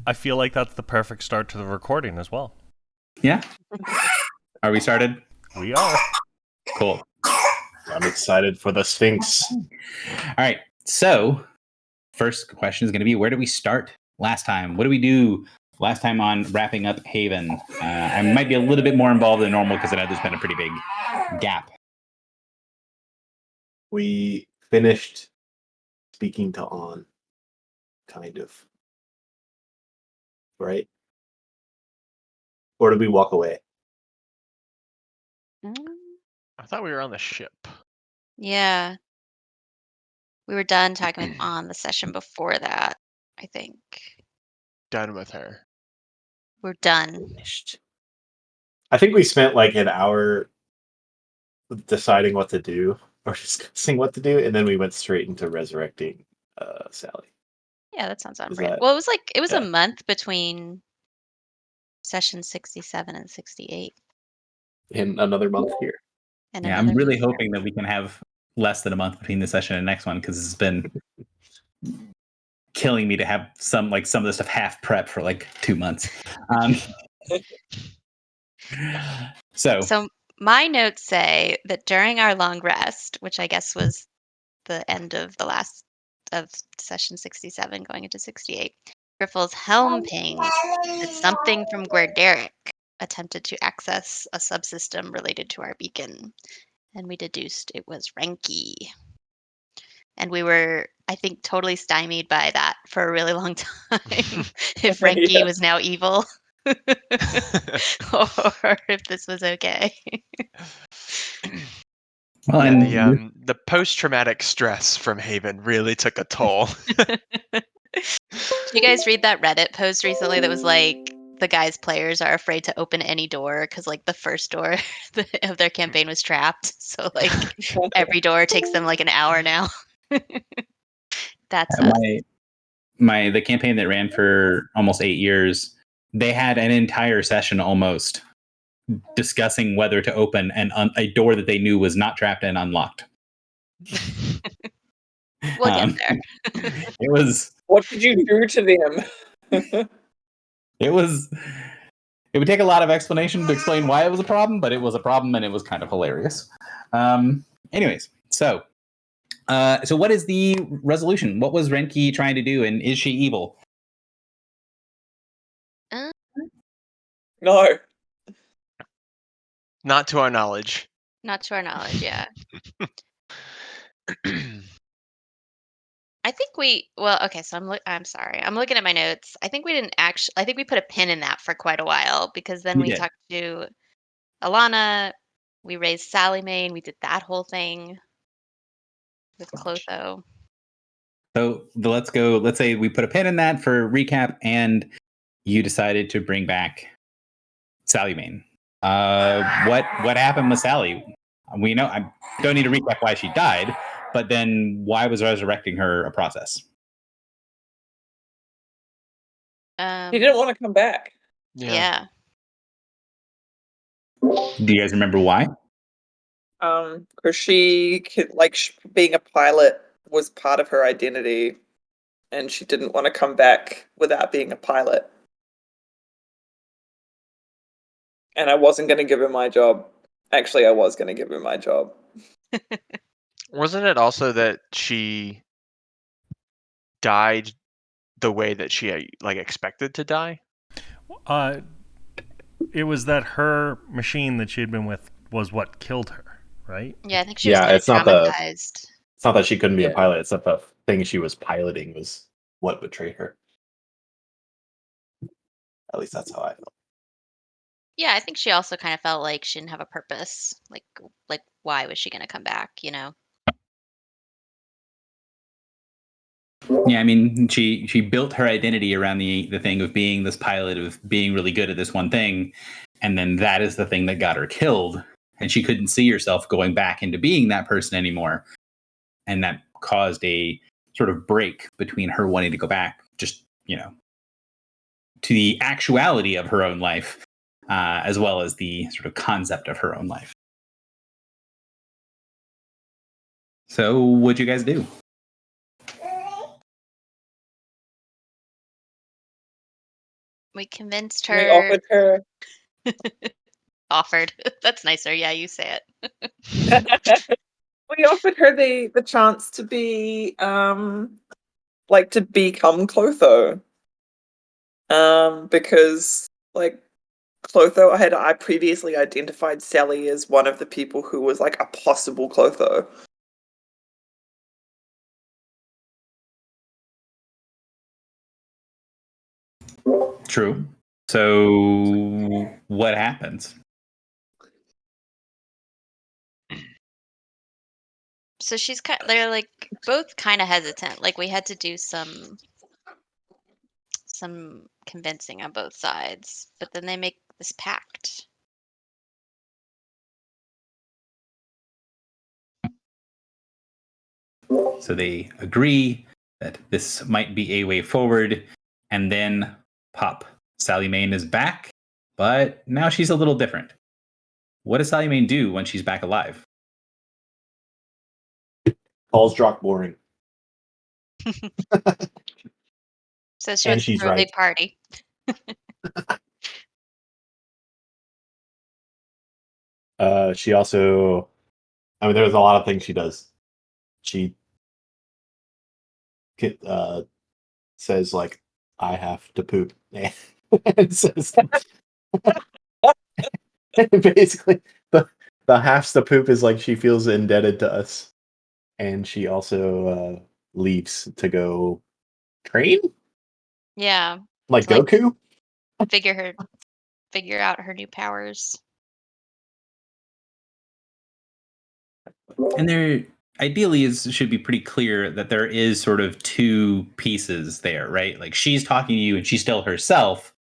I feel like that's the perfect start to the recording as well. Yeah. Are we started? We are. Cool. I'm excited for the Sphinx. All right. So, first question is going to be, where did we start last time? What did we do last time on wrapping up Haven? I might be a little bit more involved than normal because I know there's been a pretty big gap. We finished speaking to On, kind of. Right? Or did we walk away? I thought we were on the ship. Yeah. We were done talking with on the session before that, I think. Done with her. We're done. Finished. I think we spent like an hour deciding what to do or discussing what to do, and then we went straight into resurrecting Sally. Yeah, that sounds on Is brand. that- Well, it was a yeah. month between session 67 and 68. In another month here. And Yeah, I'm another really month here. hoping that we can have less than a month between this session and next one because it's been killing me to have some of the stuff half prep for like 2 months. So my notes say that during our long rest, which I guess was the end of the last of session 67 going into 68, Griffle's helm ping that something from Guerderic attempted to access a subsystem related to our beacon. And we deduced it was Renki. And we were, I think, totally stymied by that for a really long time. If Renki Yeah. was now evil. Or if this was okay. well, Yeah, and the post-traumatic stress from Haven really took a toll. Did you guys read that Reddit post recently that was like the guys' players are afraid to open any door because like the first door of their campaign was trapped. So like every door takes them like an hour now. That's us. the campaign that ran for almost 8 years, they had an entire session almost discussing whether to open a door that they knew was not trapped and unlocked. We'll get there. It was. What did you do to them? It would take a lot of explanation to explain why it was a problem, but it was a problem and it was kind of hilarious. Anyways, so what is the resolution? What was Renki trying to do, and is she evil? No. Not to our knowledge. Not to our knowledge, yeah. I think so I'm sorry. I'm looking at my notes. I think we didn't actually, I think we put a pin in that for quite a while because then We we did. talked to Alana, we raised Sally Main, we did that whole thing with Clotho. So let's go. Let's say we put a pin in that for recap, and you decided to bring back Sally Main. What happened with Sally? We know I don't need to recap why she died, but then why was resurrecting her a process? He didn't want to come back. Yeah. Do you guys remember why? Because she could, being a pilot was part of her identity, and she didn't want to come back without being a pilot. And I wasn't going to give her my job. Actually, I was going to give her my job. Wasn't it also that she died the way that she expected to die? It was that her machine that she had been with was what killed her, right? Yeah, I think she was Yeah, kind of it's not traumatized. It's not that she couldn't be a Yeah. pilot, it's that the thing she was piloting was what betrayed her. At least that's how I felt. Yeah, I think she also kind of felt like she didn't have a purpose. Like why was she going to come back, you know? Yeah, I mean, she built her identity around the thing of being this pilot, of being really good at this one thing, and then that is the thing that got her killed, and she couldn't see herself going back into being that person anymore, and that caused a sort of break between her wanting to go back, just to the actuality of her own life, as well as the sort of concept of her own life. So, what'd you guys do? We convinced We her. offered her. Offered. That's nicer. Yeah, you say it. We offered her the chance to be like to become Clotho. Because like Clotho I previously identified Sally as one of the people who was like a possible Clotho. True. So what happens? So they're like both kind of hesitant. Like we had to do some convincing on both sides, but then they make this pact. So they agree that this might be a way forward, and then pop. Sally Main is back, but now she's a little different. What does Sally Main do when she's back alive? Calls Drock boring. So she And wants to she's throw a right. big party. She also, I mean, there's a lot of things she does. She says like, "I have to poop," and says, basically the has to poop is like she feels indebted to us, and she also leaves to go train Yeah, like to like Goku. figure out her new powers. And there ideally should be pretty clear that there is sort of two pieces there, right? Like she's talking to you and she's still herself,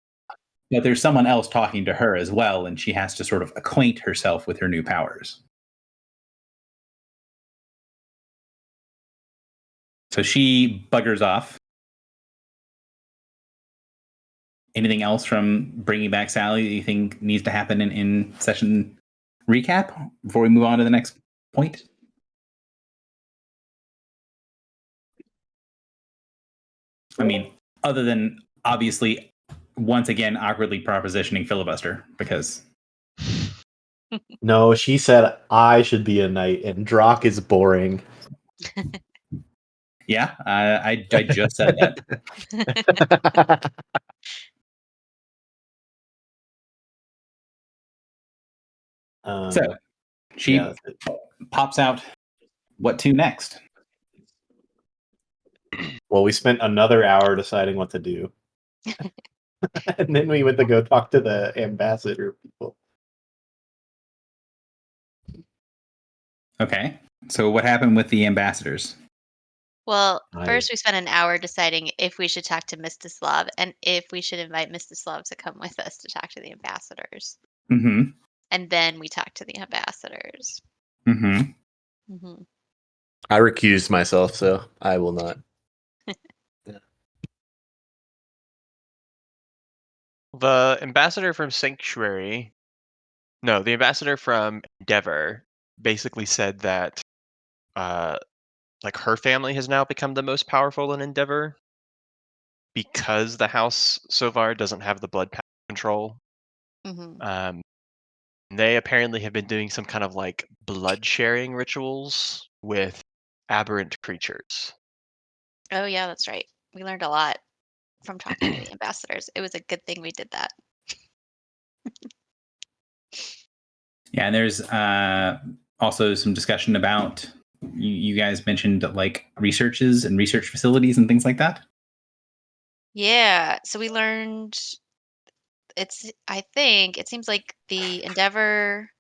but there's someone else talking to her as well, and she has to sort of acquaint herself with her new powers. So she buggers off. Anything else from bringing back Sally that you think needs to happen in session recap before we move on to the next point? I mean, other than obviously once again awkwardly propositioning filibuster, because No, she said I should be a knight, and Drock is boring. yeah, I just said that. So she yeah, pops out. What to next? well, we spent another hour deciding what to do, and then we went to go talk to the ambassador people. Okay, so what happened with the ambassadors? Well, first we spent an hour deciding if we should talk to Mstislav and if we should invite Mstislav to come with us to talk to the ambassadors. Mm-hmm. And then we talked to the ambassadors. Mm-hmm. Mm-hmm. I recused myself, so I will not. The ambassador from Sanctuary, no, the ambassador from Endeavor basically said that like her family has now become the most powerful in Endeavor because the House Sovar doesn't have the blood control. Mm-hmm. They apparently have been doing some kind of like blood sharing rituals with aberrant creatures. Oh yeah, that's right. We learned a lot from talking to the ambassadors. It was a good thing we did that. Yeah, and there's also some discussion about you guys mentioned like researches and research facilities and things like that. Yeah, so we learned I think it seems like the Endeavor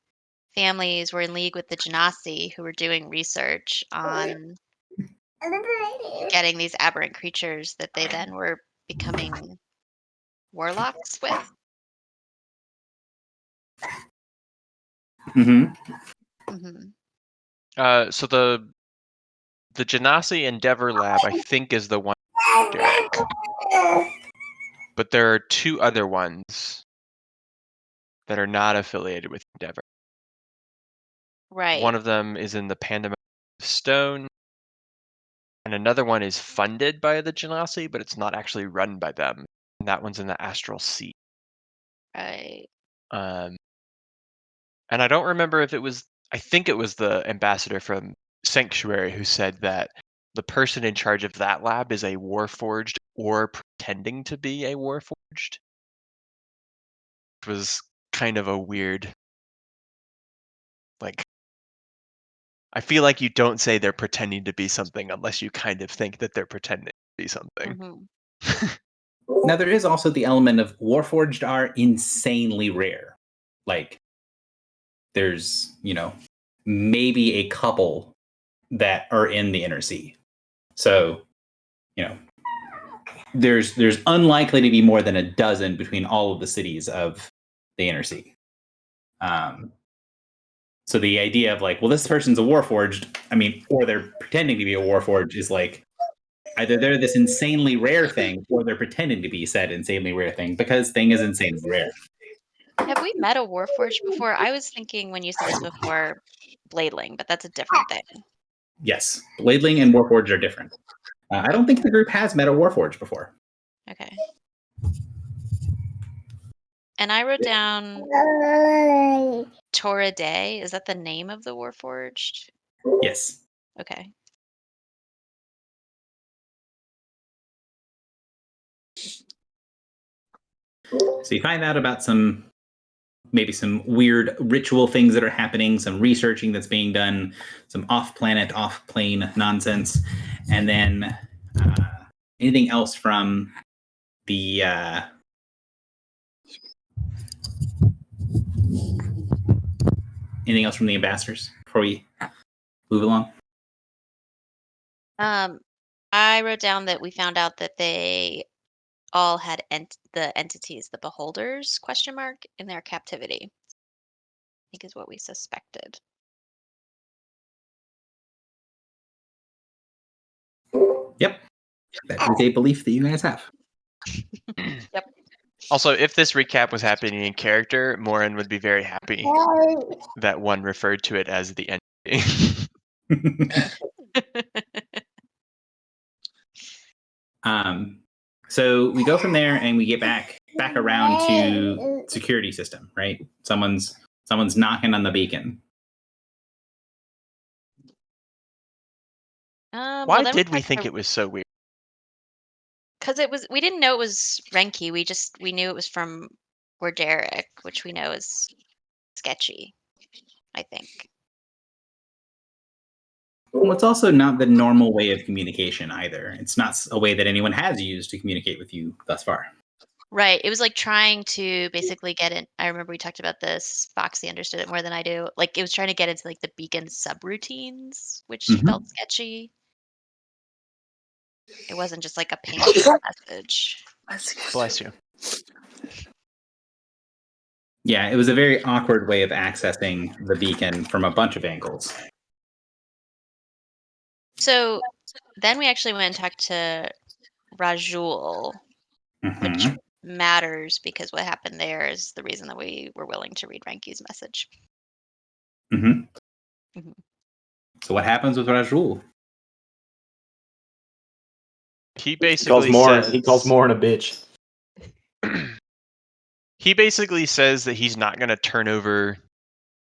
families were in league with the Genasi who were doing research on getting these aberrant creatures that they then were becoming warlocks with. Mm-hmm. Mm-hmm. So the Genasi Endeavor lab, I think, is the one, Derek. But there are two other ones that are not affiliated with Endeavor. Right. One of them is in the Pandemonium Stone, and another one is funded by the Genasi, but it's not actually run by them. and that one's in the Astral Sea. Right. And I don't remember if it was. I think it was the ambassador from Sanctuary who said that the person in charge of that lab is a Warforged or pretending to be a Warforged. Which was kind of a weird. Like, I feel like you don't say they're pretending to be something unless you kind of think that they're pretending to be something. Mm-hmm. Now, there is also the element of Warforged are insanely rare. Like, there's, maybe a couple that are in the Inner Sea. So, there's unlikely to be more than a dozen between all of the cities of the Inner Sea. So the idea of like, well, this person's a Warforged, or they're pretending to be a Warforged is like, either they're this insanely rare thing or they're pretending to be said insanely rare thing because thing is insanely rare. Have we met a Warforged before? I was thinking when you said this before, Bladeling, but that's a different thing. Yes, Bladeling and Warforged are different. I don't think the group has met a Warforged before. Okay. And I wrote down Tora Day. Is that the name of the Warforged? Yes. Okay. So you find out about maybe some weird ritual things that are happening, some researching that's being done, some off-planet, off-plane nonsense, and then anything else from the ambassadors before we move along? I wrote down that we found out that they all had the entities, the beholders, ? In their captivity. I think is what we suspected. Yep. That is a belief that you guys have. Yep. Also, if this recap was happening in character, Morin would be very happy that one referred to it as the entity. So we go from there and we get back around to security system, right? Someone's knocking on the beacon. Why did we think it was so weird? Because we didn't know it was Renki. We knew it was from Warderic, which we know is sketchy, I think. Well, it's also not the normal way of communication either. It's not a way that anyone has used to communicate with you thus far. Right. It was like trying to basically get in. I remember we talked about this. Foxy understood it more than I do. Like it was trying to get into like the beacon subroutines, which felt sketchy. It wasn't just like a ping message. Bless you. Yeah, it was a very awkward way of accessing the beacon from a bunch of angles. So then we actually went and talked to Rajul, which matters because what happened there is the reason that we were willing to read Renki's message. So what happens with Rajul? He basically says he calls Morin a bitch. He basically says that he's not going to turn over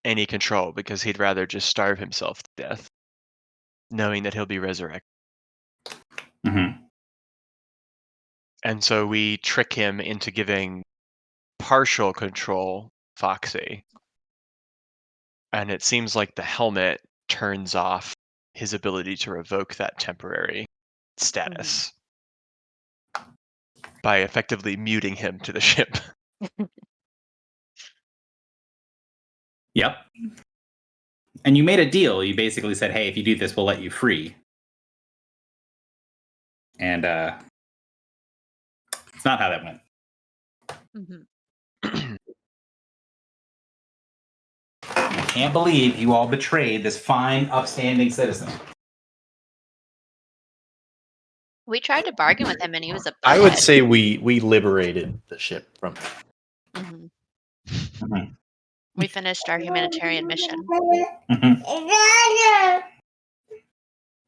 any control because he'd rather just starve himself to death, knowing that he'll be resurrected. And so we trick him into giving partial control Foxy. And it seems like the helmet turns off his ability to revoke that temporary status by effectively muting him to the ship. Yep. And you made a deal. You basically said, hey, if you do this, we'll let you free. And it's not how that went. I can't believe you all betrayed this fine, upstanding citizen. We tried to bargain with him and he was a I would butthead. say we liberated the ship from him. We finished our humanitarian mission. And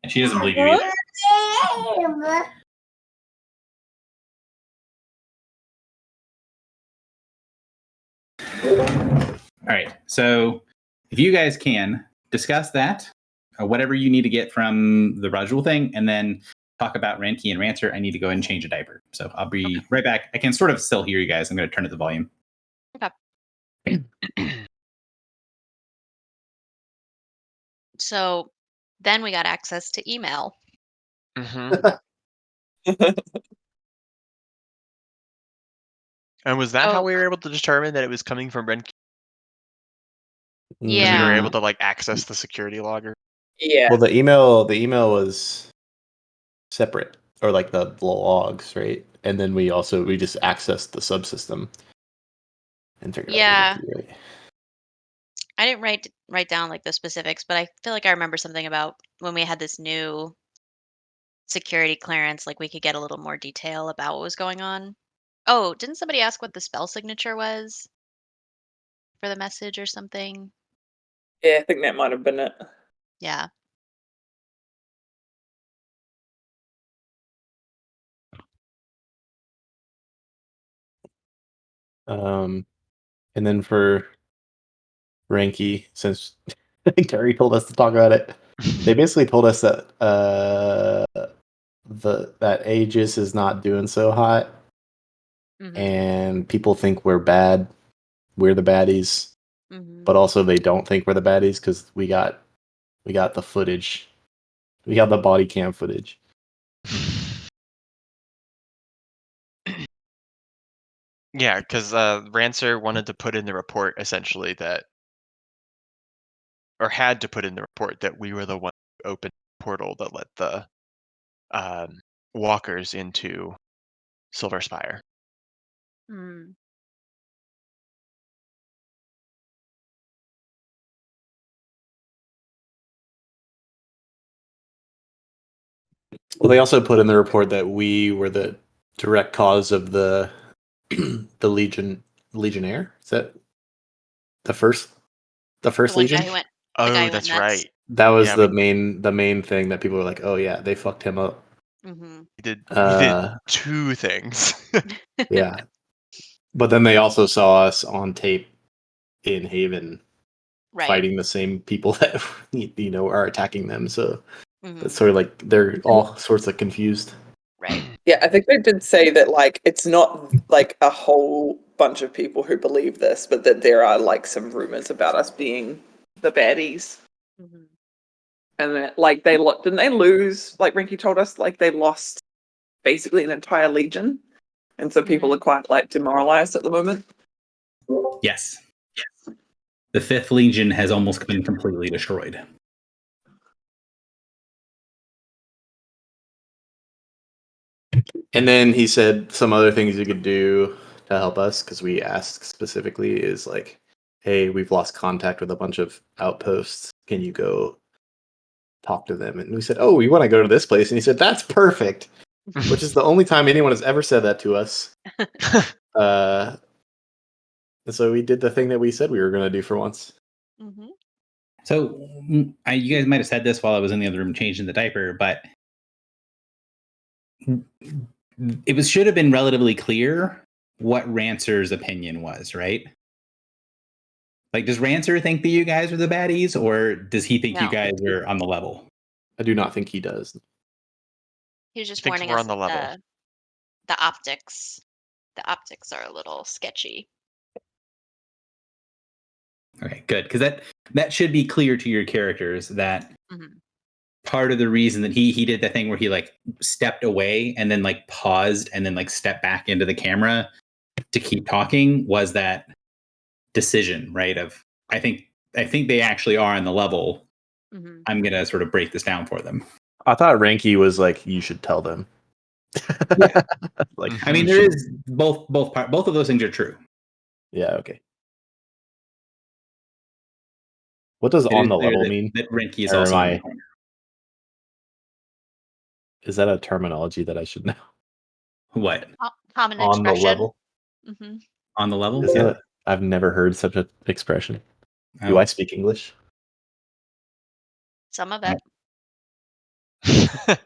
she doesn't believe you either. All right. So if you guys can discuss that, whatever you need to get from the Rajul thing, and then talk about Ranky and Rancer, I need to go and change a diaper. So I'll be right back. I can sort of still hear you guys. I'm going to turn up the volume. So then we got access to email. And was that how Oh. we were able to determine that it was coming from Renki? Yeah. We were able to like access the security logger. Yeah. Well, the email was separate, or like the logs, right? And then we just accessed the subsystem and figured Yeah. out. It was Renki, right? I didn't write down like the specifics, but I feel like I remember something about when we had this new security clearance, like we could get a little more detail about what was going on. Oh, didn't somebody ask what the spell signature was for the message or something? Yeah, I think that might have been it. Yeah. And then for Ranky, since Gary told us to talk about it, they basically told us that that Aegis is not doing so hot, and people think we're bad. We're the baddies, but also they don't think we're the baddies because we got the footage. We got the body cam footage. Yeah, because Rancer wanted to put in the report essentially that, or had to put in the report that we were the one who opened the portal that let the walkers into Silver Spire. Well, they also put in the report that we were the direct cause of the Legionnaire. Is that the first The one Legion? guy who went. Oh, guy who that's went nuts. right. That was Yeah, the main thing that people were like, "Oh yeah, they fucked him up." Mm-hmm. We did two things. Yeah, but then they also saw us on tape in Haven Right. fighting the same people that are attacking them. So Mhm. it's sort of like they're all sorts of confused. Right. Yeah, I think they did say that like it's not like a whole bunch of people who believe this, but that there are like some rumors about us being the baddies. Mhm. And that like didn't they lose, like Rinky told us, like they lost basically an entire legion. And so people are quite like demoralized at the moment. Yes. The 5th Legion has almost been completely destroyed. And then he said some other things you could do to help us, because we asked specifically, is like, hey, we've lost contact with a bunch of outposts. Can you go talk to them? And we said, oh, we want to go to this place. And he said, that's perfect, which is the only time anyone has ever said that to us. And so we did the thing that we said we were going to do for once. Mm-hmm. So you guys might have said this while I was in the other room changing the diaper, but it should have been relatively clear what Rancer's opinion was, right? Like, does Rancer think that you guys are the baddies, or does he think you guys are on the level? I do not think he does. He was just Thinks warning we're us on the level. the optics. The optics are a little sketchy. Okay, good, because that should be clear to your characters that part of the reason that he did the thing where he like stepped away and then like paused and then like stepped back into the camera to keep talking was that decision, right? Of I think they actually are on the level. I'm gonna sort of break this down for them. I thought Ranky was like, you should tell them. Yeah. Like, I mean, there is both of those things are true. Yeah. Okay. What does It on is the clear level that, mean? that Renki is Or also am in I- the corner. Is that a terminology that I should know? What? Common On the expression. level? Mm-hmm. On the level? Is Yeah. that I've never heard such an expression. Oh. Do I speak English? Some of it. It's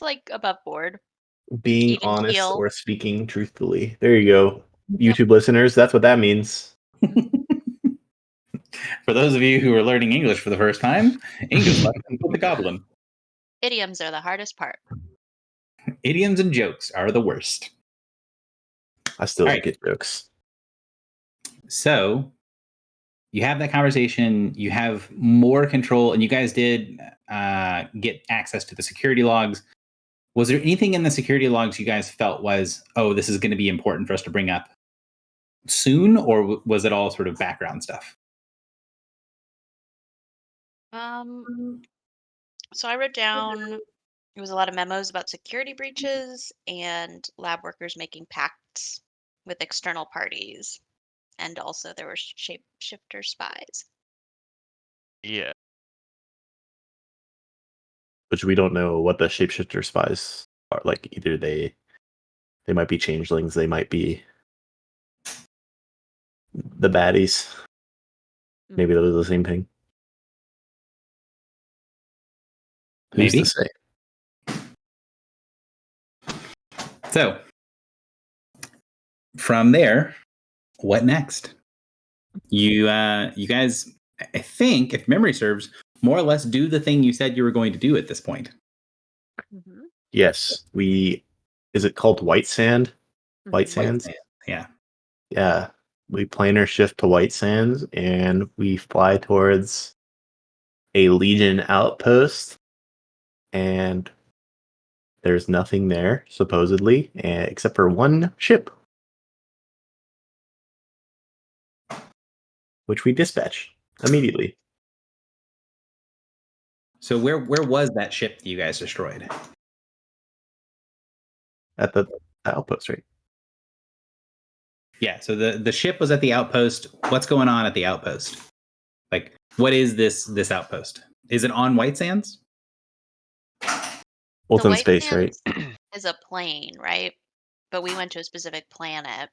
like above board. Being Even honest keel. or speaking truthfully. There you go. YouTube listeners, that's what that means. For those of you who are learning English for the first time, English lessons with the goblin. Idioms are the hardest part. Idioms and jokes are the worst. I still All don't get jokes. So you have that conversation, you have more control, and you guys did get access to the security logs. Was there anything in the security logs you guys felt was, oh, this is going to be important for us to bring up soon, or was it all sort of background stuff? So I wrote down it was a lot of memos about security breaches and lab workers making pacts with external parties, and also there were shapeshifter spies. Yeah. Which we don't know what the shapeshifter spies are. Like, either they might be changelings, they might be the baddies. Maybe those are the same thing. Who's Maybe. to say? So from there, what next? You guys, I think, if memory serves, more or less do the thing you said you were going to do at this point. Mm-hmm. Yes, we. Is it called White Sand? White White Sands. Sand, yeah. Yeah, we plan our shift to White Sands, and we fly towards a Legion outpost, and there's nothing there supposedly, except for one ship, which we dispatch immediately. So where was that ship that you guys destroyed? At the outpost, right? Yeah, so the ship was at the outpost. What's going on at the outpost? Like, what is this outpost? Is it on White Sands? Well, it's The in White space, right? Sands is a plane, right? But we went to a specific planet,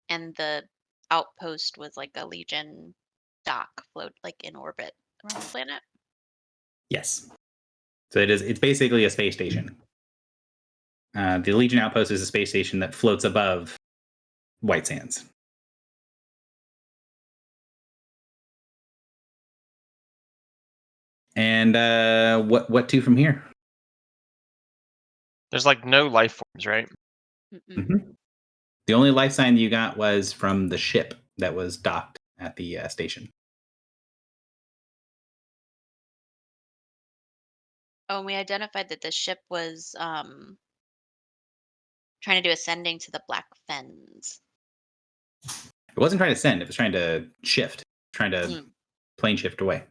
and the outpost was like a Legion dock float, like in orbit around the planet. Yes. So it's basically a space station. The Legion outpost is a space station that floats above White Sands. And what to from here? There's like no life forms, right? Mm-hmm. The only life sign you got was from the ship that was docked at the station. Oh, and we identified that the ship was trying to do ascending to the Black Fens. It wasn't trying to send; it was trying to shift, trying to plane shift away.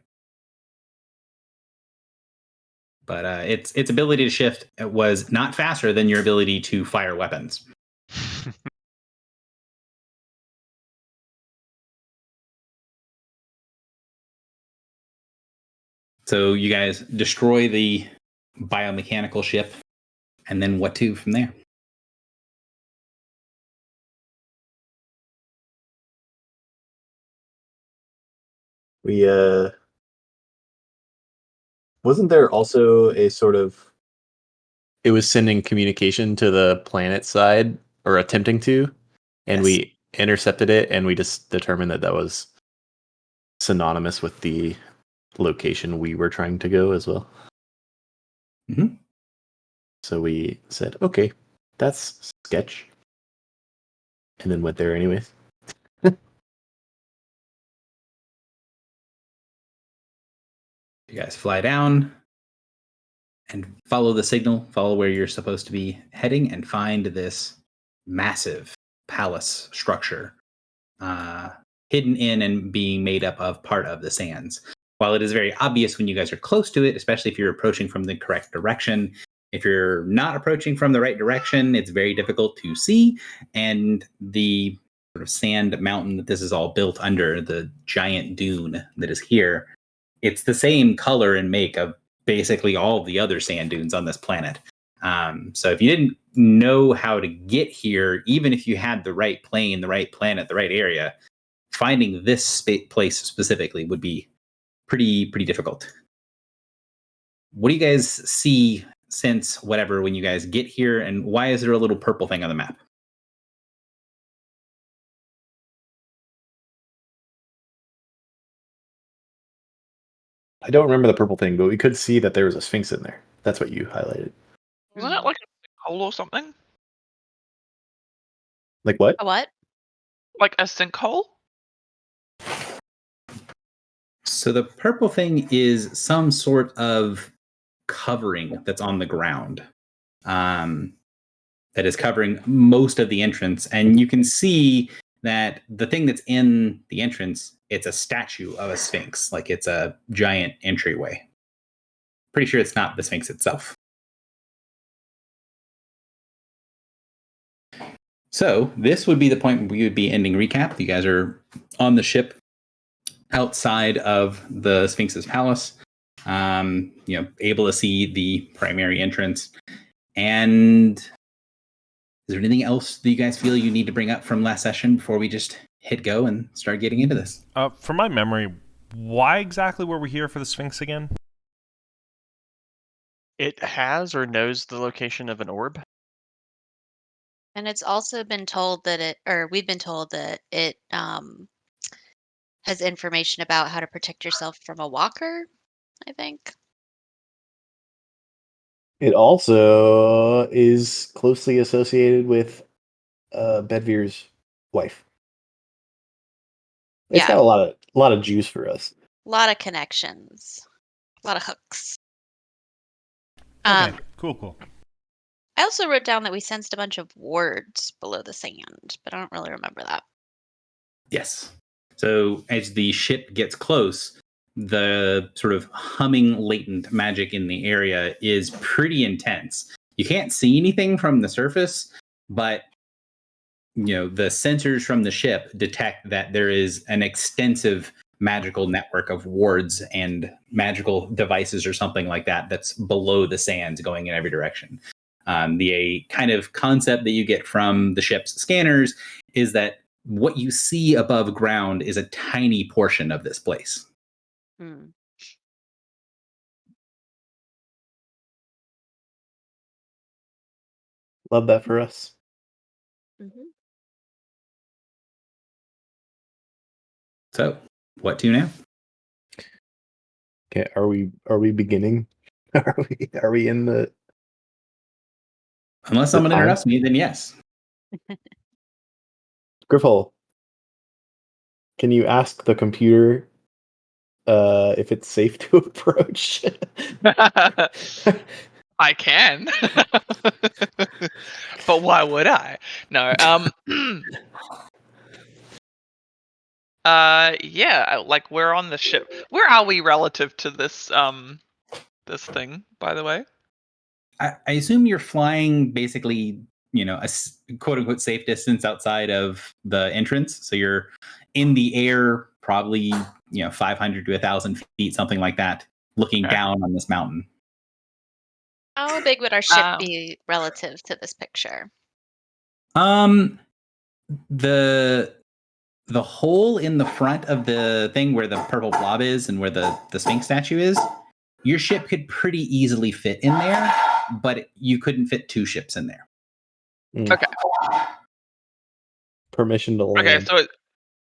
But its ability to shift was not faster than your ability to fire weapons. So you guys destroy the biomechanical ship, and then what to from there? We wasn't there also a sort of, it was sending communication to the planet side, or attempting to, and Yes. we intercepted it, and we just determined that was synonymous with the location we were trying to go as well. Mm-hmm. So we said, okay, that's sketch, and then went there anyways. You guys fly down and follow the signal, follow where you're supposed to be heading, and find this massive palace structure hidden in and being made up of part of the sands. While it is very obvious when you guys are close to it, especially if you're approaching from the correct direction, if you're not approaching from the right direction, it's very difficult to see. And the sort of sand mountain that this is all built under, the giant dune that is here, it's the same color and make of basically all of the other sand dunes on this planet. So if you didn't know how to get here, even if you had the right plane, the right planet, the right area, finding this place specifically would be pretty difficult. What do you guys see, sense, whatever, when you guys get here, and why is there a little purple thing on the map? I don't remember the purple thing, but we could see that there was a sphinx in there. That's what you highlighted. Wasn't it like a sinkhole or something? Like what? A what? Like a sinkhole? So the purple thing is some sort of covering that's on the ground, that is covering most of the entrance, and you can see that the thing that's in the entrance, it's a statue of a sphinx, like it's a giant entryway. Pretty sure it's not the sphinx itself. So this would be the point where we would be ending recap. You guys are on the ship outside of the Sphinx's palace, able to see the primary entrance. And is there anything else that you guys feel you need to bring up from last session before we just hit go and start getting into this? From my memory, why exactly were we here for the Sphinx again? It has or knows the location of an orb. And it's also been told that we've been told that it has information about how to protect yourself from a walker, I think. It also is closely associated with Bedvere's wife. It's got a lot of juice for us. A lot of connections. A lot of hooks. Okay, cool. I also wrote down that we sensed a bunch of wards below the sand, but I don't really remember that. Yes. So as the ship gets close, the sort of humming latent magic in the area is pretty intense. You can't see anything from the surface, but the sensors from the ship detect that there is an extensive magical network of wards and magical devices or something like that that's below the sands going in every direction. The kind of concept that you get from the ship's scanners is that what you see above ground is a tiny portion of this place. Love that for us. Mm-hmm. So, what to now? Okay, are we beginning? Are we in the? Unless someone interrupts me, then yes. Griffle, can you ask the computer if it's safe to approach? I can. But why would I? No. Yeah, like we're on the ship. Where are we relative to this this thing, by the way? I assume you're flying basically, a quote unquote safe distance outside of the entrance. So you're in the air, probably, 500 to 1,000 feet, something like that, looking down on this mountain. How big would our ship be relative to this picture? The hole in the front of the thing where the purple blob is and where the Sphinx statue is, your ship could pretty easily fit in there, but you couldn't fit two ships in there. Okay. Permission to land. Okay, so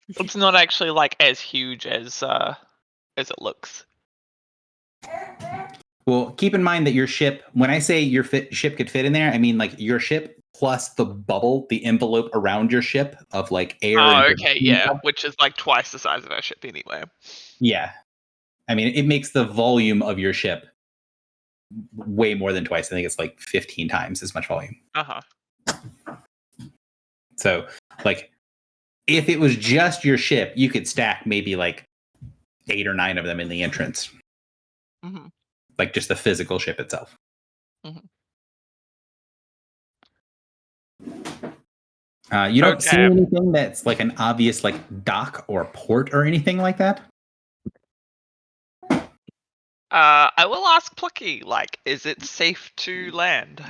it's not actually like as huge as it looks. Well, keep in mind that your ship, when I say your ship could fit in there, I mean like your ship plus the bubble, the envelope around your ship of like air. Oh, okay, yeah, which is like twice the size of our ship anyway. Yeah. I mean, it makes the volume of your ship way more than twice. I think it's like 15 times as much volume. Uh-huh. So, like, if it was just your ship, you could stack maybe like 8 or 9 of them in the entrance. Mm-hmm. Like just the physical ship itself. Mm-hmm. You don't see anything that's like an obvious like dock or port or anything like that? I will ask Plucky, like, is it safe to land?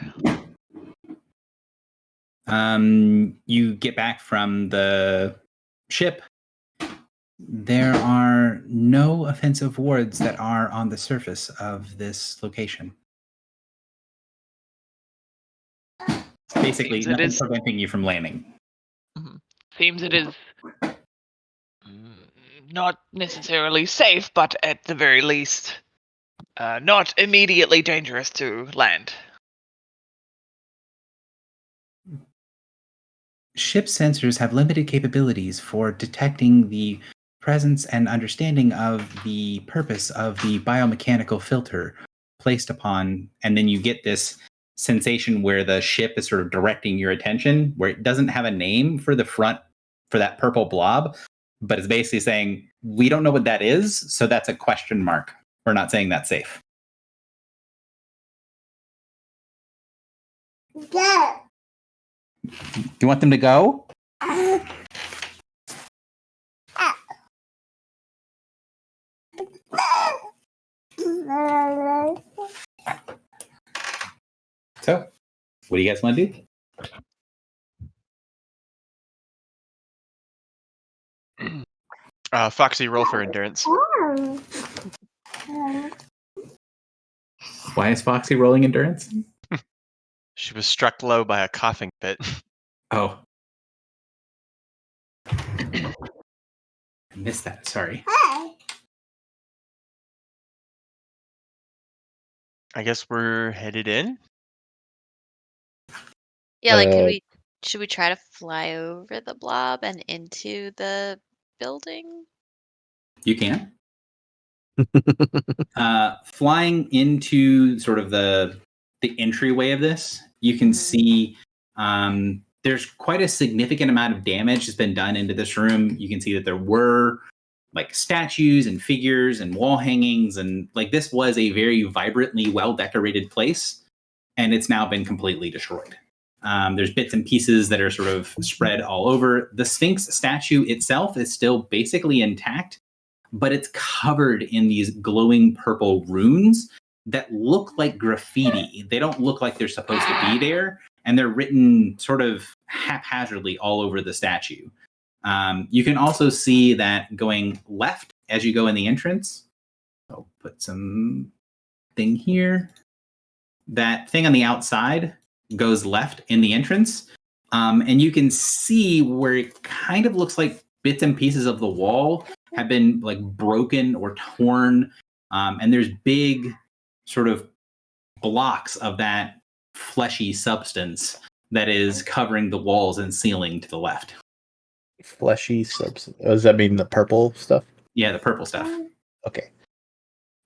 You get back from the ship. There are no offensive wards that are on the surface of this location. Basically, nothing preventing you from landing. Mm-hmm. Seems it is not necessarily safe, but at the very least, Not immediately dangerous to land. Ship sensors have limited capabilities for detecting the presence and understanding of the purpose of the biomechanical filter placed upon, and then you get this sensation where the ship is sort of directing your attention, where it doesn't have a name for the front for that purple blob, but it's basically saying, we don't know what that is, so that's a question mark. We're not saying that's safe. Go. Do you want them to go? So, what do you guys want to do? Foxy, roll for endurance. Why is Foxy rolling endurance? She was struck low by a coughing fit. Oh. I missed that. Sorry. I guess we're headed in. Yeah, like should we try to fly over the blob and into the building? You can. Flying into sort of the entryway of this, you can see there's quite a significant amount of damage that's been done into this room. You can see that there were like statues and figures and wall hangings, and like this was a very vibrantly well decorated place, and it's now been completely destroyed. There's bits and pieces that are sort of spread all over. The Sphinx statue itself is still basically intact, but it's covered in these glowing purple runes that look like graffiti. They don't look like they're supposed to be there, and they're written sort of haphazardly all over the statue. You can also see that going left as you go in the entrance. I'll put some thing here. That thing on the outside goes left in the entrance, and you can see where it kind of looks like bits and pieces of the wall have been like broken or torn, and there's big sort of blocks of that fleshy substance that is covering the walls and ceiling to the left. Fleshy substance. Does that mean the purple stuff? Yeah, the purple stuff. Okay.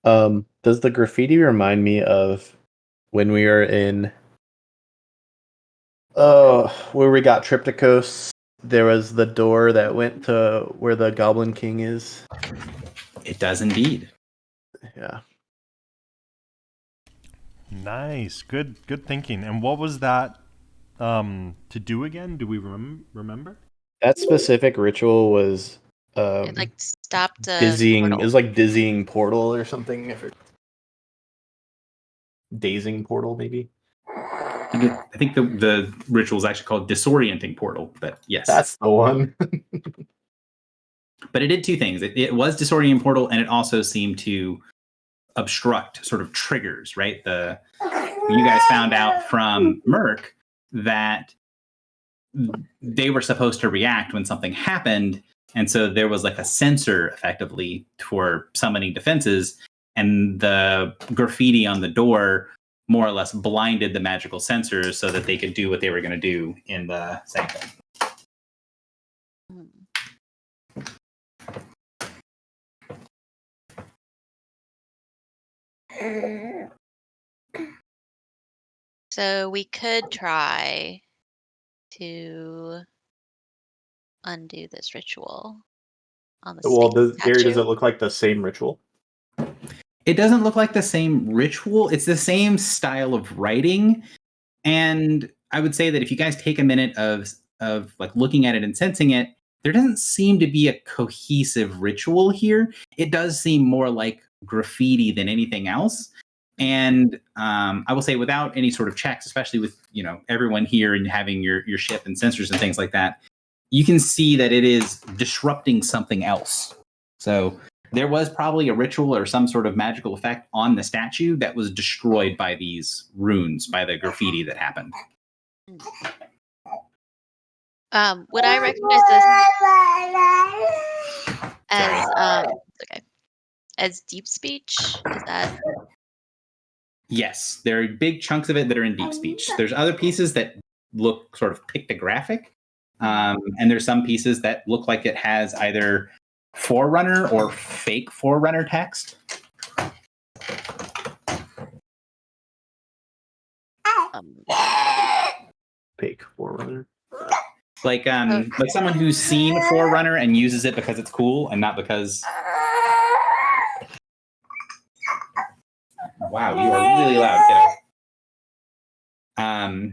Does the graffiti remind me of when we were in where we got Triptychos? There was the door that went to where the Goblin King is. It does indeed. Yeah. Nice. Good thinking. And what was that to do again? Do we remember? That specific ritual was It like stopped a dizzying. portal. It was like dizzying portal or something. Dazing portal, maybe. I think the ritual is actually called disorienting portal, but yes. That's the one. But it did two things. It was disorienting portal, and it also seemed to obstruct sort of triggers, right? You guys found out from Merc that they were supposed to react when something happened, and so there was like a sensor effectively for summoning defenses, and the graffiti on the door more or less blinded the magical sensors so that they could do what they were going to do in the second thing. So we could try to undo this ritual on the Well, Gary, does statue. it look like the same ritual? It doesn't look like the same ritual. It's the same style of writing. And I would say that if you guys take a minute of like looking at it and sensing it, there doesn't seem to be a cohesive ritual here. It does seem more like graffiti than anything else. And I will say, without any sort of checks, especially with everyone here and having your ship and sensors and things like that, you can see that it is disrupting something else. So there was probably a ritual or some sort of magical effect on the statue that was destroyed by these runes, by the graffiti that happened. Would I recognize this as as deep speech? Is that Yes, there are big chunks of it that are in deep speech. There's other pieces that look sort of pictographic, and there's some pieces that look like it has either Forerunner or fake Forerunner text. Fake Forerunner. Like someone who's seen Forerunner and uses it because it's cool and not because. Wow, you are really loud, kiddo.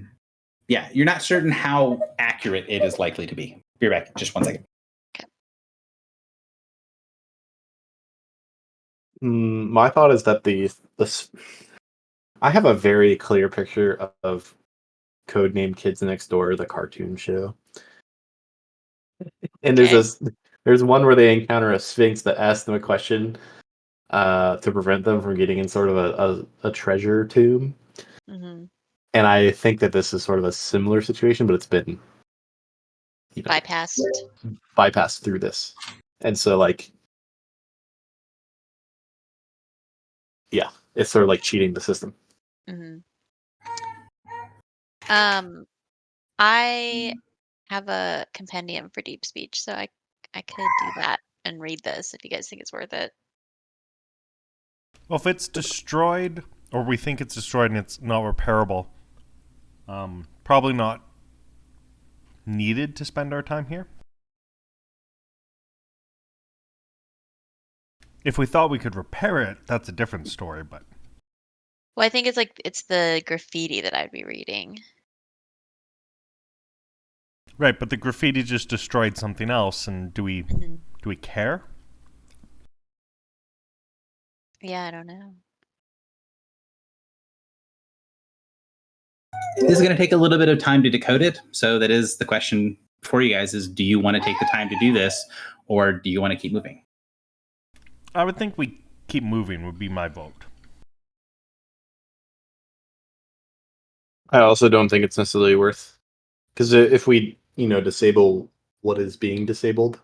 Yeah, you're not certain how accurate it is likely to be. Be right back. Just 1 second. My thought is that this. I have a very clear picture of Codename Kids Next Door, the cartoon show. And there's one where they encounter a sphinx that asks them a question to prevent them from getting in sort of a treasure tomb. Mm-hmm. And I think that this is sort of a similar situation, but it's been bypassed through this. And so yeah, it's sort of like cheating the system. Mm-hmm. I have a compendium for deep speech, so I could do that and read this if you guys think it's worth it. Well, if it's destroyed, or we think it's destroyed and it's not repairable, probably not needed to spend our time here. If we thought we could repair it, that's a different story, but... Well, I think it's the graffiti that I'd be reading. Right, but the graffiti just destroyed something else, and do we care? Yeah, I don't know. This is going to take a little bit of time to decode it. So that is the question for you guys is, do you want to take the time to do this, or do you want to keep moving? I would think we keep moving would be my vote. I also don't think it's necessarily worth, because if we, disable what is being disabled,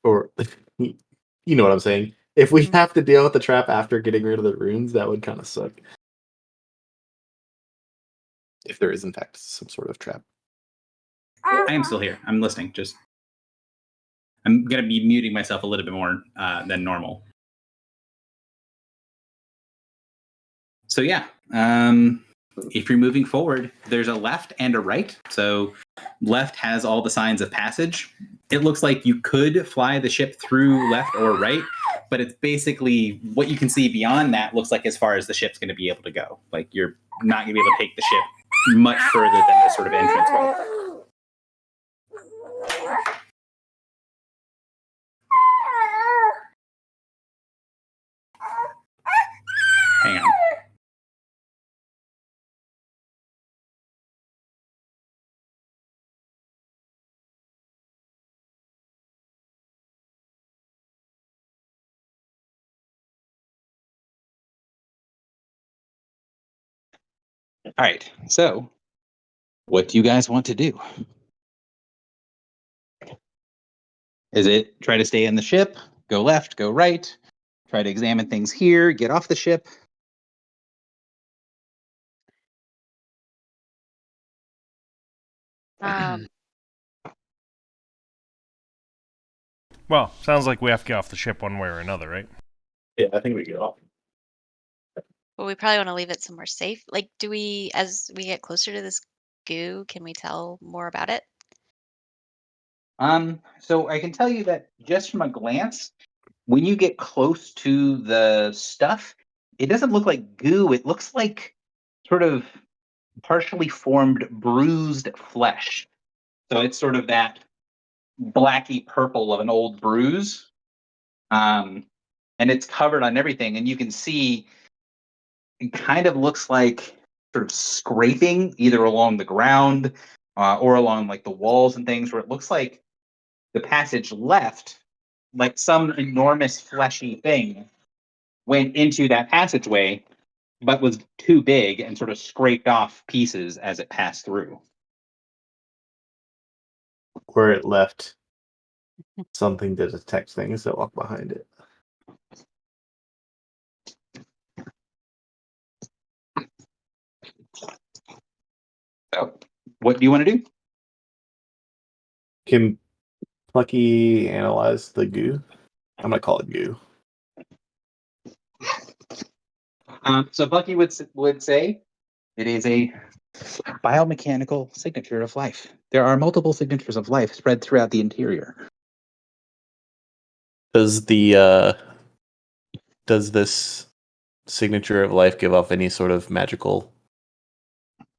or you know what I'm saying. If we have to deal with the trap after getting rid of the runes, that would kind of suck. If there is in fact some sort of trap. I am still here. I'm listening. I'm going to be muting myself a little bit more than normal. So yeah, if you're moving forward, there's a left and a right. So left has all the signs of passage. It looks like you could fly the ship through left or right, but it's basically what you can see beyond that looks like as far as the ship's going to be able to go. Like you're not going to be able to take the ship much further than this sort of entrance way. Hang on. All right. So, what do you guys want to do? Is it try to stay in the ship, go left, go right, try to examine things here, get off the ship? Well, sounds like we have to get off the ship one way or another, right? Yeah, I think we get off. Well, we probably want to leave it somewhere safe. Like, as we get closer to this goo, can we tell more about it? So I can tell you that just from a glance, when you get close to the stuff, it doesn't look like goo. It looks like sort of partially formed bruised flesh. So it's sort of that blacky purple of an old bruise. And it's covered on everything. And you can see it kind of looks like sort of scraping either along the ground or along like the walls and things where it looks like the passage left, like some enormous fleshy thing went into that passageway, but was too big and sort of scraped off pieces as it passed through. Where it left something to detect things that walk behind it. So, what do you want to do? Can Plucky analyze the goo? I'm gonna call it goo. So Bucky would say it is a biomechanical signature of life. There are multiple signatures of life spread throughout the interior. Does this signature of life give off any sort of magical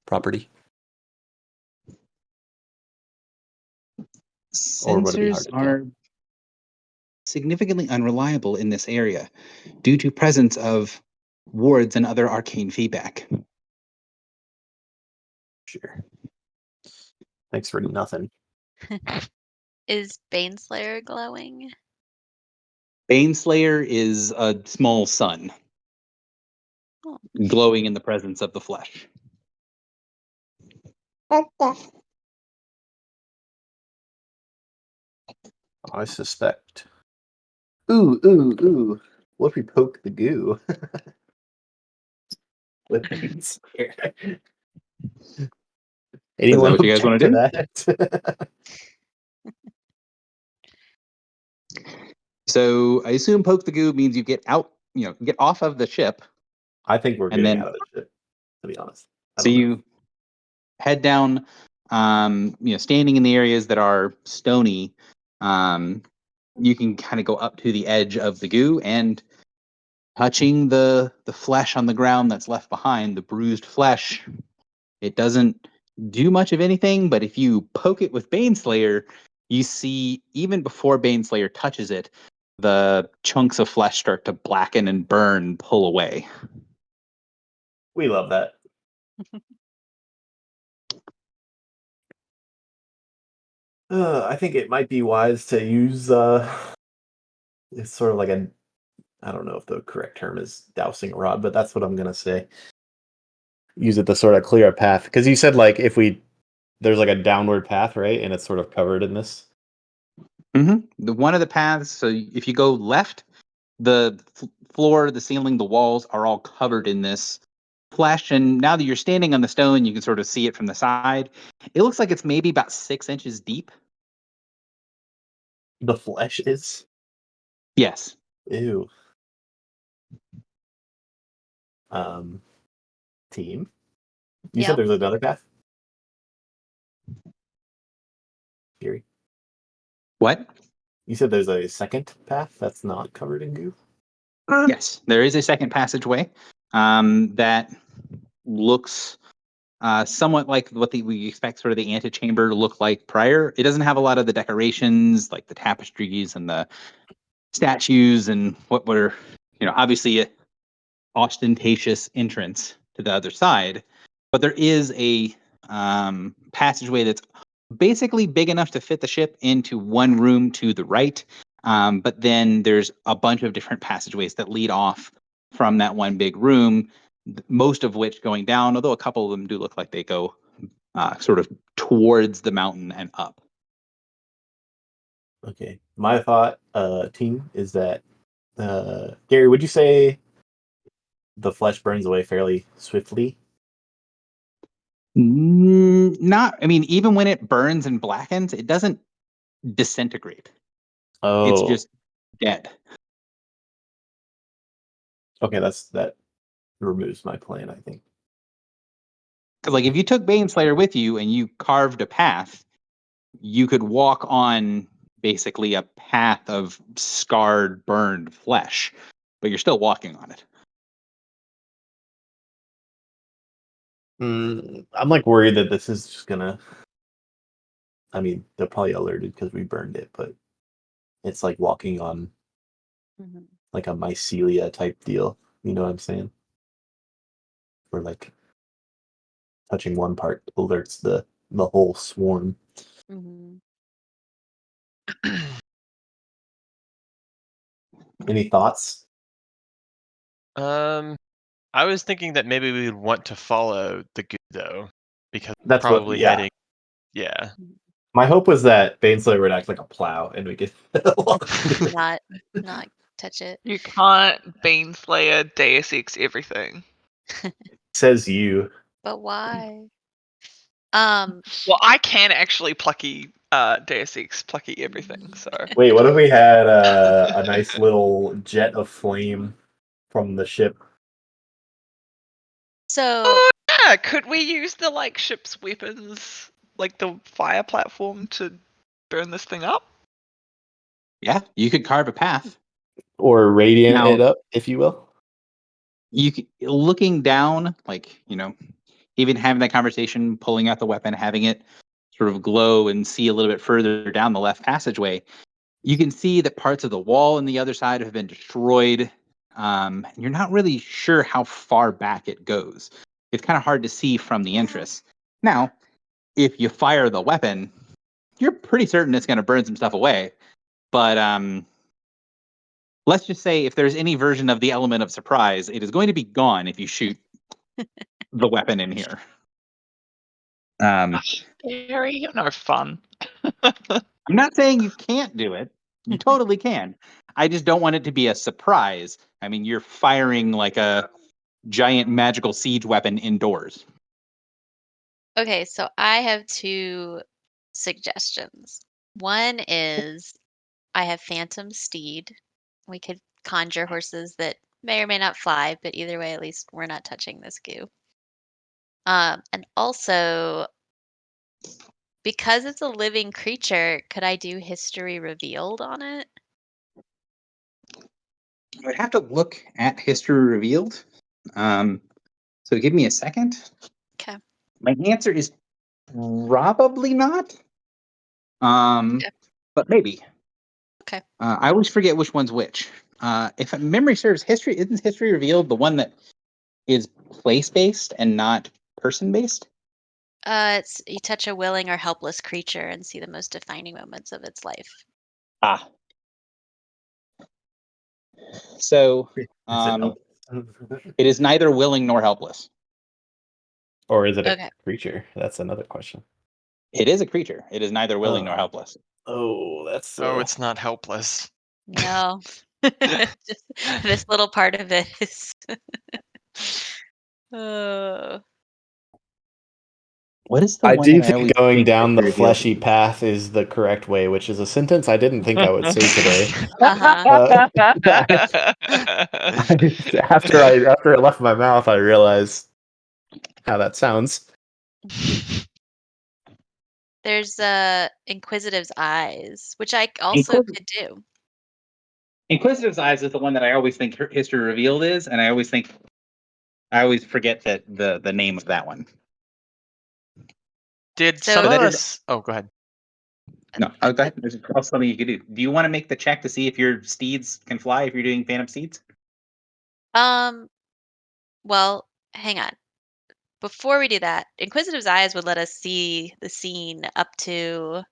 property? Or would it be hard Sensors to tell? are significantly unreliable in this area due to presence of wards and other arcane feedback. Sure. Thanks for nothing. Is Baneslayer glowing? Baneslayer is a small sun, Oh. glowing in the presence of the flesh. I suspect. Ooh. What if we poke the goo? With things here. Anyone what you guys object wanna to that? So I assume poke the goo means you get out, get off of the ship. I think we're And getting then- out of the ship, to be honest. I So don't know. you head down, standing in the areas that are stony. You can kind of go up to the edge of the goo and touching the flesh on the ground that's left behind, the bruised flesh. It doesn't do much of anything, but if you poke it with Baneslayer, you see even before Baneslayer touches it, the chunks of flesh start to blacken and burn, pull away. We love that. I think it might be wise to use it's sort of like I don't know if the correct term is dousing rod, but that's what I'm gonna say. Use it to sort of clear a path. Because you said like there's like a downward path, right? And it's sort of covered in this. The one of the paths, so if you go left, the floor, the ceiling, the walls are all covered in this flesh. And now that you're standing on the stone, you can sort of see it from the side. It looks like it's maybe about 6 inches deep. The flesh is. Yes. Ew. Team. You Yeah. said there's another path? Fury. What? You said there's a second path that's not covered in goo? Yes, there is a second passageway that looks somewhat like what we expect sort of the antechamber to look like prior. It doesn't have a lot of the decorations like the tapestries and the statues and what were, obviously a ostentatious entrance to the other side. But there is a passageway that's basically big enough to fit the ship into one room to the right. But then there's a bunch of different passageways that lead off from that one big room, most of which going down, although a couple of them do look like they go sort of towards the mountain and up. Okay. My thought, team, is that Gary, would you say the flesh burns away fairly swiftly? Even when it burns and blackens, it doesn't disintegrate. Oh, It's just dead. Okay, that removes my plan, I think. Because like if you took Baneslayer with you and you carved a path, you could walk on basically a path of scarred, burned flesh, but you're still walking on it. I'm like worried that this is just gonna. I mean, they're probably alerted because we burned it, but it's like walking on like a mycelia type deal. You know what I'm saying? Where like touching one part alerts the whole swarm. Any thoughts? I was thinking that maybe we would want to follow the goo though, because That's what- probably yeah. heading. Yeah. My hope was that Baneslayer would act like a plow and we could not touch it. You can't Baneslayer Deus Ex everything. Says you. But why? Well, I can actually plucky Deus Ex, plucky everything. So Wait, what if we had a nice little jet of flame from the ship? So yeah, could we use the like ship's weapons, like the fire platform, to burn this thing up? Yeah, you could carve a path. Or radiant Now- it up, if you will. You could, looking down, like, you know, even having that conversation, pulling out the weapon, having it sort of glow and see a little bit further down the left passageway, you can see that parts of the wall on the other side have been destroyed. And you're not really sure how far back it goes. It's kind of hard to see from the entrance. Now, if you fire the weapon, you're pretty certain it's going to burn some stuff away. But let's just say if there's any version of the element of surprise, it is going to be gone if you shoot the weapon in here. Scary, no fun. I'm not saying you can't do it. You totally can. I just don't want it to be a surprise. I mean, you're firing like a giant magical siege weapon indoors. okay, so I have two suggestions. One is I have Phantom Steed. We could conjure horses that may or may not fly, but either way, at least we're not touching this goo. And also, because it's a living creature, could I do history revealed on it? I would have to look at history revealed. So give me a second. Okay. My answer is probably not. Okay. But maybe. Okay. I always forget which one's which. If memory serves, isn't history revealed the one that is place based and not person based? It's you touch a willing or helpless creature and see the most defining moments of its life. Ah. So Is it it is neither willing nor helpless. Or is it a Okay. creature? That's another question. It is a creature. It is neither willing nor helpless. Oh, that's Oh, it's not helpless. No. Just this little part of it is. Oh. What is the I one do that I always think going think down the history revealed? fleshy path is the correct way, which is a sentence I didn't think I would say today. Uh-huh. After I left my mouth, I realized how that sounds. There's Inquisitive's Eyes, which I also could do. Inquisitive's Eyes is the one that I always think history revealed is, and I always forget that the name of that one. Did So some of that is- us? Oh, go ahead. No, go ahead. There's also something you could do. Do you want to make the check to see if your steeds can fly if you're doing Phantom Steeds? Well, hang on. Before we do that, Inquisitive's Eyes would let us see the scene up to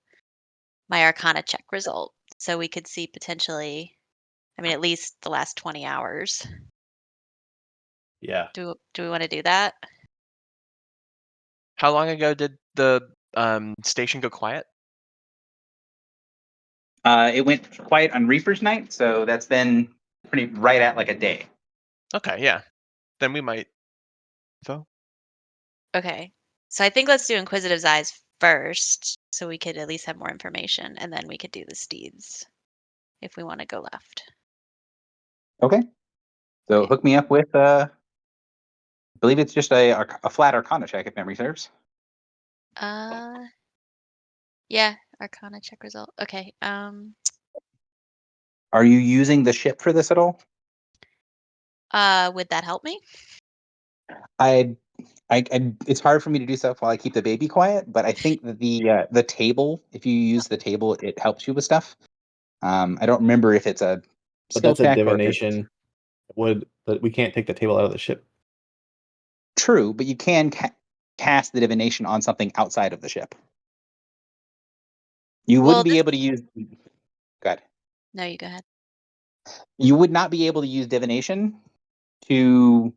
my Arcana check result. So we could see potentially, I mean, at least the last 20 hours. Yeah. Do we want to do that? How long ago did the station go quiet? It went quiet on Reaper's Night, so that's been pretty right at like a day. Okay, yeah. Then we might. So Okay. So I think let's do Inquisitive's Eyes first, so we could at least have more information, and then we could do the steeds if we want to go left. Okay. So hook me up with I believe it's just a flat Arcana check if memory serves. Yeah, Arcana check result. Okay. Are you using the ship for this at all? Would that help me? I it's hard for me to do stuff while I keep the baby quiet, but I think that the table, if you use the table, it helps you with stuff. I don't remember if it's a But skill that's a check or if it's divination. But we can't take the table out of the ship. true, but you can cast the divination on something outside of the ship. You Well, wouldn't be able to use. Go ahead. No, you go ahead. You would not be able to use divination to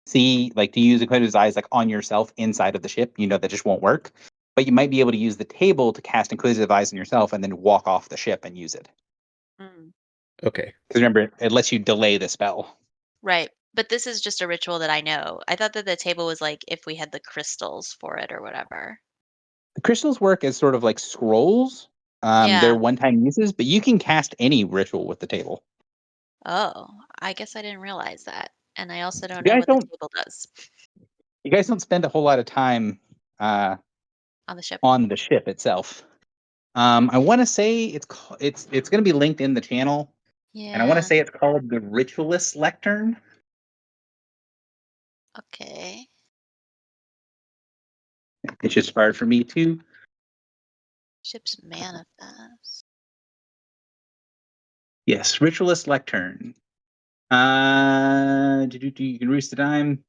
see, like, to use Inquisitive's Eyes like on yourself inside of the ship. You know that just won't work. But you might be able to use the table to cast Inquisitive Eyes on yourself and then walk off the ship and use it. Okay. Because remember, it lets you delay the spell. Right. But this is just a ritual that I know. I thought that the table was like if we had the crystals for it or whatever. crystals work as sort of like scrolls. Yeah. They're one-time uses, but you can cast any ritual with the table. Oh, I guess I didn't realize that. And I also don't You know guys what the don't- table does You guys don't spend a whole lot of time on the ship. on the ship itself. I want to say it's going to be linked in the channel, and I want to Yeah. say it's called the Ritualist Lectern. Okay. It's just hard for me too. Ship's manifest. Yes, Ritualist Lectern. You can roost the dime.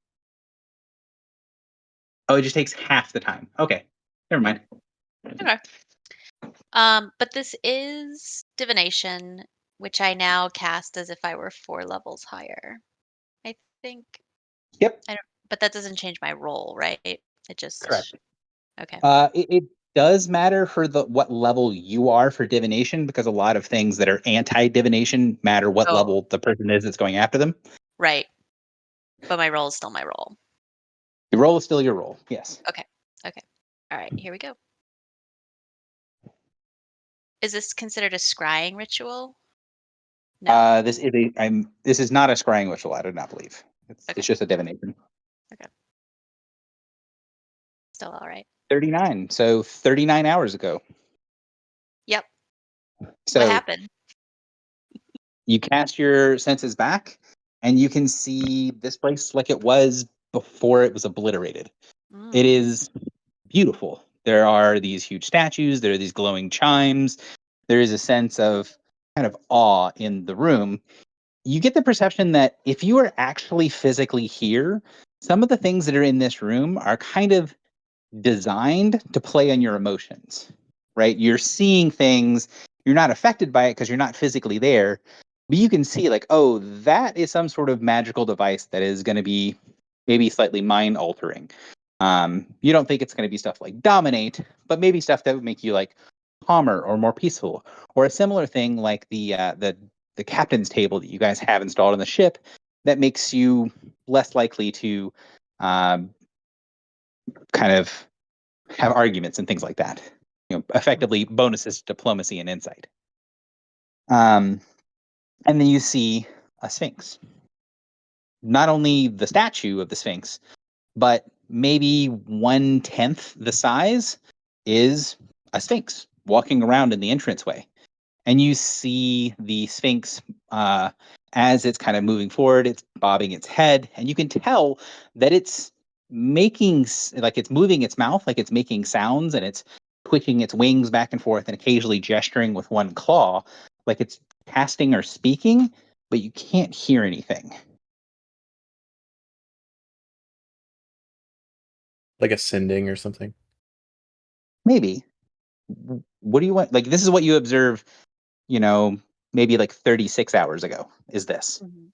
Oh, it just takes half the time. Okay, never mind. Okay. But this is divination, which I now cast as if I were 4 levels higher. I think. Yep, But that doesn't change my roll, right? It just. correct. Okay. It does matter for what level you are for divination, because a lot of things that are anti-divination matter what Oh. level the person is that's going after them. Right. But my roll is still my roll. Your roll is still your roll. Yes. Okay. All right, here we go. Is this considered a scrying ritual? No. This is not a scrying ritual. I do not believe. Okay. It's just a divination. Still all right. 39. So 39 hours ago. Yep. So What happened? you cast your senses back, and you can see this place like it was before it was obliterated. It Mm. is beautiful. There are these huge statues. There are these glowing chimes. There is a sense of kind of awe in the room. You get the perception that if you are actually physically here, some of the things that are in this room are kind of designed to play on your emotions, right? You're seeing things, you're not affected by it because you're not physically there, but you can see, like, oh, that is some sort of magical device that is going to be maybe slightly mind altering. You don't think it's going to be stuff like dominate, but maybe stuff that would make you like calmer or more peaceful, or a similar thing like the captain's table that you guys have installed on the ship that makes you less likely to kind of have arguments and things like that. Effectively bonuses to diplomacy and insight. And then you see a sphinx. Not only the statue of the sphinx, but maybe 1/10 the size is a sphinx walking around in the entranceway. And you see the sphinx as it's kind of moving forward, it's bobbing its head, and you can tell that it's making, like, it's moving its mouth, like it's making sounds, and it's twitching its wings back and forth and occasionally gesturing with one claw, like it's casting or speaking, but you can't hear anything. Like ascending or something. Maybe. What do you want? Like, this is what you observe, maybe like 36 hours ago, is this. Mhm.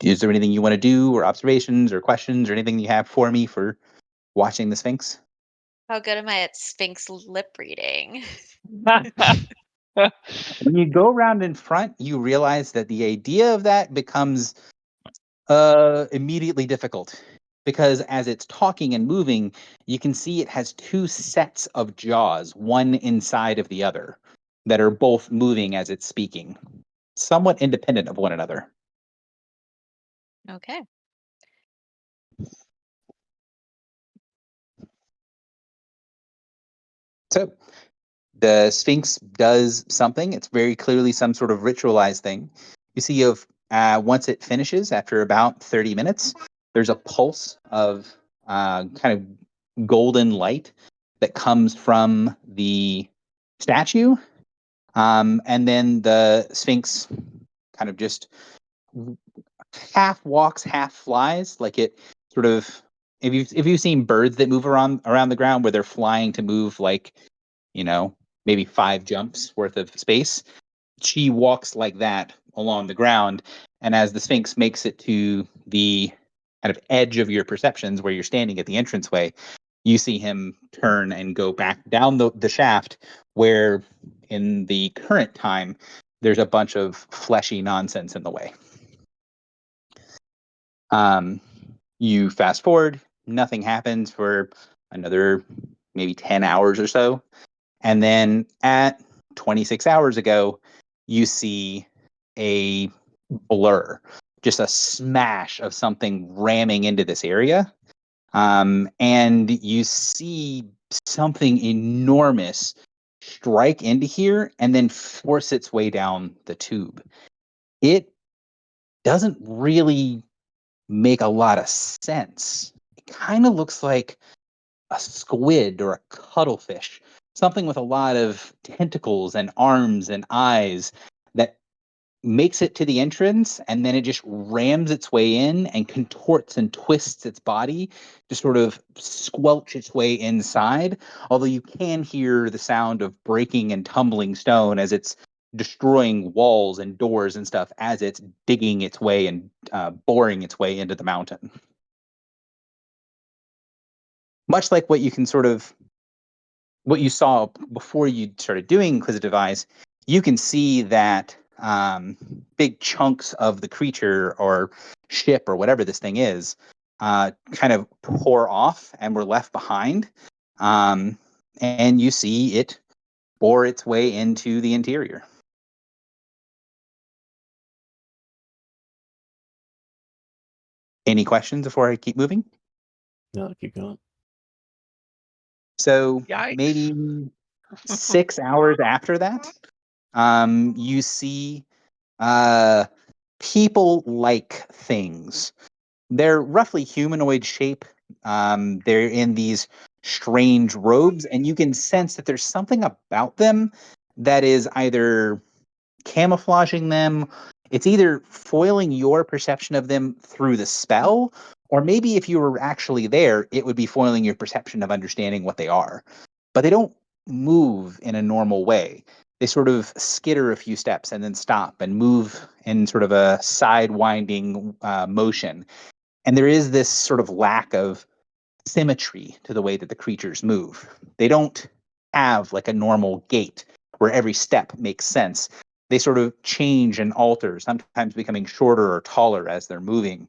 Is there anything you want to do, or observations or questions or anything you have for me for watching the Sphinx? How good am I at Sphinx lip reading? When you go around in front, you realize that the idea of that becomes immediately difficult, because as it's talking and moving, you can see it has 2 sets of jaws, one inside of the other, that are both moving as it's speaking, somewhat independent of one another. Okay. So the Sphinx does something. It's very clearly some sort of ritualized thing. You see, once it finishes, after about 30 minutes, there's a pulse of kind of golden light that comes from the statue. And then the Sphinx kind of just half walks, half flies, like it sort of. If you've seen birds that move around the ground where they're flying to move, like, maybe 5 jumps worth of space, she walks like that along the ground. And as the Sphinx makes it to the kind of edge of your perceptions where you're standing at the entranceway, you see him turn and go back down the shaft, where in the current time there's a bunch of fleshy nonsense in the way. You fast forward, nothing happens for another maybe 10 hours or so. And then at 26 hours ago, you see a blur, just a smash of something ramming into this area. And you see something enormous strike into here and then force its way down the tube. It doesn't really make a lot of sense. It kind of looks like a squid or a cuttlefish, something with a lot of tentacles and arms and eyes that makes it to the entrance, and then it just rams its way in and contorts and twists its body to sort of squelch its way inside. Although you can hear the sound of breaking and tumbling stone as it's destroying walls and doors and stuff as it's digging its way and boring its way into the mountain. Much like what you can what you saw before you started doing Inquisitive Eyes, you can see that big chunks of the creature or ship or whatever this thing is kind of tore off and were left behind. And you see it bore its way into the interior. Any questions before I keep moving? No, keep going. So Yikes. maybe 6 hours after that, you see people-like things. They're roughly humanoid shape. They're in these strange robes, and you can sense that there's something about them that is either camouflaging them. It's either foiling your perception of them through the spell, or maybe if you were actually there, it would be foiling your perception of understanding what they are. But they don't move in a normal way. They sort of skitter a few steps and then stop and move in sort of a side-winding motion. And there is this sort of lack of symmetry to the way that the creatures move. They don't have like a normal gait where every step makes sense. They sort of change and alter, sometimes becoming shorter or taller as they're moving.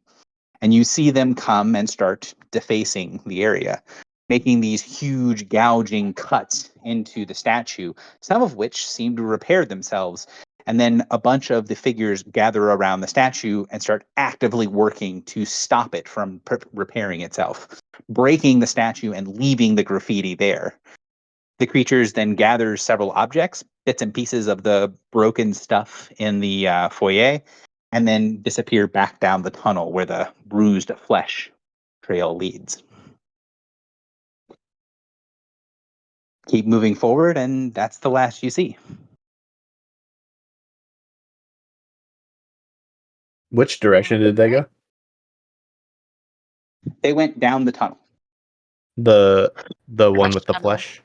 And you see them come and start defacing the area, making these huge gouging cuts into the statue, some of which seem to repair themselves. And then a bunch of the figures gather around the statue and start actively working to stop it from repairing itself, breaking the statue and leaving the graffiti there. The creatures then gather several objects, bits and pieces of the broken stuff in the foyer, and then disappear back down the tunnel where the bruised flesh trail leads. Keep moving forward, and that's the last you see. Which direction did they go? They went down the tunnel. The one with the tunnel? flesh.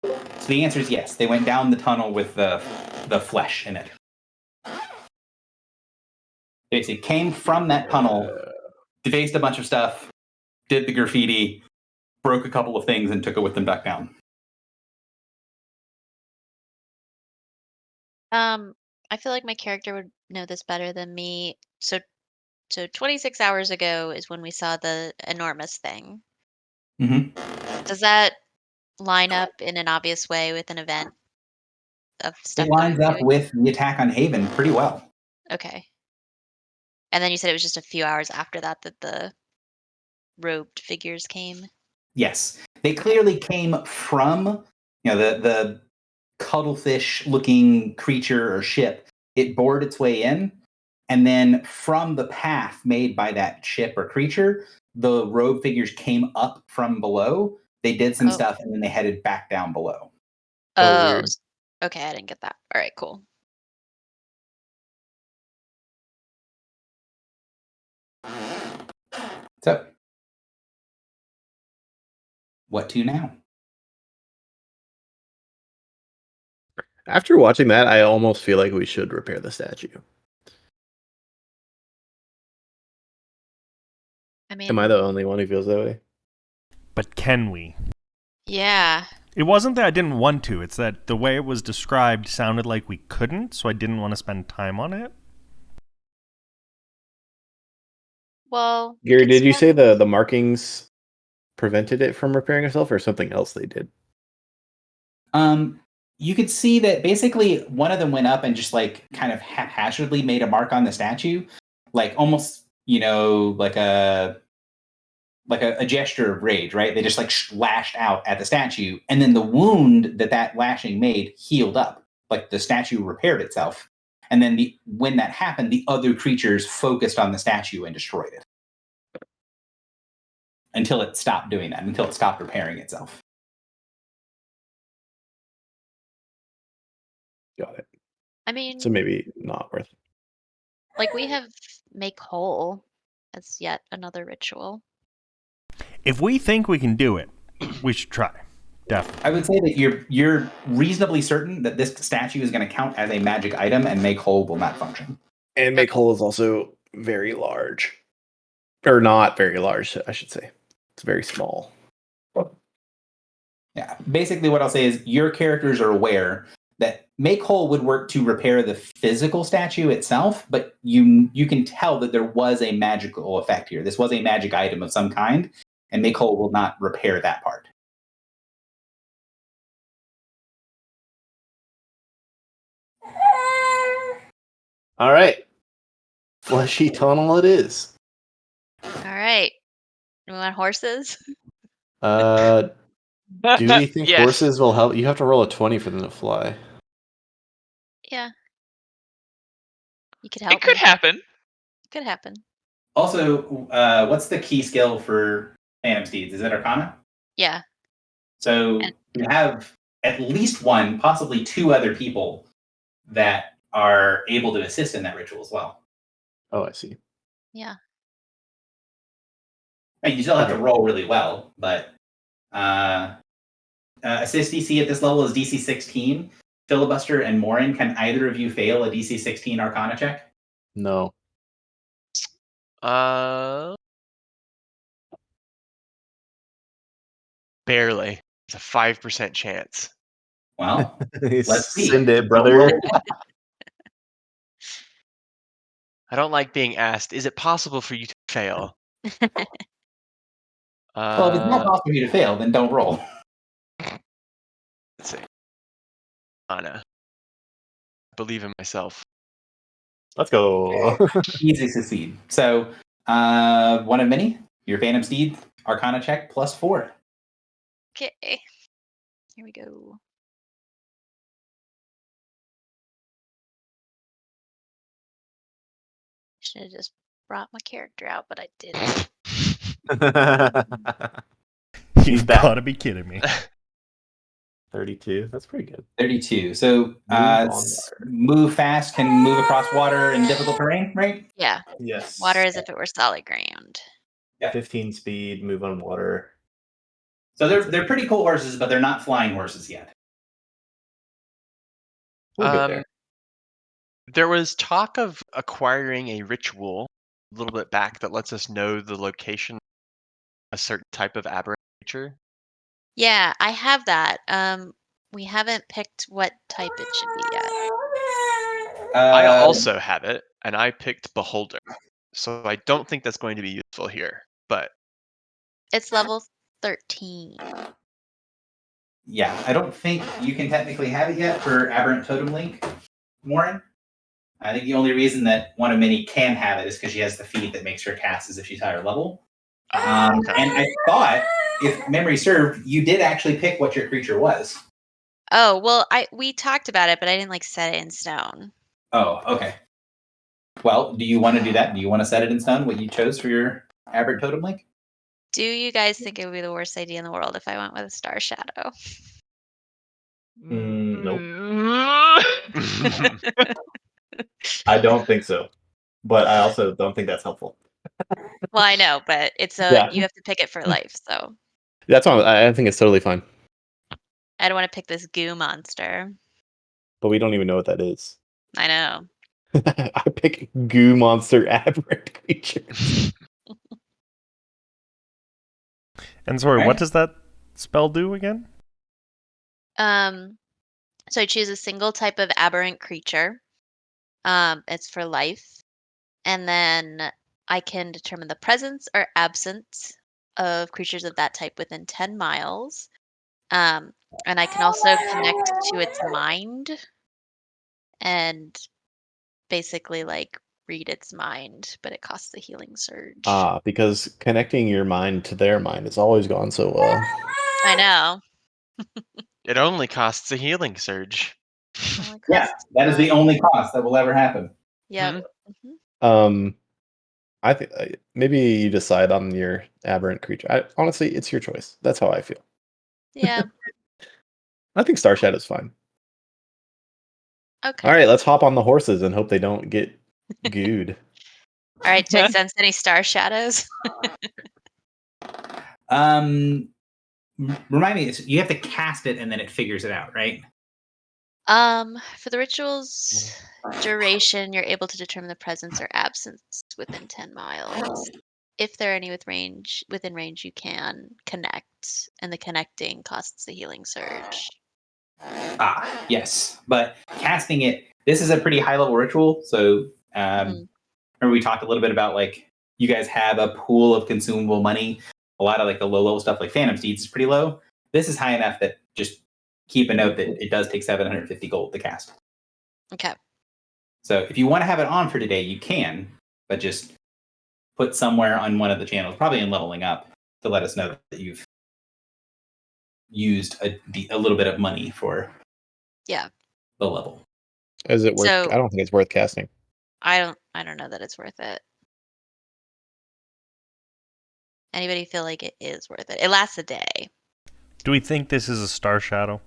So the answer is yes. They went down the tunnel with the flesh in it. Basically came from that tunnel, defaced a bunch of stuff, did the graffiti, broke a couple of things, and took it with them back down. I feel like my character would know this better than me. So 26 hours ago is when we saw the enormous thing. Mm-hmm. Does that line up in an obvious way with an event of stuff It lines going up through? with the attack on Haven pretty well. Okay. And then you said it was just a few hours after that that the robed figures came. Yes, they clearly came from the cuttlefish-looking creature or ship. It bored its way in, and then from the path made by that ship or creature, the robe figures came up from below. They did some stuff, and then they headed back down below. Oh, weird. okay. I didn't get that. All right, cool. So, what to now? After watching that, I almost feel like we should repair the statue. I mean, Am I the only one who feels that way? But can we? yeah. It wasn't that I didn't want to. It's that the way it was described sounded like we couldn't, so I didn't want to spend time on it. Well, Gary, it's did you one- say the markings prevented it from repairing itself, or something else they did? You could see that basically one of them went up and just like kind of haphazardly made a mark on the statue, like almost, like a gesture of rage, right? They just like lashed out at the statue, and then the wound that lashing made healed up, like the statue repaired itself. And then when that happened, the other creatures focused on the statue and destroyed it until it stopped doing that, until it stopped repairing itself. Got it. I mean, So maybe not worth it. like we have make whole as yet another ritual. If we think we can do it, we should try. Definitely. I would say that you're reasonably certain that this statue is going to count as a magic item, and make whole will not function. And make whole is also very large. Or not very large, I should say. It's very small. Yeah. Basically, what I'll say is your characters are aware that make whole would work to repair the physical statue itself, but you can tell that there was a magical effect here. This was a magic item of some kind, and make whole will not repair that part. All right. Fleshy tunnel it is. All right. We want horses? Do we think Yes. horses will help? You have to roll a 20 for them to fly. Yeah. You could help It could me. happen. Could happen. Also, what's the key skill for Phantom Steeds? Is it Arcana? Yeah. So you have at least one, possibly two other people that are able to assist in that ritual as well. Oh, I see. Yeah. And you still have to roll really well, but assist DC at this level is DC 16. Filibuster and Morin, can either of you fail a DC 16 Arcana check? No. Barely. It's a 5% chance. Well, let's see. Send it, brother. I don't like being asked, is it possible for you to fail? Well, if it's not possible for you to fail, then don't roll. Let's see. Anna. Believe in myself. Let's go. Easy succeed. So, one of many, your Phantom Steed Arcana check +4. Okay. Here we go. Should have just brought my character out, but I didn't. You've got to be kidding me. 32. That's pretty good. 32. So, move fast, can move across water in difficult terrain, right? Yeah. Yes. Water as if it were solid ground. 15 speed, move on water. So they're pretty cool horses, but they're not flying horses yet. We'll get there. There was talk of acquiring a ritual a little bit back that lets us know the location of a certain type of aberrant creature. Yeah, I have that. We haven't picked what type it should be yet. I also have it, and I picked Beholder. So I don't think that's going to be useful here, but It's level 13. Yeah, I don't think you can technically have it yet for Aberrant Totem Link, Warren. I think the only reason that one of many can have it is because she has the feat that makes her cast as if she's higher level. And I thought, if memory served, you did actually pick what your creature was. Oh, well, we talked about it, but I didn't set it in stone. Oh, okay. Well, do you want to do that? Do you want to set it in stone, what you chose for your Aberrant Totem Link? Do you guys think it would be the worst idea in the world if I went with a Star Shadow? Nope. I don't think so. But I also don't think that's helpful. Well, I know, but it's you have to pick it for life, so. That's all. I think it's totally fine. I don't want to pick this goo monster. But we don't even know what that is. I know. I pick goo monster aberrant creature. And sorry, what does that spell do again? So I choose a single type of aberrant creature. It's for life. And then I can determine the presence or absence of creatures of that type within 10 miles. And I can also connect to its mind and basically like read its mind, but it costs the healing surge. Because connecting your mind to their mind has always gone so well. I know. It only costs a healing surge. Only Yeah, costs that is the one. only cost that will ever happen. Yep. Mhm. Mhm. I think maybe you decide on your aberrant creature. Honestly, it's your choice. That's how I feel. Yeah. I think Star Shadow's fine. Okay. All right, let's hop on the horses and hope they don't get gooed. All right. Do I sense any star shadows? Remind me, you have to cast it and then it figures it out, right? For the ritual's duration, you're able to determine the presence or absence within 10 miles. If there are any within range, you can connect, and the connecting costs the healing surge. Yes. But casting it, this is a pretty high level ritual. So, Mhm. remember we talked a little bit about like you guys have a pool of consumable money. A lot of like the low level stuff like Phantom Steeds is pretty low. This is high enough that just keep a note that it does take 750 gold to cast. Okay. So if you want to have it on for today, you can, but just put somewhere on one of the channels, probably in leveling up, to let us know that you've used a little bit of money for Yeah. the level. Is it worth? So- I don't think it's worth casting. I don't know that it's worth it. Anybody feel like it is worth it? It lasts a day. Do we think this is a Star Shadow?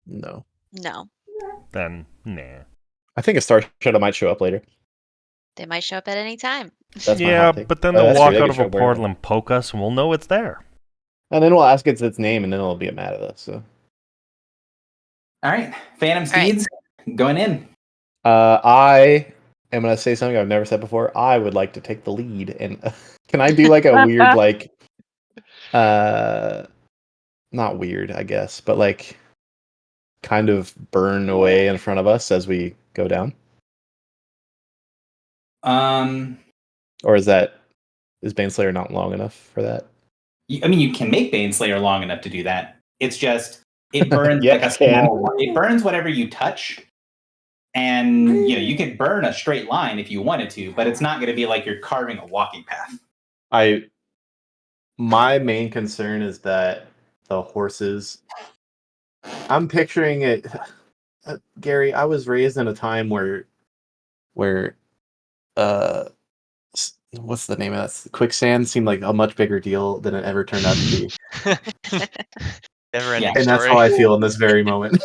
No. No. Then, nah. I think a Star Shadow might show up later. They might show up at any time. That's my Yeah, hot take. but then Oh, they'll that's walk true. They out could of show a up wherever. portal and poke us, and we'll know it's there. And then we'll ask it its name, and then it'll be mad at us. So, All right, Phantom All right. Steeds, going in. I am gonna say something I've never said before. I would like to take the lead, and can I do like a weird, like, not weird, I guess, but like, kind of burn away in front of us as we go down? Or is Baneslayer not long enough for that? I mean, you can make Baneslayer long enough to do that. It's just it burns Yeah, like a I can. small. It burns whatever you touch, and you could burn a straight line if you wanted to, but it's not going to be like you're carving a walking path. My main concern is that the horses. I'm picturing it, Gary. I was raised in a time where, what's the name of that? Quicksand seemed like a much bigger deal than it ever turned out to be, Never-ending and that's story. how I feel in this very moment.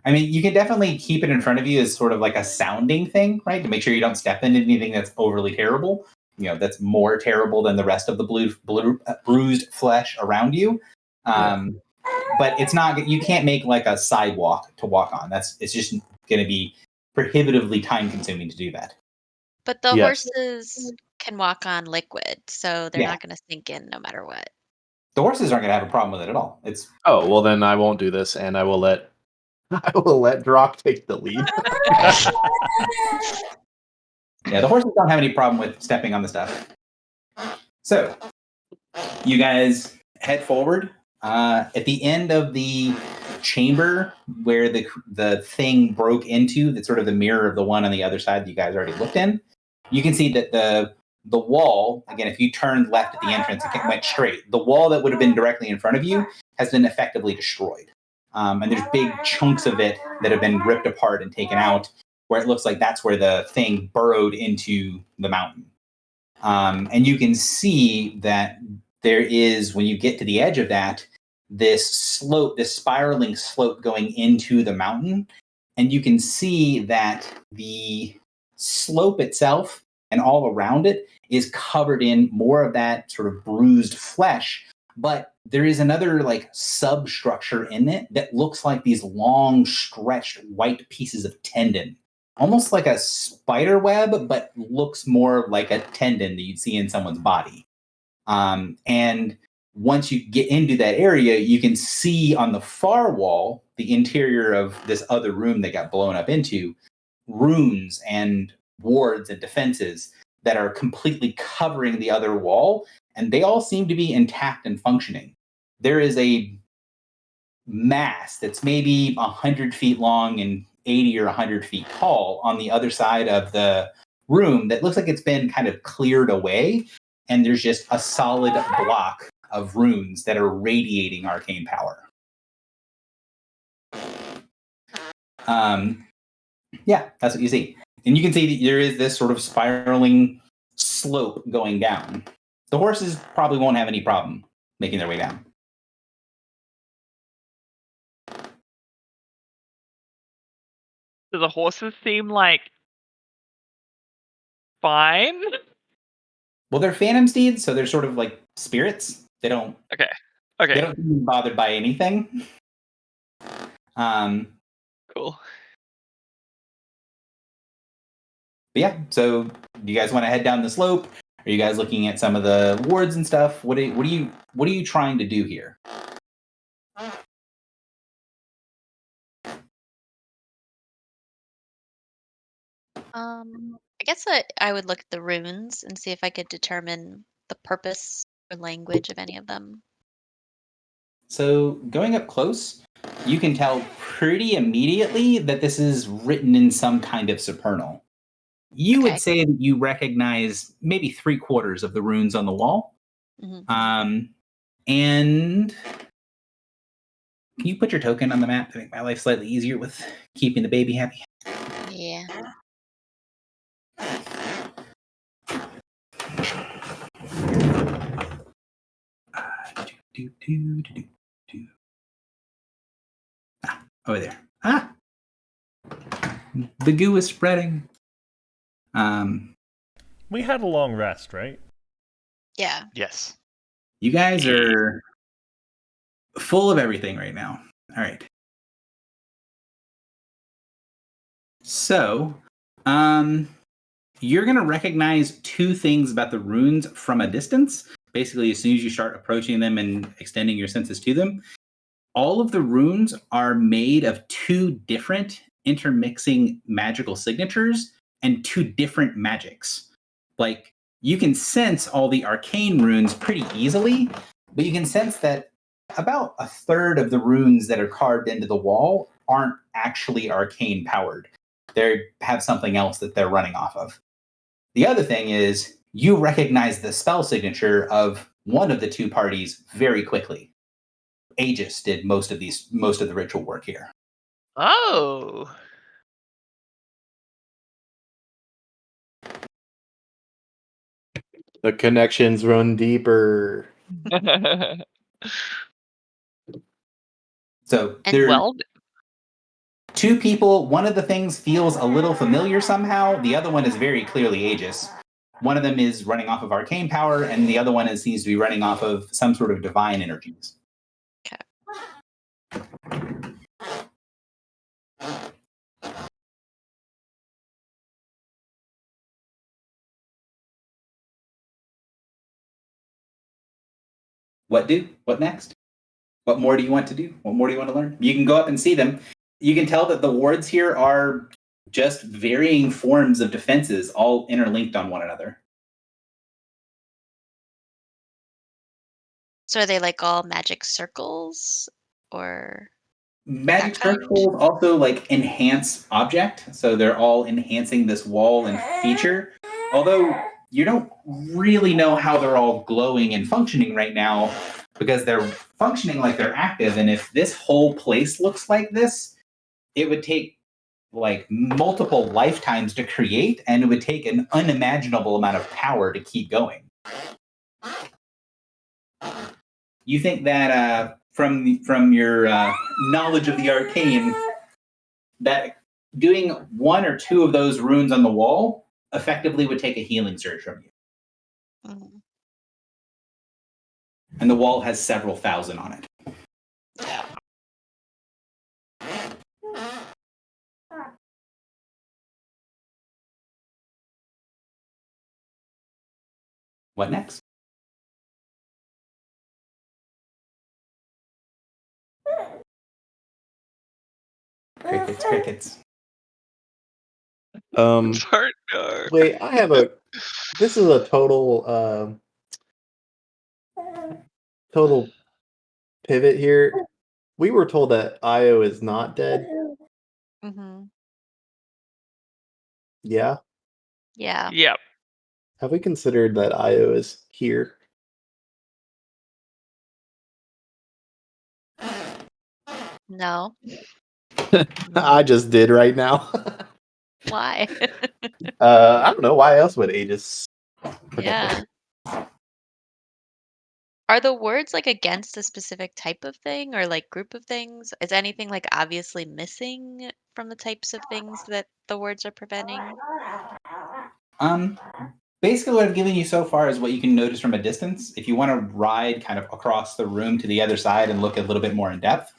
I mean, you can definitely keep it in front of you as sort of like a sounding thing, right? To make sure you don't step into anything that's overly terrible. That's more terrible than the rest of the bruised flesh around you. But it's not. You can't make like a sidewalk to walk on. It's just going to be prohibitively time consuming to do that. But the Yes. horses can walk on liquid, so they're not going to sink in no matter what. The horses aren't going to have a problem with it at all. It's Oh well, then I won't do this, and I will let Drock take the lead. the horses don't have any problem with stepping on the stuff. So you guys head forward. At the end of the chamber where the thing broke into, that's sort of the mirror of the one on the other side that you guys already looked in, you can see that the wall, again, if you turned left at the entrance, it went straight. The wall that would have been directly in front of you has been effectively destroyed. And there's big chunks of it that have been ripped apart and taken out, where it looks like that's where the thing burrowed into the mountain. And you can see that there is, when you get to the edge of that, this slope, this spiraling slope going into the mountain. And you can see that the slope itself and all around it is covered in more of that sort of bruised flesh. But there is another like substructure in it that looks like these long stretched white pieces of tendon, almost like a spider web, but looks more like a tendon that you'd see in someone's body. And once you get into that area, you can see on the far wall, the interior of this other room that got blown up into, runes and wards and defenses that are completely covering the other wall, and they all seem to be intact and functioning. There is a mass that's maybe 100 feet long and 80 or 100 feet tall on the other side of the room that looks like it's been kind of cleared away, and there's just a solid block of runes that are radiating arcane power. Yeah, that's what you see. And you can see that there is this sort of spiraling slope going down. The horses probably won't have any problem making their way down. Do the horses seem like fine? Well, they're phantom steeds, so they're sort of like spirits. They don't Okay. They don't seem bothered by anything. Cool. But yeah, so do you guys want to head down the slope? Are you guys looking at some of the wards and stuff? What are you trying to do here? I guess I would look at the runes and see if I could determine the purpose or language of any of them. So going up close, you can tell pretty immediately that this is written in some kind of supernal. You Okay. would say that you recognize maybe 3/4 of the runes on the wall. Mhm. And can you put your token on the map to make my life slightly easier with keeping the baby happy? Yeah. Over there. The goo is spreading. We had a long rest, right? Yeah. Yes. You guys are full of everything right now. All right. So, you're going to recognize two things about the runes from a distance. Basically, as soon as you start approaching them and extending your senses to them, all of the runes are made of two different intermixing magical signatures and two different magics. Like, you can sense all the arcane runes pretty easily, but you can sense that about 1/3 of the runes that are carved into the wall aren't actually arcane powered. They have something else that they're running off of. The other thing is you recognize the spell signature of one of the two parties very quickly. Aegis did most of the ritual work here. Oh. The connections run deeper. So And there are Well, two people. One of the things feels a little familiar somehow. The other one is very clearly Aegis. One of them is running off of arcane power, and the other one seems to be running off of some sort of divine energies. What next? What more do you want to do? What more do you want to learn? You can go up and see them. You can tell that the wards here are just varying forms of defenses, all interlinked on one another. So are they like all magic circles or Magic that kind? circles also like enhance object, so they're all enhancing this wall and feature. Although you don't really know how they're all glowing and functioning right now, because they're functioning like they're active. And if this whole place looks like this, it would take like multiple lifetimes to create, and it would take an unimaginable amount of power to keep going. You think that from your knowledge of the arcane, that doing one or two of those runes on the wall effectively would take a healing surge from you. Mhm. And the wall has several thousand on it. What next? Crickets, crickets. Partner. Wait, I have a. This is a total pivot here. We were told that Io is not dead. Mm-hmm. Yeah. Yeah. Yep. Have we considered that Io is here? No. I just did right now. Why? I don't know. Why else would Aegis? Yeah. Are the words like against a specific type of thing or like group of things? Is anything like obviously missing from the types of things that the words are preventing? Basically, what I've given you so far is what you can notice from a distance. If you want to ride kind of across the room to the other side and look a little bit more in depth,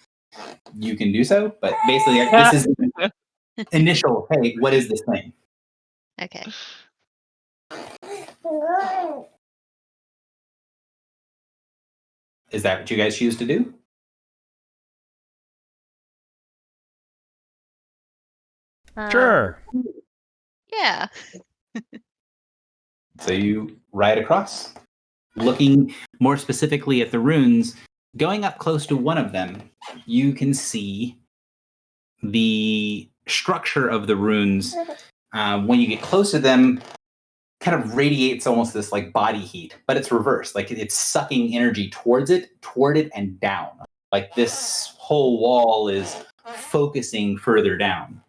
you can do so. But basically, this is the initial, hey, what is this thing? Okay. Is that what you guys choose to do? Sure. Yeah. So you ride across, looking more specifically at the runes. Going up close to one of them, you can see the structure of the runes. When you get close to them, kind of radiates almost this like body heat, but it's reversed. Like it's sucking energy toward it, and down. Like this whole wall is focusing further down.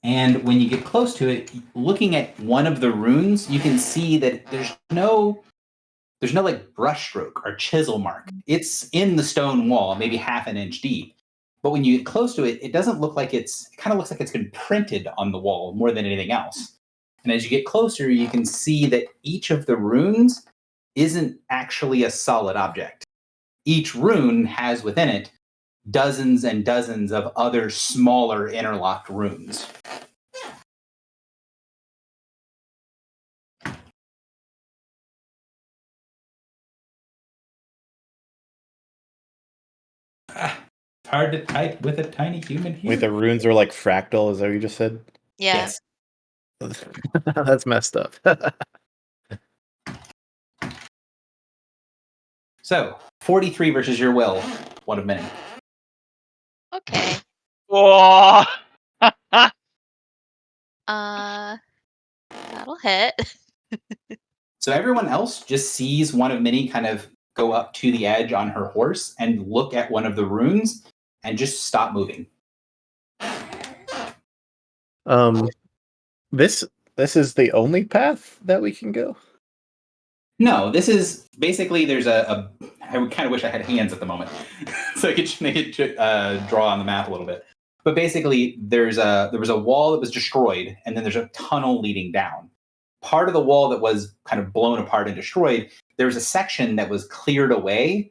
And when you get close to it, looking at one of the runes, you can see that there's no like brush stroke or chisel mark. It's in the stone wall, maybe half an inch deep. But when you get close to it, it doesn't look like it kind of looks like it's been printed on the wall more than anything else. And as you get closer, you can see that each of the runes isn't actually a solid object. Each rune has within it dozens and dozens of other smaller interlocked runes. It's hard to type with a tiny human here. Wait, the runes are like fractal, is that what you just said? Yeah. Yes. That's messed up. So, 43 versus your will, one of many. Okay. Oh. That'll hit. So everyone else just sees one of many kind of go up to the edge on her horse and look at one of the runes and just stop moving. This is the only path that we can go. No, this is basically there's a I would kind of wish I had hands at the moment so I could draw on the map a little bit. But basically there was a wall that was destroyed and then there's a tunnel leading down. Part of the wall that was kind of blown apart and destroyed, there was a section that was cleared away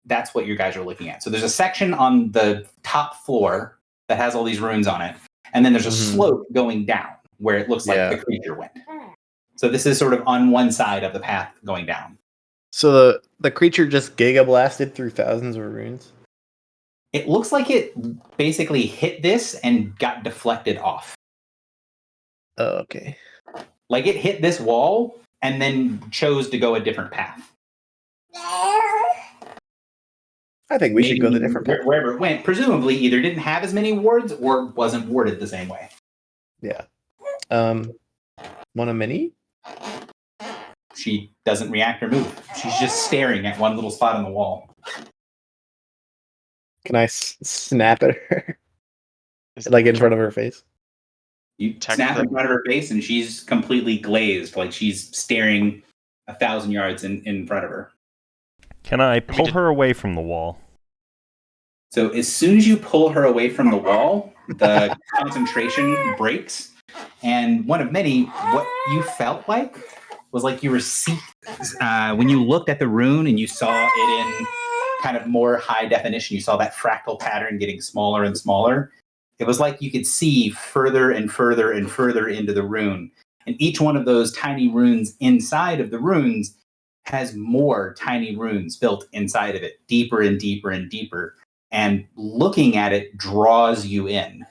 that's what you guys are looking at. So there's a section on the top floor that has all these runes on it. And then there's a slope going down where it looks like the creature went. So this is sort of on one side of the path going down. So the creature just giga blasted through thousands of runes? It looks like it basically hit this and got deflected off. Oh, okay. Like it hit this wall and then chose to go a different path. I think we should go the different path. Wherever it went, presumably either didn't have as many wards or wasn't warded the same way. Yeah. Want a mini? She doesn't react or move. She's just staring at one little spot on the wall. Can I snap at her? Like in front of her face? You snap in front of her face and she's completely glazed, like she's staring 1,000 yards in front of her. Can I pull her away from the wall? So as soon as you pull her away from the wall, the concentration breaks. And one of many, what you felt like was like you were when you looked at the rune and you saw it in kind of more high definition, you saw that fractal pattern getting smaller and smaller. It was like you could see further and further and further into the rune. And each one of those tiny runes inside of the runes has more tiny runes built inside of it, deeper and deeper and deeper. and looking at it draws you in.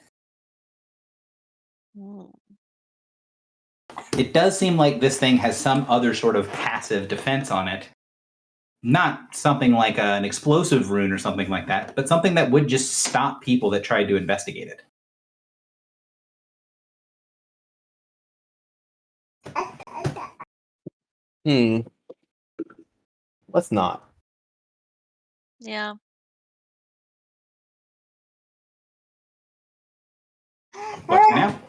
It does seem like this thing has some other sort of passive defense on it. Not something like an explosive rune or something like that, but something that would just stop people that tried to investigate it. Let's not. Yeah. What now?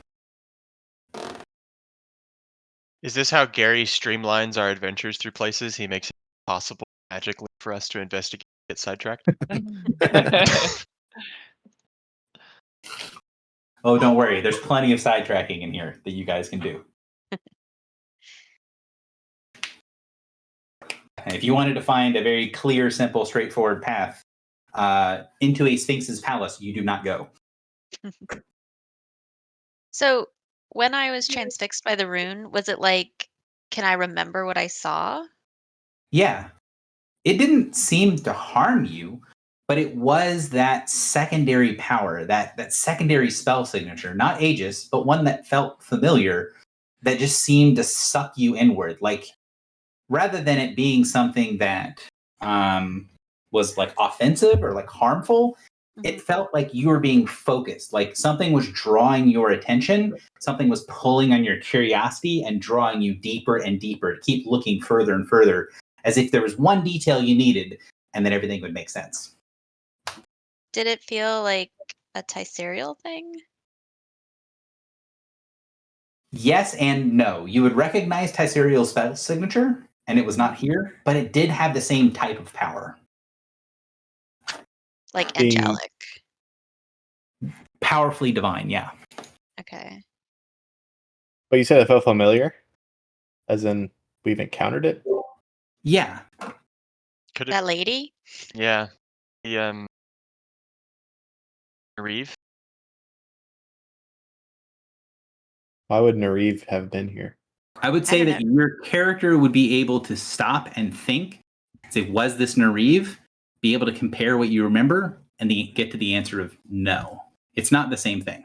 Is this how Gary streamlines our adventures through places? He makes it possible magically for us to investigate, get sidetracked. Oh, don't worry. There's plenty of sidetracking in here that you guys can do. And if you wanted to find a very clear, simple, straightforward path into a Sphinx's palace, you do not go. So when I was transfixed by the rune, was it like, can I remember what I saw? Yeah. It didn't seem to harm you, but it was that secondary power, that secondary spell signature, not Aegis, but one that felt familiar, that just seemed to suck you inward. Like, rather than it being something that was like offensive or like harmful, it felt like you were being focused, like something was drawing your attention, something was pulling on your curiosity and drawing you deeper and deeper to keep looking further and further, as if there was one detail you needed and then everything would make sense. Did it feel like a Tyserial thing? Yes and no. You would recognize Tyserial's spell signature, and it was not here, but it did have the same type of power. Like angelic. Powerfully divine, yeah. Okay. But you said it felt familiar? As in, we've encountered it? Yeah. Could That it? lady? Yeah. The Reeve. Why would Nariv have been here? I would say that your character would be able to stop and think, say, was this Nariv? Be able to compare what you remember and get to the answer of no. It's not the same thing.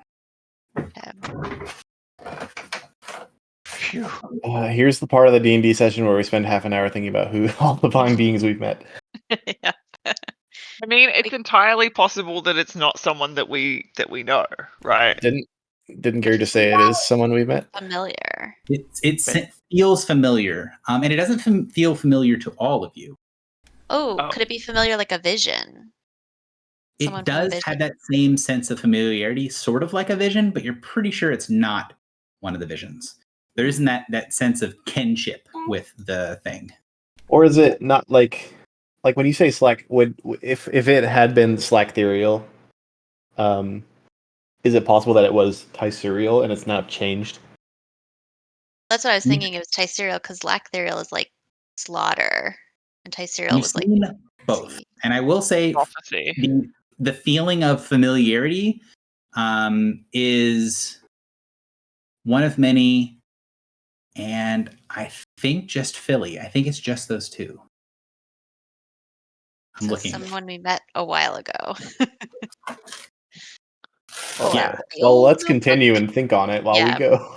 Here's the part of the D&D session where we spend half an hour thinking about who all the fine beings we've met. Yeah. I mean, it's entirely possible that it's not someone that we know, right? Didn't Gary just say it is someone we've met? Familiar. It feels familiar, and it doesn't feel familiar to all of you. Oh, could it be familiar like a vision? It does have that same sense of familiarity, sort of like a vision, but you're pretty sure it's not one of the visions. There isn't that sense of kinship with the thing. Or is it not like when you say Slack? If it had been Slackthyrial, is it possible that it was Tyserial and it's now changed? That's what I was thinking. It was Tyserial because Lactherial is like slaughter, and Tyserial was like both. And I will say, the feeling of familiarity is one of many, and I think just Philly. I think it's just those two. I'm looking. Someone we met a while ago. Yeah. Well, let's continue and think on it while we go.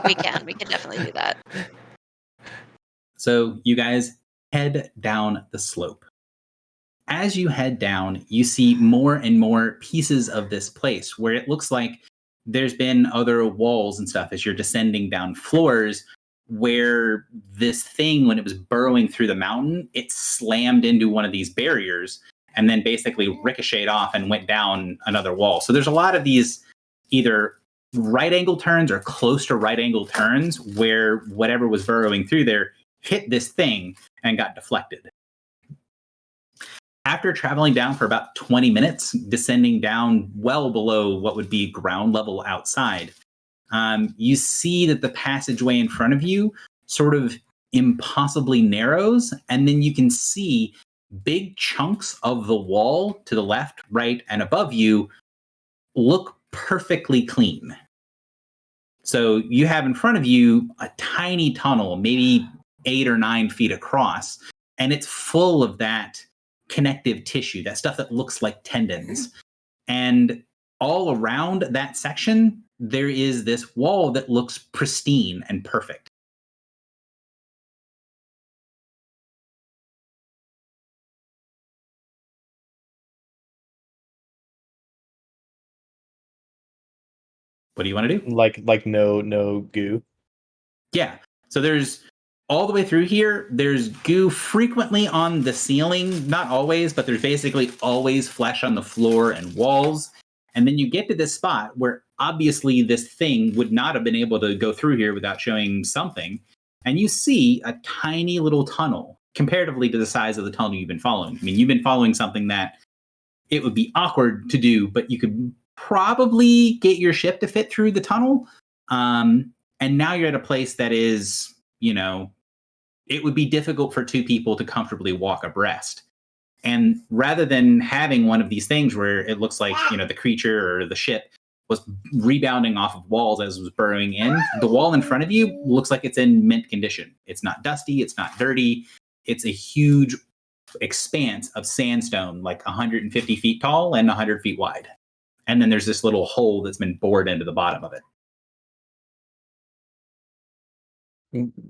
We can definitely do that. So you guys head down the slope. As you head down, you see more and more pieces of this place where it looks like there's been other walls and stuff as you're descending down floors where this thing, when it was burrowing through the mountain, it slammed into one of these barriers and then basically ricocheted off and went down another wall. So there's a lot of these either right angle turns or close to right angle turns where whatever was burrowing through there hit this thing and got deflected. After traveling down for about 20 minutes, descending down well below what would be ground level outside, you see that the passageway in front of you sort of impossibly narrows, and then you can see big chunks of the wall to the left, right, and above you look perfectly clean. So you have in front of you a tiny tunnel, maybe 8 or 9 feet across, and it's full of that connective tissue, that stuff that looks like tendons. And all around that section, there is this wall that looks pristine and perfect. What do you want to do? Like no goo. Yeah. So there's all the way through here, there's goo frequently on the ceiling. Not always, but there's basically always flesh on the floor and walls. And then you get to this spot where obviously this thing would not have been able to go through here without showing something. And you see a tiny little tunnel comparatively to the size of the tunnel you've been following. I mean, you've been following something that it would be awkward to do, but you could probably get your ship to fit through the tunnel. And now you're at a place that is, it would be difficult for two people to comfortably walk abreast. And rather than having one of these things where it looks like, the creature or the ship was rebounding off of walls as it was burrowing in, the wall in front of you looks like it's in mint condition. It's not dusty. It's not dirty. It's a huge expanse of sandstone, like 150 feet tall and 100 feet wide. And then there's this little hole that's been bored into the bottom of it.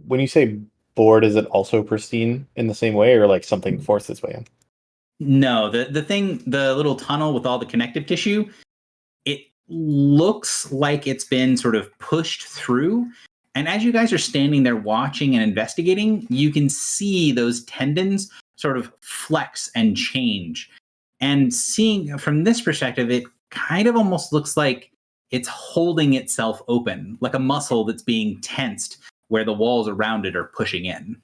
When you say bored, is it also pristine in the same way, or like something forced its way in? No, the little tunnel with all the connective tissue, it looks like it's been sort of pushed through. And as you guys are standing there watching and investigating, you can see those tendons sort of flex and change. And seeing from this perspective, it kind of almost looks like it's holding itself open, like a muscle that's being tensed where the walls around it are pushing in.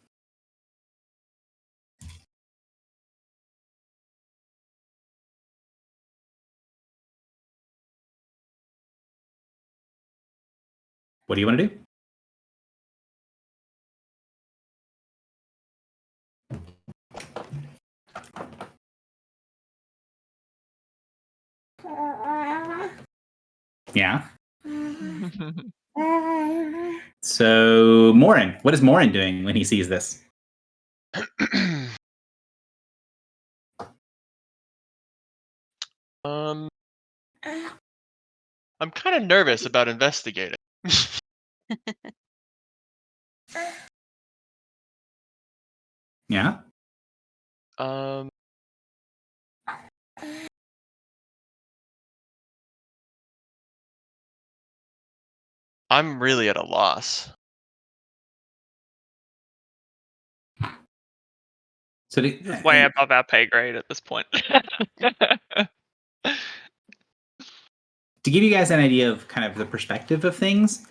What do you want to do? Yeah. So, Morin, what is Morin doing when he sees this? I'm kind of nervous about investigating. Yeah. I'm really at a loss. So It's way above our pay grade at this point. to give you guys an idea of kind of the perspective of things,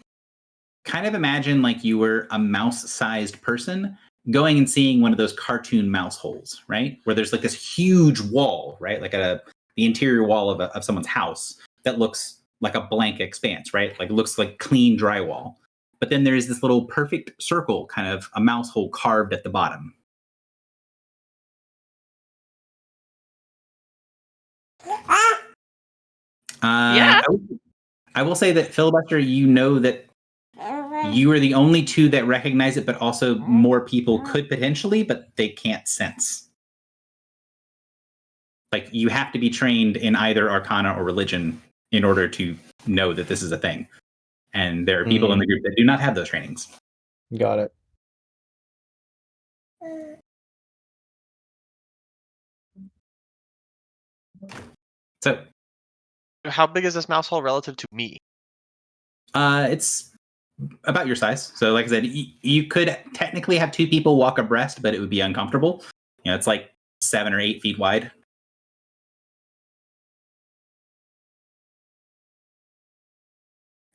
kind of imagine like you were a mouse-sized person going and seeing one of those cartoon mouse holes, right? Where there's like this huge wall, right? Like the interior wall of someone's house that looks like a blank expanse, right? Like it looks like clean drywall. But then there's this little perfect circle, kind of a mouse hole carved at the bottom. Yeah. I will say that, Filibuster, you know that you are the only two that recognize it, but also more people could potentially, but they can't sense. Like, you have to be trained in either Arcana or Religion in order to know that this is a thing. And there are people in the group that do not have those trainings. Got it. So, how big is this mouse hole relative to me? It's about your size. So, like I said, you could technically have two people walk abreast, but it would be uncomfortable. It's like 7 or 8 feet wide.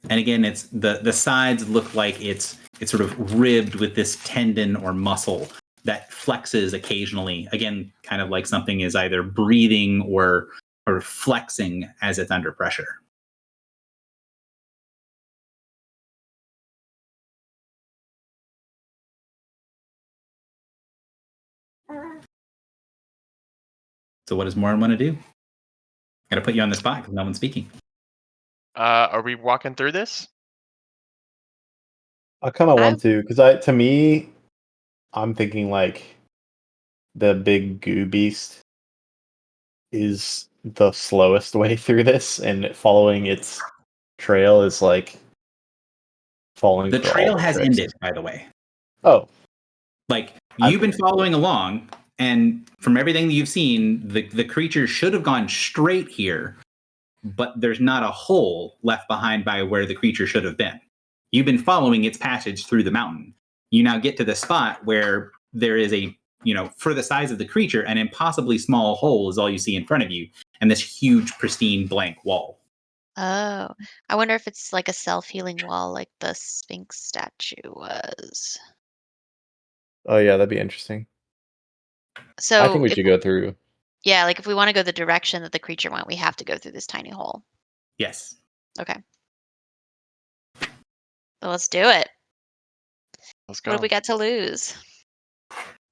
And again, it's the sides look like it's sort of ribbed with this tendon or muscle that flexes occasionally. Again, kind of like something is either breathing or flexing as it's under pressure. So what does Morin want to do? Got to put you on the spot because no one's speaking. Are we walking through this? I kind of want to, because to me, I'm thinking like the big goo beast is the slowest way through this, and following its trail is like falling. The for all trail the has tricks. ended, by the way. Oh, Like, you've been following along, and from everything that you've seen, the creature should have gone straight here, but there's not a hole left behind by where the creature should have been. You've been following its passage through the mountain. You now get to the spot where there is a, for the size of the creature, an impossibly small hole is all you see in front of you, and this huge, pristine, blank wall. Oh, I wonder if it's like a self-healing wall like the Sphinx statue was. oh yeah, that'd be interesting. So I think we if, should go through. yeah, like if we want to go the direction that the creature went, we have to go through this tiny hole. Yes. Okay. So let's do it. Let's go. What do we got to lose?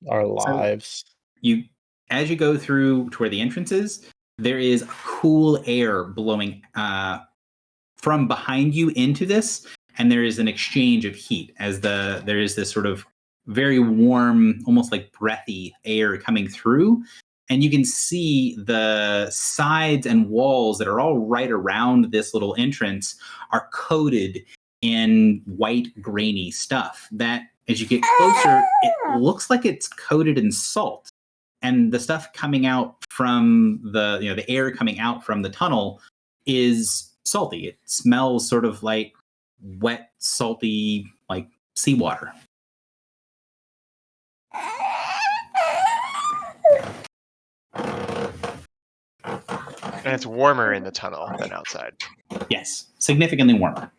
Our lives. As you go through to where the entrance is, there is cool air blowing from behind you into this, and there is an exchange of heat as there is this sort of very warm, almost like breathy air coming through, and you can see the sides and walls that are all right around this little entrance are coated in white grainy stuff that, as you get closer, it looks like it's coated in salt. And the stuff coming out from the air coming out from the tunnel is salty. It smells sort of like wet, salty, like seawater. And it's warmer in the tunnel than outside. Yes, significantly warmer.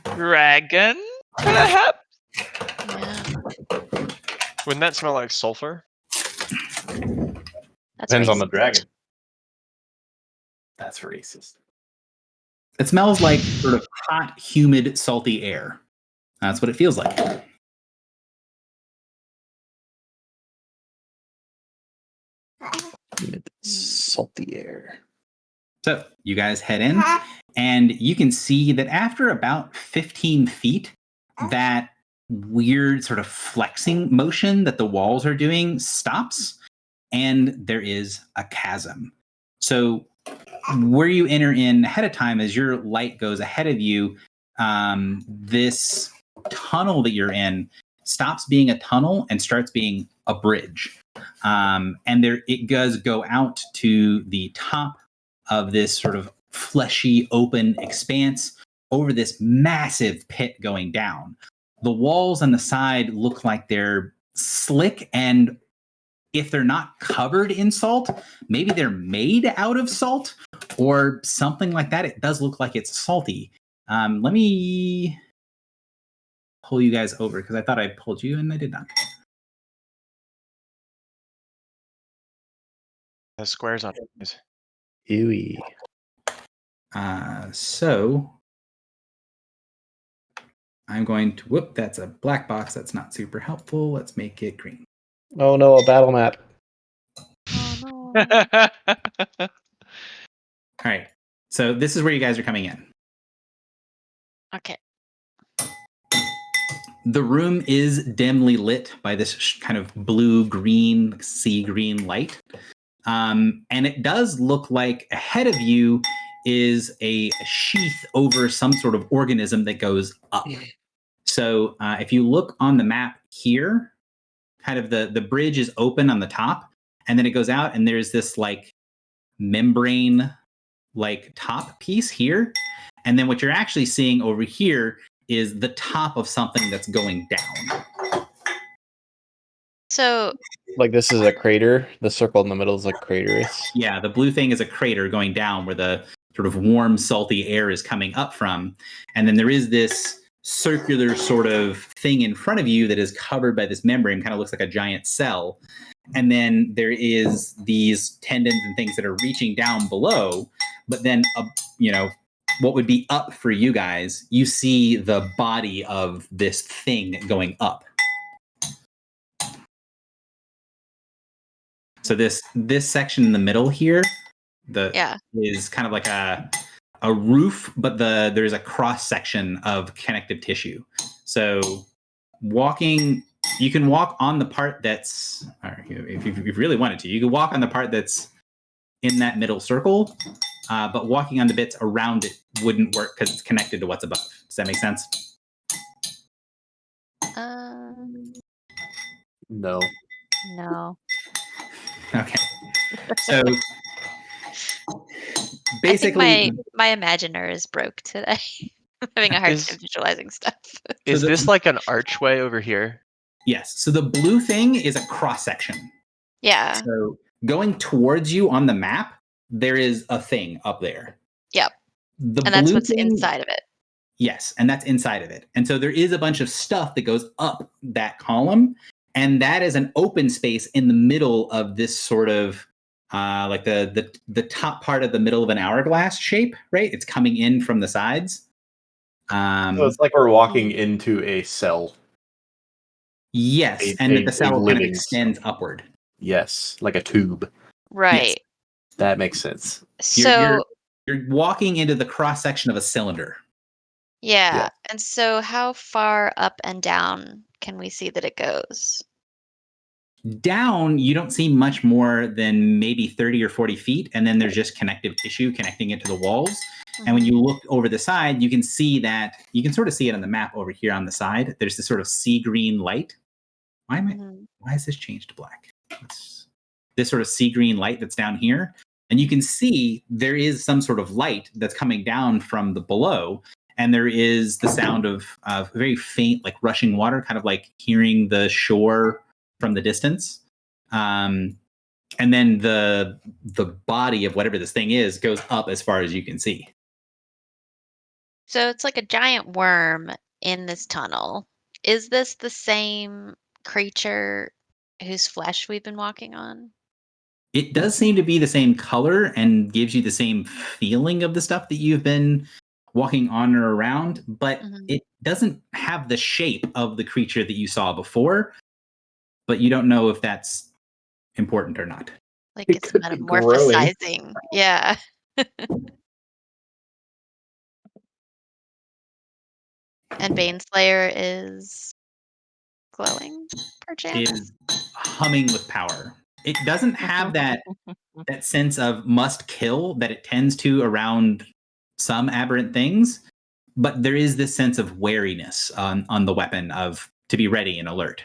Dragon, perhaps? Yeah, Wouldn't that smell like sulfur? that's Depends on racist. the dragon. That's racist. It smells like sort of hot, humid, salty air. That's what it feels like. Salty air. So you guys head in, and you can see that after about 15 feet, that weird sort of flexing motion that the walls are doing stops, and there is a chasm. So where you enter in ahead of time, as your light goes ahead of you, this tunnel that you're in stops being a tunnel and starts being a bridge. And it does go out to the top of this sort of fleshy open expanse over this massive pit going down. The walls on the side look like they're slick, and if they're not covered in salt, maybe they're made out of salt or something like that. It does look like it's salty. Let me pull you guys over because I thought I pulled you and I did not. The squares on it. Ewy. So I'm going to, whoop, that's a black box. That's not super helpful. Let's make it green. Oh no, a battle map. Oh no. All right. So this is where you guys are coming in. Okay. The room is dimly lit by this kind of blue-green, sea green light. And it does look like ahead of you is a sheath over some sort of organism that goes up. So if you look on the map here, kind of the bridge is open on the top, and then it goes out, and there's this like membrane like top piece here. And then what you're actually seeing over here is the top of something that's going down. So Like this is a crater. The circle in the middle is like craterous. Yeah, the blue thing is a crater going down where the sort of warm, salty air is coming up from. And then there is this circular sort of thing in front of you that is covered by this membrane, kind of looks like a giant cell. And then there is these tendons and things that are reaching down below. But then, what would be up for you guys, you see the body of this thing going up. So this section in the middle here, is kind of like a roof, but there's a cross section of connective tissue. So walking You can walk on the part that's, or if you really wanted to, you could walk on the part that's in that middle circle, but walking on the bits around it wouldn't work because it's connected to what's above. Does that make sense? No. No. Okay. So basically, basically, my imaginer is broke today. I'm having a hard time visualizing stuff. Is So the- this like an archway over here? yes. So the blue thing is a cross section. Yeah. So going towards you on the map, there is a thing up there. Yep. The And that's blue what's thing- inside of it. Yes, and that's inside of it. And so there is a bunch of stuff that goes up that column, and that is an open space in the middle of this sort of like the top part of the middle of an hourglass shape, right? It's coming in from the sides. So it's like we're walking into a cell. Yes, and that the cell kind of living extends upward. Yes, like a tube. Right. That makes sense. So You're walking into the cross section of a cylinder. yeah. Yeah. And so how far up and down can we see that it goes? Down, you don't see much more than maybe 30 or 40 feet, and then there's just connective tissue connecting it to the walls. And when you look over the side, you can see that, you can sort of see it on the map over here on the side. There's this sort of sea green light. Why is this changed to black? This sort of sea green light that's down here. And you can see there is some sort of light that's coming down from the below. And there is the sound of very faint, like rushing water, kind of like hearing the shore from the distance. And then the body of whatever this thing is goes up as far as you can see. So it's like a giant worm in this tunnel. Is this the same creature whose flesh we've been walking on? It does seem to be the same color and gives you the same feeling of the stuff that you've been walking on or around, but it doesn't have the shape of the creature that you saw before. But you don't know if that's important or not. Like It it's could be growing. metamorphosizing. Yeah. And Baneslayer is glowing, perchance? Is humming with power. It doesn't have that sense of must kill that it tends to around some aberrant things, but there is this sense of wariness on the weapon of to be ready and alert.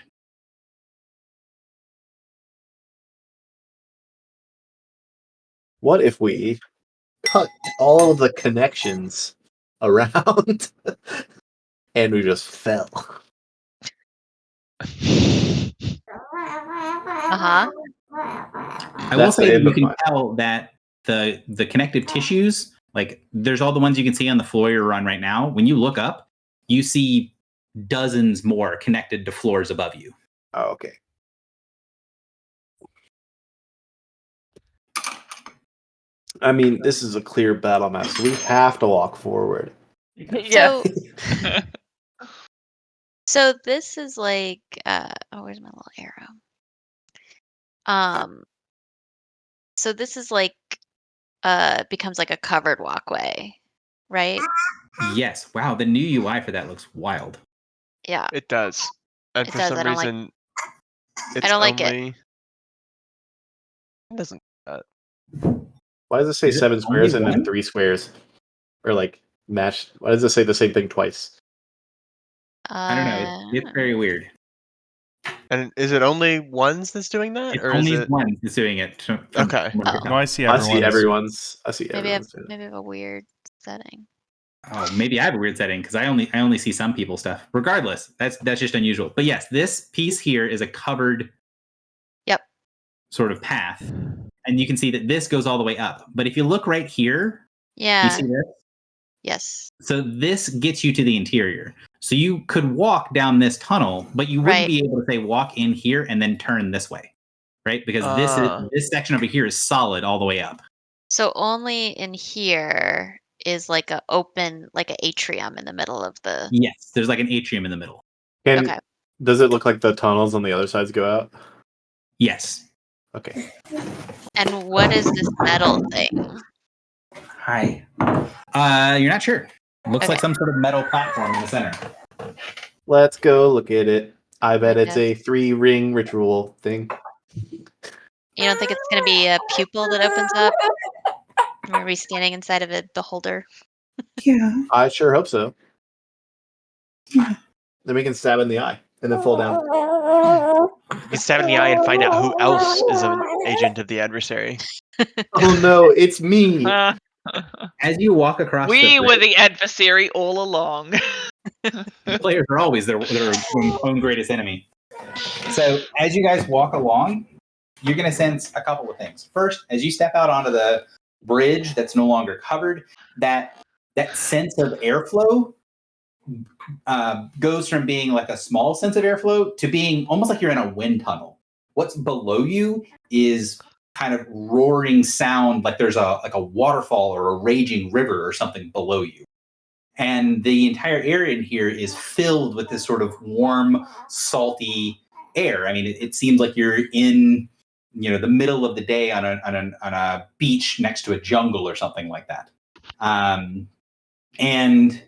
What if we cut all of the connections around and we just fell? Uh-huh. I will That's the say that end you of can mine. tell that the connective tissues, like there's all the ones you can see on the floor you're on right now. When you look up, you see dozens more connected to floors above you. Oh, okay. I mean, this is a clear battle map, so we have to walk forward. Yeah. So this is like where's my little arrow? So this is like becomes like a covered walkway, right? Yes. Wow. The new UI for that looks wild. Yeah. It does. And It for does, some I don't like- reason, it's don't like it. only. It doesn't. Why does it say Is it 7 squares only and then one? 3 squares? Or like match? Why does it say the same thing twice? I don't know. It's very weird. And is it only ones that's doing that, It's or only is it? one that's doing it. Okay. No, I see I everyone's. see everyone's. I see maybe I have, everyone's. doing it. maybe I have a weird setting. Oh, maybe I have a weird setting because I only see some people's stuff. Regardless, that's just unusual. But yes, this piece here is a covered sort of path. And you can see that this goes all the way up. But if you look right here, you Yeah. see this? Yes. So this gets you to the interior. So you could walk down this tunnel, but you wouldn't Right. be able to say walk in here and then turn this way. Right? Because this section over here is solid all the way up. So only in here is like a open, like an atrium in the middle of the. Yes, there's like an atrium in the middle. Okay. Does it look like the tunnels on the other sides go out? Yes. Okay. And what is this metal thing? Hi. You're not sure. Looks like Okay. some sort of metal platform in the center. Let's go look at it. I bet it's Yeah. a 3-ring ritual thing. You don't think it's going to be a pupil that opens up? Or are we standing inside of a beholder? Yeah. I sure hope so. Yeah. Then we can stab in the eye and then fall down. You can stab in the eye and find out who else is an agent of the adversary. Oh no, it's me. As you walk across We the were bridge, the adversary all along. players are always their own greatest enemy. So as you guys walk along, you're going to sense a couple of things. First, as you step out onto the bridge that's no longer covered, that sense of airflow goes from being like a small sense of airflow to being almost like you're in a wind tunnel. What's below you is kind of roaring sound, like there's a waterfall or a raging river or something below you. And the entire area in here is filled with this sort of warm, salty air. I mean, it seems like you're in, the middle of the day on a beach next to a jungle or something like that. And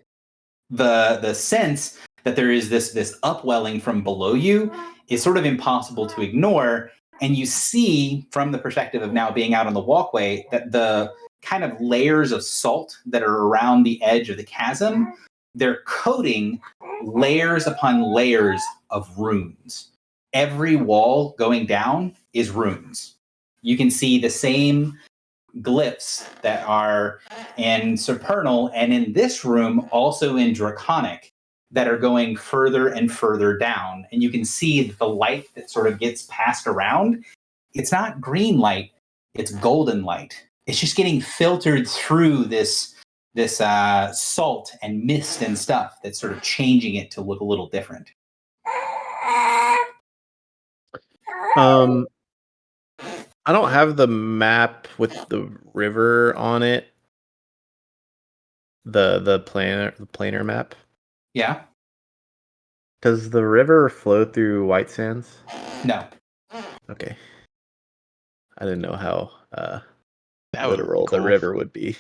the sense that there is this upwelling from below you is sort of impossible to ignore. And you see from the perspective of now being out on the walkway that the kind of layers of salt that are around the edge of the chasm, they're coating layers upon layers of runes. Every wall going down is runes. You can see the same glyphs that are in Supernal and in this room, also in Draconic, that are going further and further down. And you can see that the light that sort of gets passed around, it's not green light, it's golden light. It's just getting filtered through this salt and mist and stuff that's sort of changing it to look a little different. I don't have the map with the river on it. The planar map. Yeah? Does the river flow through White Sands? No. Okay. I didn't know how That would be literal the cool. river would be.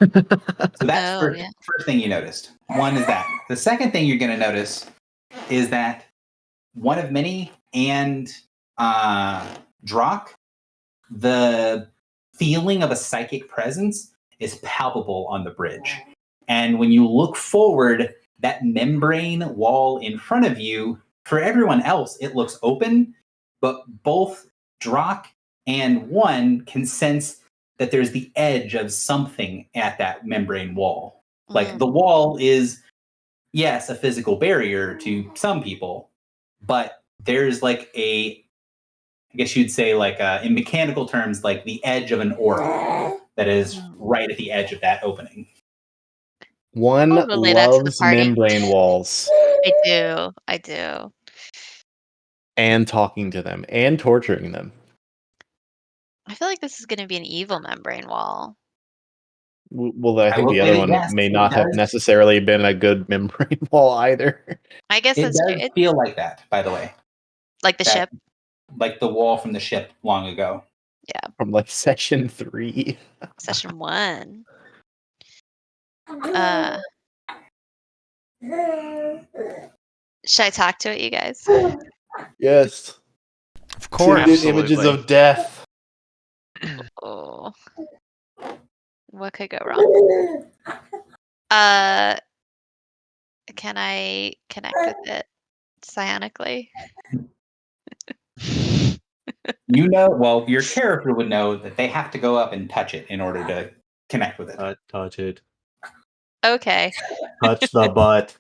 So that's Oh, the yeah. first thing you noticed. One is that. The second thing you're going to notice is that one of many and Drock, the feeling of a psychic presence is palpable on the bridge. And when you look forward, that membrane wall in front of you, for everyone else, it looks open, but both Drock and one can sense that there's the edge of something at that membrane wall. Like the wall is, yes, a physical barrier to some people, but there's like I guess you'd say like in mechanical terms, like the edge of an orb that is right at the edge of that opening. One I'll relay that to the loves party. membrane walls I do. and talking to them and torturing them. I feel like this is going to be an evil membrane wall. Well, I think will the say other that, one yes, may it not have does. necessarily been a good membrane wall either. I guess It that's does true. feel like that, by the way. Like the That- ship. Like the wall from the ship long ago. From like session 3. Session 1. Should I talk to it, you guys? Yes. Of course. Tinted images of death. Oh. What could go wrong? Can I connect with it psionically? Well, your character would know that they have to go up and touch it in order to connect with it. Touch it. Okay. Touch the butt.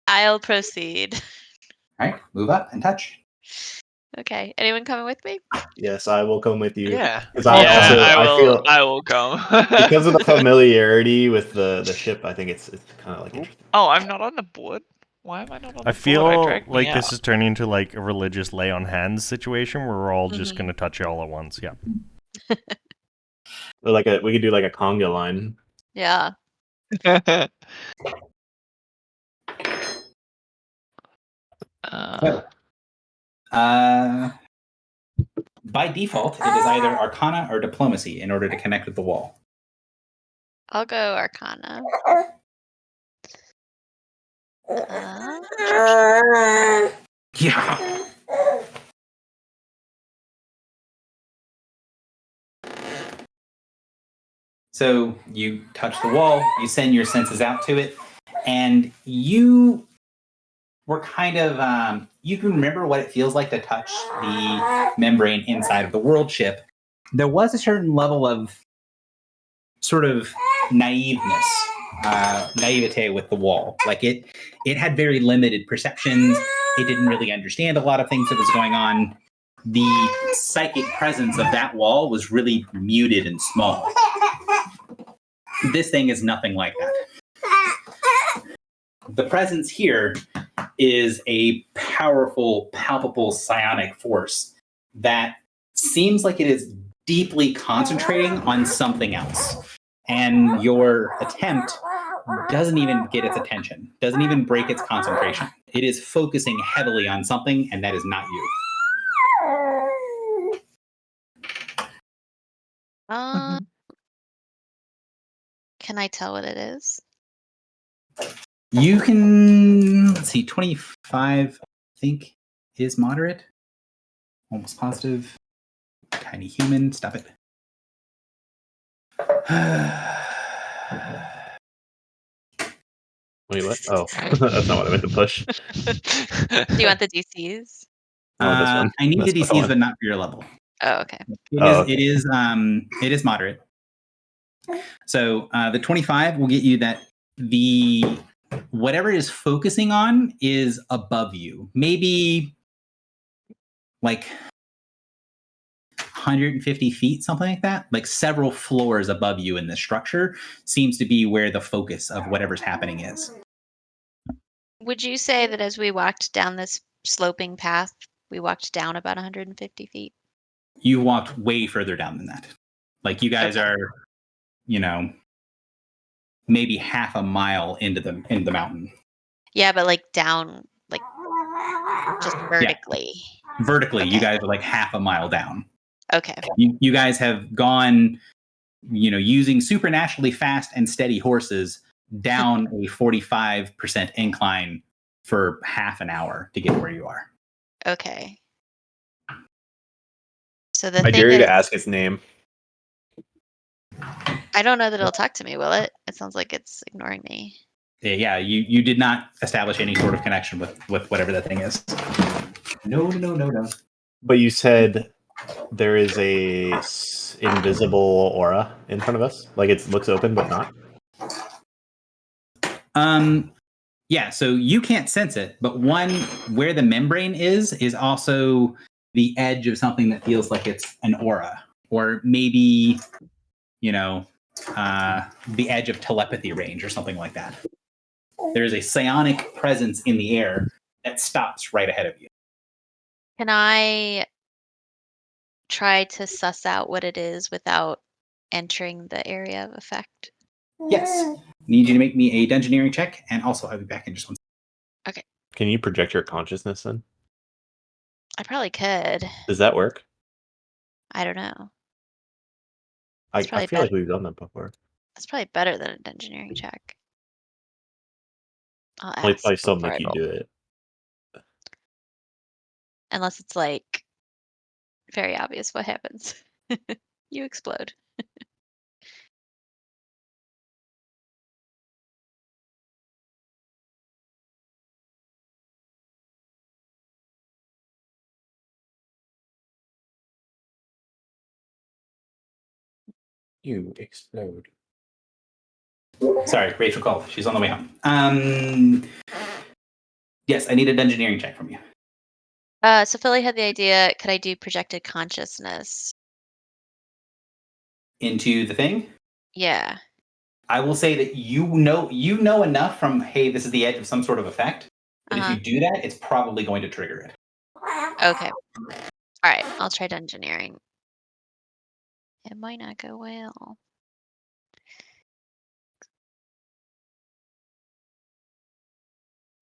I'll proceed. All right, move up and touch. Okay. Anyone coming with me? Yes, I will come with you. Yeah. 'Cause I will come. because of the familiarity with the ship, I think it's kind of like interesting. Oh, I'm not on the board. Why am I not on the board? I feel dragged me like out. this is turning into like a religious lay on hands situation where we're all just going to touch it all at once. Yeah. Or we could do like a conga line. Yeah. By default, it is either Arcana or Diplomacy in order to connect with the wall. I'll go Arcana. Yeah. So you touch the wall, you send your senses out to it, and you were kind of, you can remember what it feels like to touch the membrane inside of the world ship. There was a certain level of sort of naiveness, naivete with the wall. Like it had very limited perceptions. It didn't really understand a lot of things that was going on. The psychic presence of that wall was really muted and small. This thing is nothing like that. The presence here is a powerful, palpable psionic force that seems like it is deeply concentrating on something else. And your attempt doesn't even get its attention, doesn't even break its concentration. It is focusing heavily on something, and that is not you. Can I tell what it is? You can, let's see, 25, I think, is moderate. Almost positive. Tiny human, stop it. Wait, what? Oh, that's not what I meant to push. Do you want the DCs? Oh, this one. I need That's the what I DCs, want. but not for your level. Oh, okay. It is moderate. So the 25 will get you that the whatever it is focusing on is above you. Maybe like 150 feet, something like that. Like several floors above you in the structure seems to be where the focus of whatever's happening is. Would you say that as we walked down this sloping path, we walked down about 150 feet? You walked way further down than that. Like you guys are, maybe half a mile into the mountain. Yeah, but like down, like just vertically. Yeah. Vertically, okay. You guys are like half a mile down. Okay. You guys have gone, using supernaturally fast and steady horses down a 45% incline for half an hour to get where you are. Okay. So I dare you to ask its name. I don't know that it'll talk to me, will it? It sounds like it's ignoring me. Yeah, you did not establish any sort of connection with whatever that thing is. No. But you said there is a invisible aura in front of us? Like it looks open, but not? Yeah, so you can't sense it, but where the membrane is also the edge of something that feels like it's an aura, or maybe, the edge of telepathy range or something like that. There's a psionic presence in the air that stops right ahead of you. Can I try to suss out what it is without entering the area of effect? Yes. Need you to make me a dungeoneering check, and also I'll be back in just 1 second. Okay. Can you project your consciousness then? I probably could. Does that work? I don't know. I feel like we've done that before. That's probably better than a dungeoneering check. I'll Well, ask I still before make I you roll. do it. Unless it's like very obvious what happens. You explode. You explode. Sorry, Rachel called. She's on the way home. Yes, I need a dungeoneering check from you. So Philly had the idea, could I do projected consciousness? Into the thing? Yeah. I will say that you know enough from, hey, this is the edge of some sort of effect, that if you do that, it's probably going to trigger it. Okay. All right, I'll try dungeoneering. It might not go well.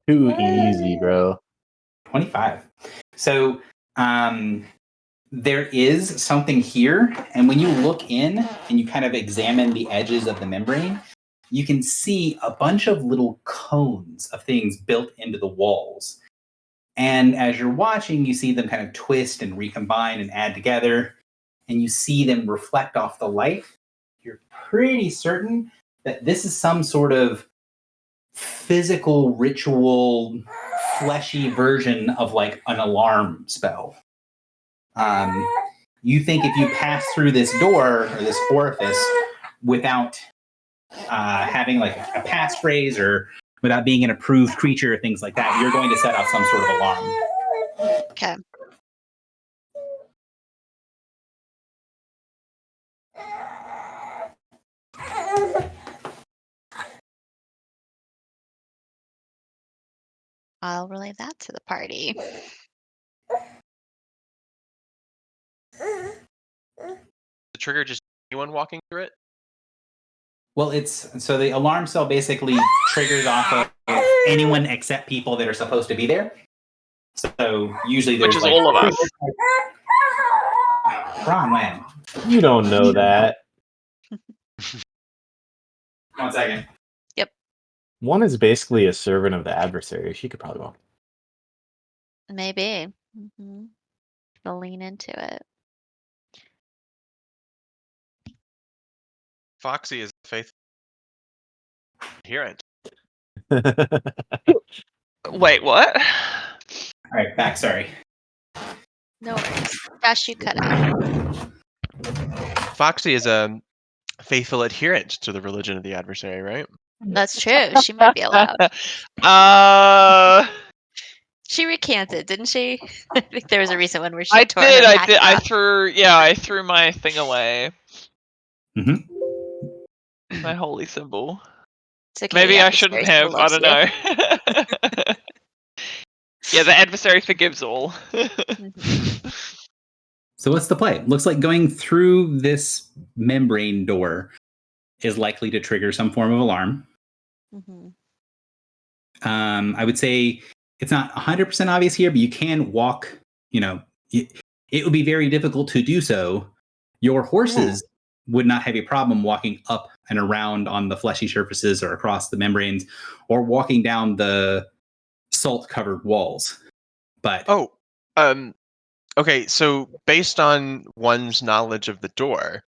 Too easy, bro. 25. So there is something here, and when you look in and you kind of examine the edges of the membrane, you can see a bunch of little cones of things built into the walls. And as you're watching, you see them kind of twist and recombine and add together, and you see them reflect off the light. You're pretty certain that this is some sort of physical, ritual, fleshy version of like an alarm spell. You think if you pass through this door or this orifice without having like a passphrase or without being an approved creature or things like that, you're going to set off some sort of alarm. Okay. I'll relay that to the party. The trigger just anyone walking through it? Well, it's so the alarm cell basically triggers off of anyone except people that are supposed to be there. So usually there's Which is all of us. Wrong man. You don't know that. 1 second. One is basically a servant of the adversary. She could probably walk. Maybe. Mm-hmm. They'll lean into it. Foxy is a faithful adherent. Wait, what? All right, back. Sorry. No worries. Josh, you cut out. Foxy is a faithful adherent to the religion of the adversary, right? That's true. She might be allowed. She recanted, didn't she? I think there was a recent one where she I tore her did. back I out. threw my thing away. Mm-hmm. My holy symbol. It's okay, Maybe the I shouldn't adversary have. still I loves don't know. Yeah, the adversary forgives all. So what's the play? Looks like going through this membrane door is likely to trigger some form of alarm. Mm-hmm. I would say it's not 100% obvious here, but you can walk, it would be very difficult to do so. Your horses would not have a problem walking up and around on the fleshy surfaces or across the membranes or walking down the salt-covered walls. But okay, so based on one's knowledge of the door,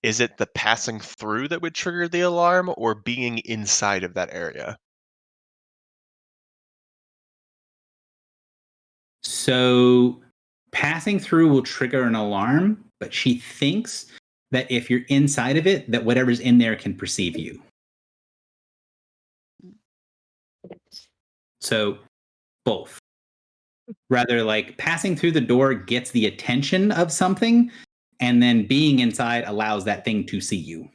is it the passing through that would trigger the alarm or being inside of that area? So passing through will trigger an alarm, but she thinks that if you're inside of it, that whatever's in there can perceive you. So both. Rather, like passing through the door gets the attention of something, and then being inside allows that thing to see you.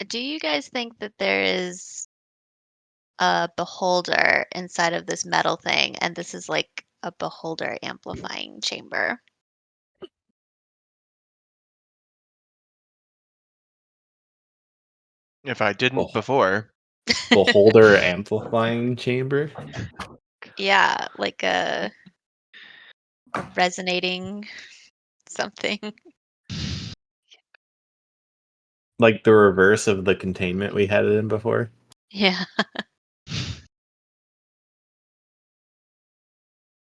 Do you guys think that there is a beholder inside of this metal thing, and this is like a beholder amplifying chamber? If I didn't before. Beholder amplifying chamber? Yeah, like a resonating something. Like the reverse of the containment we had it in before? Yeah.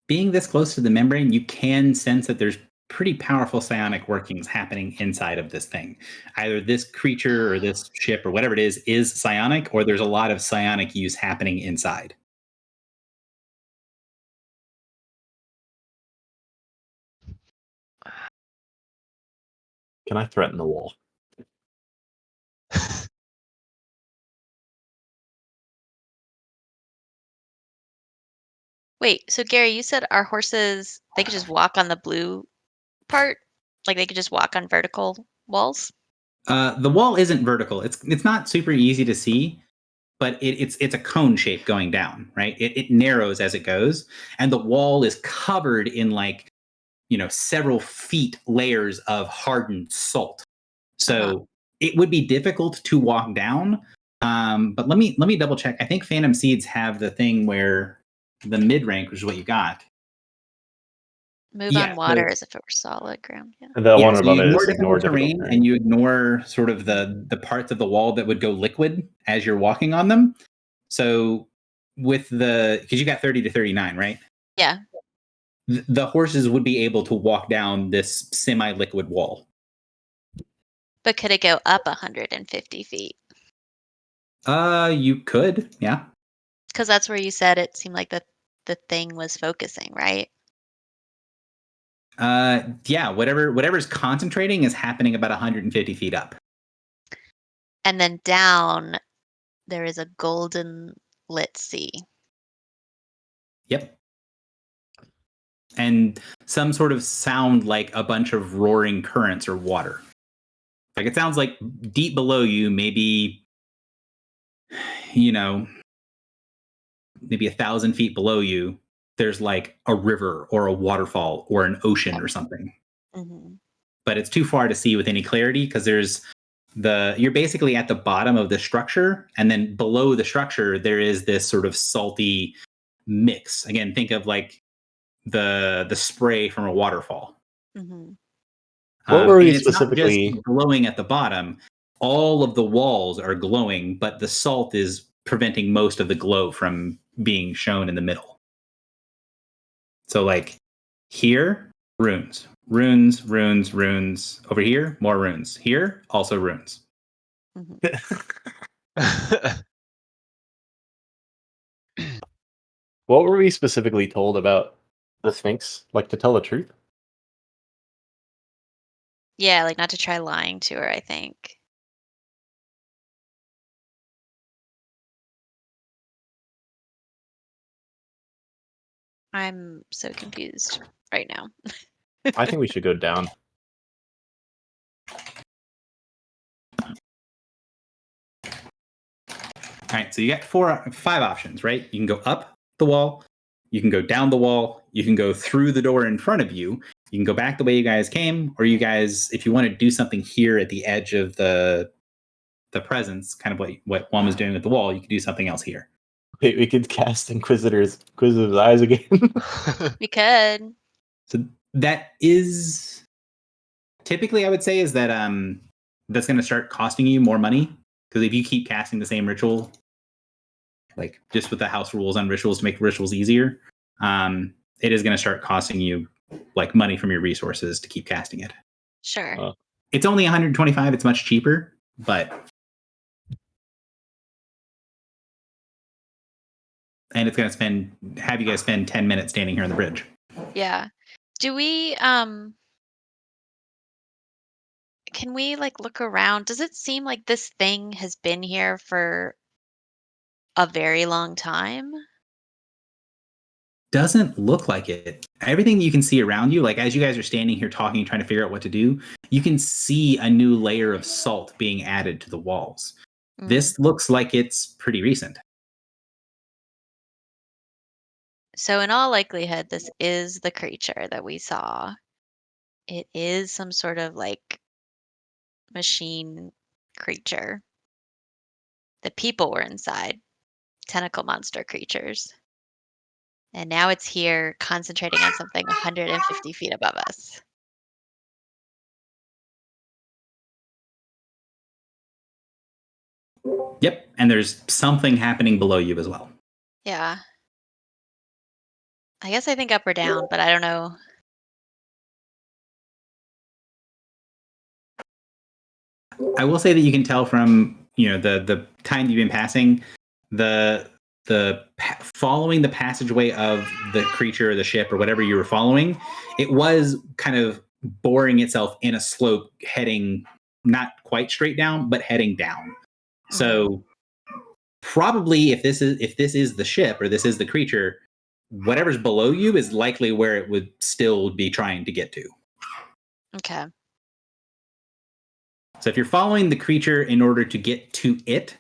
Being this close to the membrane, you can sense that there's pretty powerful psionic workings happening inside of this thing. Either this creature or this ship or whatever it is psionic, or there's a lot of psionic use happening inside. Can I threaten the wall? Wait, so Gary, you said our horses, they could just walk on the blue part? Like they could just walk on vertical walls? The wall isn't vertical. It's not super easy to see, but it's a cone shape going down, right? It narrows as it goes, and the wall is covered in several feet layers of hardened salt. So it would be difficult to walk down. But let me double check. I think Phantom Seeds have the thing where the mid rank, which is what you got. Move Yeah, on so- water as if it were solid ground. Yeah. The one so above you it ignore is ignore difficult difficult terrain, and you ignore sort of the parts of the wall that would go liquid as you're walking on them. So with because you got 30 to 39, right? Yeah. The horses would be able to walk down this semi-liquid wall. But could it go up 150 feet? You could, yeah. Because that's where you said it seemed like the thing was focusing, right? Yeah, whatever's concentrating is happening about 150 feet up. And then down, there is a golden lit sea. Yep. And some sort of sound like a bunch of roaring currents or water. Like it sounds like deep below you, maybe, maybe 1,000 feet below you, there's like a river or a waterfall or an ocean or something. Mm-hmm. But it's too far to see with any clarity because you're basically at the bottom of the structure, and then below the structure there is this sort of salty mix. Again, think of like the spray from a waterfall. Mm-hmm. What were we and it's specifically- not just glowing at the bottom. All of the walls are glowing, but the salt is preventing most of the glow from being shown in the middle. So like here, runes. Runes, runes, runes. Over here, more runes. Here, also runes. What were we specifically told about the Sphinx? Like to tell the truth? Yeah, like not to try lying to her, I think. I'm so confused right now. I think we should go down. All right, so you got 5 options, right? You can go up the wall, you can go down the wall, you can go through the door in front of you, you can go back the way you guys came, or you guys, if you want to do something here at the edge of the presence, kind of what Juan was doing with the wall, you could do something else here. Wait, we could cast Inquisitor's eyes again. We could. So that is typically, I would say, is that that's going to start costing you more money, because if you keep casting the same ritual, like just with the house rules on rituals to make rituals easier, it is going to start costing you like money from your resources to keep casting it. Sure. It's only 125. It's much cheaper, but and it's going to have you guys spend 10 minutes standing here on the bridge. Yeah. Do we can we like look around? Does it seem like this thing has been here for a very long time? Doesn't look like it. Everything you can see around you, like as you guys are standing here talking, trying to figure out what to do, you can see a new layer of salt being added to the walls. This looks like it's pretty recent. So in all likelihood, this is the creature that we saw. It is some sort of like machine creature. The people were inside, tentacle monster creatures. And now it's here concentrating on something 150 feet above us. Yep, and there's something happening below you as well. Yeah. I guess I think up or down, but I don't know. I will say that you can tell from the time you've been passing, following the passageway of the creature or the ship or whatever you were following, it was kind of boring itself in a slope heading not quite straight down, but heading down. So probably if this is the ship or this is the creature, whatever's below you is likely where it would still be trying to get to. Okay. So if you're following the creature in order to get to it,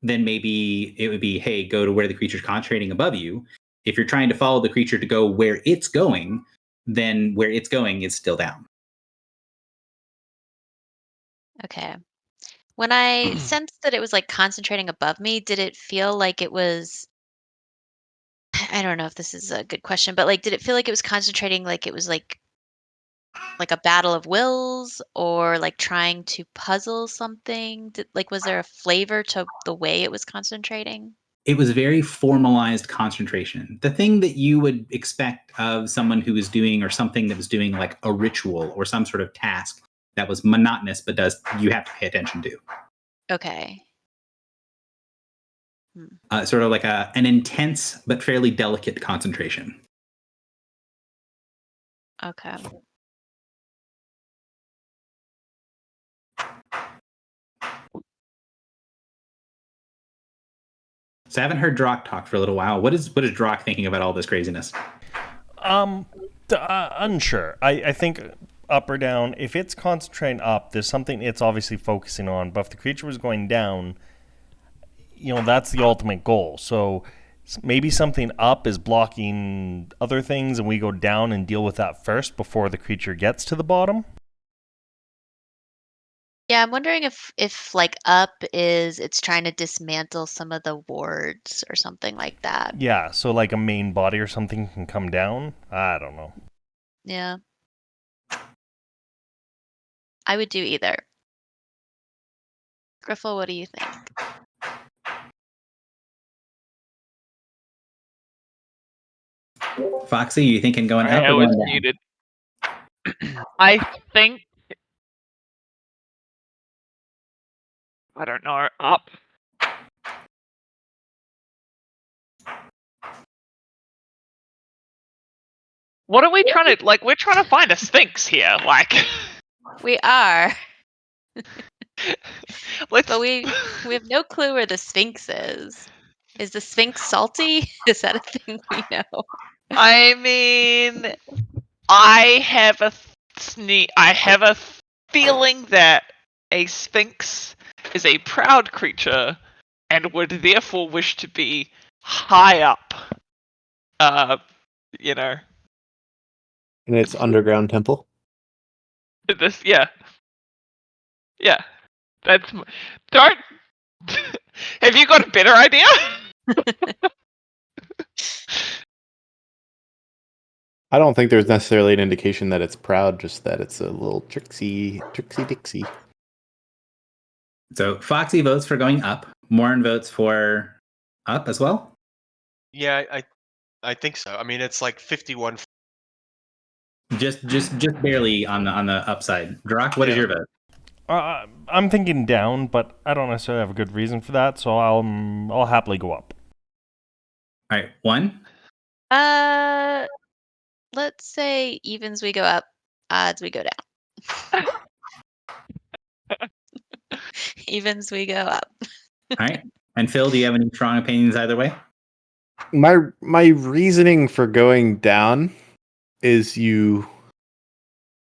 then maybe it would be, hey, go to where the creature's concentrating above you. If you're trying to follow the creature to go where it's going, then where it's going is still down. Okay. When I sensed that it was like concentrating above me, did it feel like it was I don't know if this is a good question, but like, did it feel like it was concentrating, like it was like a battle of wills, or like trying to puzzle something? Like, was there a flavor to the way it was concentrating? It was very formalized concentration. The thing that you would expect of someone who was doing, or something that was doing like a ritual or some sort of task that was monotonous, but you have to pay attention to. Okay. Sort of like an intense but fairly delicate concentration. Okay. So I haven't heard Drock talk for a little while. What is Drock thinking about all this craziness? Unsure. I think up or down. If it's concentrating up, there's something it's obviously focusing on. But if the creature was going down, that's the ultimate goal. So maybe something up is blocking other things, and we go down and deal with that first before the creature gets to the bottom. Yeah, I'm wondering if like up is it's trying to dismantle some of the wards or something like that. Yeah, so like a main body or something can come down. I don't know. Yeah. I would do either. Griffle, what do you think? Foxy, you thinking going up I or was going down? muted. I think. I don't know. Up. What are we trying to like? We're trying to find a sphinx here. Like, We are, let's. but we have no clue where the Sphinx is. Is the Sphinx salty? Is that a thing we know? I mean, I have a feeling that a sphinx is a proud creature and would therefore wish to be high up. You know, In its underground temple. this, yeah. That's don't. Have you got a better idea? I don't think there's necessarily an indication that it's proud, just that it's a little tricksy Dixie. So Foxy votes for going up. Morin votes for up as well. Yeah, I think so. I mean, it's like 51. Just barely on the upside. Drock, what is your vote? I'm thinking down, but I don't necessarily have a good reason for that, so I'll happily go up. All right, 1. Let's say evens we go up, odds we go down. Evens we go up. All right. And Phil, do you have any strong opinions either way? My reasoning for going down is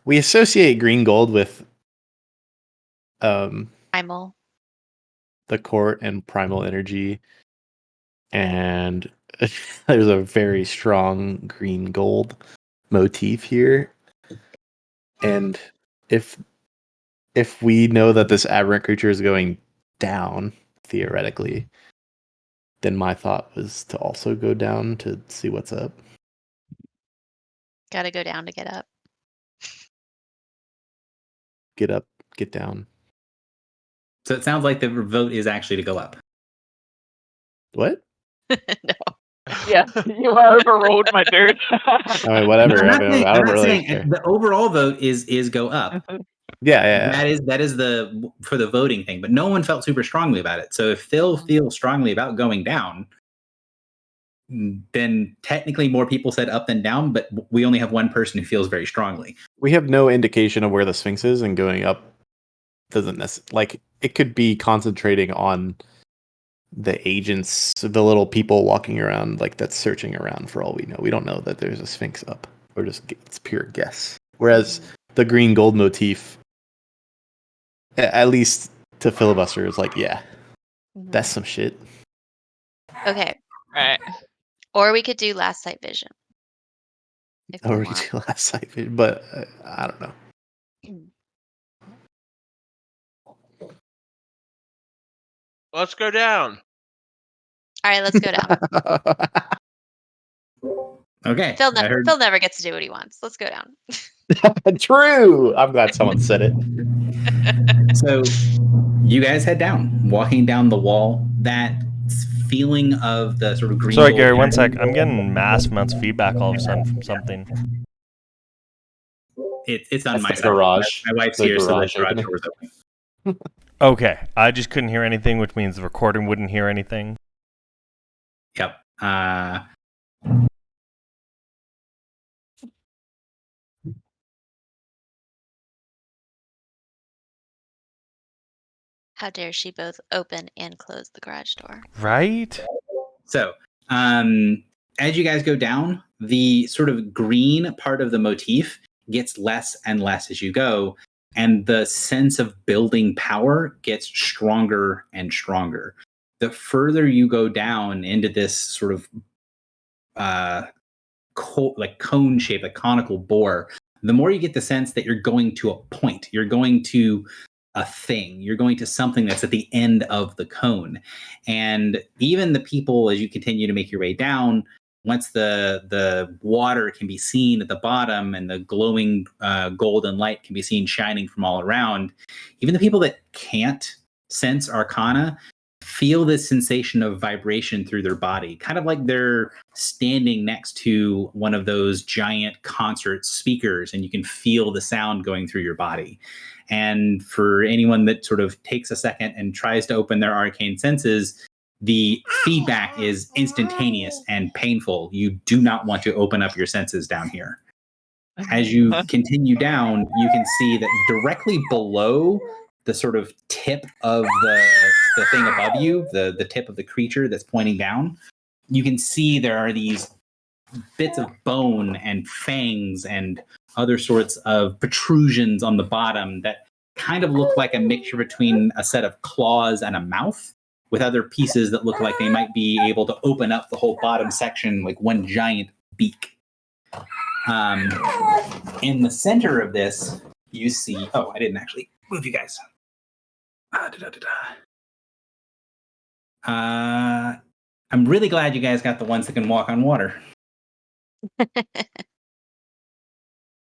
we associate green gold with Primal. the court and primal energy, and there's a very strong green gold motif here. And if we know that this aberrant creature is going down, theoretically, then my thought was to also go down to see what's up. Gotta go down to get up. Get up, get down. So it sounds like the vote is actually to go up. What? No. Yeah, you overruled my dude. I mean, whatever. I'm I not mean, saying, I I'm don't not really saying care. the overall vote is go up. Yeah. That is the for the voting thing, but no one felt super strongly about it. So if Phil feels strongly about going down, then technically more people said up than down, but we only have one person who feels very strongly. We have no indication of where the Sphinx is, and going up doesn't necessarily, it could be concentrating on the agents, the little people walking around, that's searching around. For all we know, we don't know that there's a Sphinx up. It's pure guess. Whereas the green gold motif, at least to Filibuster, is that's some shit. Okay. Right. Or we could do last sight vision. Or we could do last sight vision, but I don't know. Let's go down. All right, let's go down. Okay. Phil, I heard- Phil never gets to do what he wants. Let's go down. True. I'm glad someone said it. So you guys head down, walking down the wall. That feeling of the sort of green. Sorry, gold Gary, one energy- sec. I'm getting massive amounts of feedback all of a sudden from something. It's on That's my the side. garage. My wife's The here, so the garage garage opening. door's open. Okay, I just couldn't hear anything, which means the recording wouldn't hear anything. Yep. How dare she both open and close the garage door? Right? So, as you guys go down, the sort of green part of the motif gets less and less as you go, and the sense of building power gets stronger and stronger. The further you go down into this sort of cone shape, a conical bore, the more you get the sense that you're going to a point. You're going to a thing. You're going to something that's at the end of the cone. And even the people, as you continue to make your way down, once the water can be seen at the bottom and the glowing golden light can be seen shining from all around, even the people that can't sense arcana feel this sensation of vibration through their body, kind of like they're standing next to one of those giant concert speakers and you can feel the sound going through your body. And for anyone that sort of takes a second and tries to open their arcane senses, the feedback is instantaneous and painful. You do not want to open up your senses down here. As you continue down, you can see that directly below the sort of tip of the thing above you, the tip of the creature that's pointing down, you can see there are these bits of bone and fangs and other sorts of protrusions on the bottom that kind of look like a mixture between a set of claws and a mouth, with other pieces that look like they might be able to open up the whole bottom section like one giant beak. In the center of this, you see... Oh, I didn't actually move you guys. I'm really glad you guys got the ones that can walk on water.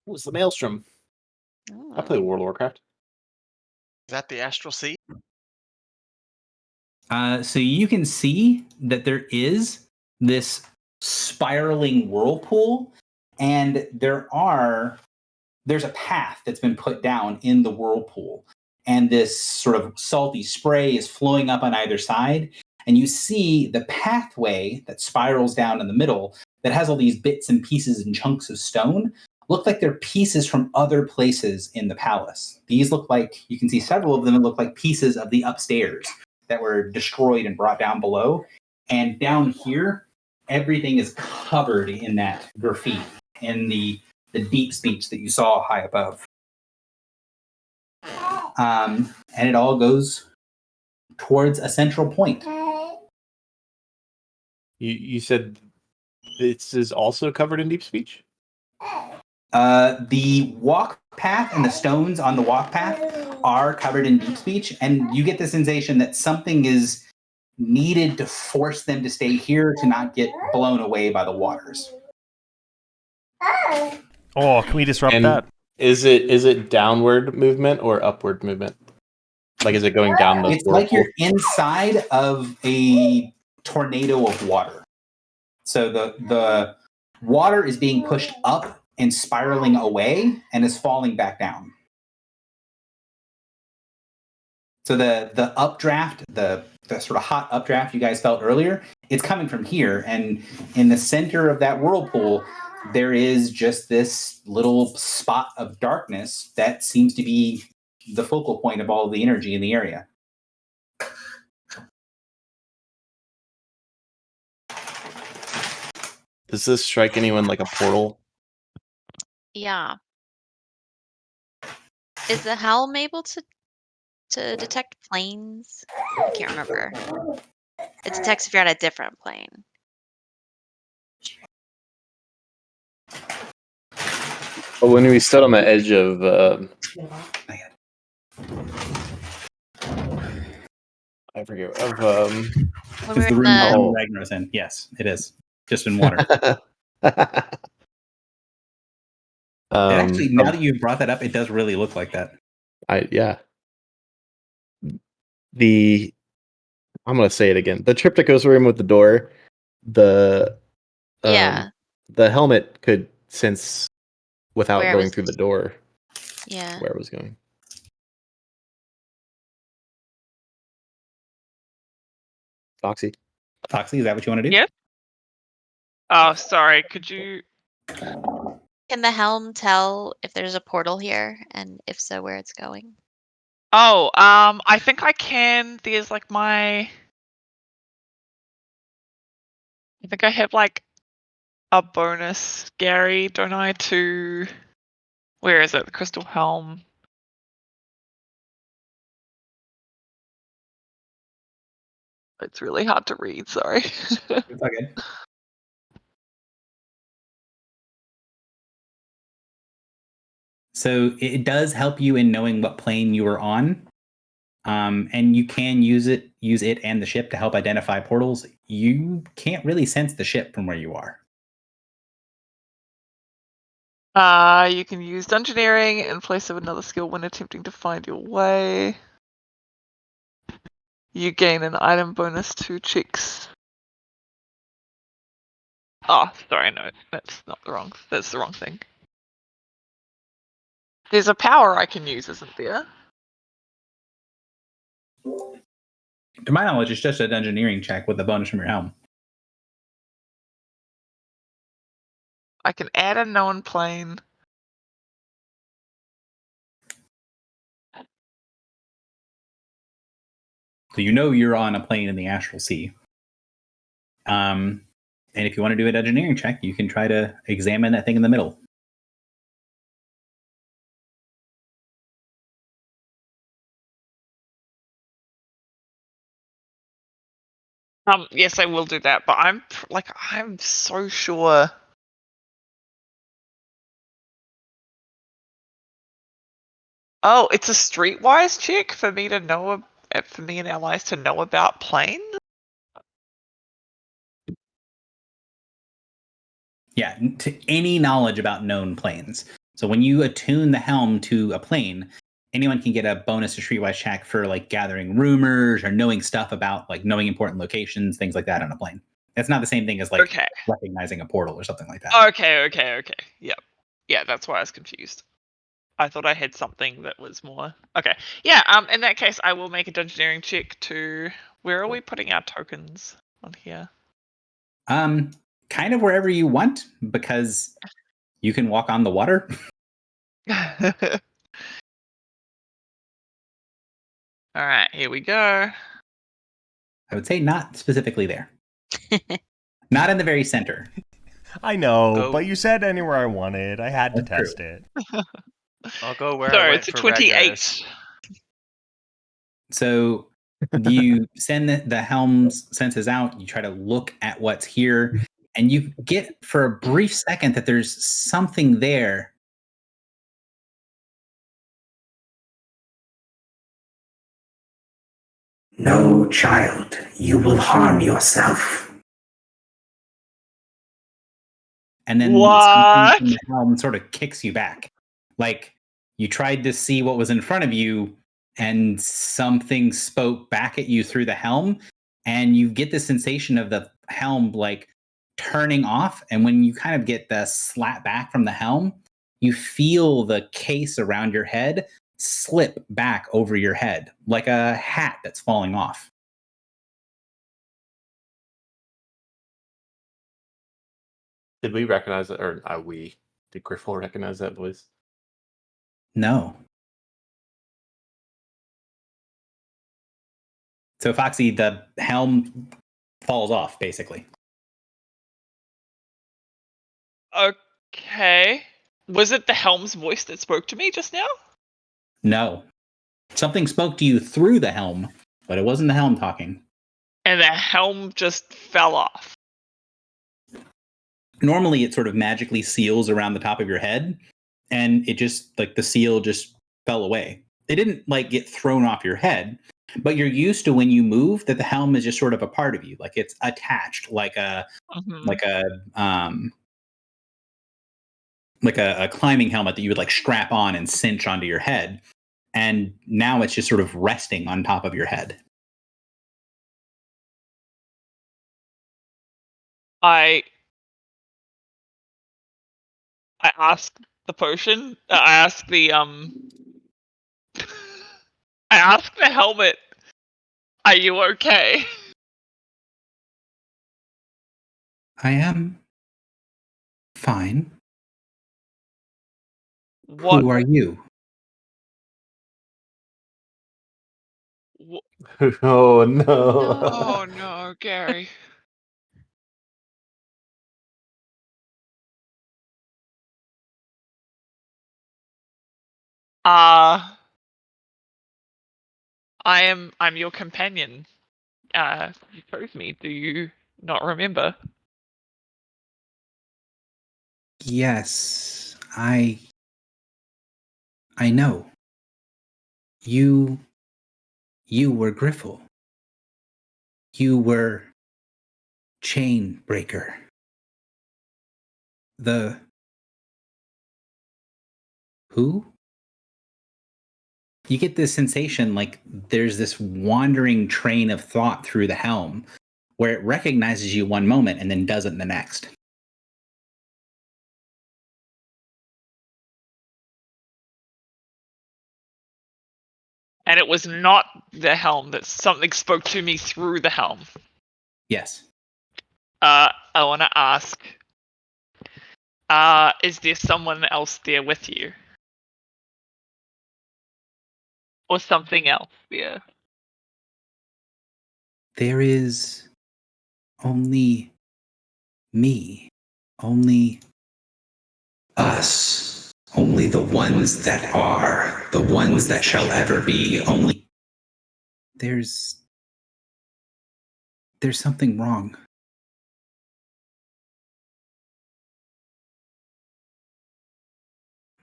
What's the Maelstrom? Oh. I play World of Warcraft. Is that the Astral Sea? So you can see that there is this spiraling whirlpool, and there's a path that's been put down in the whirlpool, and this sort of salty spray is flowing up on either side, and you see the pathway that spirals down in the middle that has all these bits and pieces and chunks of stone look like they're pieces from other places in the palace. These look like, you can see several of them that look like pieces of the upstairs that were destroyed and brought down below. And down here, everything is covered in that graffiti, in the deep speech that you saw high above. And it all goes towards a central point. You said this is also covered in deep speech? The walk path and the stones on the walk path are covered in deep speech, and you get the sensation that something is needed to force them to stay here to not get blown away by the waters. Oh, can we disrupt And that? Is it downward movement or upward movement? Like, is it going down the It's like whirlpool? you're inside of a tornado of water. So the water is being pushed up and spiraling away and is falling back down. So the updraft, the sort of hot updraft you guys felt earlier, it's coming from here. And in the center of that whirlpool, there is just this little spot of darkness that seems to be the focal point of all of the energy in the area. Does this strike anyone like a portal? Yeah. Is the helm able to detect planes? I can't remember. It detects if you're on a different plane. But when we stood on the edge of I forget of When we It's the were room in that the, Oh. Ragnar's in. Yes, it is. Just in water. Actually, now that you've brought that up, it does really look like that. Yeah. I'm gonna say it again. The Triptychos room with the door, the Yeah. the helmet could sense without Where it going was- through the door Yeah. where it was going. Foxy. Foxy, is that what you want to do? Yeah. Oh, sorry. Could you? Can the helm tell if there's a portal here, and if so, where it's going? Oh, I think I can. There's like I think I have like a bonus, Gary, don't I? To where is it? The Crystal Helm. It's really hard to read. Sorry. It's okay. So it does help you in knowing what plane you are on, and you can use it and the ship to help identify portals. You can't really sense the ship from where you are. You can use Dungeoneering in place of another skill when attempting to find your way. You gain an item bonus to checks. Oh, sorry, no, that's the wrong thing. There's a power I can use, isn't there? To my knowledge, it's just a Dungeoneering check with a bonus from your helm. I can add a known plane. So you know you're on a plane in the astral sea. And if you want to do a Dungeoneering check, you can try to examine that thing in the middle. Yes, I will do that, but I'm so sure. Oh, it's a streetwise check for me to know, for me and allies to know about planes? Yeah, to any knowledge about known planes. So when you attune the helm to a plane, anyone can get a bonus to Streetwise check for like gathering rumors or knowing stuff about like knowing important locations, things like that on a plane. That's not the same thing as like Okay. recognizing a portal or something like that. Okay. Yep. Yeah, that's why I was confused. I thought I had something that was more. Okay. Yeah, in that case I will make a Dungeoneering check to where are we putting our tokens on here? Kind of wherever you want, because you can walk on the water. Alright, here we go. I would say not specifically there. Not in the very center. I know, Go- but you said anywhere I wanted. I had to That's test it. I'll go where I Sorry, went it's a for 28. Regulus. So you send the helm's senses out, you try to look at what's here, and you get for a brief second that there's something there. No, child, you will harm yourself. And then What? something from the helm sort of kicks you back. Like you tried to see what was in front of you, and something spoke back at you through the helm, and you get the sensation of the helm like turning off. And when you kind of get the slap back from the helm, you feel the case around your head slip back over your head like a hat that's falling off. Did we recognize it, or did Griffle recognize that voice? No. So Foxy, the helm falls off basically. Okay. Was it the helm's voice that spoke to me just now? No. Something spoke to you through the helm, but it wasn't the helm talking. And the helm just fell off. Normally it sort of magically seals around the top of your head, and it just like the seal just fell away. It didn't like get thrown off your head, but you're used to when you move that the helm is just sort of a part of you, like it's attached, like a like a climbing helmet that you would like strap on and cinch onto your head. And now it's just sort of resting on top of your head. I ask the potion. I ask the I ask the helmet. Are you okay? I am fine. What? Who are you? Oh no. Oh no, Gary. I'm your companion. You chose me. Do you not remember? Yes, I know. You were Griffle. You were Chain Breaker. The who? You get this sensation like there's this wandering train of thought through the helm where it recognizes you one moment and then doesn't the next. And it was not the helm, that something spoke to me through the helm. Yes. I want to ask, is there someone else there with you? Or something else there? There is only me. Only Us. Only the ones that are, the ones that shall ever be, only. there's something wrong.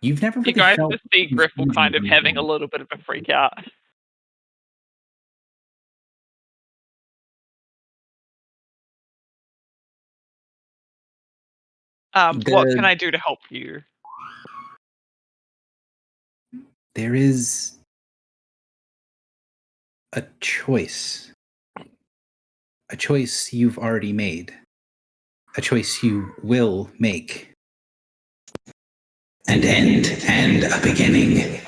You've never really You guys felt just see Griffle kind of having a little bit of a freak out. What can I do to help you? There is a choice. A choice you've already made. A choice you will make. An end and a beginning.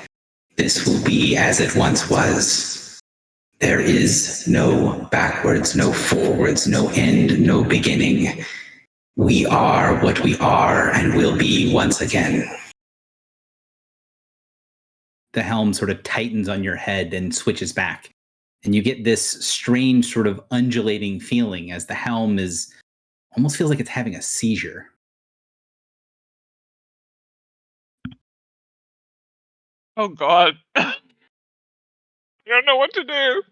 This will be as it once was. There is no backwards, no forwards, no end, no beginning. We are what we are and will be once again. The helm sort of tightens on your head and switches back. And you get this strange sort of undulating feeling as the helm is almost feels like it's having a seizure. Oh god. I don't know what to do.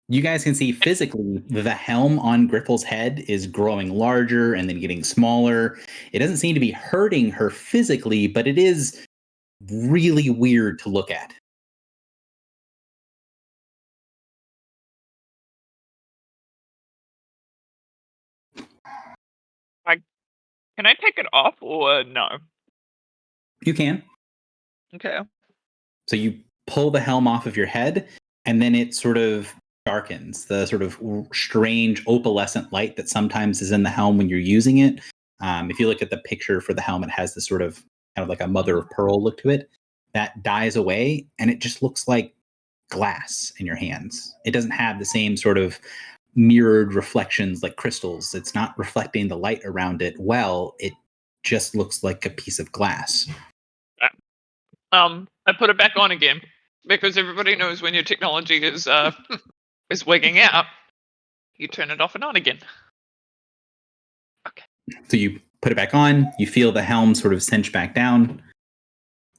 You guys can see physically the helm on Griffle's head is growing larger and then getting smaller. It doesn't seem to be hurting her physically, but it is really weird to look at. Can I take it off or no? You can. Okay. So you pull the helm off of your head, and then it sort of darkens. The sort of strange opalescent light that sometimes is in the helm when you're using it. If you look at the picture for the helm, it has this sort of kind of like a mother of pearl look to it. That dies away, and it just looks like glass in your hands. It doesn't have the same sort of mirrored reflections like crystals. It's not reflecting the light around it well. It just looks like a piece of glass. I put it back on again because everybody knows when your technology is wigging out, you turn it off and on again. Okay. So you put it back on, you feel the helm sort of cinch back down,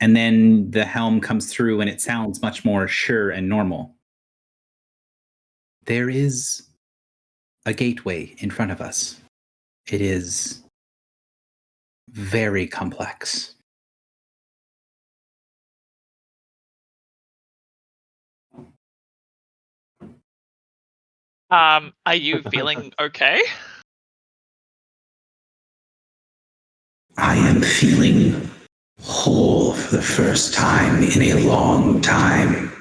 and then the helm comes through and it sounds much more sure and normal. There is a gateway in front of us. It is very complex. Are you feeling okay? I am feeling whole for the first time in a long time.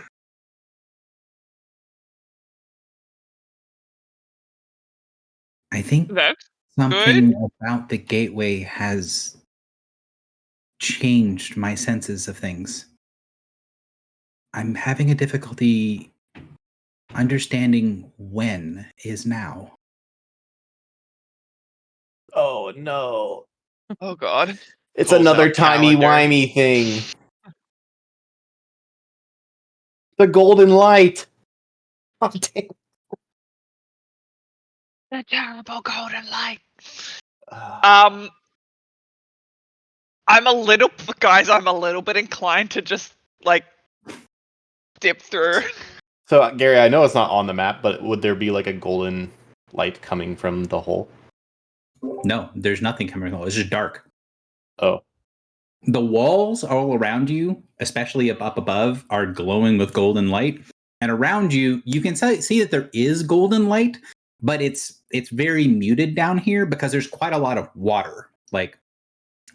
I think That's something about the gateway has changed my senses of things. I'm having a difficulty understanding when is now. Oh no. Oh god. It's Pulls another out timey-wimey thing. The golden light. Oh, damn. The terrible golden light. Ah. I'm a little bit inclined to just like dip through. So, Gary, I know it's not on the map, but would there be like a golden light coming from the hole? No, there's nothing coming from the hole. It's just dark. Oh. The walls all around you, especially up above, are glowing with golden light. And around you, you can see that there is golden light, but it's very muted down here because there's quite a lot of water. Like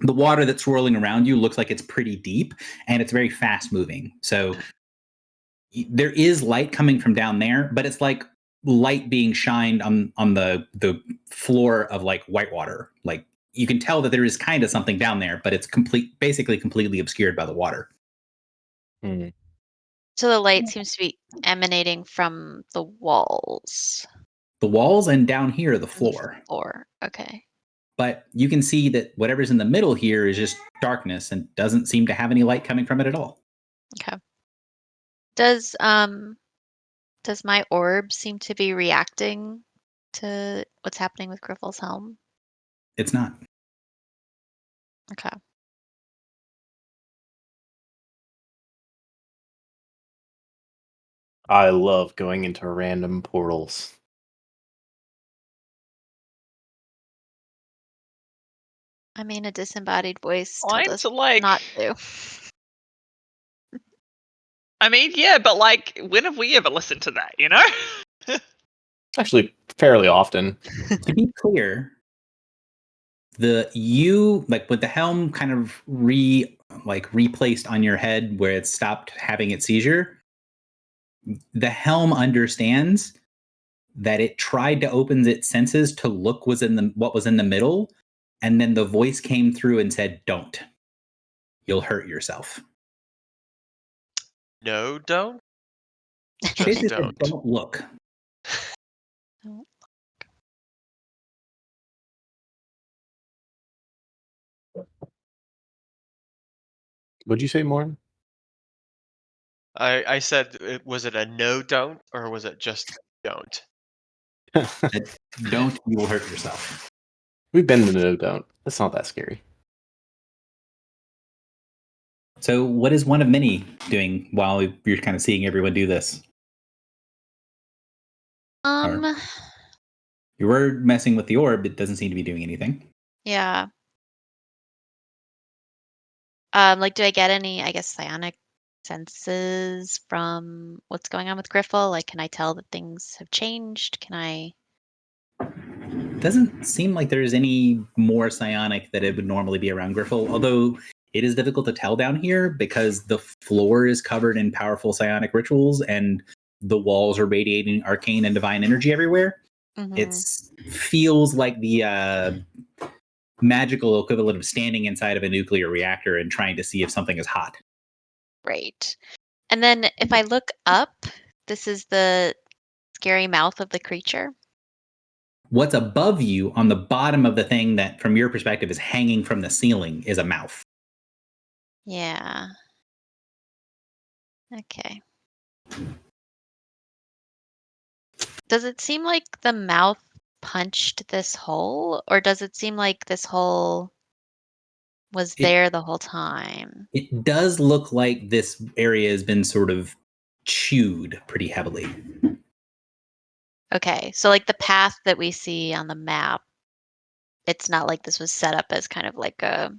the water that's swirling around you looks like it's pretty deep and it's very fast moving. So there is light coming from down there, but it's like light being shined on the floor of like whitewater. Like you can tell that there is kind of something down there, but it's basically completely obscured by the water. So the light seems to be emanating from the walls. The walls and down here, the floor. Floor. Okay. But you can see that whatever's in the middle here is just darkness and doesn't seem to have any light coming from it at all. Okay. Does my orb seem to be reacting to what's happening with Griffle's helm? It's not. Okay. I love going into random portals. I mean, a disembodied voice told I'm us to like not to. I mean, yeah, but like, when have we ever listened to that? You know? Actually, fairly often. To be clear, like with the helm kind of replaced on your head where it stopped having its seizure, the helm understands that it tried to open its senses to look what was in the middle, and then the voice came through and said, "Don't. You'll hurt yourself." No, don't. Basically Just said, don't. "Don't look." Would you say more? I said, was it a no, don't, or was it just don't? Don't, you will hurt yourself. We've been to no don't. That's not that scary. So what is one of many doing while you're kind of seeing everyone do this? You were messing with the orb. It doesn't seem to be doing anything. Yeah. Like, do I get any, I guess, psionic senses from what's going on with Griffle? Like, can I tell that things have changed? Can I? Doesn't seem like there's any more psionic that it would normally be around Griffle, although it is difficult to tell down here because the floor is covered in powerful psionic rituals and the walls are radiating arcane and divine energy everywhere. Mhm. It feels like the magical equivalent of standing inside of a nuclear reactor and trying to see if something is hot. Right. And then if I look up, this is the scary mouth of the creature. What's above you on the bottom of the thing that, from your perspective, is hanging from the ceiling is a mouth. Yeah. Okay. Does it seem like the mouth punched this hole, or does it seem like this hole was there the whole time? It does look like this area has been sort of chewed pretty heavily. Okay, so like the path that we see on the map, it's not like this was set up as kind of like a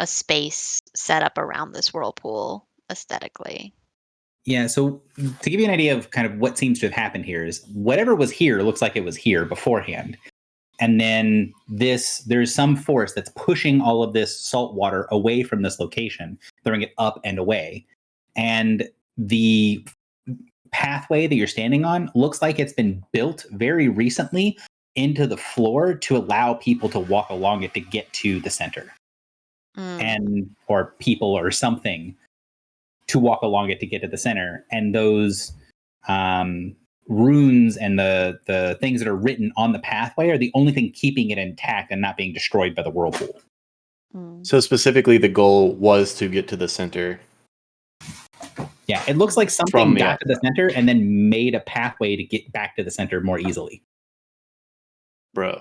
space set up around this whirlpool aesthetically. Yeah, so to give you an idea of kind of what seems to have happened here is whatever was here looks like it was here beforehand. And then there's some force that's pushing all of this salt water away from this location, throwing it up and away. And the pathway that you're standing on looks like it's been built very recently into the floor to allow people to walk along it to get to the center. And or people or something to walk along it to get to the center. And those runes and the things that are written on the pathway are the only thing keeping it intact and not being destroyed by the whirlpool. So specifically, the goal was to get to the center. Yeah, it looks like something From got to the center and then made a pathway to get back to the center more easily. Bro,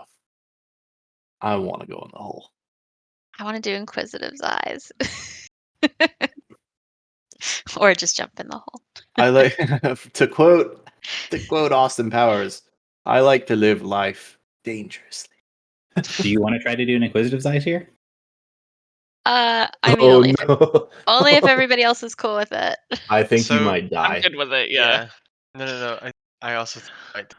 I want to go in the hole. I want to do Inquisitive's eyes. Or just jump in the hole. I like to quote Austin Powers. I like to live life dangerously. Do you want to try to do an Inquisitive's eyes here? I mean, only if no. everybody else is cool with it. I think you So, might die. I'm good with it. Yeah. No. I also think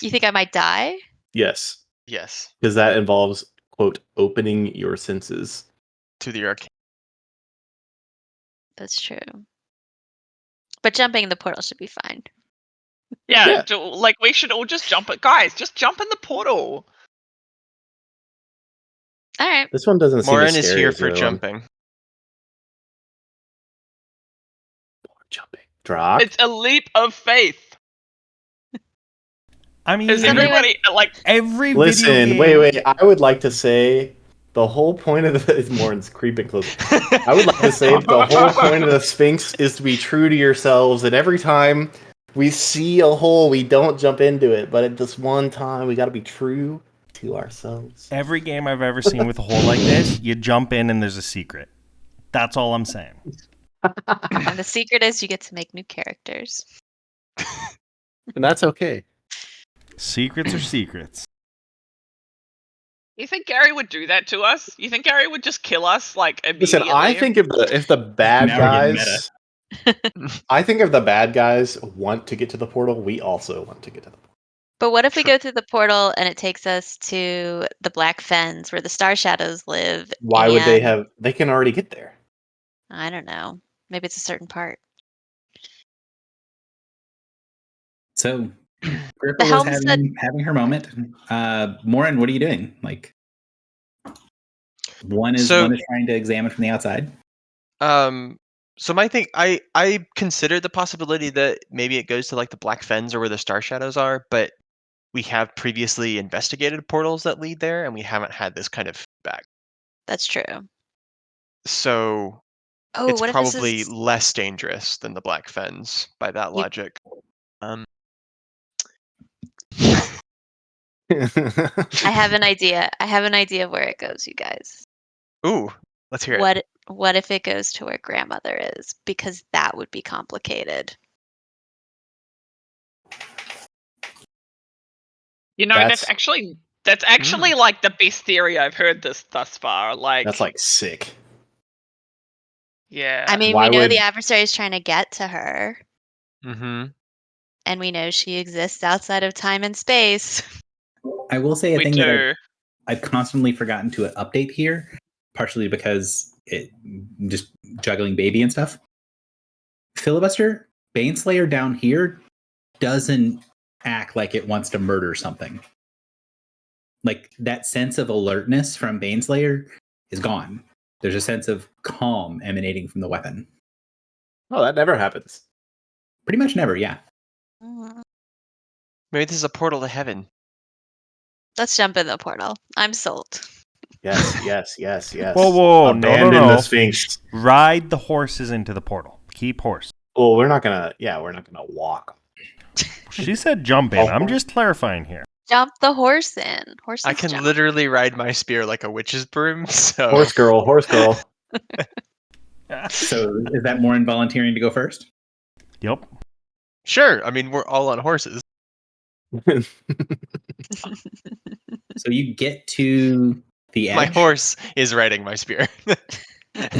You think I might die? Yes, yes because that involves, quote, opening your senses. to the arcane. That's true. But jumping in the portal should be fine. Yeah. Like we should all just jump it, guys. Just jump in the portal. All right. This one doesn't seem as Morin is scary here as the for other one. jumping. Jumping. Drock. It's a leap of faith. I mean, Is everybody like? every Listen, video game... wait. I would like to say the whole point of the Morin's creeping closer. I would like to say the whole point of the Sphinx is to be true to yourselves, and every time we see a hole, we don't jump into it. But at this one time, we got to be true to ourselves. Every game I've ever seen with a hole like this, you jump in and there's a secret. That's all I'm saying. And the secret is you get to make new characters. And that's okay. Secrets are secrets. You think Gary would do that to us? You think Gary would just kill us like immediately? Listen, I think if the bad Now we're getting guys, I think if the bad guys want to get to the portal, we also want to get to the portal. But what if we go through the portal and it takes us to the Black Fens where the Star Shadows live? Why would they and- have? They can already get there. I don't know. Maybe it's a certain part. So The Grippa was helm having her moment. Morin, what are you doing? Like one is trying to examine from the outside. So my thing, I consider the possibility that maybe it goes to like the Black Fens or where the Star Shadows are, but we have previously investigated portals that lead there, and we haven't had this kind of feedback. That's true. So Oh, it's what if probably this is... less dangerous than the Black Fens by that logic. I have an idea. I have an idea of where it goes, you guys. Ooh, let's hear it. What if it goes to where grandmother is? Because that would be complicated. You know, that's actually like the best theory I've heard this thus far. Like That's like sick. Yeah. I mean, Why we know would- the adversary is trying to get to her, Mm-hmm. and we know she exists outside of time and space. I will say a we thing do. that I've constantly forgotten to update here, partially because it just juggling baby and stuff. Filibuster, Baneslayer down here doesn't act like it wants to murder something. Like that sense of alertness from Baneslayer is gone. There's a sense of calm emanating from the weapon. Oh, that never happens. Pretty much never, yeah. Maybe this is a portal to heaven. Let's jump in the portal. I'm sold. Yes. Whoa, Abandon no. the Sphinx. Ride the horses into the portal. Keep horse. Well, we're not gonna walk. She said jump in. I'm just clarifying here. Jump the horse in. Horses I can jump. literally ride my spear like a witch's broom. So Horse girl. So is that Morin volunteering to go first? Yep. Sure. I mean, we're all on horses. So you get to the edge. My horse is riding my spear. You get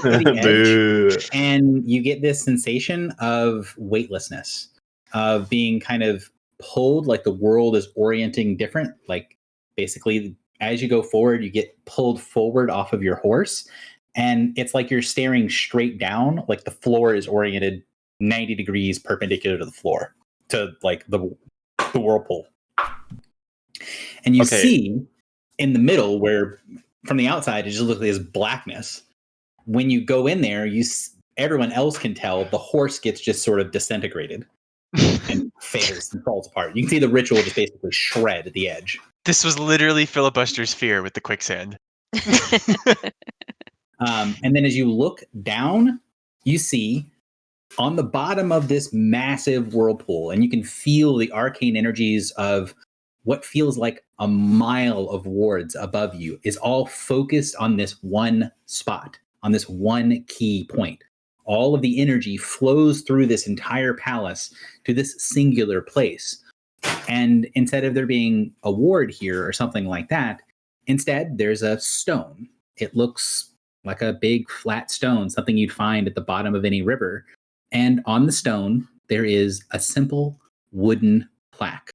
to the edge, Boo. and you get this sensation of weightlessness, of being kind of pulled, like the world is orienting different. Like basically, as you go forward, you get pulled forward off of your horse, and it's like you're staring straight down. Like the floor is oriented 90 degrees perpendicular to the floor, to like the whirlpool. And you Okay. see in the middle, where from the outside it just looks like this blackness. When you go in there, everyone else can tell the horse gets just sort of disintegrated and fails and falls apart. You can see the ritual just basically shred at the edge. This was literally Filibuster's fear with the quicksand. And then as you look down, you see on the bottom of this massive whirlpool, and you can feel the arcane energies of what feels like a mile of wards above you is all focused on this one spot, on this one key point. All of the energy flows through this entire palace to this singular place. And instead of there being a ward here or something like that, instead there's a stone. It looks like a big flat stone, something you'd find at the bottom of any river. And on the stone, there is a simple wooden plaque,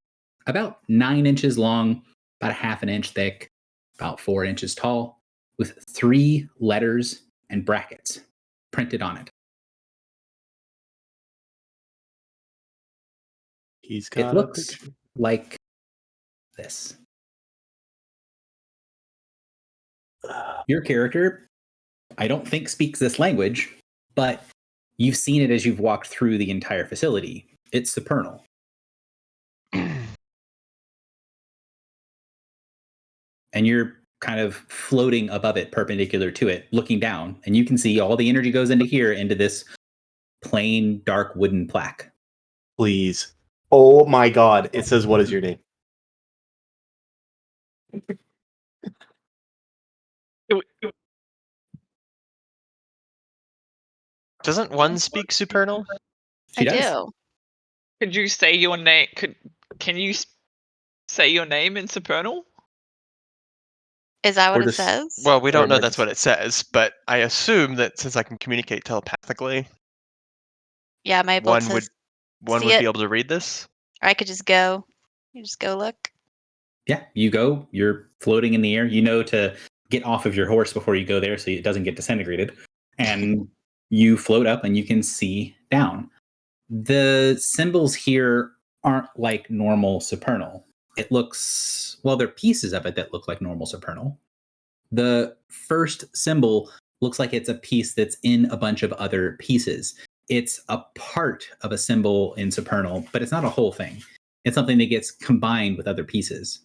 about 9 inches long, about a half an inch thick, about 4 inches tall, with 3 letters and brackets printed on it. He's It got looks like this. Your character, I don't think speaks this language, but you've seen it as you've walked through the entire facility. It's supernal. And you're kind of floating above it, perpendicular to it, looking down, and you can see all the energy goes into here, into this plain, dark wooden plaque. Please. Oh my god. It says, what is your name? Doesn't one speak supernal? She I does. do. Could you say your name? Can you say your name in Supernal? Is that what Or it just- says? Well, we don't Or know am I that's just- what it says, but I assume that since I can communicate telepathically, Yeah, my bolt one would says, one see would it? be able to read this. or I could just go. You just go look. Yeah, you go, you're floating in the air. You know to get off of your horse before you go there so it doesn't get disintegrated. And you float up and you can see down. The symbols here aren't like normal supernal. It looks, well, there are pieces of it that look like normal supernal. The first symbol looks like it's a piece that's in a bunch of other pieces. It's a part of a symbol in supernal, but it's not a whole thing. It's something that gets combined with other pieces.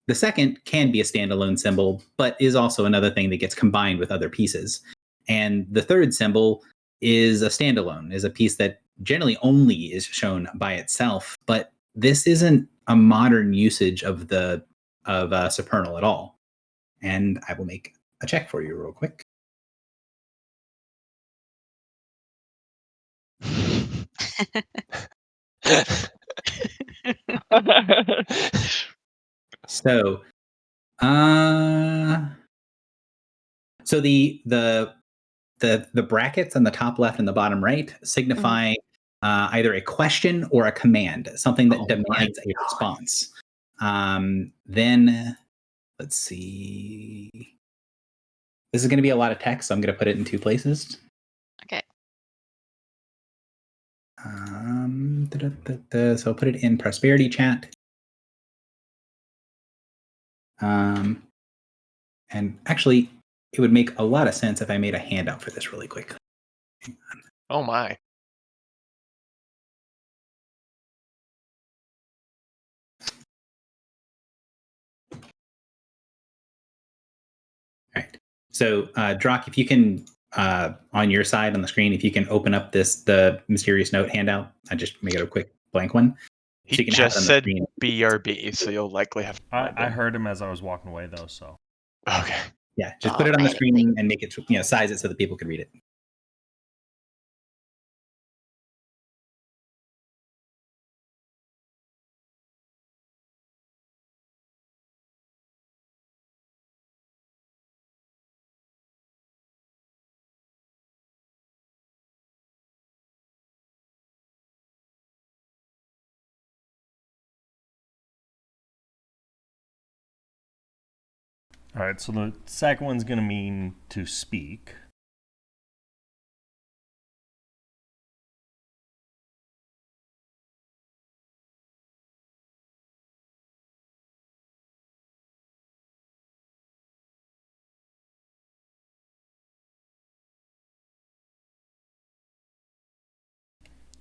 The second can be a standalone symbol, but is also another thing that gets combined with other pieces. And the third symbol is a standalone, is a piece that generally only is shown by itself. But this isn't a modern usage of supernal at all. And I will make a check for you real quick. So, the brackets on the top left and the bottom right signify either a question or a command, something that demands a response. Then let's see. This is going to be a lot of text, so I'm going to put it in 2 places. Okay. So I'll put it in prosperity chat. And actually, it would make a lot of sense if I made a handout for this really quick. Oh my. All right. So, Drock, if you can, on your side on the screen, if you can open up the mysterious note handout, I just make it a quick blank one. He So you can have it just on the said screen. BRB, so you'll likely have to find I him. heard him as I was walking away though, so. Okay. Yeah, just put it on the Alrighty. screen and make it, size it so that people can read it. All right, so the second one's going to mean to speak.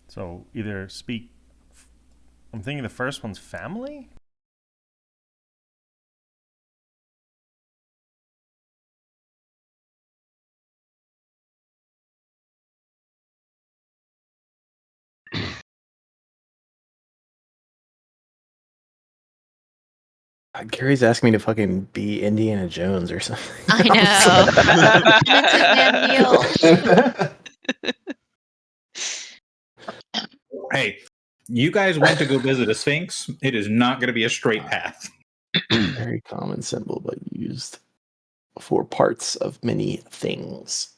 So either speak. I'm thinking the first one's family. Gary's asking me to fucking be Indiana Jones or something. I know. Hey, you guys went to go visit a sphinx. It is not going to be a straight path. Very common symbol, but used for parts of many things.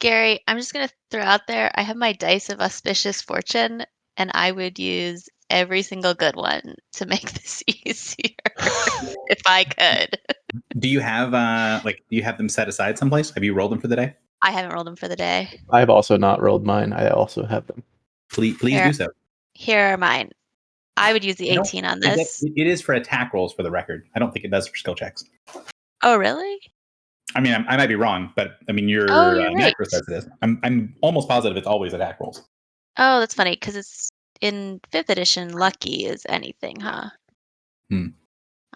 Gary, I'm just going to throw out there, I have my dice of auspicious fortune, and I would use every single good one to make this easier if I could. Do you have do you have them set aside someplace? Have you rolled them for the day? I haven't rolled them for the day. I've also not rolled mine. I also have them. Please Here. do so. Here are mine. I would use the 18 on this. It is for attack rolls, for the record. I don't think it does for skill checks. Oh, really? I mean, I might be wrong, but I mean, your you're macro right. says it is. I'm almost positive it's always attack rolls. Oh, that's funny because it's in 5th edition. Lucky is anything, huh?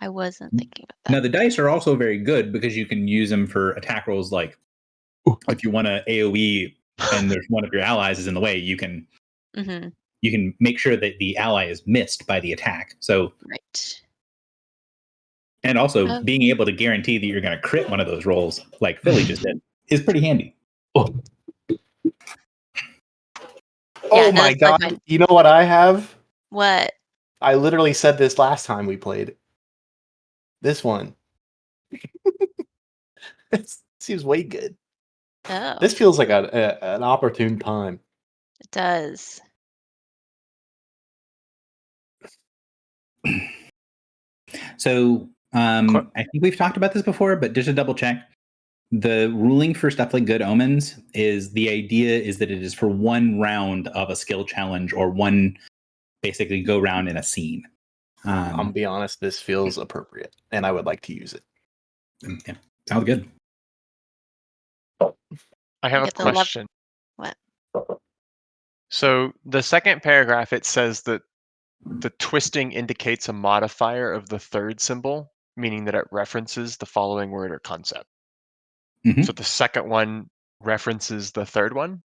I wasn't thinking about that. Now, the dice are also very good because you can use them for attack rolls. Like if you want to AOE and there's one of your allies is in the way, you can you can make sure that the ally is missed by the attack. So right. And also being able to guarantee that you're going to crit one of those rolls, like Philly just did, is pretty handy. Oh my god! You know what I have? What? I literally said this last time we played. This one. It seems way good. Oh. This feels like an opportune time. It does. So I think we've talked about this before, but just to double check, the ruling for stuff like Good Omens is the idea is that it is for one round of a skill challenge or one basically go round in a scene. I'll be honest, this feels appropriate, and I would like to use it. Yeah, sounds good. I have a question. What? So the second paragraph, it says that the twisting indicates a modifier of the third symbol, meaning that it references the following word or concept. So the second one references the third one?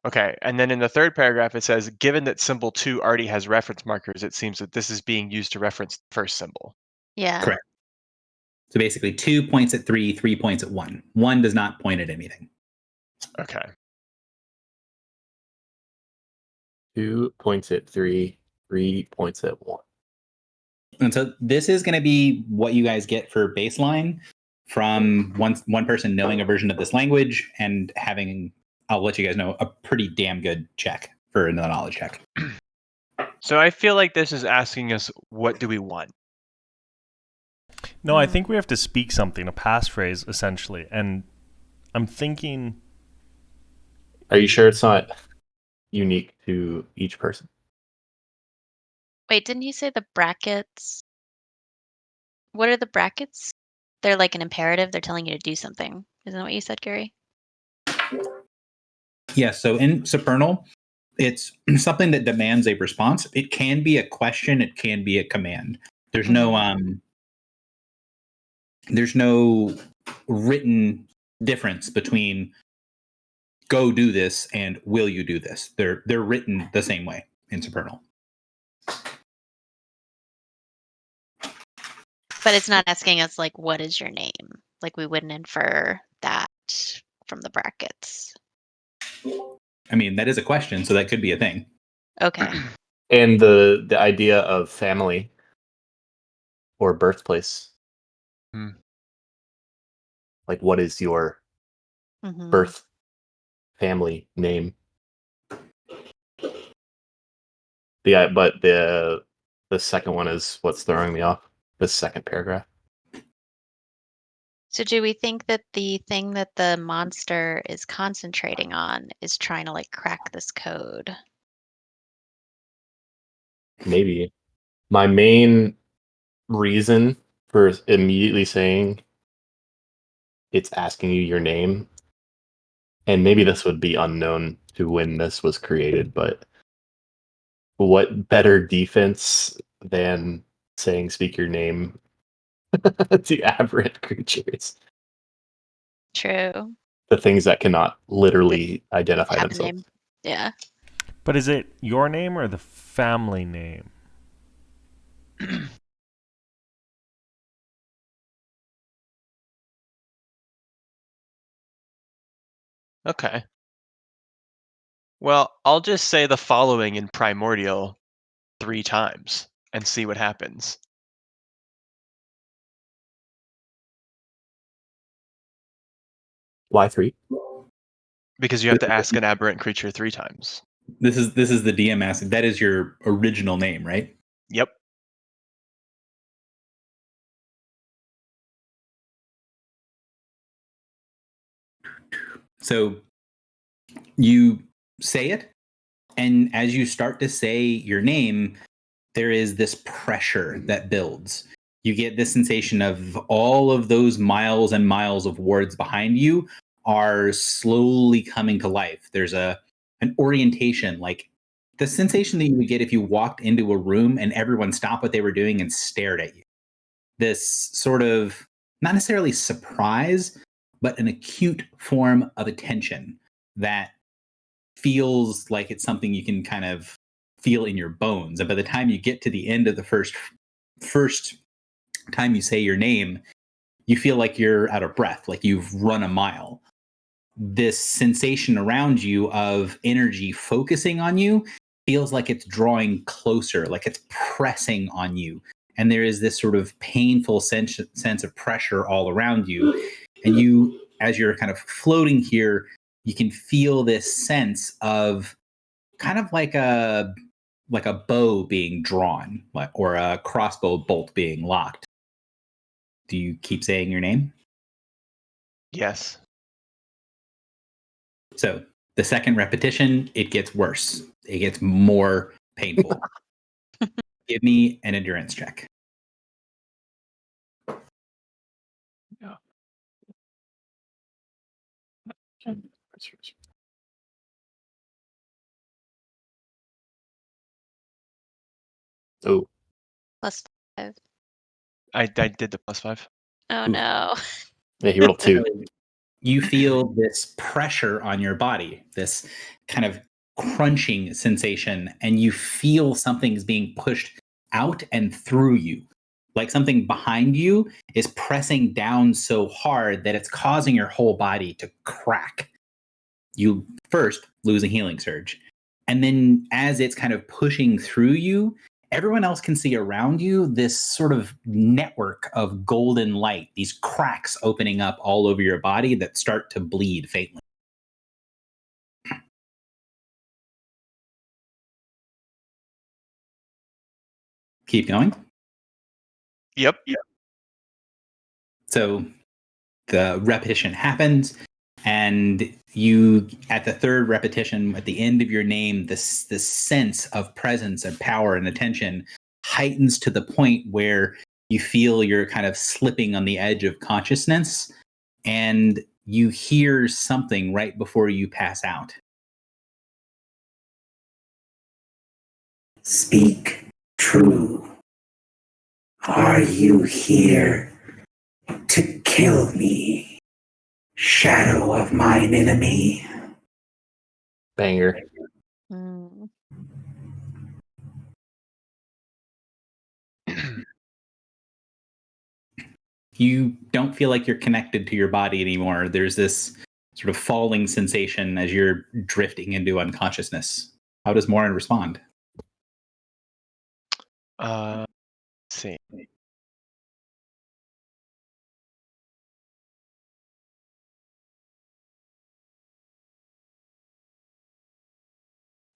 Okay, and then in the third paragraph, it says, given that symbol 2 already has reference markers, it seems that this is being used to reference the first symbol. Yeah. Correct. So basically 2 points at 3, 3 points at 1. 1 does not point at anything. Okay. 2 points at 3, 3 points at 1. And so this is going to be what you guys get for baseline from one person knowing a version of this language and having, I'll let you guys know, a pretty damn good check for the knowledge check. So I feel like this is asking us, what do we want? No, I think we have to speak something, a passphrase, essentially. And I'm thinking... Are you sure it's not unique to each person? Wait, didn't you say the brackets? What are the brackets? They're like an imperative. They're telling you to do something. Isn't that what you said, Gary? Yeah, so in Supernal, it's something that demands a response. It can be a question. It can be a command. There's no written difference between go do this and will you do this. They're written the same way in Supernal. But it's not asking us, like, what is your name? Like, we wouldn't infer that from the brackets. I mean, that is a question, so that could be a thing. Okay. And the idea of family or birthplace. Like, what is your birth family name? But the second one is what's throwing me off. the second paragraph. So do we think that the thing that the monster is concentrating on is trying to like crack this code? Maybe. My main reason for immediately saying it's asking you your name, and maybe this would be unknown to when this was created, but what better defense than saying speak your name to aberrant creatures? True. The things that cannot literally identify Have a themselves. name. Yeah. But is it your name or the family name? Okay. Well, I'll just say the following in primordial 3 times and see what happens. Why 3? Because you have to ask an aberrant creature 3 times. This is the DM asking. That is your original name, right? Yep. So you say it, and as you start to say your name, there is this pressure that builds. You get this sensation of all of those miles and miles of wards behind you are slowly coming to life. There's an orientation, like the sensation that you would get if you walked into a room and everyone stopped what they were doing and stared at you. This sort of, not necessarily surprise, but an acute form of attention that feels like it's something you can kind of feel in your bones. And by the time you get to the end of the first time you say your name, you feel like you're out of breath, like you've run a mile. This sensation around you of energy focusing on you feels like it's drawing closer, like it's pressing on you. And there is this sort of painful sense of pressure all around you. And you, as you're kind of floating here, you can feel this sense of kind of like a bow being drawn, or a crossbow bolt being locked. Do you keep saying your name? Yes. So the second repetition, it gets worse. It gets more painful. Give me an endurance check. Yeah. Oh, +5. I did the +5. Oh Ooh. no. yeah, he rolled 2. You feel this pressure on your body, this kind of crunching sensation, and you feel something's being pushed out and through you. Like something behind you is pressing down so hard that it's causing your whole body to crack. You first lose a healing surge. And then as it's kind of pushing through you, everyone else can see around you this sort of network of golden light, these cracks opening up all over your body that start to bleed faintly. Keep going. Yep. So the repetition happens, and you, at the third repetition, at the end of your name, this sense of presence and power and attention heightens to the point where you feel you're kind of slipping on the edge of consciousness, and you hear something right before you pass out. Speak true. Are you here to kill me, shadow of mine enemy? Banger. Mm. You don't feel like you're connected to your body anymore. There's this sort of falling sensation as you're drifting into unconsciousness. How does Morin respond? Let's see.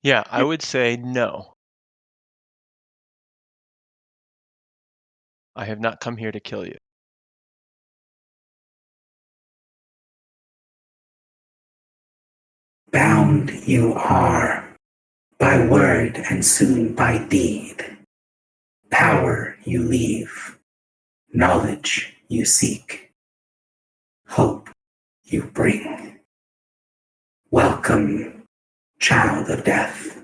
Yeah, I would say no. I have not come here to kill you. Bound you are, by word and soon by deed. Power you leave, knowledge you seek, hope you bring. Welcome, child of death.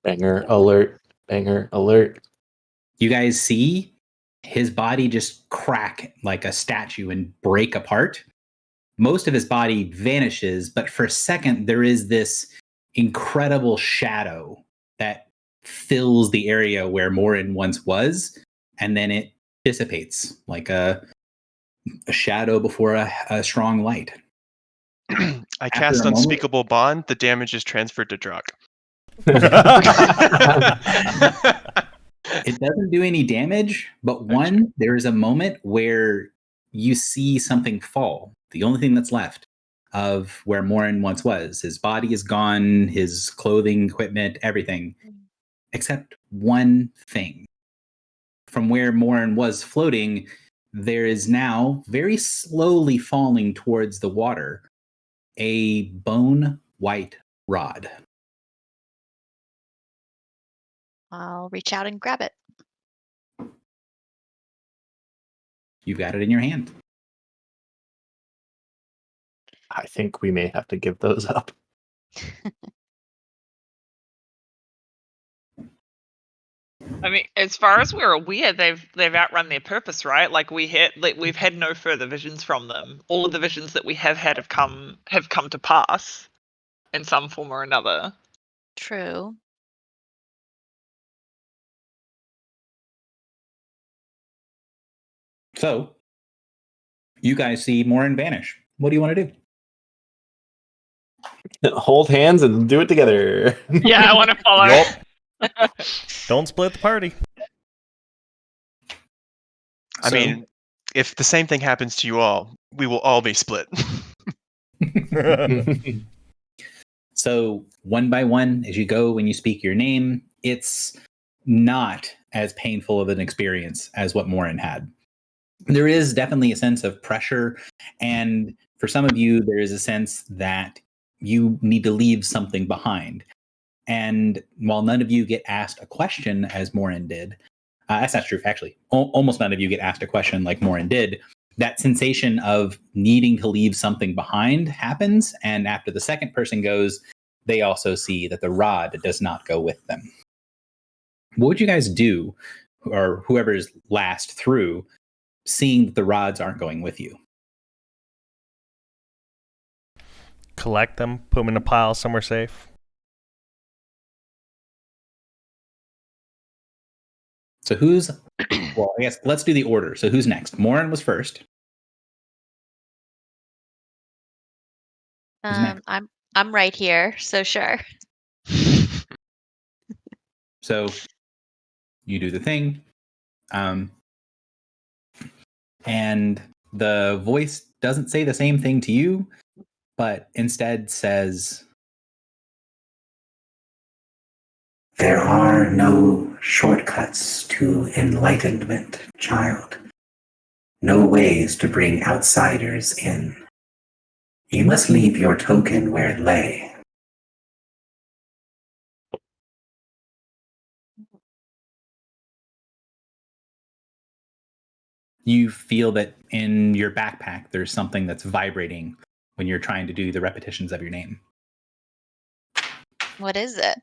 Banger alert. Banger alert. You guys see his body just crack like a statue and break apart. Most of his body vanishes, but for a second, there is this incredible shadow that fills the area where Morin once was, and then it dissipates like a shadow before a strong light. I cast a moment- Unspeakable Bond. The damage is transferred to Druck. It doesn't do any damage, but there is a moment where you see something fall. The only thing that's left of where Morin once was. His body is gone, his clothing, equipment, everything, except one thing. From where Morin was floating, there is now, very slowly falling towards the water, a bone white rod. I'll reach out and grab it. You've got it in your hand. I think we may have to give those up. I mean, as far as we're aware, they've outrun their purpose, right? Like we've had no further visions from them. All of the visions that we have had have come to pass in some form or another. True. So, you guys see Morin vanish. What do you want to do? Hold hands and do it together. Yeah, I want to follow. Yup. Don't split the party. I mean, if the same thing happens to you all, we will all be split. So, one by one, as you go, when you speak your name, it's not as painful of an experience as what Morin had. There is definitely a sense of pressure, and for some of you, there is a sense that you need to leave something behind. And while none of you get asked a question as Morin did, that's not true, actually. Almost none of you get asked a question like Morin did. That sensation of needing to leave something behind happens, and after the second person goes, they also see that the rod does not go with them. What would you guys do, or whoever is last through, seeing that the rods aren't going with you? Collect them, put them in a pile somewhere safe. So who's, well, I guess let's do the order. So who's next? Morin was first. Who's next? I'm right here, so sure. So you do the thing. And the voice doesn't say the same thing to you, but instead says, There are no shortcuts to enlightenment, child. No ways to bring outsiders in. You must leave your token where it lay. you feel that in your backpack there's something that's vibrating when you're trying to do the repetitions of your name. What is it?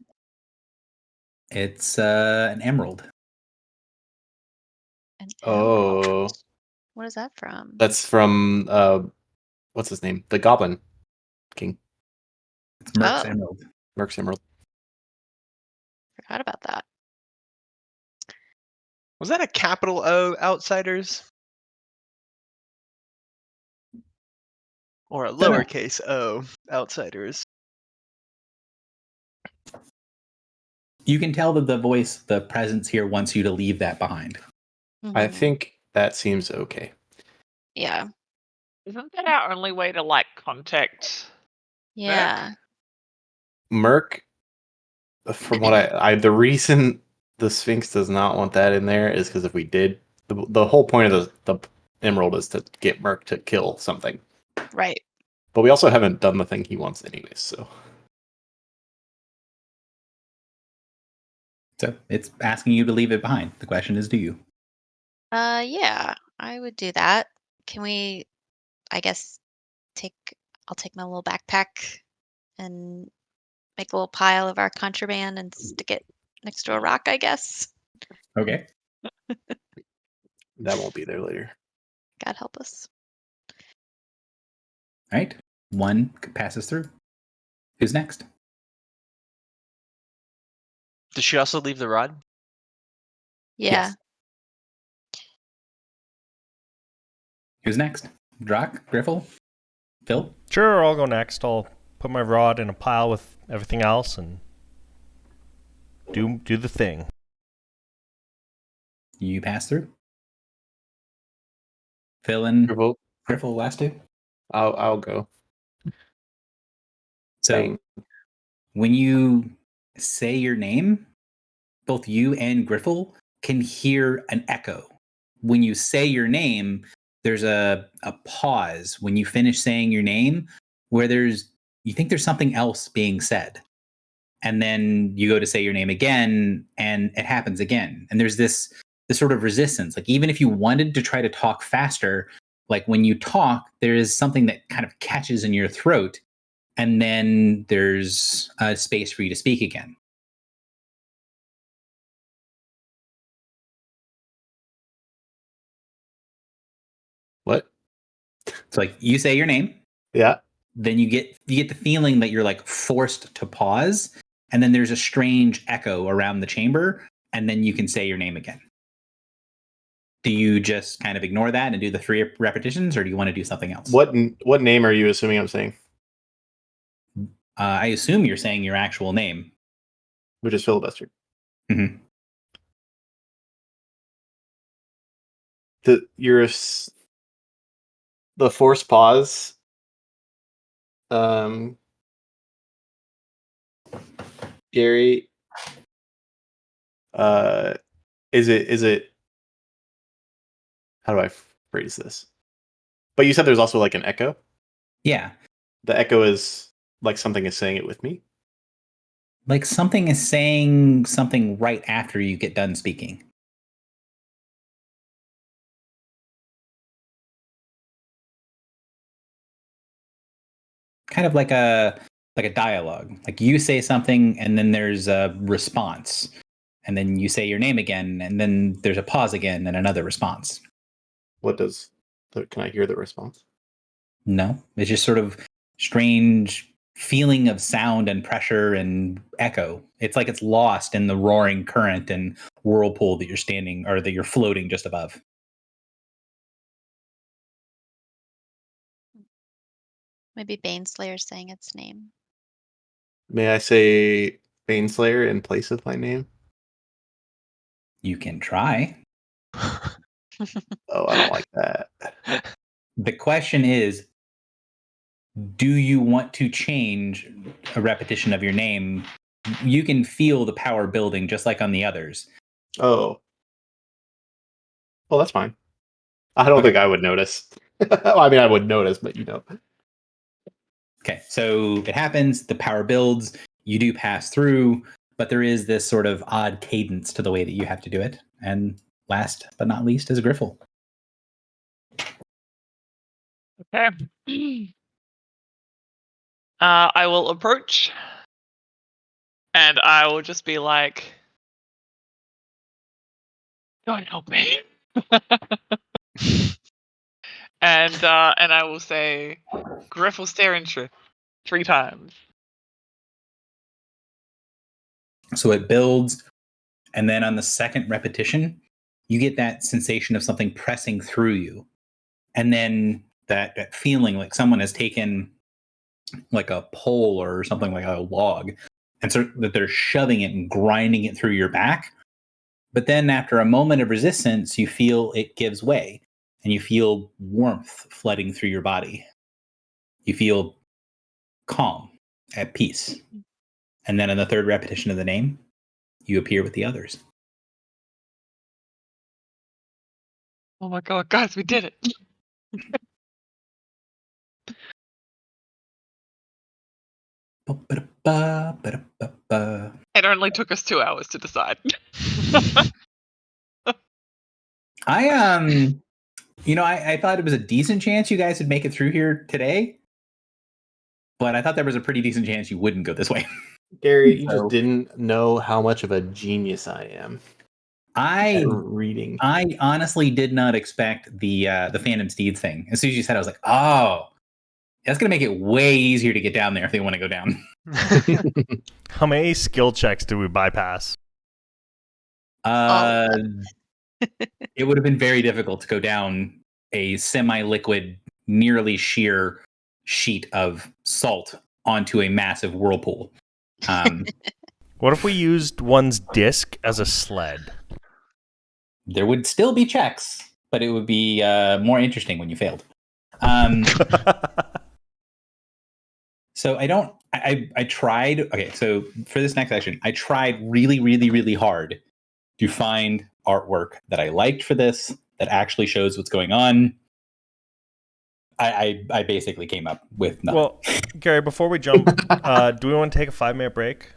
It's an emerald. An Oh, emerald. What is that from? that's from what's his name? The Goblin King. It's Merc's Oh. emerald. Merc's Emerald. Forgot about that. Was that a capital O Outsiders? Or a Dunno. lowercase o Outsiders? You can tell that the voice, the presence here wants you to leave that behind. I Mhm. think that seems okay. Yeah. Isn't that our only way to like contact? Yeah. Merc, from what I the reason the Sphinx does not want that in there is because if we did, the whole point of the emerald is to get Merc to kill something. Right. But we also haven't done the thing he wants anyways, so. So it's asking you to leave it behind. The question is, do you? Yeah, I would do that. Can we, I guess, I'll take my little backpack and make a little pile of our contraband and stick it next to a rock, I guess. Okay. That won't be there later. God help us. All right. One passes through. Who's next? Does she also leave the rod? Yeah. Yes. Who's next? Drock? Griffle? Phil? Sure, I'll go next. I'll put my rod in a pile with everything else and do the thing. You pass through. Phil and Griffle, Griffle, last two. I'll go. So Bang. when you say your name, both you and Griffle can hear an echo. When you say your name, there's a pause when you finish saying your name where you think there's something else being said. And then you go to say your name again and it happens again. And there's this sort of resistance. Like even if you wanted to try to talk faster, like when you talk, there is something that kind of catches in your throat. And then there's a space for you to speak again. What? So like you say your name, Yeah. then you get the feeling that you're like forced to pause, and then there's a strange echo around the chamber, and then you can say your name again. Do you just kind of ignore that and do the 3 repetitions, or do you want to do something else? What name are you assuming I'm saying? I assume you're saying your actual name. Which is Filibuster. Mm-hmm. The forced pause. Gary. Is it? How do I phrase this? But you said there's also like an echo. Yeah. The echo is like something is saying it with me. Like something is saying something right after you get done speaking. Kind of like a dialogue. Like you say something and then there's a response. And then you say your name again and then there's a pause again and another response. Can I hear the response? No, it's just sort of strange feeling of sound and pressure and echo. It's like it's lost in the roaring current and whirlpool that you're standing or that you're floating just above. Maybe Baneslayer saying its name. May I say Baneslayer in place of my name? You can try. Oh, I don't like that. The question is, do you want to change a repetition of your name? You can feel the power building just like on the others. Oh. Well, that's fine. I don't think I would notice. I mean, I would notice, but you know. Okay, so it happens, the power builds, you do pass through, but there is this sort of odd cadence to the way that you have to do it. And last but not least is Griffle. Okay. I will approach and I will just be like, "God help me." and I will say, "Griffle stare 3 times." So it builds, and then on the second repetition, you get that sensation of something pressing through you. And then that feeling like someone has taken like a pole or something like a log, and so that they're shoving it and grinding it through your back. But then after a moment of resistance, you feel it gives way and you feel warmth flooding through your body. You feel calm, at peace. And then in the third repetition of the name, you appear with the others. Oh my god, guys, we did it. Ba-ba-da-ba, It only took us 2 hours to decide. I I thought it was a decent chance you guys would make it through here today, but I thought there was a pretty decent chance you wouldn't go this way. Gary, you So- just didn't know how much of a genius I am I at reading. I honestly did not expect the Phantom Steed thing. As soon as you said, I was like, oh, that's gonna make it way easier to get down there if they want to go down. How many skill checks do we bypass? It would have been very difficult to go down a semi-liquid, nearly sheer sheet of salt onto a massive whirlpool. What if we used one's disc as a sled? There would still be checks, but it would be more interesting when you failed. So I tried. Okay, so for this next section, I tried really, really, really hard to find artwork that I liked for this that actually shows what's going on. I basically came up with nothing. Well, Gary, before we jump, do we want to take a 5-minute break?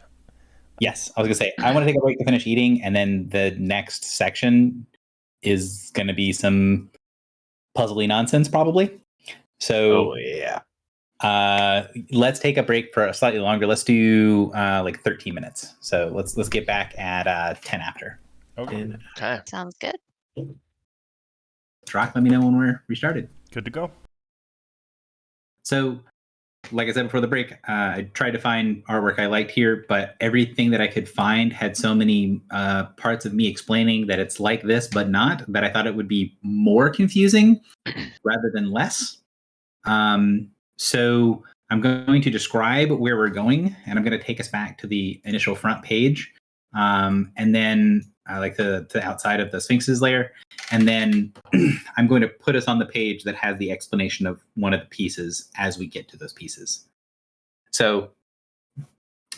Yes, I was gonna say I want to take a break to finish eating, and then the next section is gonna be some puzzly nonsense, probably. So Oh yeah. let's take a break for slightly longer. Let's do like 13 minutes. So let's get back at 10 after. Okay. Okay. Sounds good. Rock, let me know when we're restarted. Good to go. So, like I said before the break, I tried to find artwork I liked here, but everything that I could find had so many parts of me explaining that it's like this, but not, that I thought it would be more confusing rather than less. So I'm going to describe where we're going, and I'm going to take us back to the initial front page, and then like the outside of the Sphinx's lair, and then I'm going to put us on the page that has the explanation of one of the pieces as we get to those pieces. So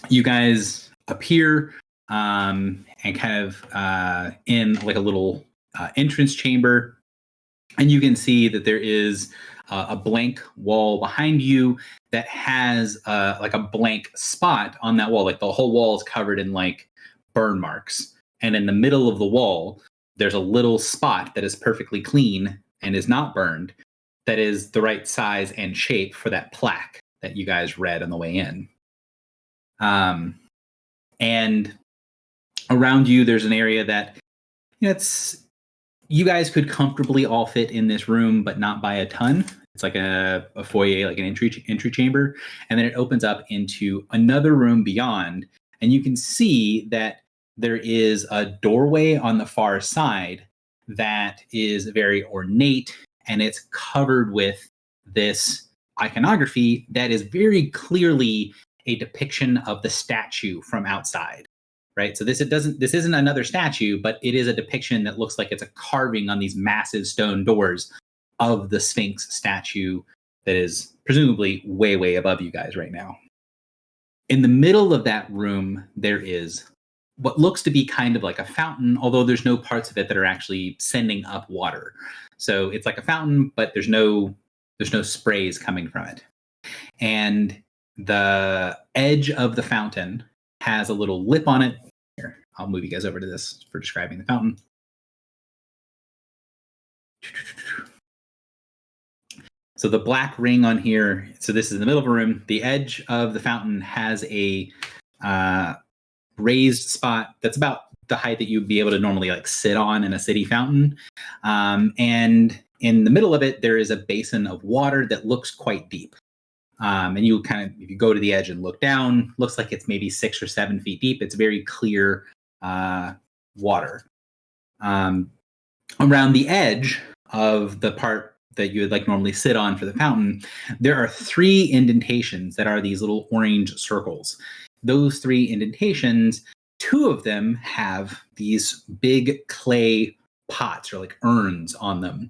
you guys appear and kind of in like a little entrance chamber, and you can see that there is a blank wall behind you that has like a blank spot on that wall. Like the whole wall is covered in like burn marks. And in the middle of the wall, there's a little spot that is perfectly clean and is not burned, that is the right size and shape for that plaque that you guys read on the way in. And around you, there's an area that you guys could comfortably all fit in this room, but not by a ton. It's like a foyer, like an entry chamber. And then it opens up into another room beyond. And you can see that there is a doorway on the far side that is very ornate, and it's covered with this iconography that is very clearly a depiction of the statue from outside. Right, so this isn't another statue, but it is a depiction that looks like it's a carving on these massive stone doors of the Sphinx statue that is presumably way, way above you guys right now. In the middle of that room, there is what looks to be kind of like a fountain, although there's no parts of it that are actually sending up water. So it's like a fountain, but there's no sprays coming from it. And the edge of the fountain has a little lip on it. Here, I'll move you guys over to this for describing the fountain. So the black ring on here, so this is in the middle of a room. The edge of the fountain has a raised spot that's about the height that you'd be able to normally like sit on in a city fountain. And in the middle of it, there is a basin of water that looks quite deep. And you kind of, if you go to the edge and look down, looks like it's maybe 6 or 7 feet deep. It's very clear water. Around the edge of the part that you would like normally sit on for the fountain, there are 3 indentations that are these little orange circles. Those 3 indentations, 2 of them have these big clay pots or like urns on them.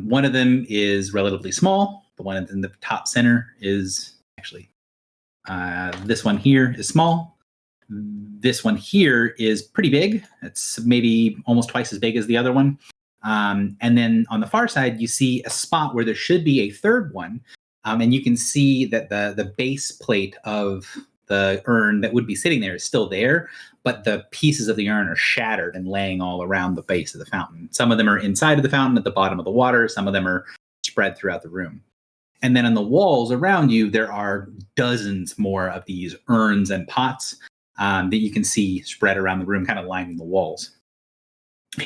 One of them is relatively small. The one in the top center is actually, this one here is small. This one here is pretty big. It's maybe almost twice as big as the other one. And then on the far side, you see a spot where there should be a third one. And you can see that the base plate of the urn that would be sitting there is still there, but the pieces of the urn are shattered and laying all around the base of the fountain. Some of them are inside of the fountain at the bottom of the water. Some of them are spread throughout the room. And then on the walls around you, there are dozens more of these urns and pots that you can see spread around the room, kind of lining the walls.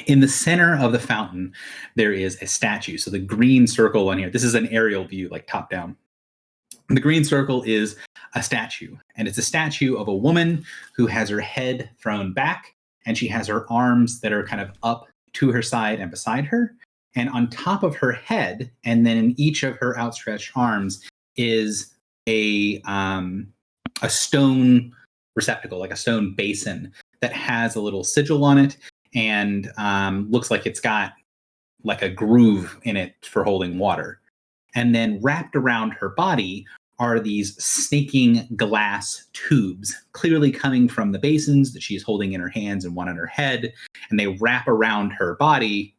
In the center of the fountain, there is a statue. So the green circle on here, this is an aerial view, like top down. The green circle is a statue, and it's a statue of a woman who has her head thrown back, and she has her arms that are kind of up to her side and beside her. And on top of her head, and then in each of her outstretched arms, is a stone receptacle, like a stone basin that has a little sigil on it, and looks like it's got like a groove in it for holding water. And then wrapped around her body are these snaking glass tubes, clearly coming from the basins that she's holding in her hands and one on her head, and they wrap around her body.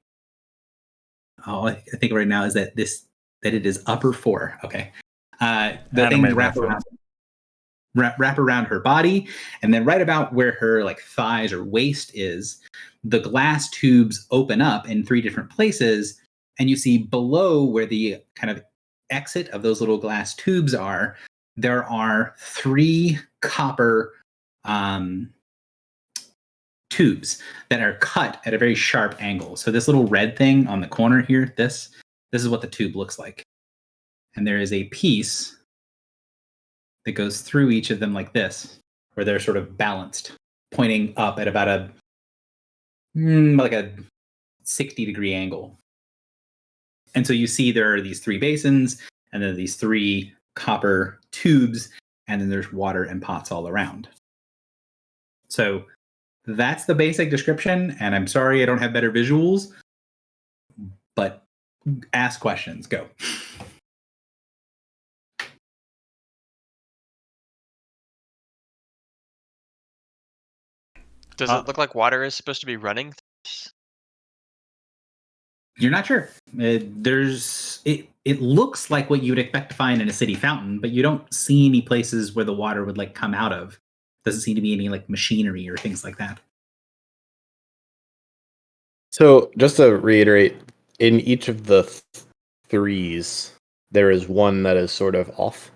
Oh, I think right now is that it is upper 4. Okay. The things wrap around her body, and then right about where her like thighs or waist is, the glass tubes open up in 3 different places, and you see below where the kind of exit of those little glass tubes are, there are 3 copper tubes that are cut at a very sharp angle. So this little red thing on the corner here, this is what the tube looks like. And there is a piece that goes through each of them like this, where they're sort of balanced, pointing up at about a 60-degree angle. And so you see there are these 3 basins, and then these 3 copper tubes, and then there's water and pots all around. So that's the basic description, and I'm sorry I don't have better visuals, but ask questions. Go. Does it look like water is supposed to be running through this? You're not sure. It looks like what you would expect to find in a city fountain, but you don't see any places where the water would like come out of. Doesn't seem to be any like machinery or things like that. So just to reiterate, in each of the threes, there is one that is sort of off.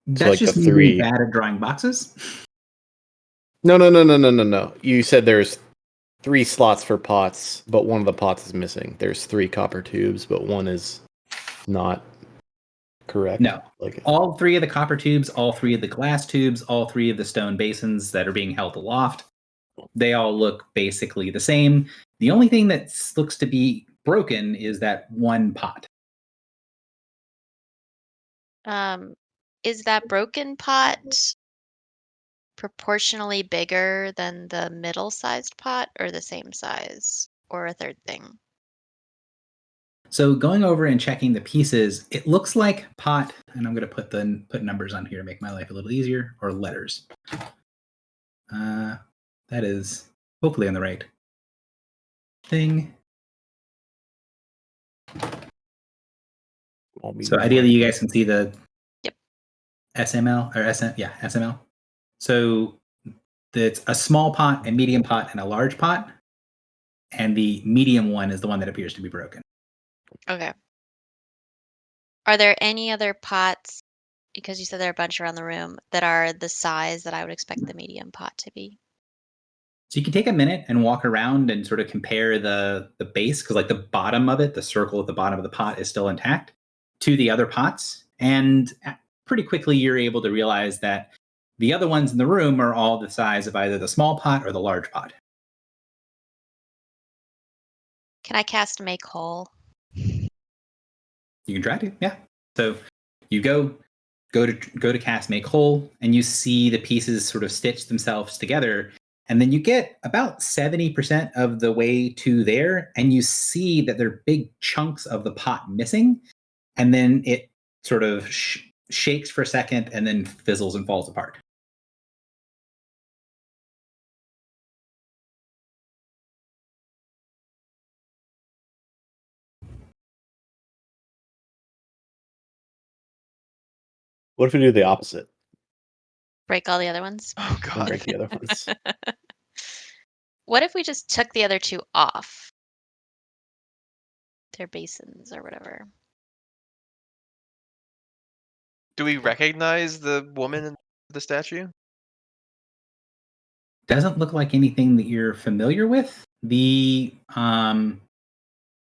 That's like just the me 3. being bad at drawing boxes. No. You said there's 3 slots for pots, but one of the pots is missing. There's 3 copper tubes, but one is not correct. No. Like All 3 of the copper tubes, all 3 of the glass tubes, all 3 of the stone basins that are being held aloft, they all look basically the same. The only thing that looks to be broken is that one pot. Is that broken pot proportionally bigger than the middle-sized pot, or the same size, or a third thing? So going over and checking the pieces, it looks like pot, and I'm going to put numbers on here to make my life a little easier, or letters. That is hopefully on the right thing. So ideally, you guys can see the SML or SML. So it's a small pot, a medium pot, and a large pot, and the medium one is the one that appears to be broken. Okay. Are there any other pots, because you said there are a bunch around the room, that are the size that I would expect the medium pot to be? So you can take a minute and walk around and sort of compare the base, because like the bottom of it, the circle at the bottom of the pot is still intact, to the other pots. And pretty quickly you're able to realize that the other ones in the room are all the size of either the small pot or the large pot. Can I cast Make Whole? You can try to, yeah. So you go to cast Make Whole, and you see the pieces sort of stitch themselves together. And then you get about 70% of the way to there, and you see that there are big chunks of the pot missing. And then it sort of shakes for a second and then fizzles and falls apart. What if we do the opposite? Break all the other ones. Oh And god. break the other ones. What if we just took the other two off? Their basins or whatever. Do we recognize the woman in the statue? Doesn't look like anything that you're familiar with. The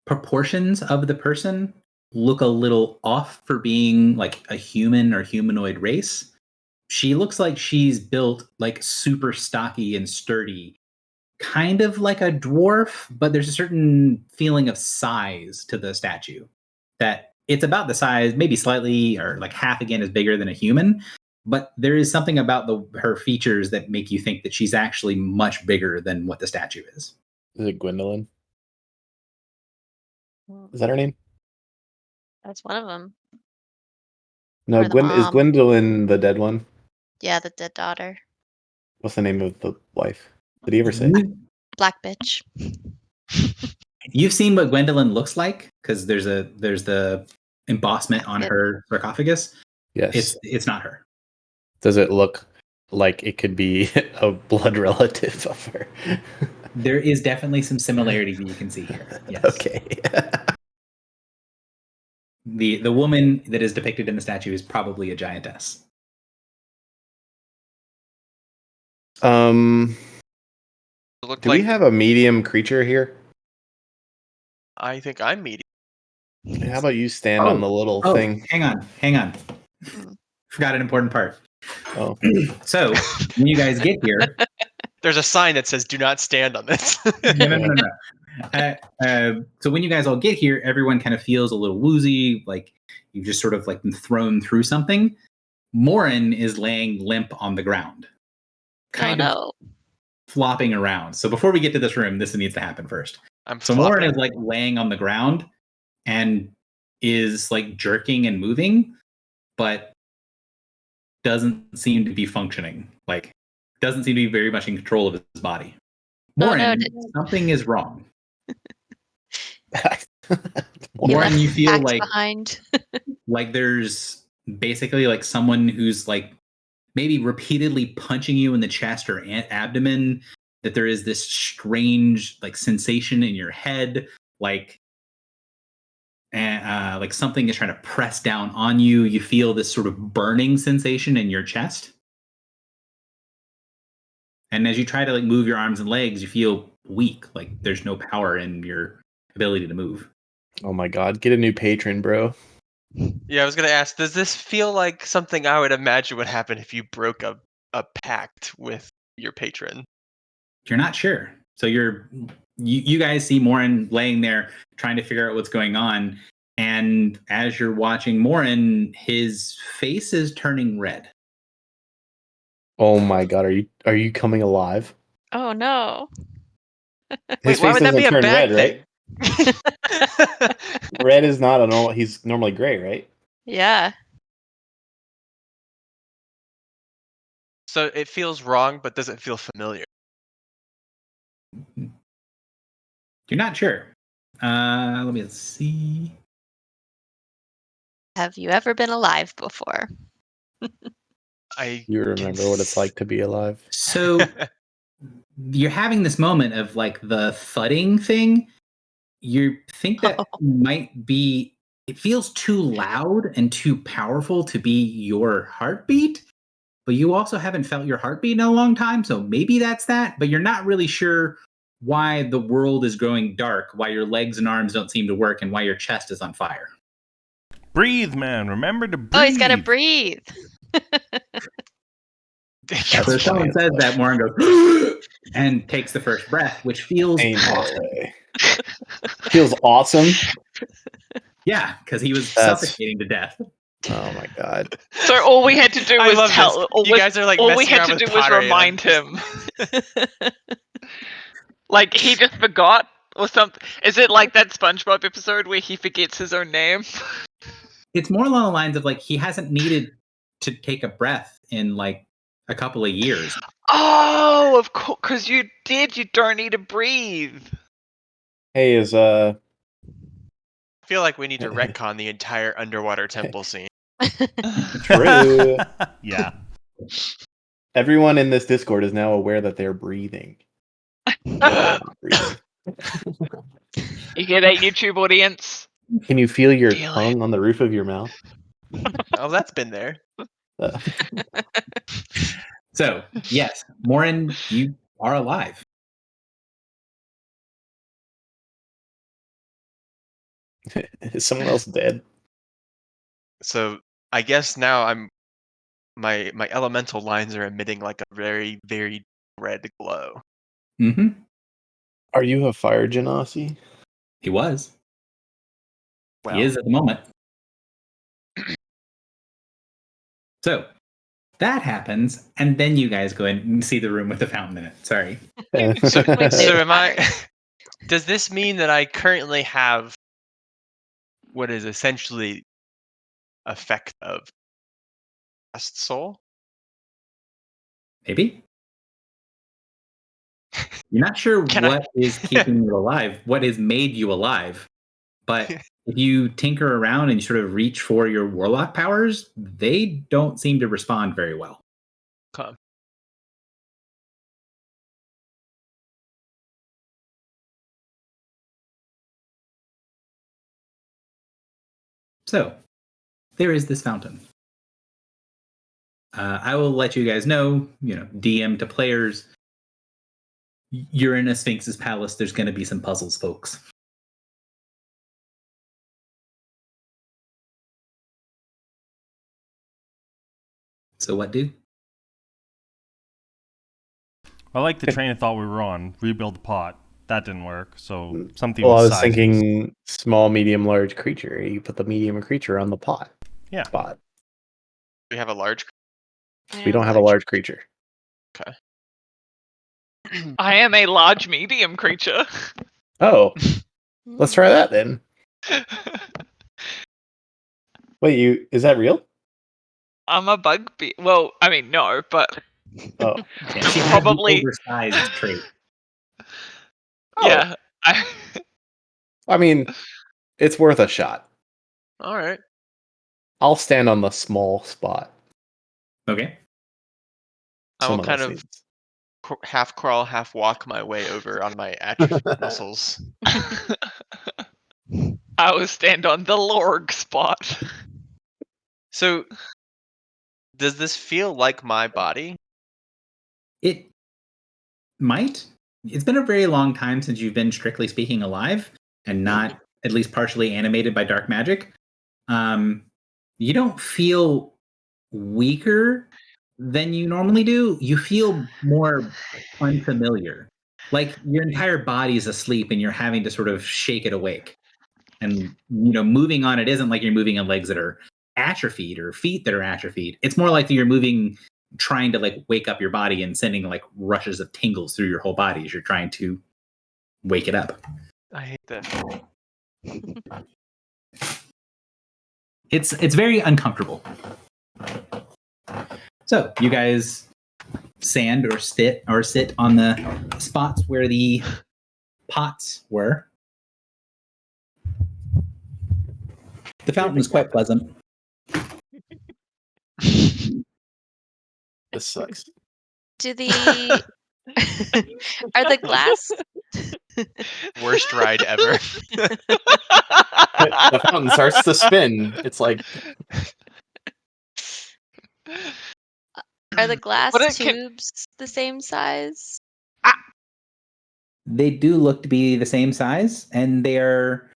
proportions of the person look a little off for being like a human or humanoid race. She looks like she's built like super stocky and sturdy, kind of like a dwarf, but there's a certain feeling of size to the statue that it's about the size, maybe slightly or like half again is bigger than a human, but there is something about her features that make you think that she's actually much bigger than what the statue is. Is it Gwendolyn? Is that her name? That's one of them. No, Or the Gwen is mom. Gwendolyn the dead one? Yeah, the dead daughter. What's the name of the wife? Did he ever say? Black bitch. You've seen what Gwendolyn looks like because there's the embossment on her sarcophagus. Yes. It's not her. Does it look like it could be a blood relative of her? There is definitely some similarity that you can see here. Yes. Okay. The woman that is depicted in the statue is probably a giantess. It looked Do like we have a medium creature here? I think I'm medium. How about you stand on the little thing? Hang on. Forgot an important part. Oh. So when you guys get here, There's a sign that says "Do not stand on this." no. So when you guys all get here, everyone kind of feels a little woozy, like you've just sort of like been thrown through something. Morin is laying limp on the ground, kind of flopping around. So before we get to this room, this needs to happen first. Morin is like laying on the ground and is like jerking and moving, but doesn't seem to be functioning. Like doesn't seem to be very much in control of his body. Morin, something is wrong. Morin, you feel like behind. like there's basically like someone who's like maybe repeatedly punching you in the chest or abdomen, that there is this strange like sensation in your head, like something is trying to press down on you. You feel this sort of burning sensation in your chest. And as you try to like move your arms and legs, you feel weak, like there's no power in your ability to move. Oh my god, get a new patron, bro. Yeah, I was gonna ask, does this feel like something I would imagine would happen if you broke a pact with your patron? You're not sure. So you guys see Morin laying there trying to figure out what's going on. And as you're watching Morin, his face is turning red. Oh my god, are you coming alive? Oh no. His why face would that doesn't be a turn bad red, right? Red is not a normal. He's normally gray, right? Yeah. So it feels wrong, but does it feel familiar? You're not sure. Let me see. Have you ever been alive before? You remember what it's like to be alive. So you're having this moment of like the thudding thing. You think that might be, it feels too loud and too powerful to be your heartbeat, but you also haven't felt your heartbeat in a long time. So maybe that's that, but you're not really sure why the world is growing dark, why your legs and arms don't seem to work, and why your chest is on fire. Breathe, man. Remember to breathe. Oh, he's got to breathe. So someone says that, Morin goes and takes the first breath, which feels awesome. Feels awesome. Yeah, because he was suffocating to death. Oh my god! So all we had to do I was love tell. this. You guys are like all we messing had around to with do was pottery, and I'm remind him. Like he just forgot or something. Is it like that SpongeBob episode where he forgets his own name? It's more along the lines of like he hasn't needed to take a breath in like a couple of years. Oh, of course, because you don't need to breathe. Hey, I feel like we need to retcon the entire underwater temple scene. True. Yeah. Everyone in this Discord is now aware that they're breathing. They're not breathing. You hear that, YouTube audience? Can you feel your Feel it. tongue on the roof of your mouth? Oh, that's been there. Uh, So, yes, Morin, you are alive. is someone else dead? So I guess now my elemental lines are emitting like a very, very red glow. Mm-hmm. Are you a fire genasi? He was. Well, He is at the moment. So that happens, and then you guys go in and see the room with the fountain in it. Sorry. so Wait, am I? Does this mean that I currently have what is essentially effect of Lost Soul? Maybe. You're not sure Can I- what is keeping you alive, what has made you alive. But if you tinker around and you sort of reach for your warlock powers, they don't seem to respond very well. Come. So, there is this fountain. I will let you guys know, DM to players, you're in a Sphinx's palace. There's going to be some puzzles, folks. So what do? I like the train of thought we were on. Rebuild the pot. That didn't work. So something. Well, I with was sizes. thinking small, medium, large creature. You put the medium creature on the pot. Yeah. Spot. We have a large. We don't have a large creature. Okay. I am a large medium creature. Oh, let's try that then. Wait, is that real? I'm a bug well, I mean, no, but Oh, Yeah, she has Probably- the oversized trait. yeah. I mean, it's worth a shot. All right. I'll stand on the small spot. Okay. I will Someone kind else of needs- half crawl, half walk my way over on my atrophy muscles. I will stand on the Lorg spot. So, does this feel like my body? It might. It's been a very long time since you've been strictly speaking alive and not at least partially animated by dark magic. You don't feel weaker than you normally do. You feel more unfamiliar. Like your entire body is asleep and you're having to sort of shake it awake. And moving on it isn't like you're moving on legs that are atrophied or feet that are atrophied. It's more like you're moving, trying to like wake up your body and sending like rushes of tingles through your whole body as you're trying to wake it up. I hate that. It's very uncomfortable. So you guys stand or sit on the spots where the pots were. The fountain is quite pleasant. This sucks. Do the are the glass Worst ride ever. The fountain starts to spin. It's like are the glass But it can- tubes the same size? They do look to be the same size, and they are,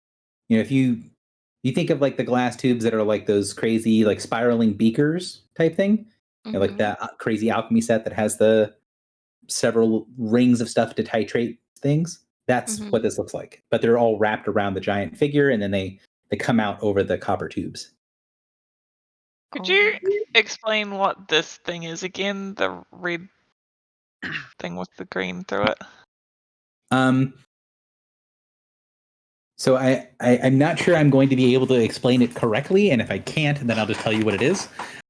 if you think of like the glass tubes that are like those crazy like spiraling beakers type thing, like Mhm. that crazy alchemy set that has the several rings of stuff to titrate things. That's Mhm. what this looks like. But they're all wrapped around the giant figure, and then they come out over the copper tubes. Could you explain what this thing is again? The red thing with the green through it. So I'm not sure I'm going to be able to explain it correctly, and if I can't, then I'll just tell you what it is.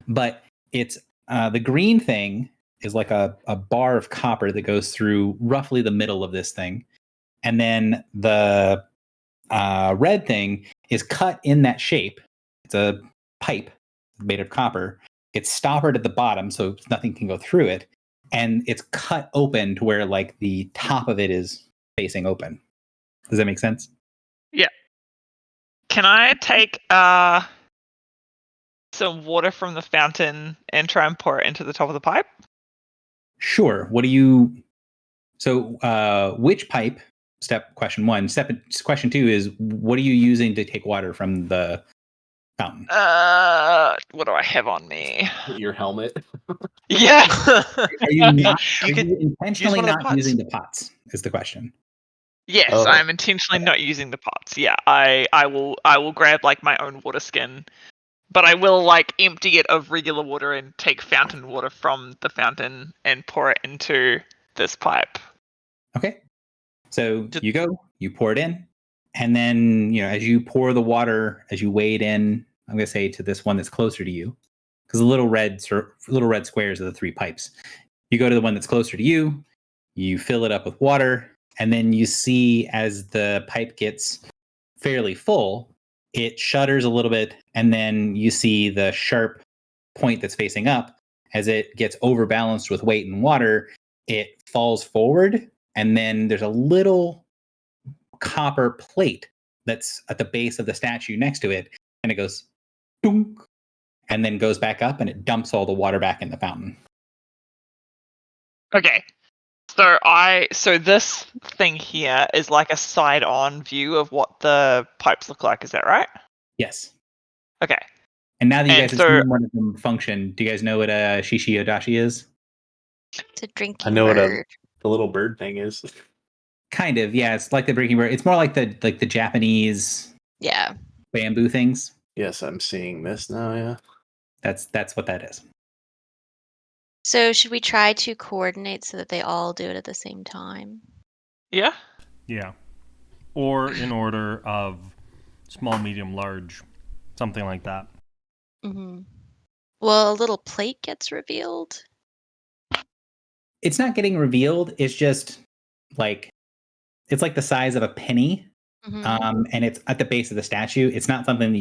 But it's the green thing is like a bar of copper that goes through roughly the middle of this thing, and then the red thing is cut in that shape. It's a pipe made of copper. It's stoppered at the bottom, so nothing can go through it, and it's cut open to where like the top of it is facing open. Does that make sense? Can I take some water from the fountain and try and pour it into the top of the pipe? Sure. What do you? So, which pipe? Step question one. Step question two is, what are you using to take water from the fountain? What do I have on me? Your helmet. Yeah. Are you not? You are could you intentionally one of the not pots. using the pots? Is the question. Yes, Oh. I'm intentionally not using the pots. Yeah, I will grab like my own water skin, but I will like empty it of regular water and take fountain water from the fountain and pour it into this pipe. Okay. So you go, you pour it in, and then as you pour the water, as you weigh it in, I'm going to say to this one that's closer to you, because the little red squares are the 3 pipes. You go to the one that's closer to you, you fill it up with water, and then you see as the pipe gets fairly full, it shudders a little bit, and then you see the sharp point that's facing up. As it gets overbalanced with weight and water, it falls forward, and then there's a little copper plate that's at the base of the statue next to it, and it goes dunk, and then goes back up, and it dumps all the water back in the fountain. Okay. So this thing here is like a side-on view of what the pipes look like. Is that right? Yes. Okay. And now that you And guys have so- seen one of them function, do you guys know what a shishi odashi is? It's a drinking I know what bird. the little bird thing is. Kind of, yeah. It's like the drinking bird. It's more like the Japanese Yeah. bamboo things. Yes, I'm seeing this now. Yeah. That's what that is. So should we try to coordinate so that they all do it at the same time? Yeah. Yeah. Or in order of small, medium, large, something like that. Mm-hmm. Well, a little plate gets revealed. It's not getting revealed. It's just like it's like the size of a penny, Mhm. and it's at the base of the statue. It's not something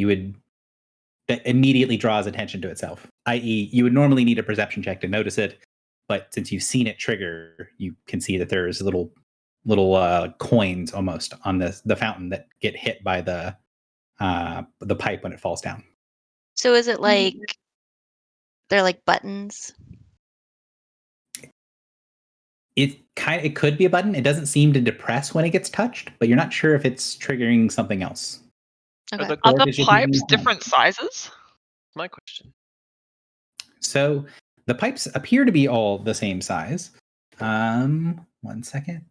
that immediately draws attention to itself. I.e., you would normally need a perception check to notice it, but since you've seen it trigger, you can see that there's little coins almost on the fountain that get hit by the pipe when it falls down. So is it like they're like buttons? It could be a button. It doesn't seem to depress when it gets touched, but you're not sure if it's triggering something else. Okay. Are Or the is it pipes using- different sizes? My question. So the pipes appear to be all the same size. 1 second.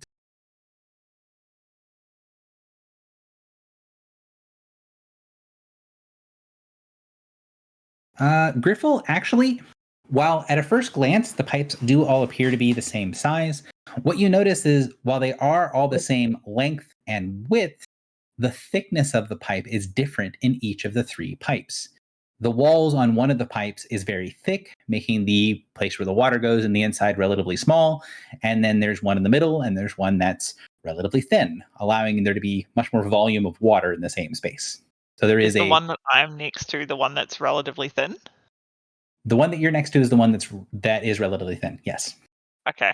Griffle, actually, while at a first glance the pipes do all appear to be the same size, what you notice is while they are all the same length and width, the thickness of the pipe is different in each of the 3 pipes. The walls on one of the pipes is very thick, making the place where the water goes in the inside relatively small. And then there's one in the middle, and there's one that's relatively thin, allowing there to be much more volume of water in the same space. So there is the one that I'm next to the one that's relatively thin? The one that you're next to is the one that is relatively thin. Yes. Okay.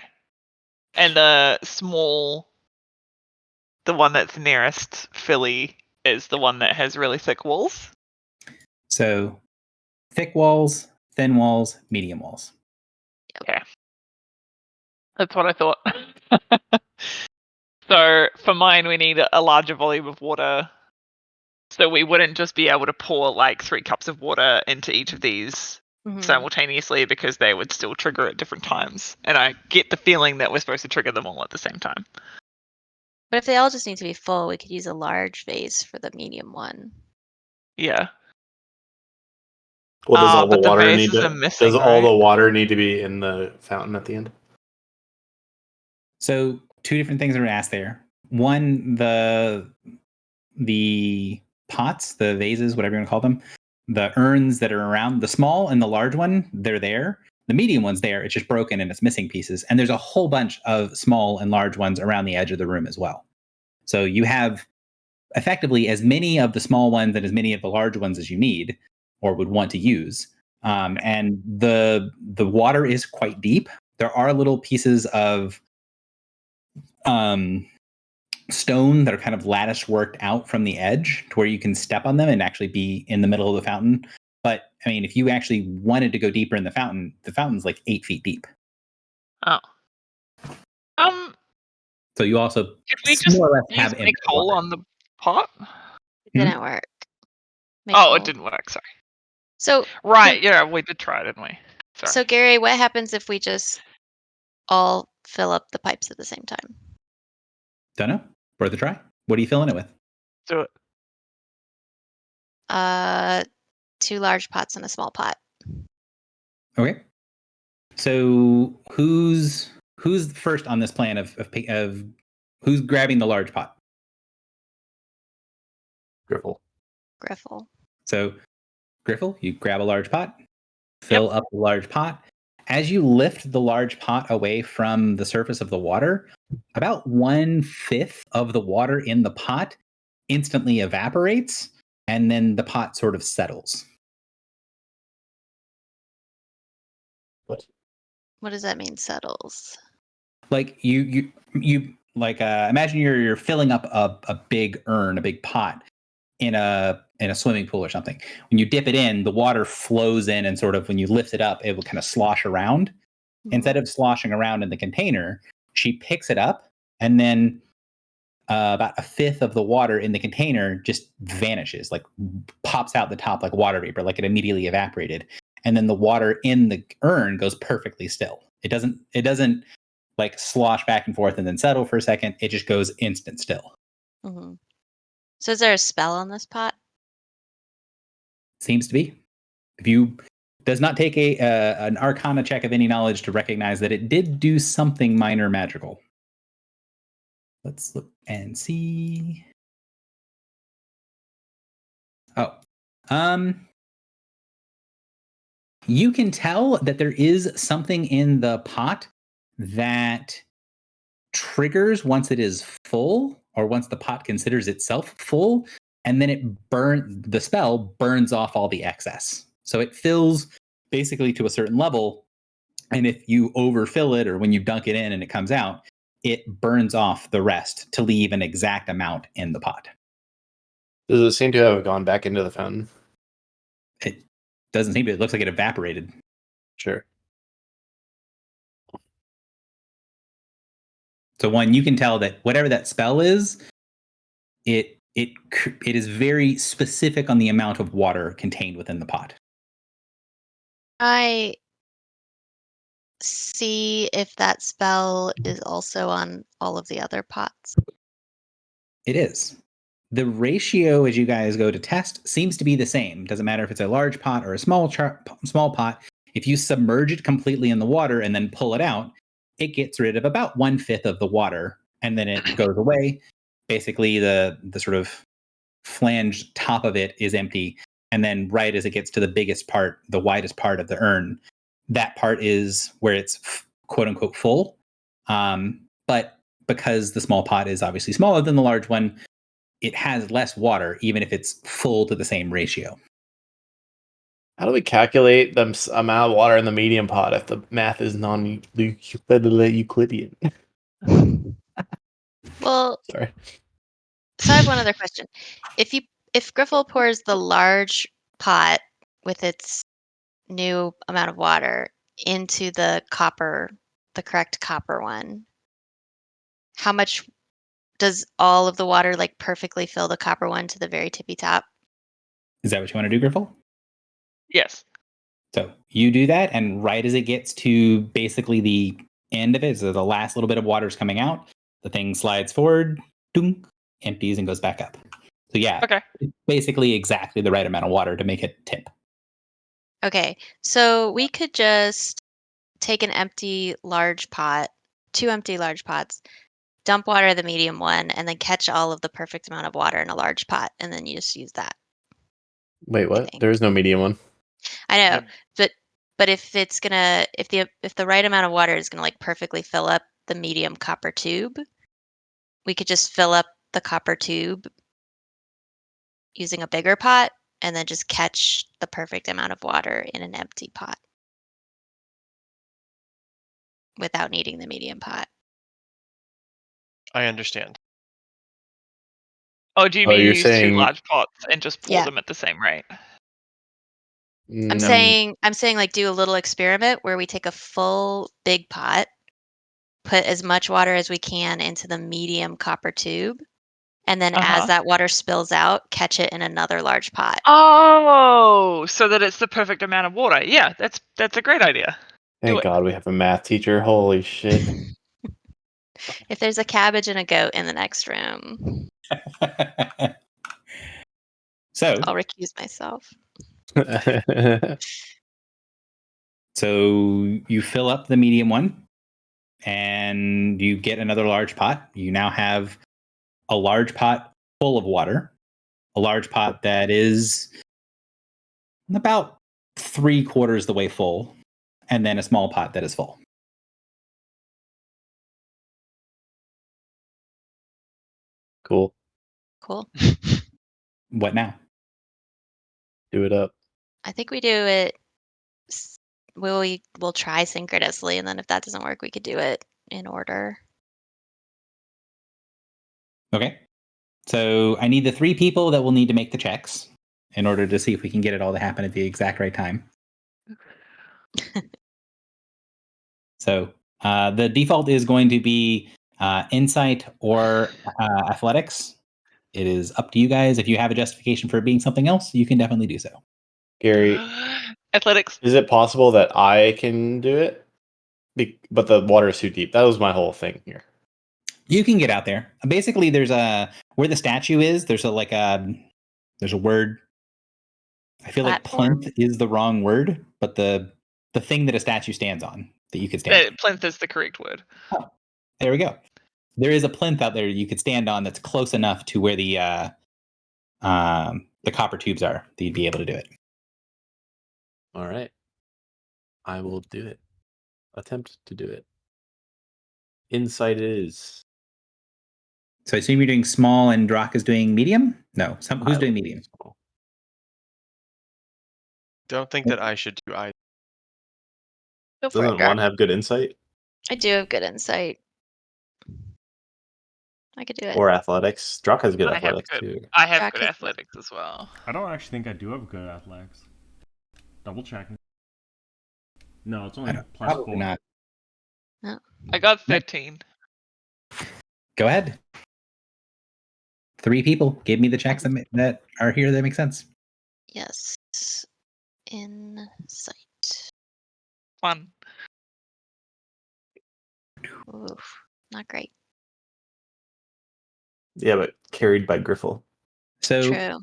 And the one that's nearest Philly is the one that has really thick walls? So thick walls, thin walls, medium walls. Okay. That's what I thought. So for mine, we need a larger volume of water. So we wouldn't just be able to pour like 3 cups of water into each of these Mhm. simultaneously because they would still trigger at different times. And I get the feeling that we're supposed to trigger them all at the same time. But if they all just need to be full, we could use a large vase for the medium one. Yeah. Well, does all the but the water vases need to? are missing, Does all right? the water need to be in the fountain at the end? So 2 different things are asked there. One, the pots, the vases, whatever you want to call them, the urns that are around, the small and the large one, they're there. The medium one's there. It's just broken and it's missing pieces. And there's a whole bunch of small and large ones around the edge of the room as well. So you have effectively as many of the small ones and as many of the large ones as you need or would want to use. And the water is quite deep. There are little pieces of stone that are kind of lattice worked out from the edge to where you can step on them and actually be in the middle of the fountain. But I mean, if you actually wanted to go deeper in the fountain's like 8 feet deep. Oh. So you also Could we just more or less use have make hole on the pot? It didn't work. Make Oh, hole. it didn't work. Sorry. So Right. Yeah, we did try, didn't we? Sorry. So Gary, what happens if we just all fill up the pipes at the same time? Don't know. Worth a try. What are you filling it with? Do it. 2 large pots and a small pot. Okay. So who's first on this plan of who's grabbing the large pot? Griffle. Griffle. So Griffle, you grab a large pot, fill up the large pot. As you lift the large pot away from the surface of the water, about 1/5 of the water in the pot instantly evaporates, and then the pot sort of settles. What does that mean, settles? Like you like imagine you're filling up a big urn, a big pot in a swimming pool or something. When you dip it in, the water flows in, and sort of when you lift it up, it will kind of slosh around. Mm-hmm. Instead of sloshing around in the container, she picks it up, and then about 1/5 of the water in the container just vanishes, like pops out the top like water vapor, like it immediately evaporated. And then the water in the urn goes perfectly still. It doesn't like slosh back and forth and then settle for a second. It just goes instant still. Mm-hmm. So is there a spell on this pot? Seems to be. If you does not take an Arcana check of any knowledge to recognize that it did do something minor magical. Let's look and see. Oh, you can tell that there is something in the pot that triggers once it is full, or once the pot considers itself full, and then the spell burns off all the excess. So it fills basically to a certain level, and if you overfill it, or when you dunk it in and it comes out, it burns off the rest to leave an exact amount in the pot. Does it seem to have gone back into the fountain? It doesn't seem to. It looks like it evaporated. Sure. So one, you can tell that whatever that spell is, it is very specific on the amount of water contained within the pot. I see if that spell is also on all of the other pots. It is. The ratio as you guys go to test seems to be the same. Doesn't matter if it's a large pot or a small pot. If you submerge it completely in the water and then pull it out, it gets rid of about 1/5 of the water, and then it goes away. Basically, the sort of flanged top of it is empty, and then right as it gets to the biggest part, the widest part of the urn, that part is where it's quote unquote full. But because the small pot is obviously smaller than the large one, it has less water, even if it's full to the same ratio. How do we calculate the amount of water in the medium pot if the math is non-Euclidean? Well, sorry. So I have one other question. If Griffle pours the large pot with its new amount of water into the correct copper one, how much does all of the water like perfectly fill the copper one to the very tippy top? Is that what you want to do, Griffle? Yes. So you do that, and right as it gets to basically the end of it, so the last little bit of water is coming out, the thing slides forward, dunk, empties, and goes back up. So yeah, okay. It's basically exactly the right amount of water to make it tip. Okay, so we could just take an empty large pot, 2 empty large pots, dump water in the medium one, and then catch all of the perfect amount of water in a large pot, and then you just use that. Wait, what? There is no medium one. I know, but if it's gonna, if the right amount of water is gonna like perfectly fill up the medium copper tube, we could just fill up the copper tube using a bigger pot and then just catch the perfect amount of water in an empty pot without needing the medium pot. I understand. Oh, do you Oh, mean you're use two saying- large pots and just pour Yeah. them at the same rate? I'm saying like do a little experiment where we take a full big pot, put as much water as we can into the medium copper tube, and then as that water spills out, catch it in another large pot. Oh, so that it's the perfect amount of water. Yeah, that's a great idea. Thank God we have a math teacher. Holy shit. If there's a cabbage and a goat in the next room, So, I'll recuse myself. so you fill up the medium one, and you get another large pot. You now have a large pot full of water, a large pot that is about 3/4 the way full, and then a small pot that is full. Cool. Cool. What now? Do it up. I think we do it. We'll try synchronously, and then if that doesn't work, we could do it in order. Okay. So I need the 3 people that will need to make the checks in order to see if we can get it all to happen at the exact right time. So the default is going to be insight or athletics. It is up to you guys. If you have a justification for it being something else, you can definitely do so. Gary, Athletics. is it possible that I can do it? But the water is too deep. That was my whole thing here. You can get out there. Basically, there's a where the statue is. There's a word. I feel Platform? like plinth is the wrong word, but the thing that a statue stands on that you could stand on. Plinth is the correct word. Oh, there we go. There is a plinth out there you could stand on that's close enough to where the copper tubes are that you'd be able to do it. All right. I will do it. Attempt to do it. Insight is. So I assume you're doing small and Drock is doing medium? No. Who's I doing will medium? do small. Don't think that I should do either. Go for it, Doesn't Gar. one have good insight I do have good insight. I could do it. or athletics? Drock has good I have athletics good- too. I have Jack good is- athletics as well. I don't actually think I do have good athletics. Double checking. No, it's only plus Probably 4. not. I got 13. Go ahead. 3 people. Give me the checks that are here that make sense. Yes. Insight. 1. Oof. Not great. Yeah, but carried by Griffle. So True.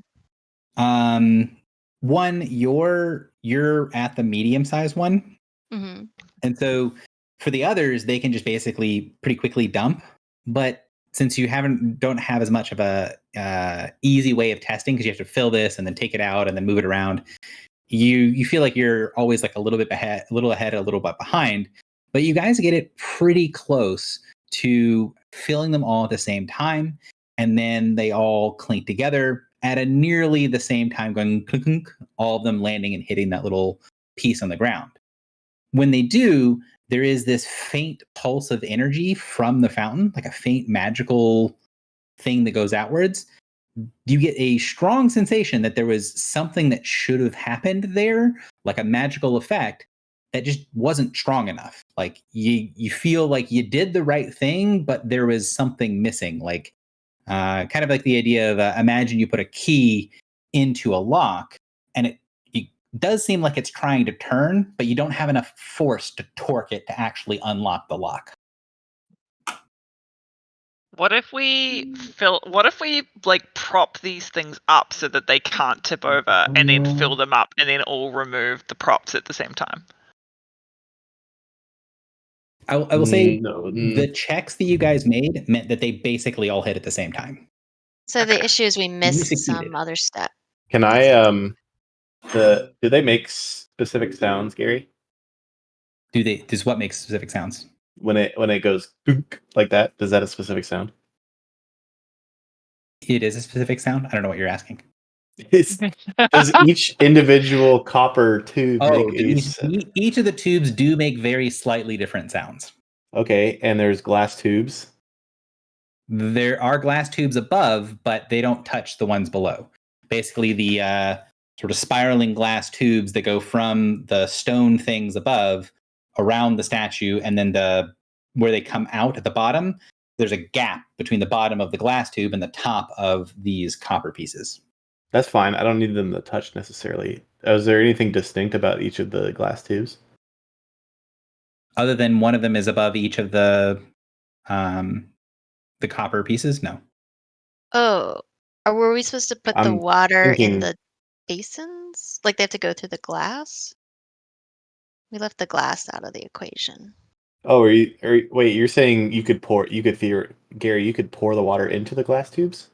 one, you're at the medium size one. Hmm. And so for the others, they can just basically pretty quickly dump. But since you don't have as much of a easy way of testing, because you have to fill this and then take it out and then move it around, you feel like you're always like a little ahead, a little bit behind. But you guys get it pretty close to filling them all at the same time, and then they all clink together at a nearly the same time, going clink, clink, all of them landing and hitting that little piece on the ground. When they do, there is this faint pulse of energy from the fountain, like a faint magical thing that goes outwards. You get a strong sensation that there was something that should have happened there, like a magical effect that just wasn't strong enough. Like you feel like you did the right thing, but there was something missing. Like kind of like the idea of imagine you put a key into a lock and it does seem like it's trying to turn, but you don't have enough force to torque it to actually unlock the lock. What if we like prop these things up so that they can't tip over and then fill them up and then all remove the props at the same time? I will say No. the checks that you guys made meant that they basically all hit at the same time. So the issue is we missed succeeded. some other step. Can I do they make specific sounds, Gary? Does what makes specific sounds? When it goes dunk like that, does that a specific sound? It is a specific sound. I don't know what you're asking. Does each individual copper tube Oh, make a each of the tubes do make very slightly different sounds. Okay, and there's glass tubes. There are glass tubes above, but they don't touch the ones below. Basically, the sort of spiraling glass tubes that go from the stone things above around the statue, and then where they come out at the bottom, there's a gap between the bottom of the glass tube and the top of these copper pieces. That's fine. I don't need them to touch necessarily. Is there anything distinct about each of the glass tubes? Other than one of them is above each of the copper pieces? No. Oh, or were we supposed to put the I'm water in thinking- the basins? Like they have to go through the glass? We left the glass out of the equation. Oh, wait, you're saying you could pour Gary, you could pour the water into the glass tubes?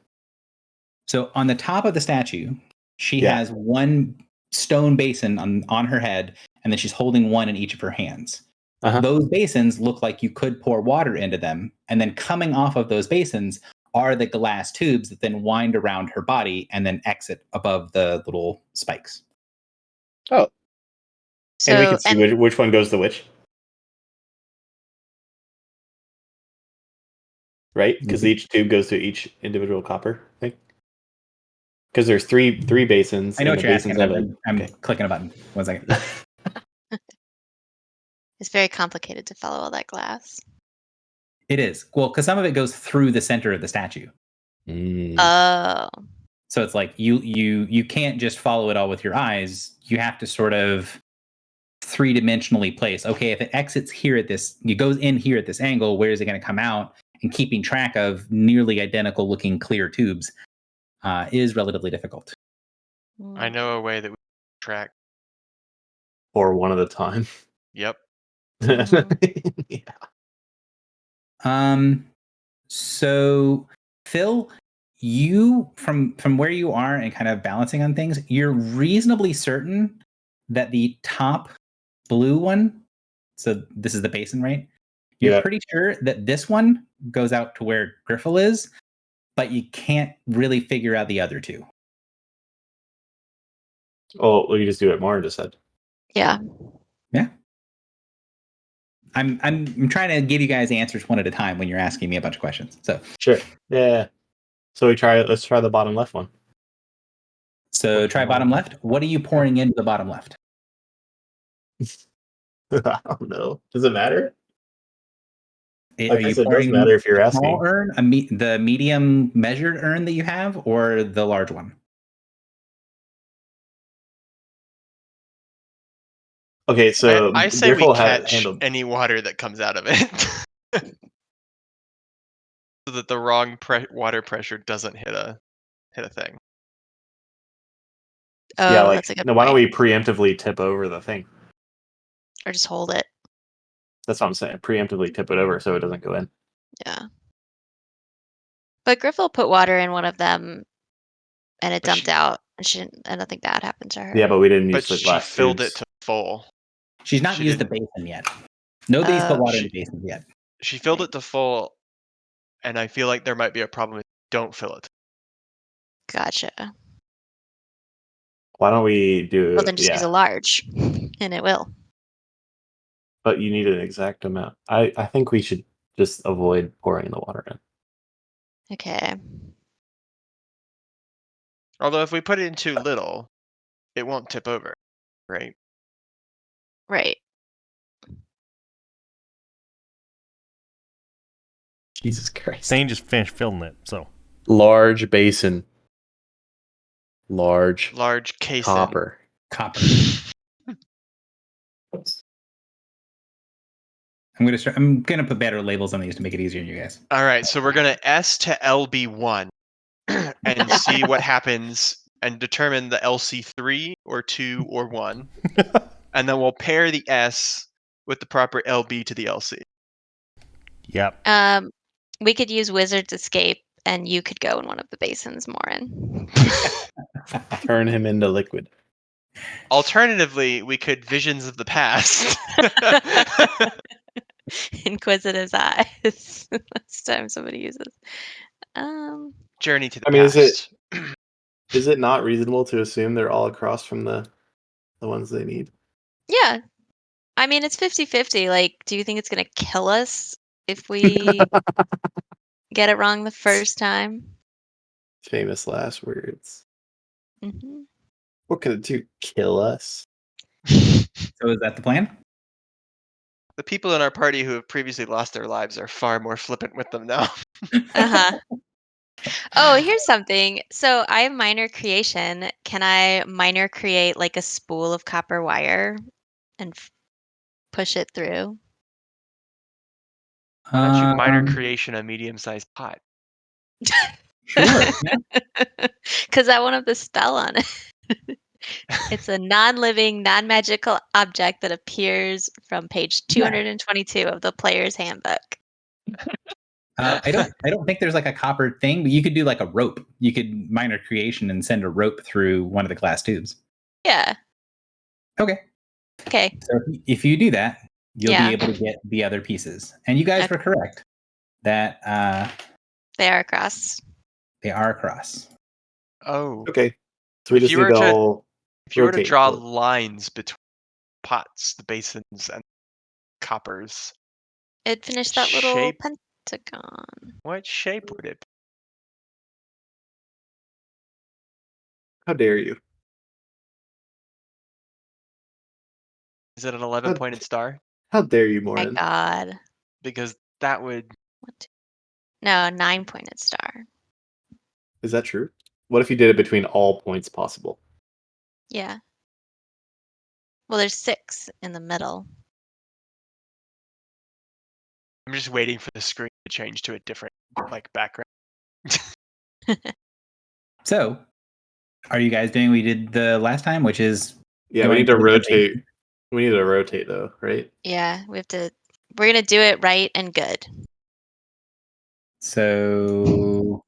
So on the top of the statue, she Yeah. has one stone basin on her head, and then she's holding one in each of her hands. Uh-huh. Those basins look like you could pour water into them, and then coming off of those basins are the glass tubes that then wind around her body and then exit above the little spikes. Oh. So, And we can see which one goes to which. Right? Because each tube goes to each individual copper thing. Because there's three basins. I know and what the you're basins asking. I'm okay. clicking a button. 1 second. it's very complicated to follow all that glass. It is. Well, because some of it goes through the center of the statue. Oh. So it's like you can't just follow it all with your eyes. You have to sort of three-dimensionally place. Okay, if it exits here at this, it goes in here at this angle, where is it going to come out? And keeping track of nearly identical looking clear tubes is relatively difficult. I know a way that we track. Or one at a time. Yep. Yeah. So Phil, you from where you are and kind of balancing on things, you're reasonably certain that the top blue one, so this is the basin, right? You're Yeah. pretty sure that this one goes out to where Griffle is, but you can't really figure out the other two. Oh, well, you just do what Mara just said. Yeah. Yeah. I'm trying to give you guys answers one at a time when you're asking me a bunch of questions. So Sure. Yeah. So let's try the bottom left one. So try bottom left. What are you pouring into the bottom left? I don't know. Does it matter? Are Like I you said, it does pouring matter if you're the asking. small urn, the medium measured urn that you have, or the large one? Okay, so I say we Griffle had catch handled. any water that comes out of it. So that the wrong water pressure doesn't hit a thing. Oh, Yeah, like that's a good no, why don't point. we preemptively tip over the thing? Or just hold it. That's what I'm saying. Preemptively tip it over so it doesn't go in. Yeah. But Griffle put water in one of them and it But dumped out. And nothing bad happened to her. Yeah, but we didn't But use the she glass filled tubes. it to full. She's not She used the didn't- basin yet. Nobody's put Oh. water in the basin yet. She filled it to full, and I feel like there might be a problem if you don't fill it. Gotcha. Why don't we do? Well, then just use Yeah, a large, and it will. but you need an exact amount. I think we should just avoid pouring the water in. Okay. Although if we put it in too little, it won't tip over, right? Right. Jesus Christ! Zane just finished filling it, so Large basin. Large case. copper. Copper. I'm gonna put better labels on these to make it easier on you guys. All right, so we're gonna S to LB1 and see what happens, and determine the LC3 or 2 or 1, and then we'll pair the S with the proper LB to the LC. yep. We could use Wizard's Escape, and you could go in one of the basins, Morin. Turn him into liquid. Alternatively, we could Visions of the Past. Inquisitive's eyes. Last time somebody uses. Journey to the I mean, Past. Is it not reasonable to assume they're all across from the ones they need? Yeah. I mean, it's 50-50. Like, do you think it's going to kill us if we get it wrong the first time? Famous last words. Hmm. What could it do? Kill us? So is that the plan? The people in our party who have previously lost their lives are far more flippant with them now. Uh-huh. Oh, here's something. So I have minor creation. Can I minor create like a spool of copper wire and push it through? Why don't you minor Um, creation a medium-sized pot? Sure. Because I won't have the spell on it. It's a non-living, non-magical object that appears from page 222 of the player's handbook. I don't think there's like a copper thing, but you could do like a rope. You could minor creation and send a rope through one of the glass tubes. Yeah. Okay. Okay. So if you do that, you'll Yeah. be able to get the other pieces. And you guys were correct that They are across. they are across. Oh. Okay. So we If just you need were to to- all If you were to rotate draw forward. lines between pots, the basins, and coppers, It finished that little Shape. pentagon. what shape would it be? How dare you? Is it an 11-pointed star? How dare you, My Morin? God. Because that would... No, 9-pointed star. Is that true? What if you did it between all points possible? Yeah. Well, there's 6 in the middle. I'm just waiting for the screen to change to a different background. So, are you guys doing what we did the last time, which is Yeah, we going need to to the rotate. We need to rotate though, right? Yeah, we're gonna do it right and good. So,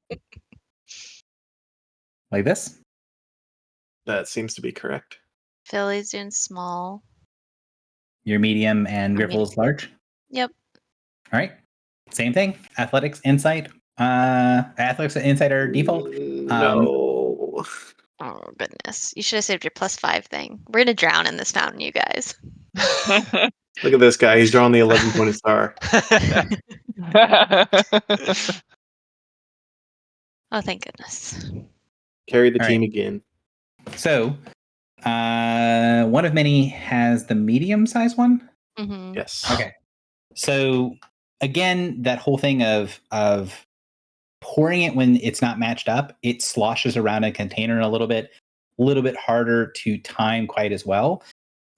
like this? That seems to be correct. Philly's doing small. Your medium and I mean- Griffel's large? Yep. All right. Same thing. Athletics, insight. Athletics and insight are default. No. Oh goodness. You should have saved your +5 thing. We're gonna drown in this fountain, you guys. Look at this guy. He's drawing the 11-pointed star. Oh, thank goodness. Carry the All team right. again. So, one of many has the medium size one. Mm-hmm. Yes. Okay. So again, that whole thing of pouring it when it's not matched up, it sloshes around a container a little bit harder to time quite as well.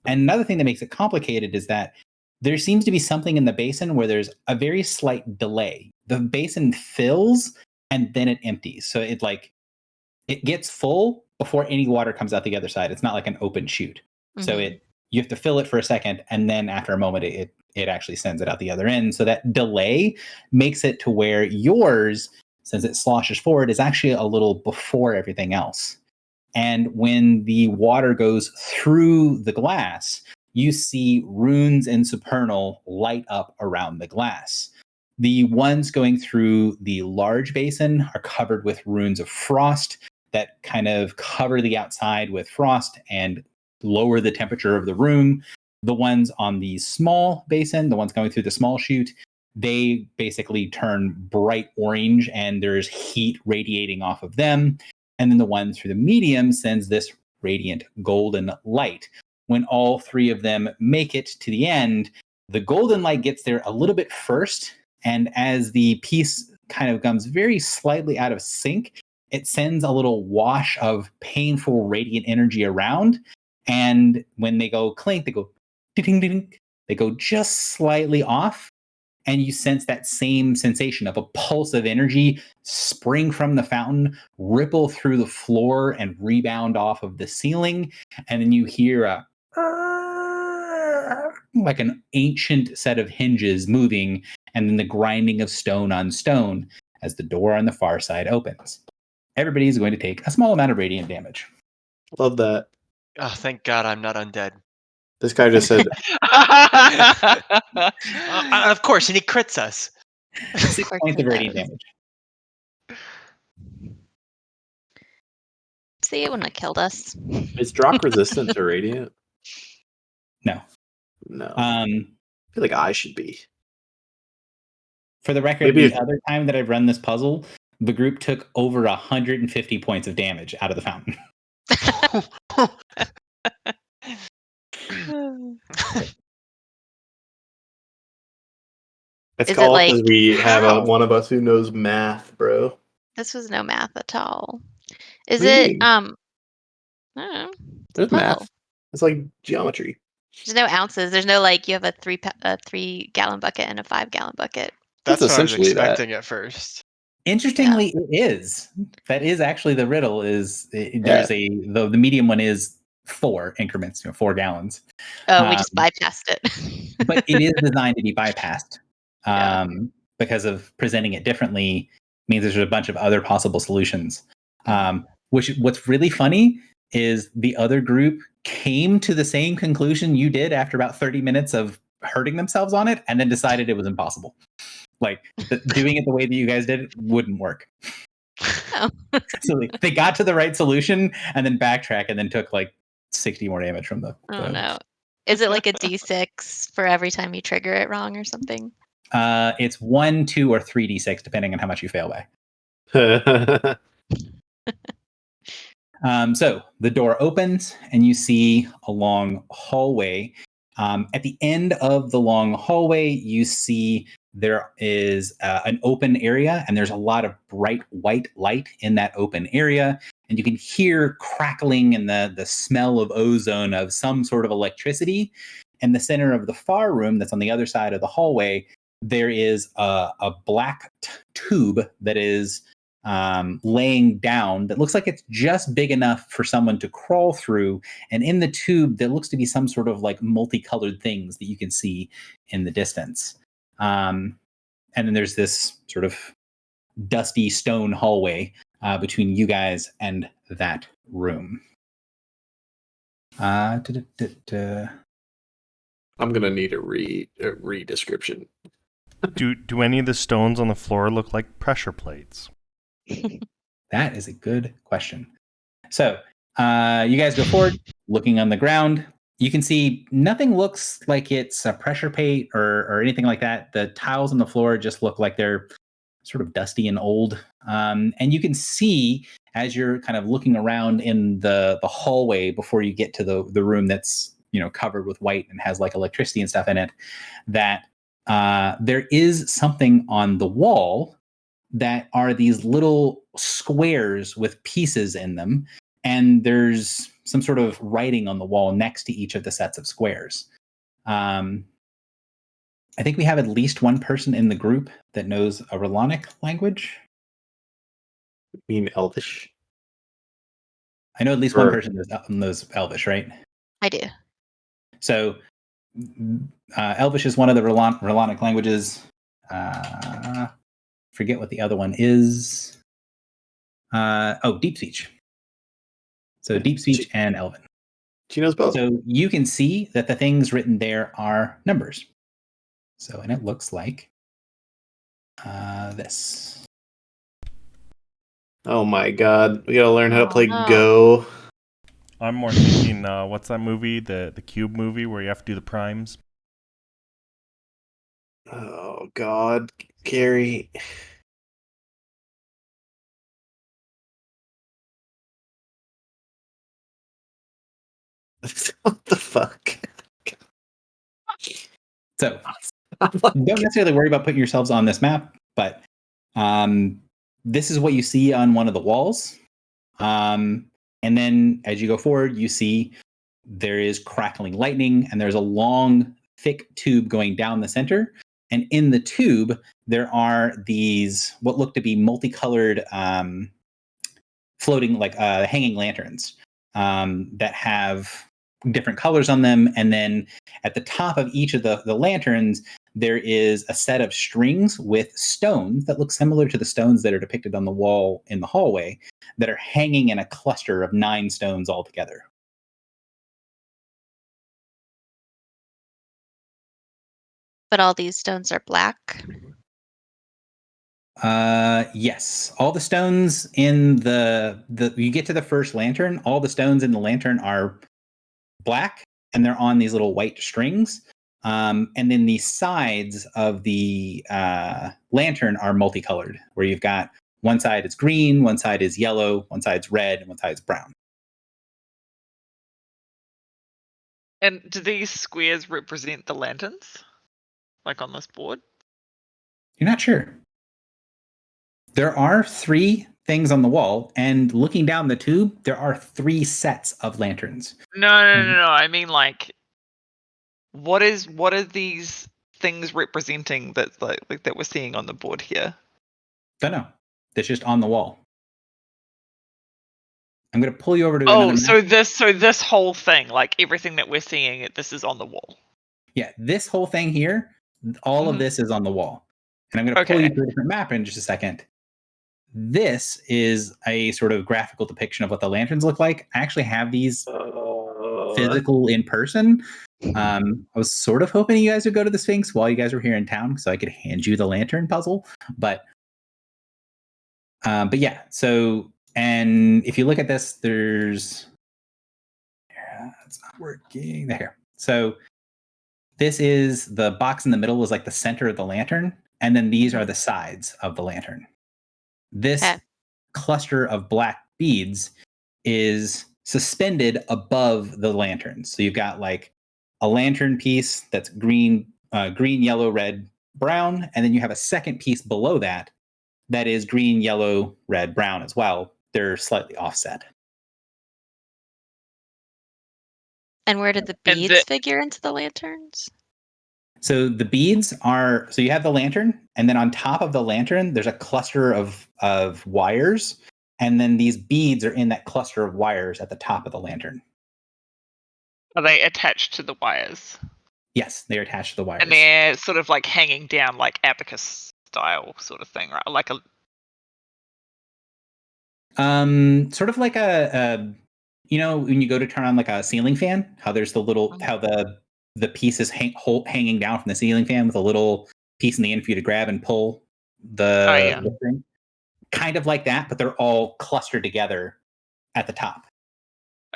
And another thing that makes it complicated is that there seems to be something in the basin where there's a very slight delay. The basin fills and then it empties. So it gets full before any water comes out the other side. It's not like an open chute. So you have to fill it for a second, and then after a moment, it actually sends it out the other end. So that delay makes it to where yours, since it sloshes forward, is actually a little before everything else. And when the water goes through the glass, you see runes and supernal light up around the glass. The ones going through the large basin are covered with runes of frost that kind of cover the outside with frost and lower the temperature of the room. The ones on the small basin, the ones going through the small chute, they basically turn bright orange and there's heat radiating off of them. And then the one through the medium sends this radiant golden light. When all three of them make it to the end, the golden light gets there a little bit first. And as the piece kind of comes very slightly out of sync, it sends a little wash of painful radiant energy around. And when they go clink, they go ding, ding, ding. They go just slightly off. And you sense that same sensation of a pulse of energy spring from the fountain, ripple through the floor, and rebound off of the ceiling. And then you hear a like an ancient set of hinges moving, and then the grinding of stone on stone as the door on the far side opens. Everybody is going to take a small amount of radiant damage. Love that. Oh, thank God I'm not undead. This guy just said, Of course, and he crits us. 6 points of radiant damage. see, it wouldn't have killed us. Is Drock resistant to radiant? No. No. I feel like I should be. For the record, Maybe the other time that I've run this puzzle, the group took over 150 points of damage out of the fountain. It's Is it called like- because we have How? one of us who knows math, bro. This was no math at all. Is What do you it mean? I don't know. It's a There's puzzle. math. It's like geometry. There's no ounces. There's no like you have a 3-gallon bucket and a 5-gallon bucket. That's That's what I was essentially that. expecting at first. Interestingly, it is. That is actually the riddle. Is there's the medium one is 4 increments, 4 gallons. Oh, we just bypassed it. But it is designed to be bypassed Yeah. because of presenting it differently means there's a bunch of other possible solutions. What's really funny is the other group came to the same conclusion you did after about 30 minutes of hurting themselves on it and then decided it was impossible. Like doing it the way that you guys did it wouldn't work. Oh. So they got to the right solution and then backtrack and then took like 60 more damage from the. Oh no. Is it like a D6 for every time you trigger it wrong or something? It's 1, 2, or 3d6 depending on how much you fail by. So the door opens and you see a long hallway. At the end of the long hallway, you see there is an open area and there's a lot of bright white light in that open area. And you can hear crackling and the smell of ozone of some sort of electricity. In the center of the far room that's on the other side of the hallway, there is a black tube that is laying down that looks like it's just big enough for someone to crawl through. And in the tube, there looks to be some sort of like multicolored things that you can see in the distance. And then there's this sort of dusty stone hallway between you guys and that room. I'm gonna need a re-description. Do any of the stones on the floor look like pressure plates? That is a good question. So you guys go forward, looking on the ground. You can see nothing looks like it's a pressure plate or anything like that. The tiles on the floor just look like they're sort of dusty and old. And you can see as you're kind of looking around in the hallway before you get to the room that's covered with white and has like electricity and stuff in it, that there is something on the wall that are these little squares with pieces in them. And there's some sort of writing on the wall next to each of the sets of squares. I think we have at least one person in the group that knows a Relonic language. You mean Elvish? I know at least one person knows Elvish, right? I do. So Elvish is one of the Relonic languages. Forget what the other one is. Deep Speech. So Deep Speech and Elven. She knows both. So you can see that the things written there are numbers. So, and it looks like this. Oh my god. We gotta learn how to play no. Go. I'm more thinking, what's that movie? The Cube movie where you have to do the primes? Oh god. Gary. What the fuck? So don't necessarily worry about putting yourselves on this map, but this is what you see on one of the walls. And then as you go forward, you see there is crackling lightning and there's a long, thick tube going down the center. And in the tube, there are these, what look to be multicolored floating, like hanging lanterns that have different colors on them. And then at the top of each of the lanterns, there is a set of strings with stones that look similar to the stones that are depicted on the wall in the hallway that are hanging in a cluster of 9 stones all together. But all these stones are black. Yes. All the stones in the you get to the first lantern, all the stones in the lantern are black and they're on these little white strings. And then the sides of the lantern are multicolored, where you've got one side is green, one side is yellow, one side's red, and one side's brown. And do these squares represent the lanterns? Like on this board? You're not sure. There are 3 things on the wall, and looking down the tube, there are 3 sets of lanterns. No. I mean, like, what are these things representing that like that we're seeing on the board here? Don't know. That's just on the wall. I'm going to pull you over to another map. so this whole thing, like everything that we're seeing, this is on the wall. Yeah, this whole thing here, all of this is on the wall. And I'm going to pull you to a different map in just a second. This is a sort of graphical depiction of what the lanterns look like. I actually have these physical in person. I was sort of hoping you guys would go to the Sphinx while you guys were here in town so I could hand you the lantern puzzle. But yeah, so, and if you look at this, there's, it's not working there. So this is the box in the middle is like the center of the lantern. And then these are the sides of the lantern. This cluster of black beads is suspended above the lanterns. So you've got like a lantern piece that's green, yellow, red, brown. And then you have a second piece below that that is green, yellow, red, brown as well. They're slightly offset. And where did the beads figure into the lanterns? So the beads are, so you have the lantern, and then on top of the lantern, there's a cluster of wires. And then these beads are in that cluster of wires at the top of the lantern. Are they attached to the wires? Yes, they're attached to the wires. And they're sort of like hanging down like abacus style sort of thing, right? Like a sort of like a you know, when you go to turn on like a ceiling fan, how there's the little, how the piece is hanging down from the ceiling fan with a little piece in the end for you to grab and pull the thing. Kind of like that, but they're all clustered together at the top.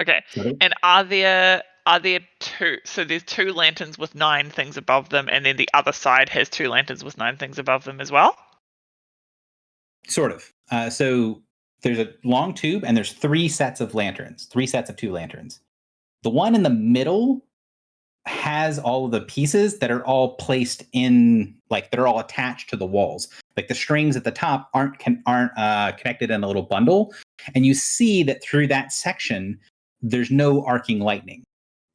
Okay. And are there two? So there's 2 lanterns with 9 things above them, and then the other side has 2 lanterns with 9 things above them as well? Sort of. So there's a long tube, and there's 3 sets of lanterns, 3 sets of 2 lanterns. The one in the middle has all of the pieces that are all placed in, like, they're all attached to the walls. Like the strings at the top aren't connected in a little bundle. And you see that through that section, there's no arcing lightning.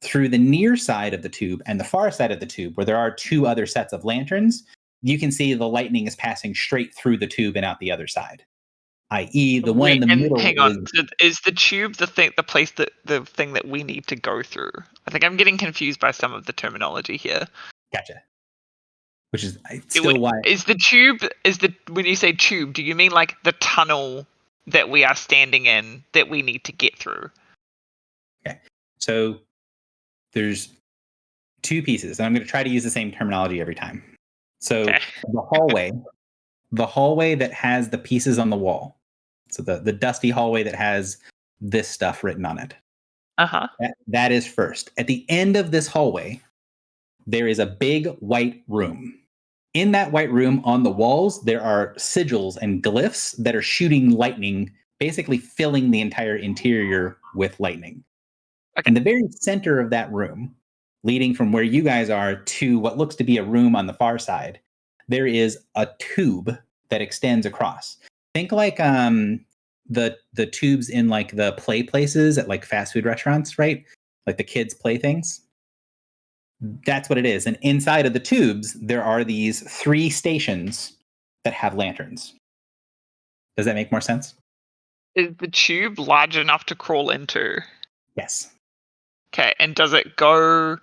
Through the near side of the tube and the far side of the tube, where there are 2 other sets of lanterns, you can see the lightning is passing straight through the tube and out the other side. I.e., the one in the middle. Hang on, is the tube the thing that we need to go through? I think I'm getting confused by some of the terminology here. Gotcha. Which is still why is the tube when you say tube, do you mean like the tunnel that we are standing in that we need to get through? Okay, so there's 2 pieces, and I'm going to try to use the same terminology every time. So the hallway that has the pieces on the wall. So the dusty hallway that has this stuff written on it. That is first. At the end of this hallway, there is a big white room. In that white room on the walls, there are sigils and glyphs that are shooting lightning, basically filling the entire interior with lightning. In the very center of that room, leading from where you guys are to what looks to be a room on the far side, there is a tube that extends across. Think like the tubes in like the play places at like fast food restaurants, right? Like the kids' play things. That's what it is. And inside of the tubes, there are these 3 stations that have lanterns. Does that make more sense? Is the tube large enough to crawl into? Yes. Okay, and does it go,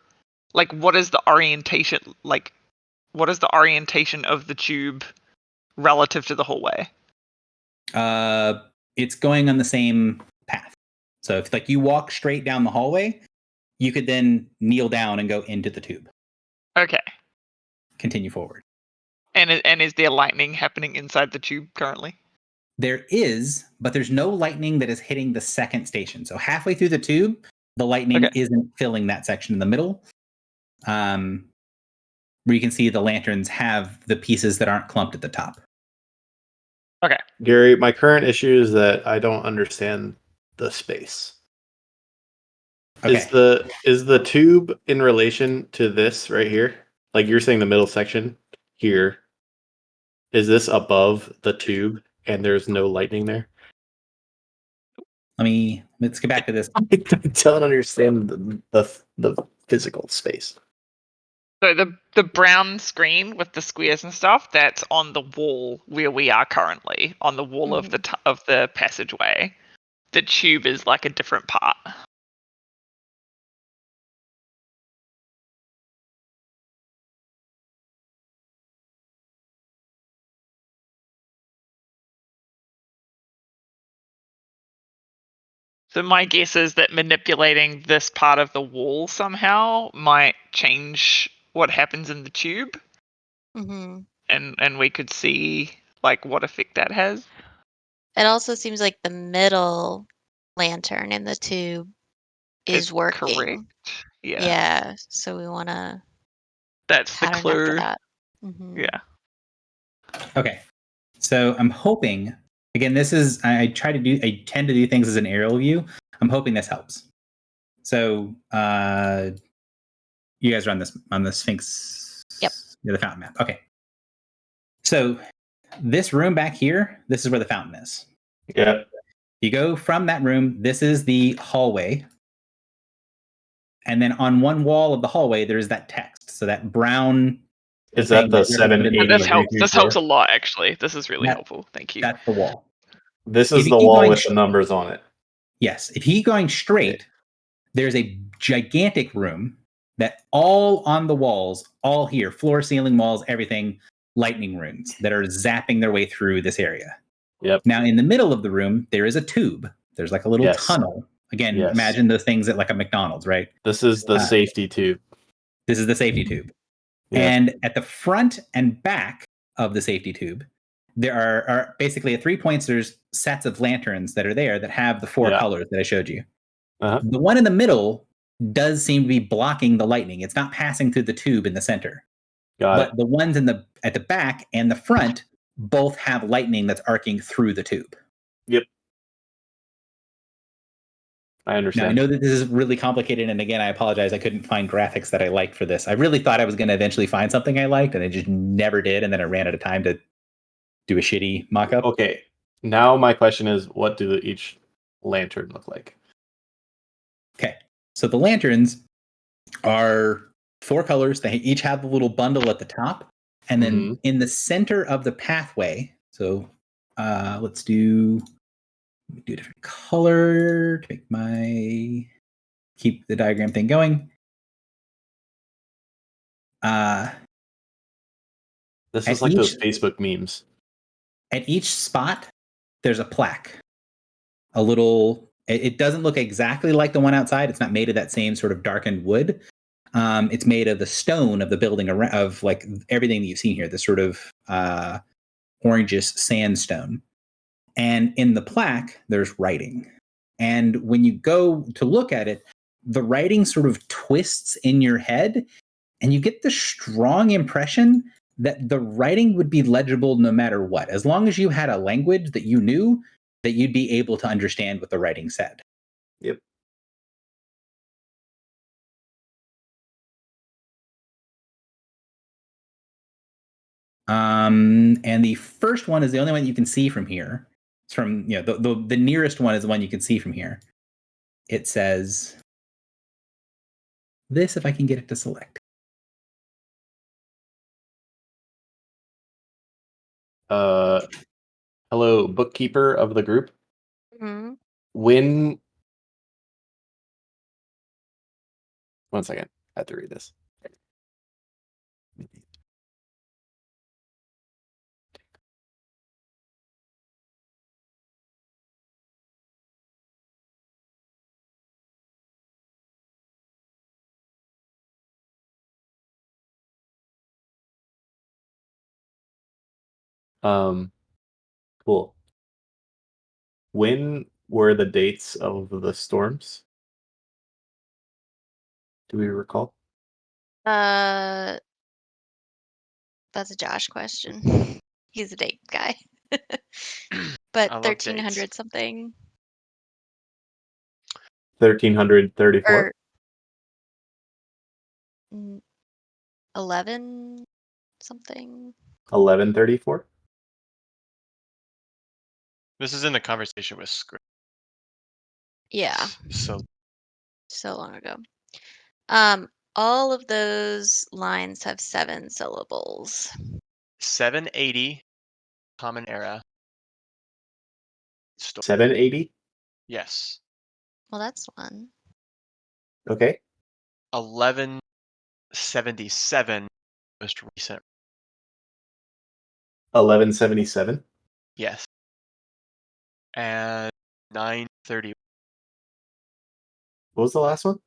like, what is the orientation, of the tube relative to the hallway? It's going on the same path. So if like you walk straight down the hallway, you could then kneel down and go into the tube. Okay. Continue forward. And is there lightning happening inside the tube currently? There is, but there's no lightning that is hitting the second station. So halfway through the tube, the lightning Okay. isn't filling that section in the middle. Where you can see the lanterns have the pieces that aren't clumped at the top. Okay. Gary, my current issue is that I don't understand the space. Okay. Is the tube in relation to this right here? Like you're saying the middle section here. Is this above the tube and there's no lightning there? Let's get back to this. I don't understand the physical space. So the brown screen with the squares and stuff, that's on the wall where we are currently, on the wall of the passageway. The tube is like a different part. So my guess is that manipulating this part of the wall somehow might change what happens in the tube, Mm-hmm. and we could see like what effect that has. It also seems like the middle lantern in the tube is working. Correct. Yeah. Yeah, so we want to That's the pattern clue. after that. Mm-hmm. Yeah. Okay. So I'm hoping, again, this is, I tend to do things as an aerial view. I'm hoping this helps. So you guys are on the Sphinx. Yep. Yeah, the fountain map. Okay. So this room back here, this is where the fountain is. Yeah. You go from that room, this is the hallway. And then on one wall of the hallway, there is that text. So that brown. Is that the 780? This helps. This helps a lot, actually. This is really helpful. Thank you. That's the wall. This is the wall with the numbers on it. Yes. If you keep going straight, there's a gigantic room that all on the walls, all here, floor, ceiling, walls, everything, lightning runes that are zapping their way through this area. Yep. Now, in the middle of the room, there is a tube. There's like a little tunnel. Again, imagine those things at like a McDonald's, right? This is the safety tube. This is the safety tube. Yeah. And at the front and back of the safety tube, there are basically at 3 points, there's sets of lanterns that are there that have the four colors that I showed you. Uh-huh. The one in the middle does seem to be blocking the lightning. It's not passing through the tube in the center. But the ones at the back and the front both have lightning that's arcing through the tube. Yep. I understand. Now, I know that this is really complicated, and again, I apologize. I couldn't find graphics that I liked for this. I really thought I was going to eventually find something I liked, and I just never did, and then I ran out of time to do a shitty mock-up. Okay. Now my question is, what do each lantern look like? Okay. So the lanterns are four colors. They each have a little bundle at the top, and then in the center of the pathway, so let's do a different color to make keep the diagram thing going. This is like those Facebook memes. At each spot, there's a plaque. A little. It doesn't look exactly like the one outside. It's not made of that same sort of darkened wood. It's made of the stone of the building, of like everything that you've seen here. This sort of orangish sandstone. And in the plaque, there's writing. And when you go to look at it, the writing sort of twists in your head, and you get the strong impression that the writing would be legible no matter what. As long as you had a language that you knew, that you'd be able to understand what the writing said. Yep. And the first one is the only one you can see from here. It's from, the nearest one is the one you can see from here. It says this, if I can get it to select. Hello, bookkeeper of the group. Mm-hmm. One second. I have to read this. Cool. When were the dates of the storms? Do we recall? That's a Josh question. He's a date guy. But I love 1300 dates. something 1334. or 11 something. 1134. This is in the conversation with Script. Yeah, So so long ago. All of those lines have 7 syllables. 780, Common Era. 780. Yes. Well, that's one. Okay. 1177, most recent. 1177. Yes. And 930. What was the last one?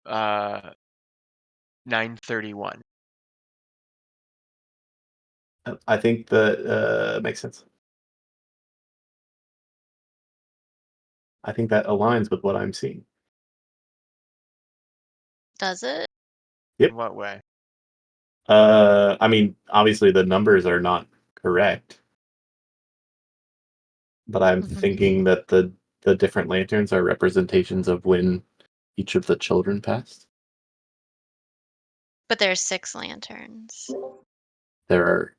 931. I think that makes sense. I think that aligns with what I'm seeing. Does it? Yep. In what way? I mean, obviously the numbers are not correct, but I'm thinking that the different lanterns are representations of when each of the children passed. But there's 6 lanterns. There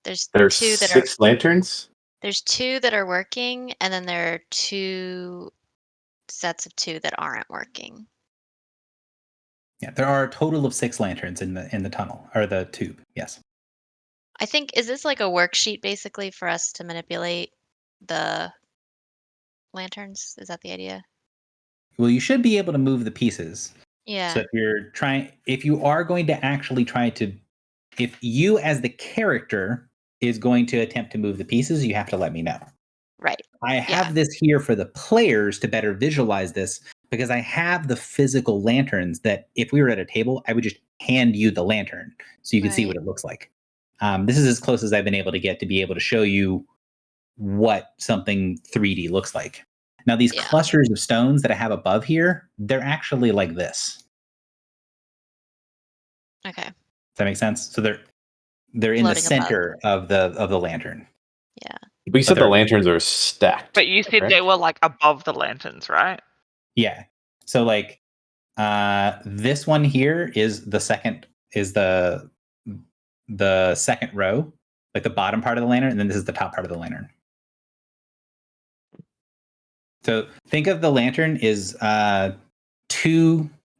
There's are 2 that are 6 lanterns. There's 2 that are working, and then there are 2 sets of 2 that aren't working. Yeah, there are a total of 6 lanterns in the tunnel or the tube. Yes. I think is this like a worksheet basically for us to manipulate the lanterns? Is that the idea? Well, you should be able to move the pieces. Yeah. So if you are going to actually try to, if you as the character is going to attempt to move the pieces, you have to let me know. Right. I have this here for the players to better visualize this because I have the physical lanterns that if we were at a table, I would just hand you the lantern so you can see what it looks like. This is as close as I've been able to get to be able to show you what something 3D looks like. Now, these clusters of stones that I have above here, they're actually like this. Okay. Does that make sense? So they're in Floating the center of the lantern. Yeah. But you said the lanterns are stacked. But you said they were like above the lanterns, right? Yeah. So like this one here is the second second row, like the bottom part of the lantern, and then this is the top part of the lantern. So think of the lantern is 2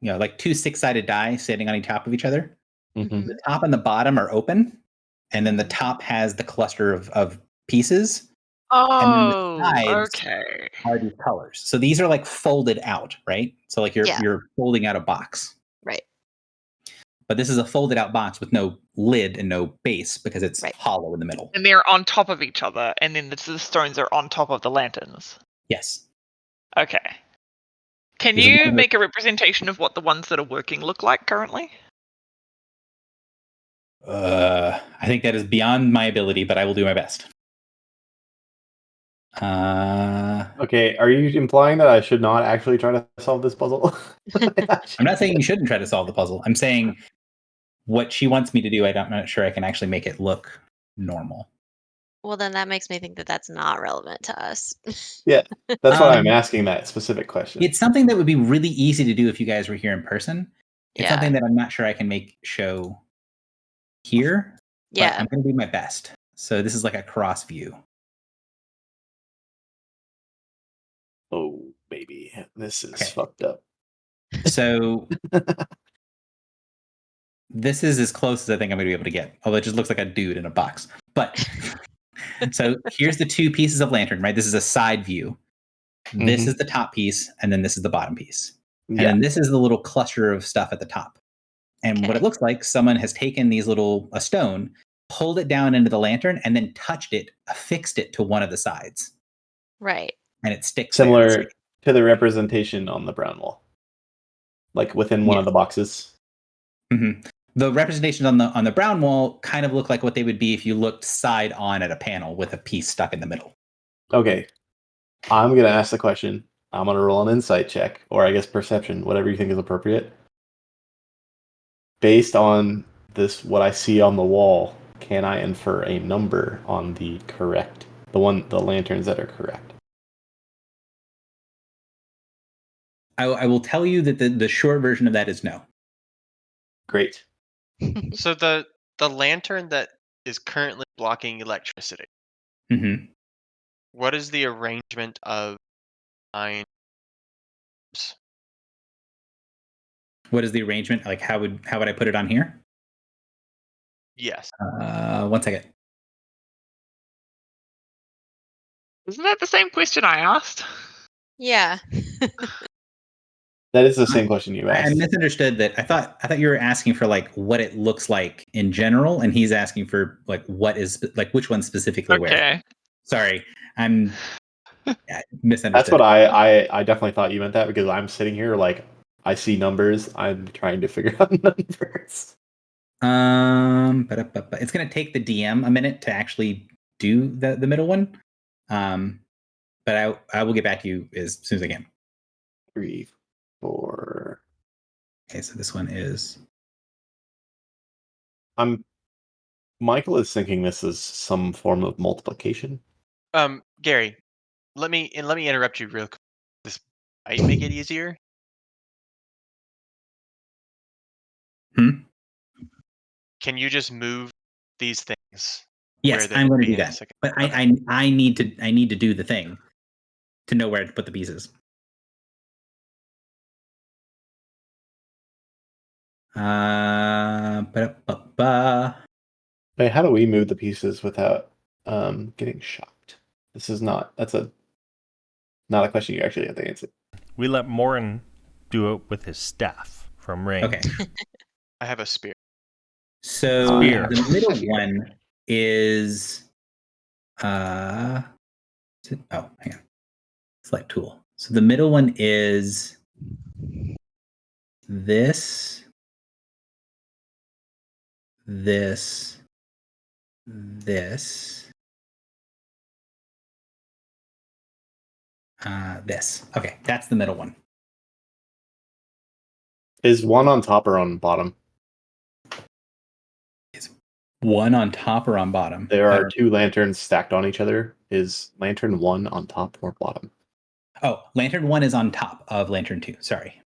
6-sided die sitting on top of each other. Mm-hmm. The top and the bottom are open, and then the top has the cluster of pieces. Oh, and then the sides okay. are these colors. So these are like folded out, right? So like you're folding out a box. Right. But this is a folded out box with no lid and no base because it's hollow in the middle. And they're on top of each other, and then the stones are on top of the lanterns. Yes. Okay. Can you make a representation of what the ones that are working look like currently? I think that is beyond my ability, but I will do my best. Okay, are you implying that I should not actually try to solve this puzzle? I'm not saying you shouldn't try to solve the puzzle. I'm saying what she wants me to do, I'm not sure I can actually make it look normal. Well, then that makes me think that that's not relevant to us. Yeah, that's why I'm asking that specific question. It's something that would be really easy to do if you guys were here in person. It's something that I'm not sure I can make show here. Yeah. But I'm going to do my best. So this is like a cross view. Oh, baby. This is fucked up. So this is as close as I think I'm going to be able to get. Although it just looks like a dude in a box. But so here's the 2 pieces of lantern, right? This is a side view. This is the top piece, and then this is the bottom piece. And then this is the little cluster of stuff at the top. And what it looks like, someone has taken a stone, pulled it down into the lantern, and then touched it, affixed it to one of the sides. Right. And it sticks similar to the representation on the brown wall, like within one of the boxes. Mm-hmm. the representations on the brown wall kind of look like what they would be if you looked side on at a panel with a piece stuck in the middle. Okay. I'm going to ask the question. I'm going to roll an insight check, or I guess perception, whatever you think is appropriate. Based on this, what I see on the wall, can I infer a number on the lanterns that are correct? I will tell you that the short version of that is no. Great. So the lantern that is currently blocking electricity. Mm-hmm. What is the arrangement of lines? What is the arrangement? Like, how would I put it on here? Yes. 1 second. Isn't that the same question I asked? Yeah. That is the same question you I asked. misunderstood that. I thought you were asking for like what it looks like in general, and he's asking for like what is like which one specifically where. Okay. Sorry, I'm misunderstood. That's what I definitely thought you meant that, because I'm sitting here like I see numbers. I'm trying to figure out numbers. But it's gonna take the DM a minute to actually do the middle one. But I will get back to you as soon as I can. 3, 4. Okay, so this one is. Michael is thinking this is some form of multiplication. Gary, let me interrupt you real quick. This might make it easier. Can you just move these things? Yes, I'm going to do that. But I need to do the thing to know where to put the pieces. Wait, how do we move the pieces without getting shocked? That's not a question you actually have to answer. We let Morin do it with his staff from range. Okay. I have a spear. So Spear. the middle one is hang on. Select tool. So the middle one is this, this. Okay, that's the middle one. Is one on top or on bottom? Is one on top or on bottom? There are 2 lanterns stacked on each other. Is lantern 1 on top or bottom? Oh, lantern 1 is on top of lantern 2. Sorry.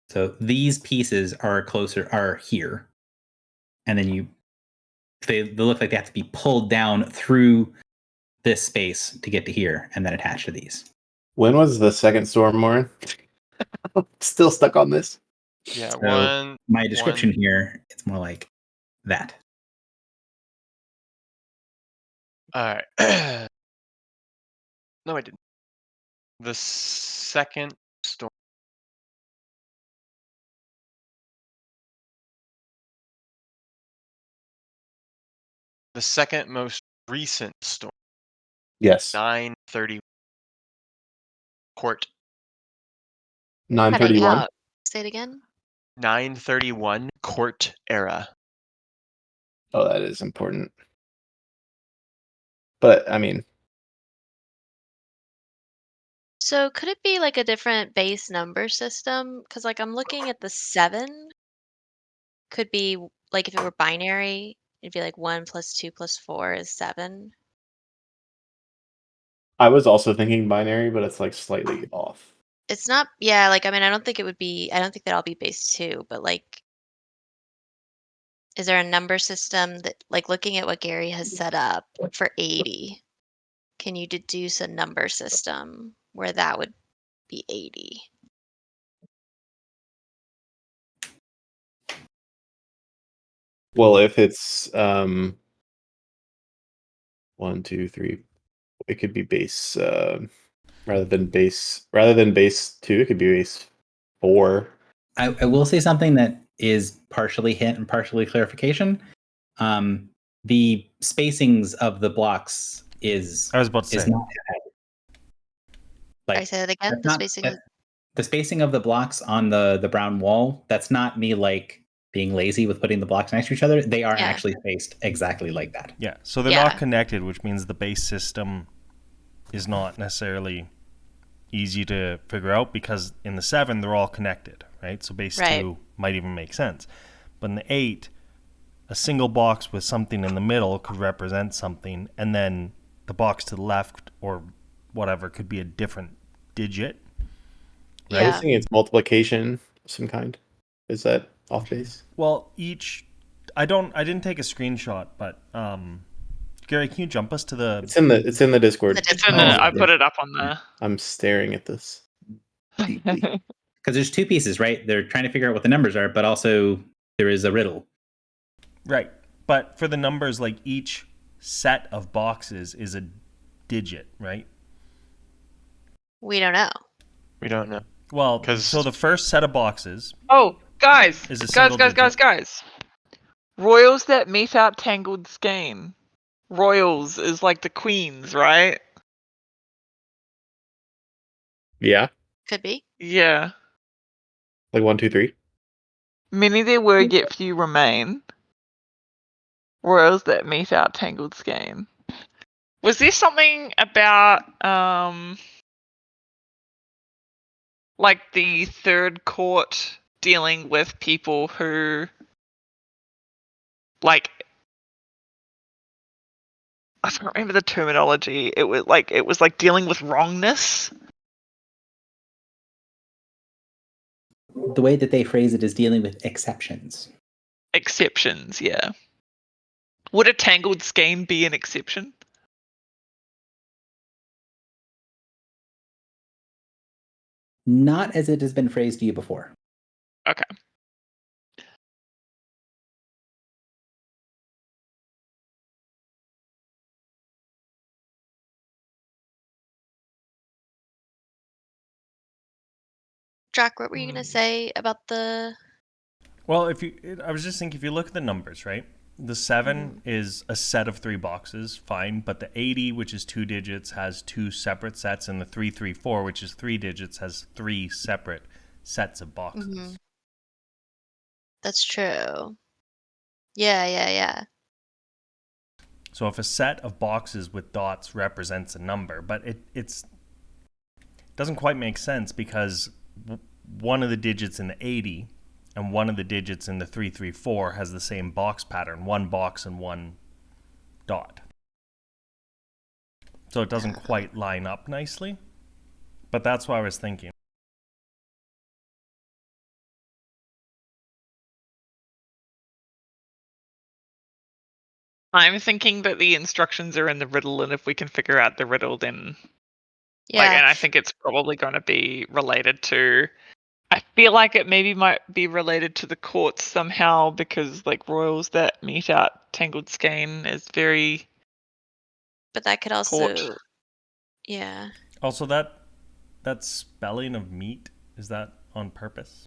So these pieces are here, and then they look like they have to be pulled down through this space to get to here, and then attached to these. When was the second storm, Morin? Still stuck on this. Yeah, So my description here, it's more like that. All right. No, I didn't. The second storm. The second most recent storm. Yes. 9:30 court. 9:31. Say it again. 9:31 court era. Oh, that is important. But I mean, So could it be like a different base number system? Because like I'm looking at the 7. Could be like if it were binary, it'd be like 1 + 2 + 4 is 7. I was also thinking binary, but it's like slightly off. It's not, yeah, like I mean, I don't think that'll be base 2, but like, is there a number system that, like looking at what Gary has set up for 80, can you deduce a number system where that would be 80? Well, if it's 1, 2, 3, it could be base rather than base 2, it could be base 4. I will say something that is partially hint and partially clarification. The spacings of the blocks is I was about to say. not I say that again. The spacing. the spacing of the blocks on the brown wall, that's not me like being lazy with putting the blocks next to each other. They are Yeah. actually spaced exactly like that. Yeah, so they're Yeah. not connected, which means the base system is not necessarily easy to figure out because in the 7 they're all connected, right? So base Right. 2 might even make sense. But in the 8, a single box with something in the middle could represent something, and then the box to the left or whatever could be a different digit. I'm Yeah. guessing it's multiplication of some kind. Is that off base? Well, I didn't take a screenshot, but Gary, can you jump us to the It's in the Discord. The It's in Oh, I okay. put it up on the. I'm staring at this deeply. Because there's two pieces, right? They're trying to figure out what the numbers are, but also there is a riddle. Right. But for the numbers, like each set of boxes is a digit, right? We don't know. We don't know. Well, 'Cause- so the first set of boxes, Oh, guys, Is a guys, single guys, guys, digit. guys. Royals that meet out Tangled Skein. Royals is like the queens, right? Yeah, Could be. Yeah. like 1, 2, 3. Many there were, yet few remain. Royals that meet out Tangled Skein. Was there something about like the third court dealing with people who like I don't remember the terminology. It was like dealing with wrongness. The way that they phrase it is dealing with exceptions. Exceptions, yeah. Would a Tangled Skein be an exception? Not as it has been phrased to you before. Okay. Jack, what were you gonna say about the? well, I was just thinking, if you look at the numbers, right? The 7 is a set of 3 boxes, fine. But the 80, which is 2 digits, has 2 separate sets, and the 334, which is 3 digits, has 3 separate sets of boxes. Mhm. That's true. Yeah. So if a set of boxes with dots represents a number, but it doesn't quite make sense because one of the digits in the 80 and one of the digits in the 334 has the same box pattern, one box and one dot. So it doesn't quite line up nicely. But that's what I was thinking. I'm thinking that the instructions are in the riddle, and if we can figure out the riddle, then Yeah. and I think it's probably going to be related to. I feel like it maybe might be related to the courts somehow because like royals that meet out Tangled Skein is very But that could court. also. Yeah. Also, that spelling of meat, is that on purpose?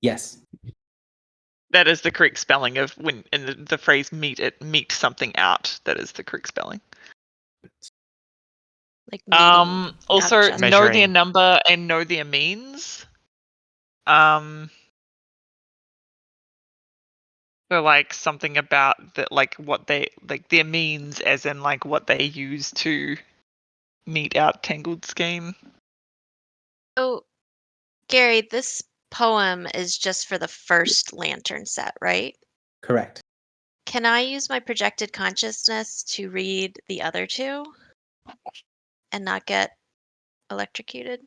Yes. That is the correct spelling of when in the phrase meet something out. That is the correct spelling. Like meeting, Also not just- know their Measuring. number and know their means. So like something about that, like what they like their means, as in like what they use to meet out Tangled Skein. So, Gary, this poem is just for the first lantern set, right? Correct. Can I use my projected consciousness to read the other two and not get electrocuted?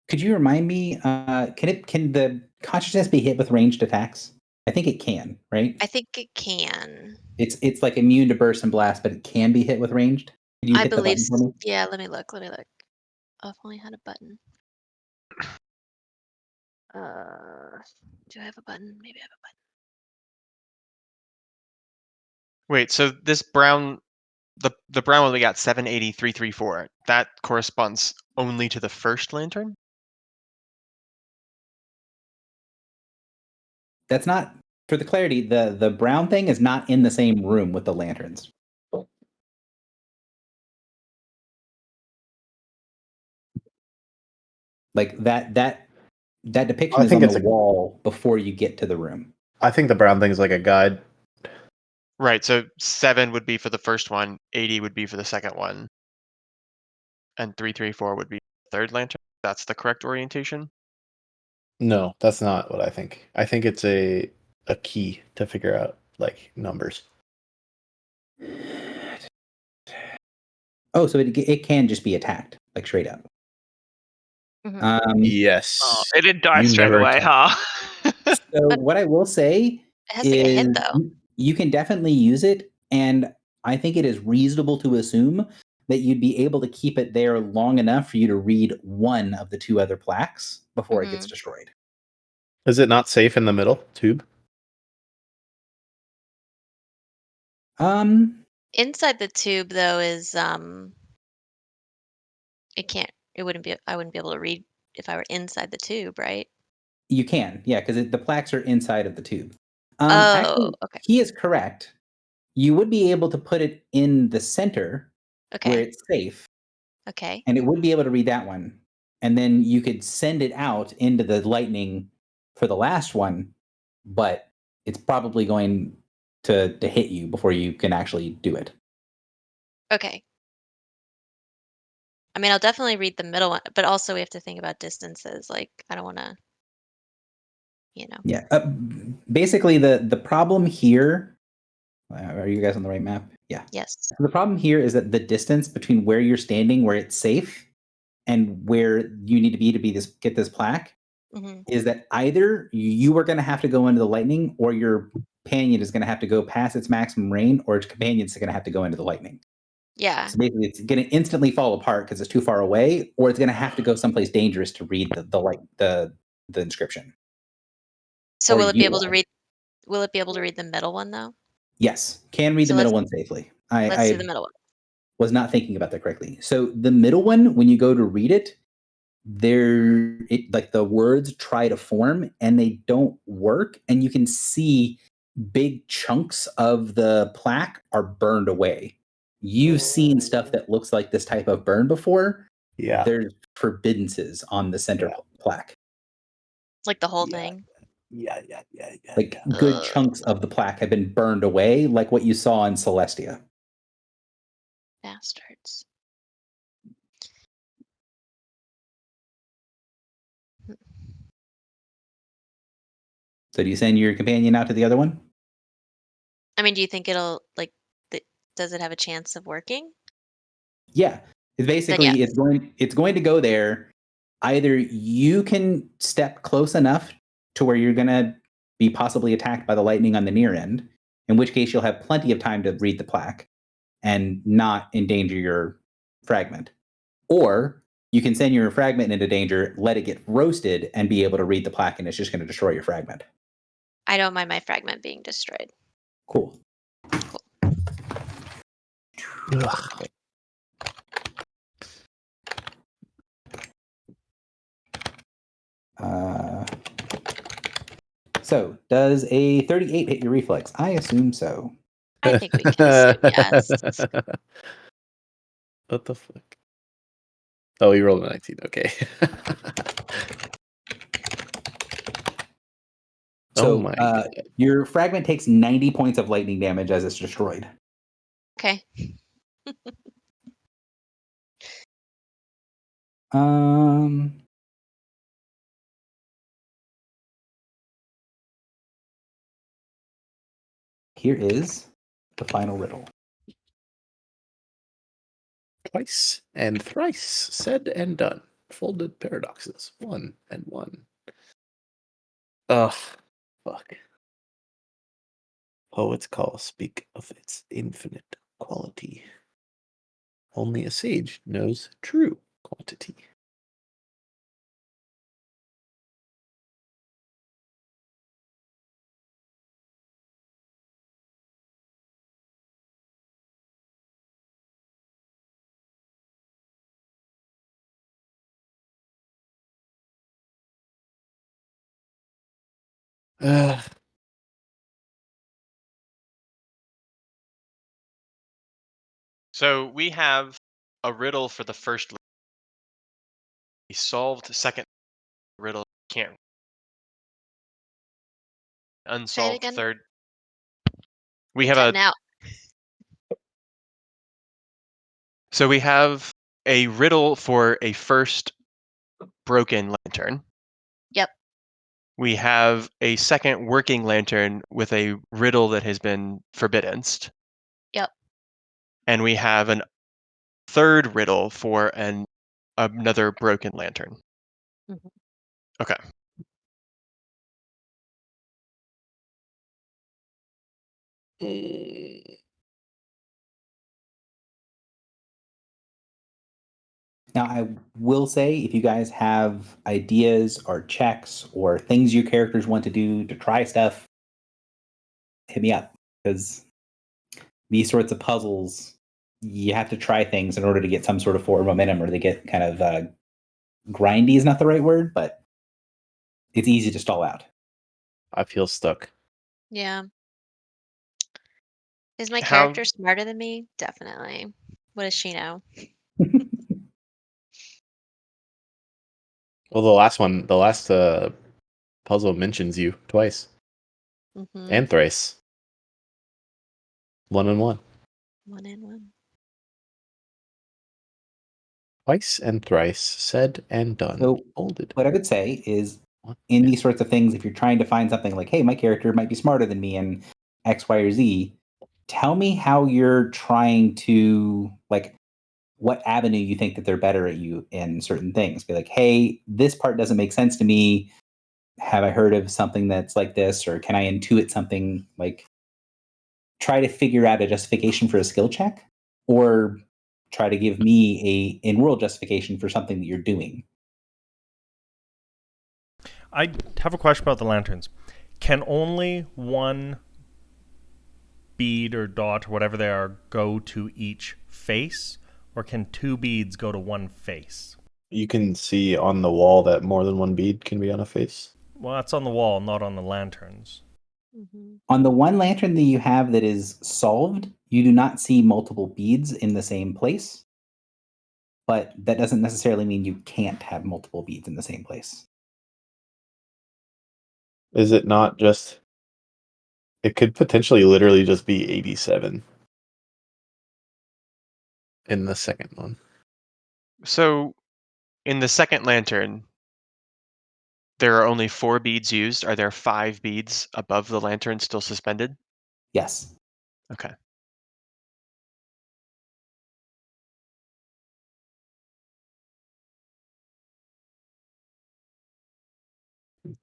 Could you remind me? Can the consciousness be hit with ranged attacks? I think it can, right? I think it can. It's like immune to burst and blast, but it can be hit with ranged. Could you I hit the believe. button for me? Yeah, let me look. Oh, if only I had a button. Do I have a button? Maybe I have a button. Wait, so this brown, the brown one we got 780,334. That corresponds only to the first lantern. That's not for the clarity. The brown thing is not in the same room with the lanterns. Like that That depiction I is think on it's the wall before you get to the room. I think the brown thing's like a guide. Right. So 7 would be for the first one, 80 would be for the second one, and 334 would be the third lantern. That's the correct orientation. No, that's not what I think. I think it's a key to figure out like numbers. Oh, so it can just be attacked, like straight up. Mhm. Yes. Oh, it didn't die You straight never away, attack. huh? So what I will say It has to get is hit though. you can definitely use it, and I think it is reasonable to assume that you'd be able to keep it there long enough for you to read one of the two other plaques before it gets destroyed. Is it not safe in the middle tube? Inside the tube though is it wouldn't be I wouldn't be able to read if I were inside the tube, right? You can, yeah, because the plaques are inside of the tube. Oh, Actually, okay. he is correct. You would be able to put it in the center where Okay. it's safe, Okay. and it would be able to read that one. And then you could send it out into the lightning for the last one, but it's probably going to hit you before you can actually do it. Okay. I mean, I'll definitely read the middle one, but also we have to think about distances. Like, I don't want to, you know. Yeah. Basically, the problem here. Are you guys on the right map? Yeah. Yes. So the problem here is that the distance between where you're standing, where it's safe, and where you need to be get this plaque, Hmm. is that either you are going to have to go into the lightning, or your companion is going to have to go past its maximum range, or its companion's going to have to go into the lightning. Yeah. So basically, it's going to instantly fall apart because it's too far away, or it's going to have to go someplace dangerous to read the inscription. So Or will it be able to utilize. read? Will it be able to read the middle one though? Yes, can read So the middle one safely. let's do I the middle one. was not thinking about that correctly. So the middle one, when you go to read it, like the words try to form and they don't work, and you can see big chunks of the plaque are burned away. You've seen stuff that looks like this type of burn before. Yeah. There's forbiddances on the center plaque. Like the whole thing. Yeah. Like good chunks of the plaque have been burned away, like what you saw in Celestia. Bastards. So do you send your companion out to the other one? I mean, do you think it'll does it have a chance of working? Yeah. It's basically yes. it's going to go there. Either you can step close enough to where you're going to be possibly attacked by the lightning on the near end, in which case you'll have plenty of time to read the plaque and not endanger your fragment. Or you can send your fragment into danger, let it get roasted, and be able to read the plaque, and it's just going to destroy your fragment. I don't mind my fragment being destroyed. Cool. So, does a 38 hit your reflex? I assume so. I think we can assume yes. What the fuck? Oh, you rolled a 19. Okay. So, oh my god. Your fragment takes 90 points of lightning damage as it's destroyed. Okay. Here is the final riddle. Twice and thrice said and done. Folded paradoxes. 1 and 1. Ugh. Fuck. Poets call speak of its infinite quality. Only a sage knows true quantity. So we have a riddle for the first. We solved the second riddle can't. Say it Unsolved again. third. We have Cutting out. So we have a riddle for a first broken lantern. Yep. We have a second working lantern with a riddle that has been forbiddenced. Yep. And we have an third riddle for another broken lantern. Mhm. Okay. Now, I will say, if you guys have ideas or checks or things your characters want to do to try stuff, hit me up, because these sorts of puzzles, you have to try things in order to get some sort of forward momentum, or they get kind of grindy is not the right word, but it's easy to stall out. I feel stuck. Yeah. Is my How- character smarter than me? Definitely. What does she know? Well, the last puzzle mentions you twice Mm-hmm. and thrice. 1 and 1. 1 and 1. Twice and thrice, said and done. So, Folded. what I would say is, in these sorts of things, if you're trying to find something like, hey, my character might be smarter than me in X, Y, or Z, tell me how you're trying to, like, what avenue you think that they're better at you in certain things. Be like, hey, this part doesn't make sense to me. Have I heard of something that's like this? Or can I intuit something? Like, try to figure out a justification for a skill check, or try to give me a in-world justification for something that you're doing. I have a question about the lanterns. Can only one bead or dot or whatever they are go to each face, or can 2 beads go to one face? You can see on the wall that more than one bead can be on a face. Well, that's on the wall, not on the lanterns. Mm-hmm. On the one lantern that you have that is solved, you do not see multiple beads in the same place. But that doesn't necessarily mean you can't have multiple beads in the same place. Is it not just... It could potentially literally just be 87 in the second one. So in the second lantern, there are only 4 beads used. Are there 5 beads above the lantern still suspended? Yes. Okay.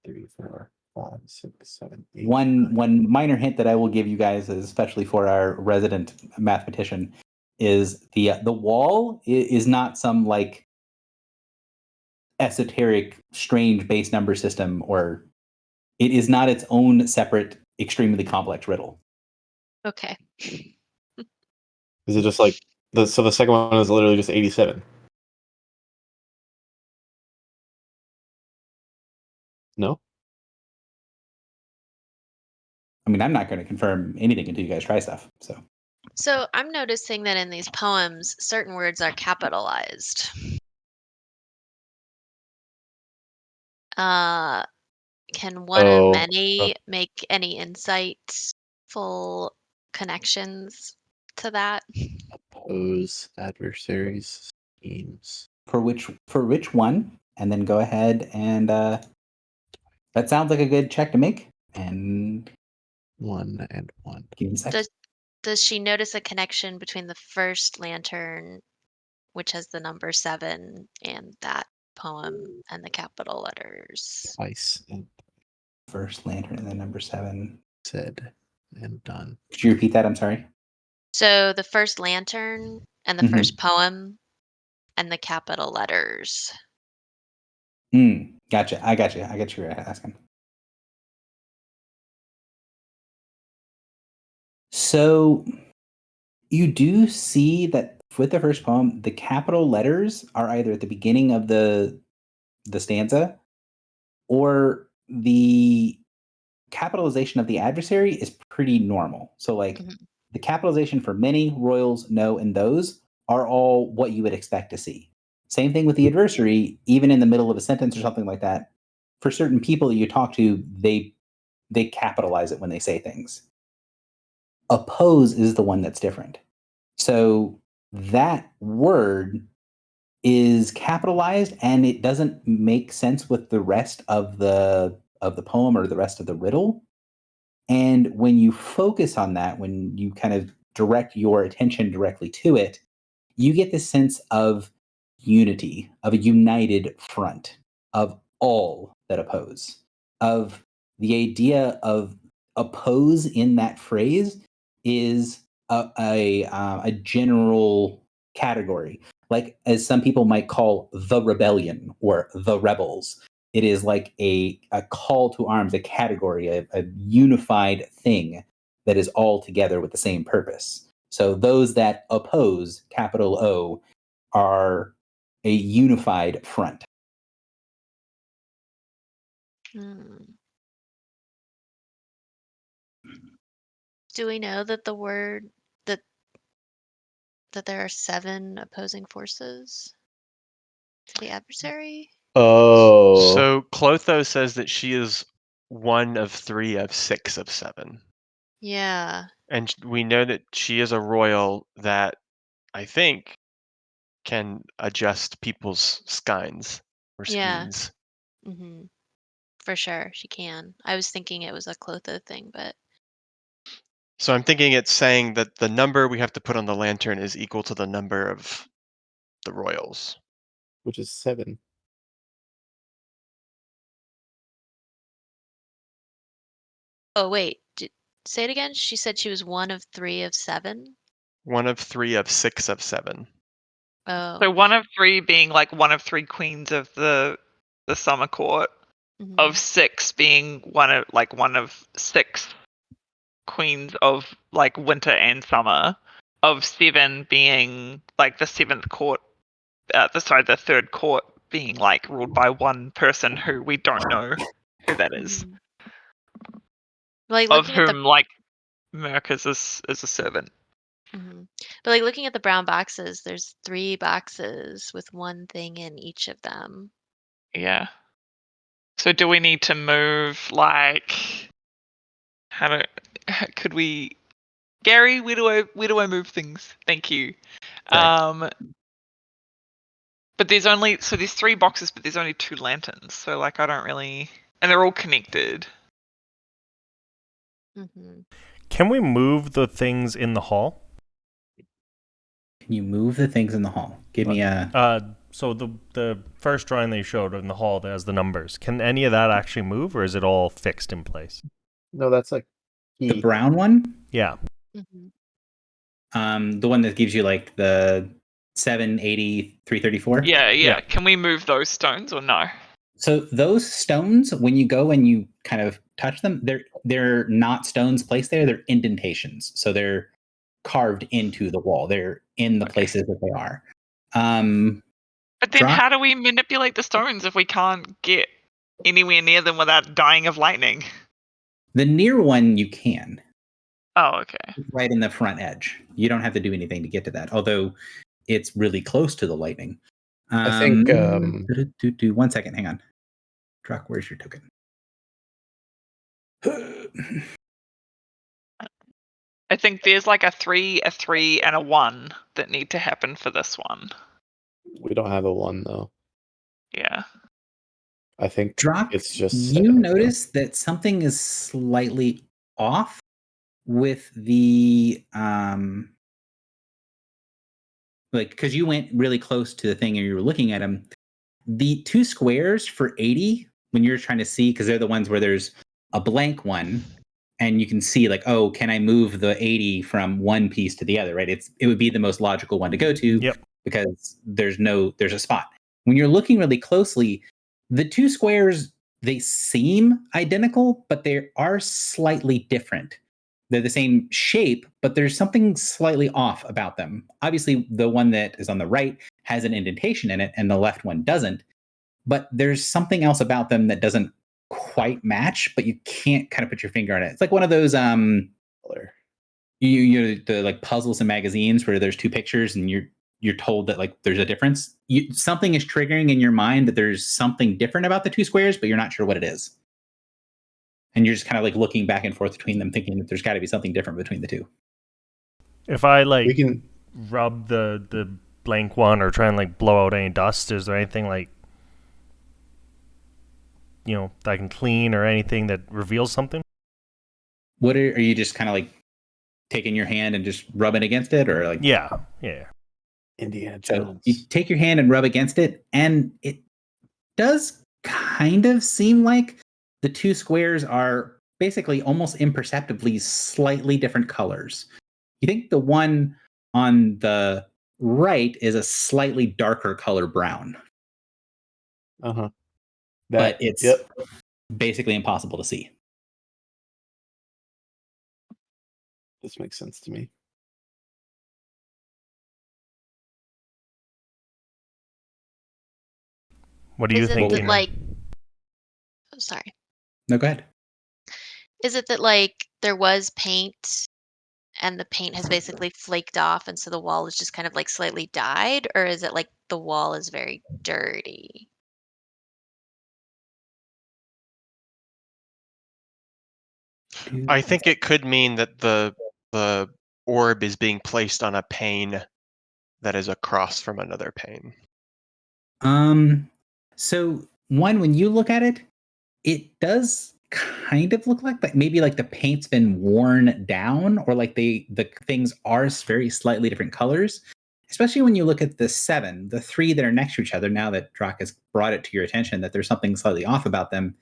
Three, 4, 5, 6, 7, 8. One minor hint that I will give you guys, especially for our resident mathematician, is the wall is not some like esoteric, strange base number system, or it is not its own separate, extremely complex riddle. Okay. Is it just like so the second one is literally just 87? No? I mean, I'm not going to confirm anything until you guys try stuff. So I'm noticing that in these poems, certain words are capitalized. Can one or many make any insightful connections to that? Oppose adversaries schemes. For which one? And then go ahead and that sounds like a good check to make. And 1 and 1. give me a second. Does she notice a connection between the first lantern, which has the number 7, and that poem and the capital letters? Twice and First lantern and then number 7. said and done. Could you repeat that? I'm sorry. So the first lantern and the Mhm. first poem and the capital letters. Gotcha. I got you. I got you asking. So you do see that with the first poem, the capital letters are either at the beginning of the stanza, or the capitalization of the adversary is pretty normal. So like the capitalization for many, royals, no, and those are all what you would expect to see. Same thing with the adversary, even in the middle of a sentence or something like that. for certain people that you talk to, they capitalize it when they say things. Oppose is the one that's different. So that word is capitalized, and it doesn't make sense with the rest of the poem or the rest of the riddle. And when you focus on that, when you kind of direct your attention directly to it, you get the sense of unity, of a united front, of all that oppose, of the idea of oppose in that phrase is a general category, like as some people might call the rebellion or the rebels. It is like a call to arms, a category, a unified thing that is all together with the same purpose. So those that oppose, capital O, are a unified front. Do we know that the word that there are 7 opposing forces to the adversary? Oh. So Clotho says that she is 1 of 3 of 6 of 7. Yeah. And we know that she is a royal that I think can adjust people's skeins or Yeah. skeins. Mm-hmm. For sure, she can. I was thinking it was a Clotho thing, but So I'm thinking it's saying that the number we have to put on the lantern is equal to the number of the royals. Which is 7. oh wait, say it again. She said she was 1 of 3 of 7. 1 of 3 of 6 of 7. Oh. So 1 of 3 being like 1 of 3 queens of the summer court, of 6 being 1 of 6 queens of like winter and summer, of 7 being like the 7th court, the 3rd court being like ruled by one person who we don't know who that is. Like Of looking at whom like Merc is a servant. But like looking at the brown boxes, there's 3 boxes with 1 thing in each of them. Yeah. So do we need to move like could we Gary, where do I move things? Thank you. Sorry. But there's 3 boxes, but there's only 2 lanterns. So like I don't really, and they're all connected. Can we move the things in the hall? Can you move the things in the hall? Give me a. So the first drawing that you showed in the hall that has the numbers. Can any of that actually move, or is it all fixed in place? No, that's like The brown one? Yeah. The one that gives you like the 780, 334? Yeah. Can we move those stones or no? So those stones, when you go and you kind of touch them, they're not stones placed there, they're indentations. So they're carved into the wall. They're in the places that they are. But then how do we manipulate the stones if we can't get anywhere near them without dying of lightning? The near one you can. Oh, okay. Right in the front edge. You don't have to do anything to get to that, although it's really close to the lightning. I think 1 second, hang on. Druck, where's your token? I think there's like a 3, a 3, and a 1 that need to happen for this one. we don't have a 1 though. Yeah. I think Druck, it's just you notice that something is slightly off with the like, because you went really close to the thing and you were looking at them. The 2 squares for 80, when you're trying to see, because they're the ones where there's a blank one and you can see like, oh, can I move the 80 from one piece to the other, right? It would be the most logical one to go to because there's a spot. When you're looking really closely, the 2 squares, they seem identical, but they are slightly different. They're the same shape, but there's something slightly off about them. Obviously, the one that is on the right has an indentation in it, and the left one doesn't. But there's something else about them that doesn't quite match, but you can't kind of put your finger on it. It's like one of those you know, the like puzzles and magazines where there's 2 pictures and you're you're told that like there's a difference. Something is triggering in your mind that there's something different about the two squares, but you're not sure what it is. And you're just kind of like looking back and forth between them, thinking that there's got to be something different between the two. If I like We can. rub the blank one or try and like blow out any dust, is there anything like that I can clean or anything that reveals something? What are you just kind of like taking your hand and just rubbing against it, or like Yeah. Indiana so Jones. you take your hand and rub against it, and it does kind of seem like the two squares are basically almost imperceptibly slightly different colors. You think the one on the right is a slightly darker color brown, Uh-huh. but it's basically impossible to see. This makes sense to me. What do you Is it think? that Tina? like? Oh, sorry. No, go ahead. Is it that like there was paint and the paint has basically flaked off and so the wall is just kind of like slightly dyed, or is it like the wall is very dirty? I think it could mean that the orb is being placed on a pane that is across from another pane. So when you look at it, it does kind of look like maybe like the paint's been worn down, or like the things are very slightly different colors. Especially when you look at the 7, the 3 that are next to each other. Now that Drak has brought it to your attention that there's something slightly off about them,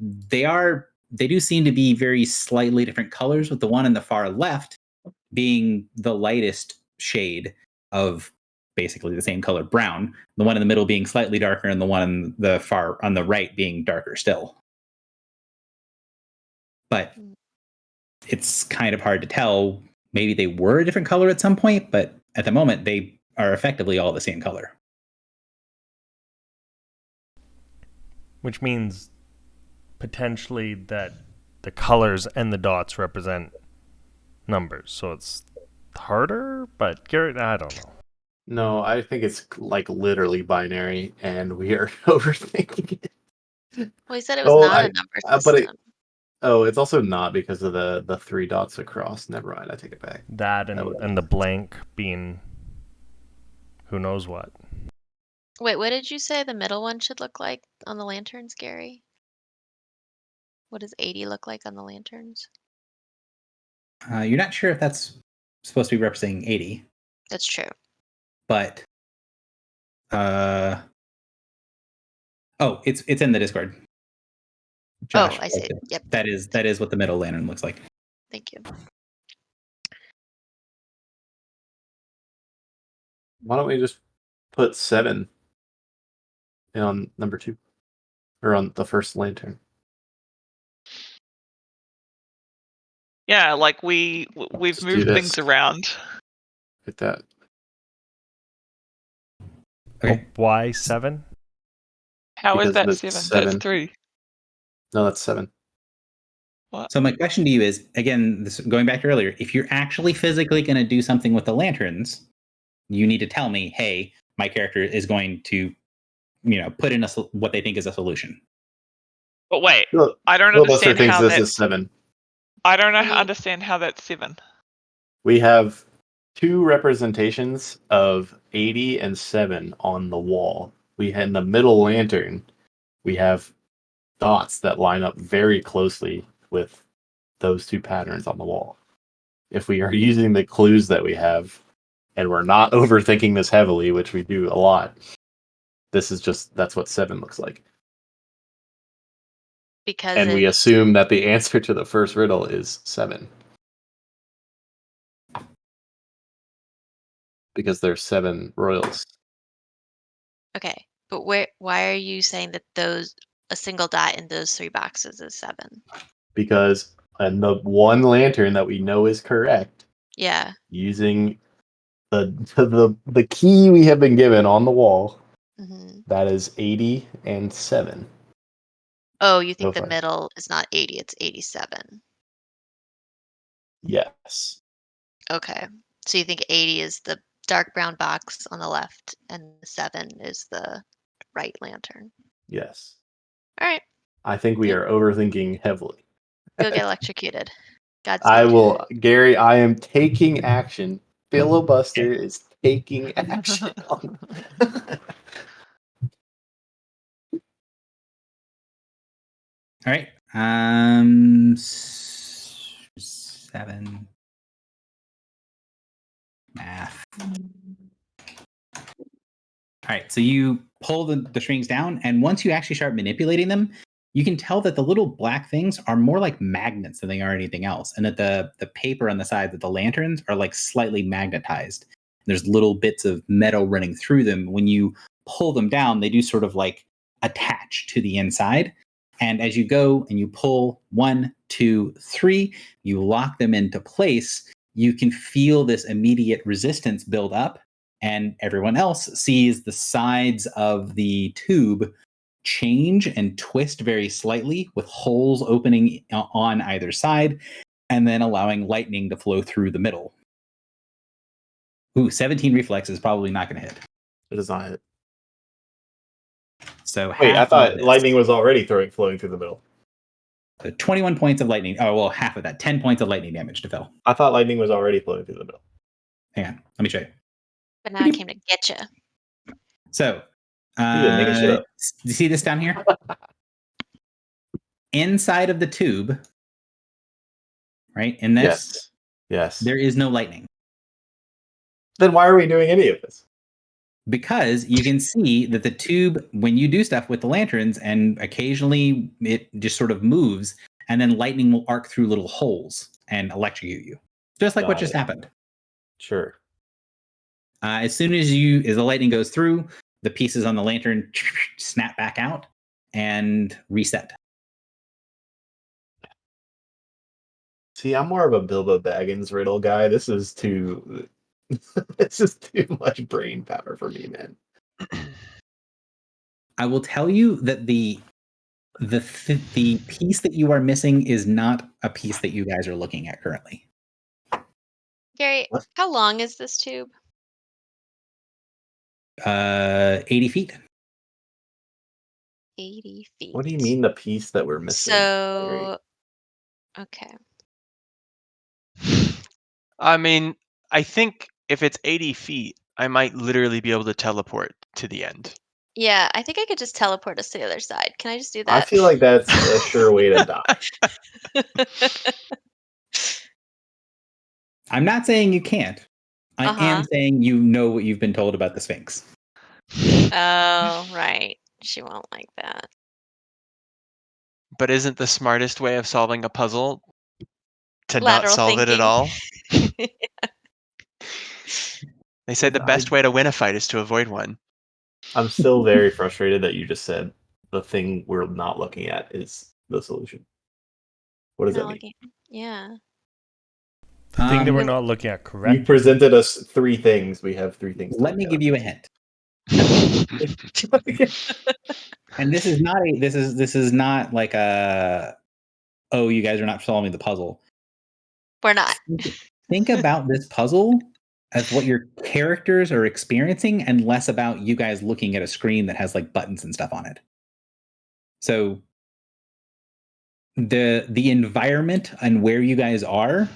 they do seem to be very slightly different colors, with the one in the far left being the lightest shade of basically the same color brown, the one in the middle being slightly darker, and the one on the far on the right being darker still. But it's kind of hard to tell. Maybe they were a different color at some point, but at the moment they are effectively all the same color. Which means potentially that the colors and the dots represent numbers. So it's harder, but Garrett, I don't know. No, I think it's like literally binary, and we are overthinking it. Well, he said it was not a number But system. it's also not because of the 3 dots across. Never mind, I take it back. That and the blank being who knows what. Wait, what did you say the middle one should look like on the lanterns, Gary? What does 80 look like on the lanterns? You're not sure if that's supposed to be representing 80. That's true. But it's in the Discord. Josh, I see. Yep. That is what the middle lantern looks like. Thank you. Why don't we just put 7 on number 2, or on the first lantern? Yeah, like we've Let's do moved this. things around. Like that. Okay. Why 7? How is Because that that's 7? 7. That's 3. No, that's 7. What? So my question to you is, again, going back to earlier, if you're actually physically going to do something with the lanterns, you need to tell me, hey, my character is going to, put in what they think is a solution. But wait, Look, I don't Filibuster understand thinks how this that's. is 7. I don't understand how that's 7. We have 2 representations of 80 and 7 on the wall. We had in the middle lantern, we have dots that line up very closely with those 2 patterns on the wall. If we are using the clues that we have, and we're not overthinking this heavily, which we do a lot, that's what 7 looks like. Because we assume that the answer to the first riddle is 7. Because there's 7 royals. Okay, but why are you saying that a single dot in those 3 boxes is 7? Because in the one lantern that we know is correct, Yeah. using the key we have been given on the wall, that is 80 and 7. Oh, you think So the far. middle is not 80, it's 87. Yes. Okay. So you think 80 is the dark brown box on the left, and the 7 is the right lantern. Yes. All right, I think we are overthinking heavily. go get electrocuted. Godspeed. I will, Gary. I am taking action. Filibuster is taking action. All right. 7. Math. All right. So you pull the strings down, and once you actually start manipulating them, you can tell that the little black things are more like magnets than they are anything else, and that the paper on the side, that the lanterns are like slightly magnetized. There's little bits of metal running through them. When you pull them down, they do sort of like attach to the inside. And as you go and you pull 1, 2, 3, you lock them into place, you can feel this immediate resistance build up, and everyone else sees the sides of the tube change and twist very slightly, with holes opening on either side, and then allowing lightning to flow through the middle. Ooh, 17 reflex is probably not going to hit. It is not hit. So Wait, I half thought of this. lightning was already flowing through the middle. So 21 points of lightning. Oh, well, half of that. 10 points of lightning damage to Phil. I thought lightning was already flowing through the middle. Hang on. Let me show you. But now I came to get you. So, didn't make it shit up. you see this down here? Inside of the tube, right? In this, Yes. there is no lightning. Then why are we doing any of this? Because you can see that the tube, when you do stuff with the lanterns, and occasionally it just sort of moves, and then lightning will arc through little holes and electrocute you. Just like what Got just it. happened. Sure. As soon as the lightning goes through, the pieces on the lantern snap back out and reset. See, I'm more of a Bilbo Baggins riddle guy. This is too this is too much brain power for me, man. I will tell you that the piece that you are missing is not a piece that you guys are looking at currently. Gary, What? how long is this tube? 80 feet. 80 feet. What do you mean the piece that we're missing? So, okay. I mean, I think if it's 80 feet, I might literally be able to teleport to the end. Yeah, I think I could just teleport us to the other side. Can I just do that? I feel like that's a sure way to die. I'm not saying you can't. I am saying you know what you've been told about the Sphinx. Oh, right. She won't like that. But isn't the smartest way of solving a puzzle to Lateral not solve it at all? thinking. They say the best way to win a fight is to avoid one. I'm still very frustrated that you just said the thing we're not looking at is the solution. What does that mean? Yeah. The thing that we're Um, not looking at, correct? You presented us 3 things. We have 3 things. Let me give you a hint. And this is not like a, oh, you guys are not solving the puzzle. We're not. Think about this puzzle as what your characters are experiencing, and less about you guys looking at a screen that has like buttons and stuff on it. So the environment and where you guys are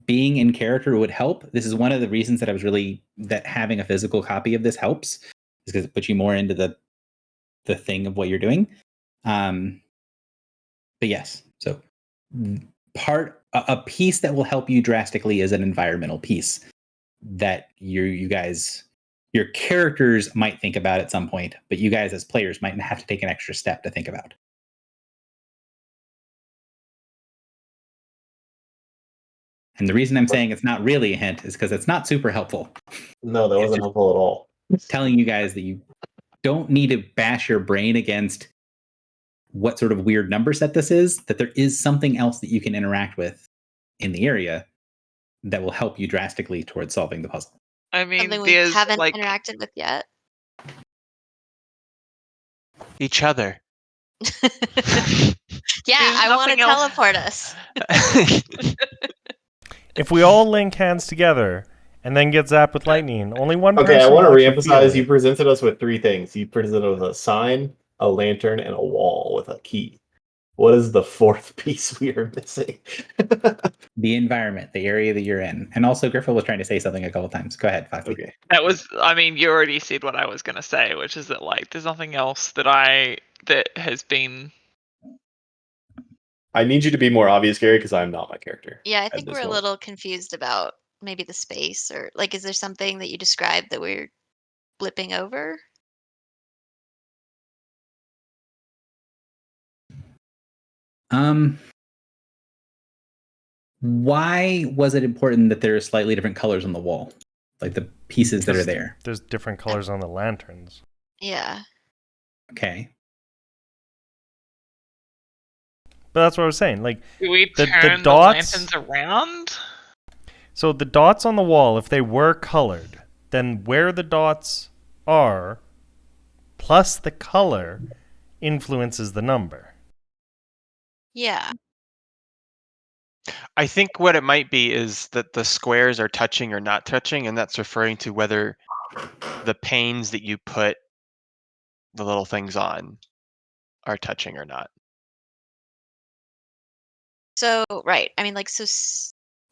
being in character would help. This is one of the reasons that that having a physical copy of this helps, is because it puts you more into the thing of what you're doing. But yes, so a piece that will help you drastically is an environmental piece that your characters might think about at some point, but you guys as players might have to take an extra step to think about. And the reason I'm saying it's not really a hint is because it's not super helpful. No, that wasn't helpful at all. Telling you guys that you don't need to bash your brain against what sort of weird number set this is, that there is something else that you can interact with in the area that will help you drastically towards solving the puzzle. I mean, Something we there's haven't like interacted with yet. Each other. Yeah, There's I want to nothing else. teleport us. If we all link hands together and then get zapped with lightning. Only one Okay, I person want to will actually feel reemphasize. You it. presented us with 3 things. You presented us with a sign, a lantern, and a wall with a key. What is the 4th piece we are missing? The environment, the area that you're in. And also, Griffith was trying to say something a couple times. Go ahead, Foxy. Okay. That was, I mean, you already said what I was going to say, which is that, like, there's nothing else that has been. I need you to be more obvious, Gary, because I'm not my character. Yeah, I at think this we're a moment. little confused about maybe the space, or like, is there something that you described that we're blipping over? Why was it important that there are slightly different colors on the wall? Like the pieces that are there. There's different colors on the lanterns. Yeah. Okay. But that's what I was saying. Like, Do we the turn the dots- lanterns around? so the dots on the wall, if they were colored, then where the dots are, plus the color, influences the number. Yeah. I think what it might be is that the squares are touching or not touching, and that's referring to whether the panes that you put the little things on are touching or not. So, right. I mean, like, so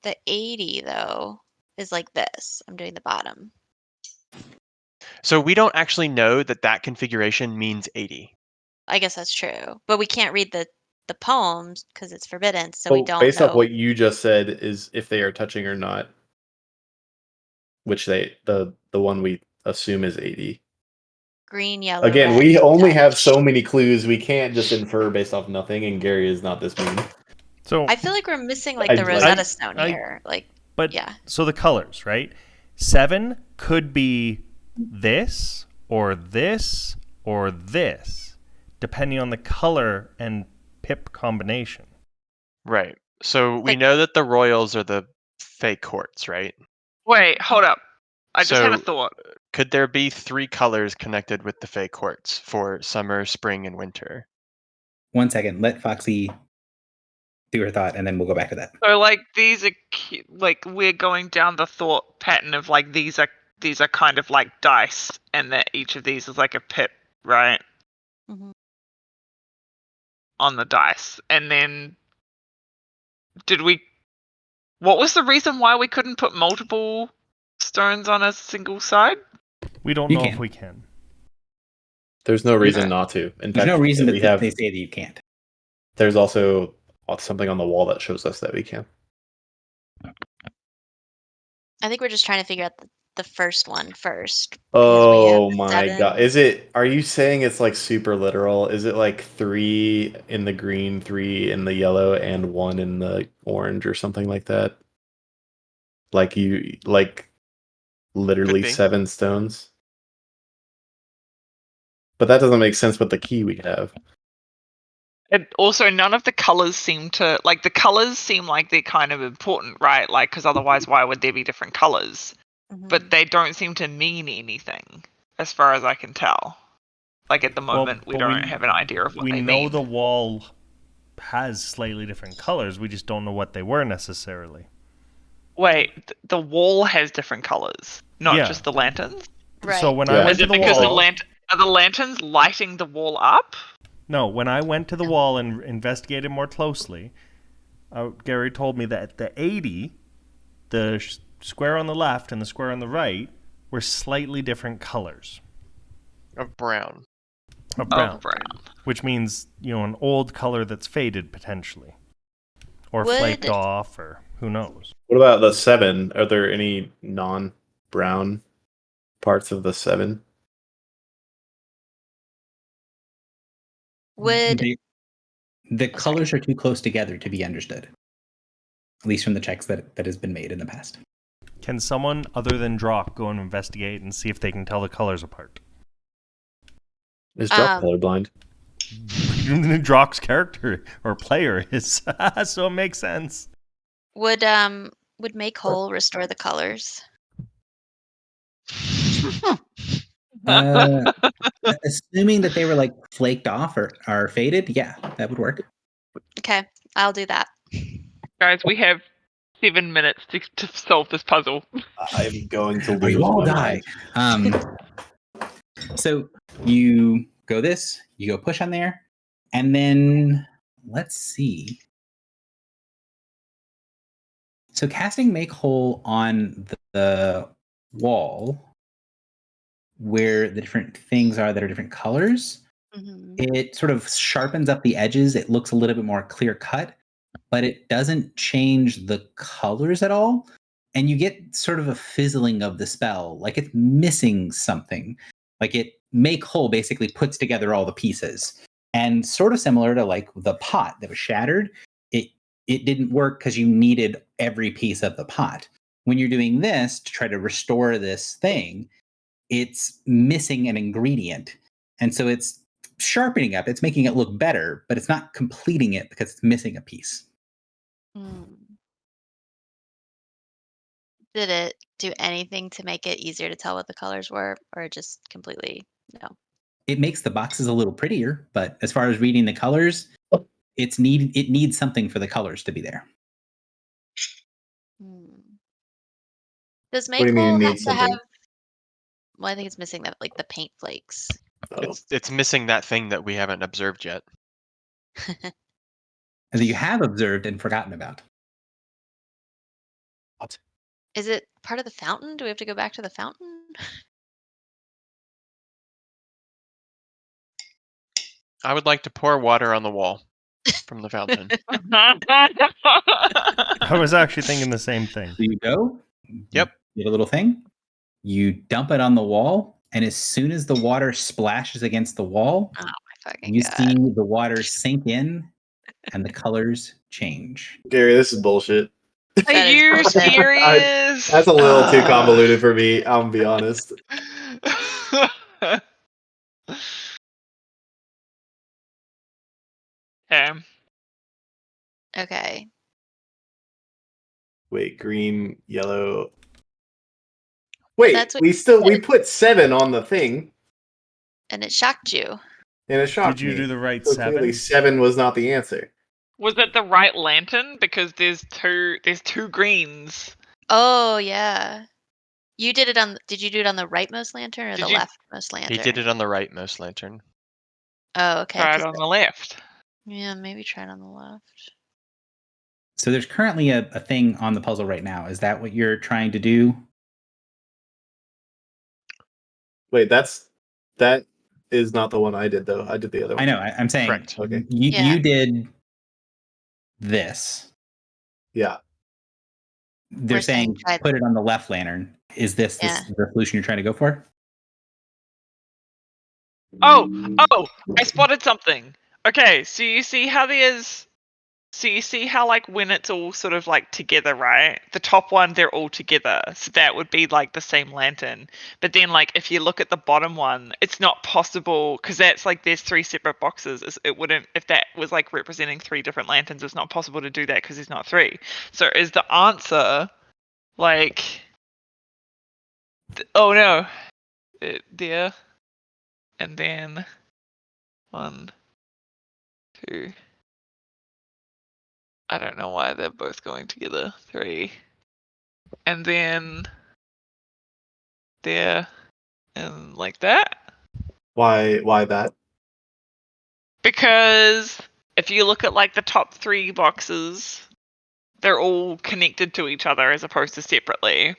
the 80, though, is like this. I'm doing the bottom. So we don't actually know that that configuration means 80. I guess that's true. But we can't read the poems because it's forbidden, so we Well, don't based know. off what you just said, is if they are touching or not, which the one we assume is 80. Green, yellow, Again, red, we only have touch. so many clues. We can't just infer based off nothing, and Gary is not this mean. So, I feel like we're missing like I- the I- Rosetta Stone I- here. Like, but yeah. so the colors, right? 7 could be this or this or this, depending on the color and pip combination. Right. So we Like- know that the royals are the fake courts, right? Wait, hold up. I just had a So- thought. Could there be 3 colors connected with the fake courts for summer, spring, and winter? 1 second. Let Foxy do her thought, and then we'll go back to that. So, like, these are like we're going down the thought pattern of like these are kind of like dice, and that each of these is like a pip, right, Mhm. on the dice. And then what was the reason why we couldn't put multiple stones on a single side? We don't You know if can. we can. There's no reason not to. In There's fact, no reason we that have. they say that you can't. There's also something on the wall that shows us that we can. I think we're just trying to figure out the first one first. because we have Oh the my 7. god! Are you saying it's like super literal? Is it like 3 in the green, 3 in the yellow, and 1 in the orange, or something like that? Like literally be. 7 stones. But that doesn't make sense with the key we have. And also, none of the colors seem to like the colors seem like they're kind of important, right? Like, because otherwise, why would there be different colors? Mhm. But they don't seem to mean anything, as far as I can tell. Like at the moment, we but don't have an idea of what we they know mean. the wall has slightly different colors. We just don't know what they were necessarily. Wait, the wall has different colors, not Yeah. just the lanterns. Right. So when Yeah. I went Is to it the because wall, are the lanterns lighting the wall up? no, when I went to the wall and investigated more closely, Gary told me that the 80, the square on the left and the square on the right, were slightly different colors Of brown. of brown, Oh, brown. which means an old color that's faded potentially, or Would- flaked off, or who knows. What about the 7? Are there any non-brown parts of the 7? Would The Oh, sorry. colors are too close together to be understood. At least from the checks that has been made in the past. Can someone other than Drock go and investigate and see if they can tell the colors apart? Is Drop Um, colorblind? Drock's character or player is, so it makes sense. would make whole restore the colors? Assuming that they were like flaked off or are faded, yeah, that would work. Okay, I'll do that. Guys, we have 7 minutes to solve this puzzle. I'm going to Or lose you all my die. mind. So you go this, you go push on there, and then let's see. So casting Make Whole on the wall where the different things are that are different colors, Mhm. it sort of sharpens up the edges. It looks a little bit more clear cut, but it doesn't change the colors at all. And you get sort of a fizzling of the spell, like it's missing something. Like it Make Whole basically puts together all the pieces. And sort of similar to like the pot that was shattered, it didn't work because you needed every piece of the pot. When you're doing this to try to restore this thing, it's missing an ingredient. And so it's sharpening up, it's making it look better, but it's not completing it because it's missing a piece. Mm. Did it do anything to make it easier to tell what the colors were, or just completely no? It makes the boxes a little prettier, but as far as reading the colors, it needs something for the colors to be there. Hmm. Does What do Make you mean it Whole have needs to have? something? Well, I think it's missing that, like the paint flakes. Oh. It's missing that thing that we haven't observed yet. And that you have observed and forgotten about. What? Is it part of the fountain? Do we have to go back to the fountain? I would like to pour water on the wall from the fountain. I was actually thinking the same thing. So you go, Yep. you get a little thing, you dump it on the wall, and as soon as the water splashes against the wall, Oh my fucking you god! see the water sink in and the colors change. Gary, this is bullshit. Are That is you bullshit. serious? That's a little too convoluted for me. I'm gonna be honest. Okay. Okay. Wait, green, yellow. Wait, That's what we said. put 7 on the thing, And it shocked you. and it shocked Did you me. do the right So clearly 7? 7 was not the answer. Was it the right lantern? Because there's two greens. Oh yeah. You did it on. Did you do it on the rightmost lantern or Did the you leftmost lantern? He did it on the rightmost lantern. Oh, okay. try it 'cause on the left? yeah, maybe try it on the left. So there's currently a thing on the puzzle right now. Is that what you're trying to do? Wait, that is not the one I did though. I did the other one. I know. I'm saying Correct. Okay. Yeah. you did this. Yeah. They're We're saying saying try- put it on the left lantern. Is this Yeah. the solution you're trying to go for? Oh, I spotted something. Okay, so you see how like when it's all sort of like together, right? The top one, they're all together. So that would be like the same lantern. But then like if you look at the bottom one, it's not possible because that's like there's 3 separate boxes. It wouldn't, if that was like representing 3 different lanterns, it's not possible to do that because there's not 3. So is the answer like oh no. There. And then 1, 2. I don't know why they're both going together. 3. And then there and like that. Why that? Because if you look at like the top 3 boxes, they're all connected to each other as opposed to separately.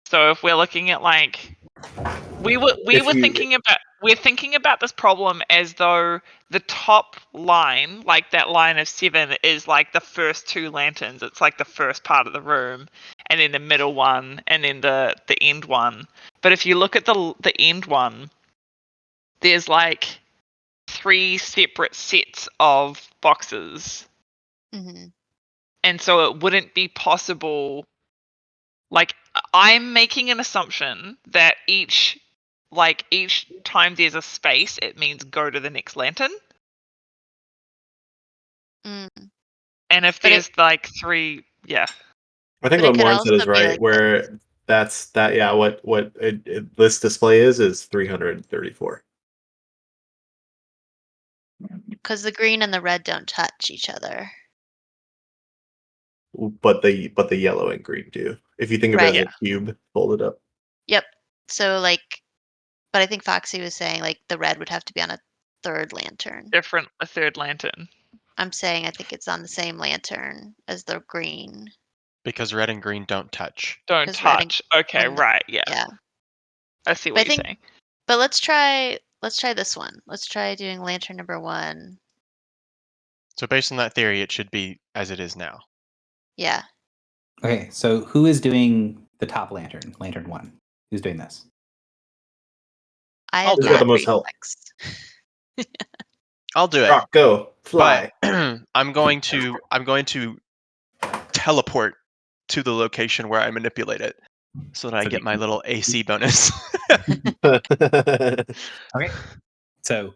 So if we're looking at like we're thinking about this problem as though the top line, like that line of 7, is like the first 2 lanterns. It's like the first part of the room, and then the middle one, and then the end one. But if you look at the end one, there's like 3 separate sets of boxes, Mhm. and so it wouldn't be possible. Like I'm making an assumption that each time there's a space, it means go to the next lantern. Mm. And if But there's like 3, yeah. I think But it what could Warren said is also be right. like Where that's that. Yeah. What this display is 334. because the green and the red don't touch each other. but the yellow and green do. If you think of Right. it as a cube folded up. Yep. So like, but I think Foxy was saying like the red would have to be on a third lantern. Different, a third lantern. I'm saying I think it's on the same lantern as the green. Because red and green don't touch. Don't 'Cause red and- touch. Okay, and the- right. Yeah. Yeah. I see But what I you're think- saying. But let's try this one. Let's try doing lantern number 1. So based on that theory, it should be as it is now. Yeah. Okay, so who is doing the top lantern? Lantern 1. Who's doing this? I I'll have do it. bad The most help. reflex. I'll do it. Rock, go, fly. But I'm going to teleport to the location where I manipulate it, so that I So get the- my little AC bonus. Okay. So,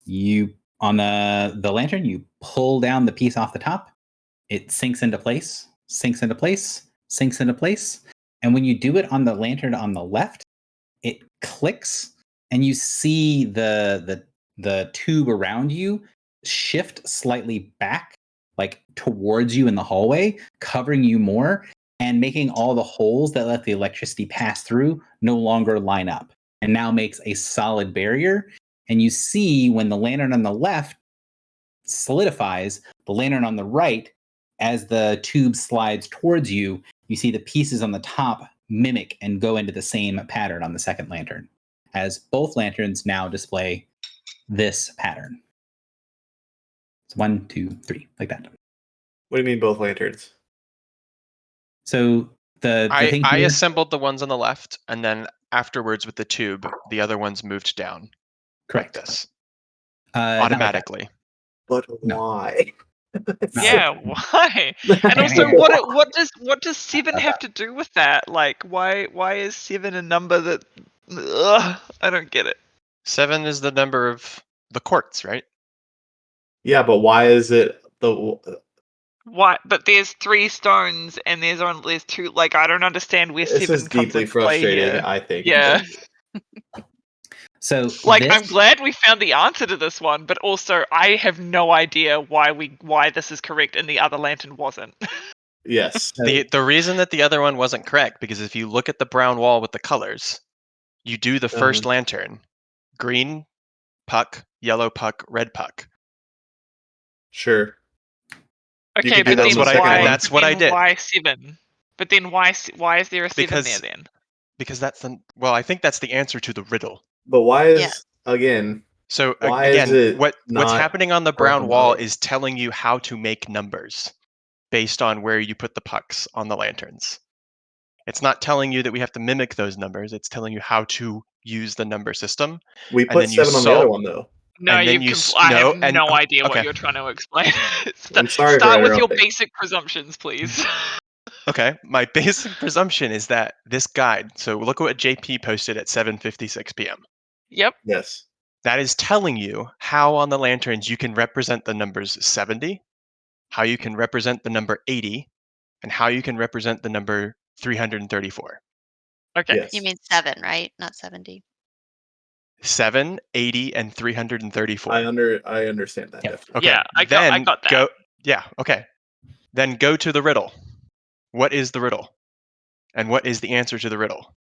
you on the lantern, you pull down the piece off the top. It sinks into place, sinks into place, sinks into place, and when you do it on the lantern on the left, it clicks, and you see the tube around you shift slightly back, like towards you in the hallway, covering you more and making all the holes that let the electricity pass through no longer line up, and now makes a solid barrier. And you see when the lantern on the left solidifies, the lantern on the right, as the tube slides towards you, you see the pieces on the top mimic and go into the same pattern on the second lantern, as both lanterns now display this pattern. It's 1, 2, 3, like that. What do you mean both lanterns? So the thing I here- assembled the ones on the left, and then afterwards with the tube, the other ones moved down correct like this not like that. automatically. But No. why? Yeah, why? And also, what does 7 have to do with that? Like, why is 7 a number that? I don't get it. 7 is the number of the quartz, right? Yeah, but why is it the? Why? But there's 3 stones, and there's 2. Like, I don't understand where This 7 is comes deeply into play frustrating. here. I think. Yeah. So Like, this, I'm glad we found the answer to this one, but also I have no idea why this is correct and the other lantern wasn't. Yes. The reason that the other one wasn't correct, because if you look at the brown wall with the colors, you do the first lantern, green puck, yellow puck, red puck. Sure. You Okay, could do but that then on the second why? one. That's what I did. Why 7? But then why is there a 7 there then? Because that's the I think that's the answer to the riddle. But why is Yeah. again? So Why again, is it what's not happening on the brown wall broken out? is telling you how to make numbers based on where you put the pucks on the lanterns. It's not telling you that we have to mimic those numbers. It's telling you how to use the number system. We And put then you 7 on the other solve- one though. No, And then you. you I have no, and- no idea okay. what you're trying to explain. I'm sorry for Start with your interrupting. basic presumptions, please. Okay, my basic presumption is that this guide. So look at what JP posted at 7:56 p.m. Yep. Yes. That is telling you how on the lanterns you can represent the numbers 70, how you can represent the number 80, and how you can represent the number 334. Okay. Yes. You mean 7, right? Not 70. 7, 80, and 334. I understand that. Yep. Definitely. Okay. Yeah, I got that. Go, yeah. Okay. Then go to the riddle. What is the riddle? And what is the answer to the riddle?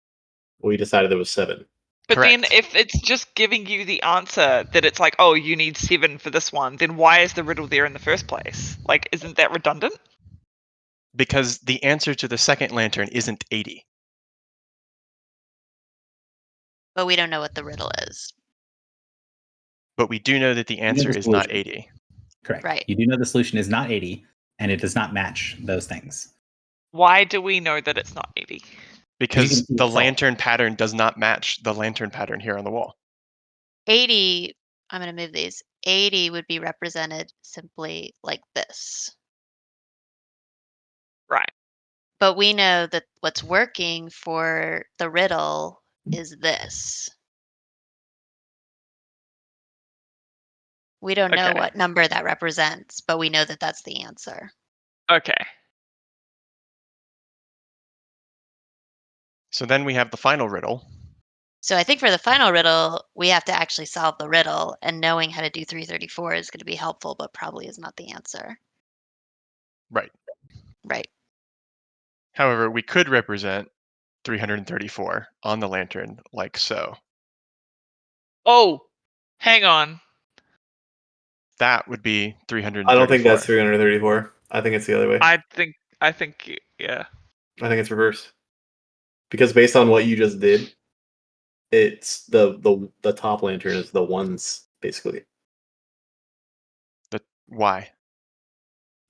We decided there was 7. But then Correct. if it's just giving you the answer that it's like, oh, you need 7 for this one, then why is the riddle there in the first place? Like, isn't that redundant? Because the answer to the second lantern isn't 80. But we don't know what the riddle is. But we do know that the answer the is not solution. 80. correct. Right. You do know the solution is not 80, and it does not match those things. Why do we know that it's not 80? Because see the it solved. lantern pattern does not match the lantern pattern here on the wall. 80, I'm going to move these. 80 would be represented simply like this. Right. But we know that what's working for the riddle is this. We don't know Okay. what number that represents, but we know that that's the answer. Okay. So then we have the final riddle. So I think for the final riddle, we have to actually solve the riddle, and knowing how to do 334 is going to be helpful, but probably is not the answer. Right. Right. However, we could represent 334 on the lantern like so. Oh, hang on. That would be I 334. don't think that's 334. I think it's the other way. I think yeah. I think it's reverse. Because based on what you just did, it's the top lantern is the ones basically. Why?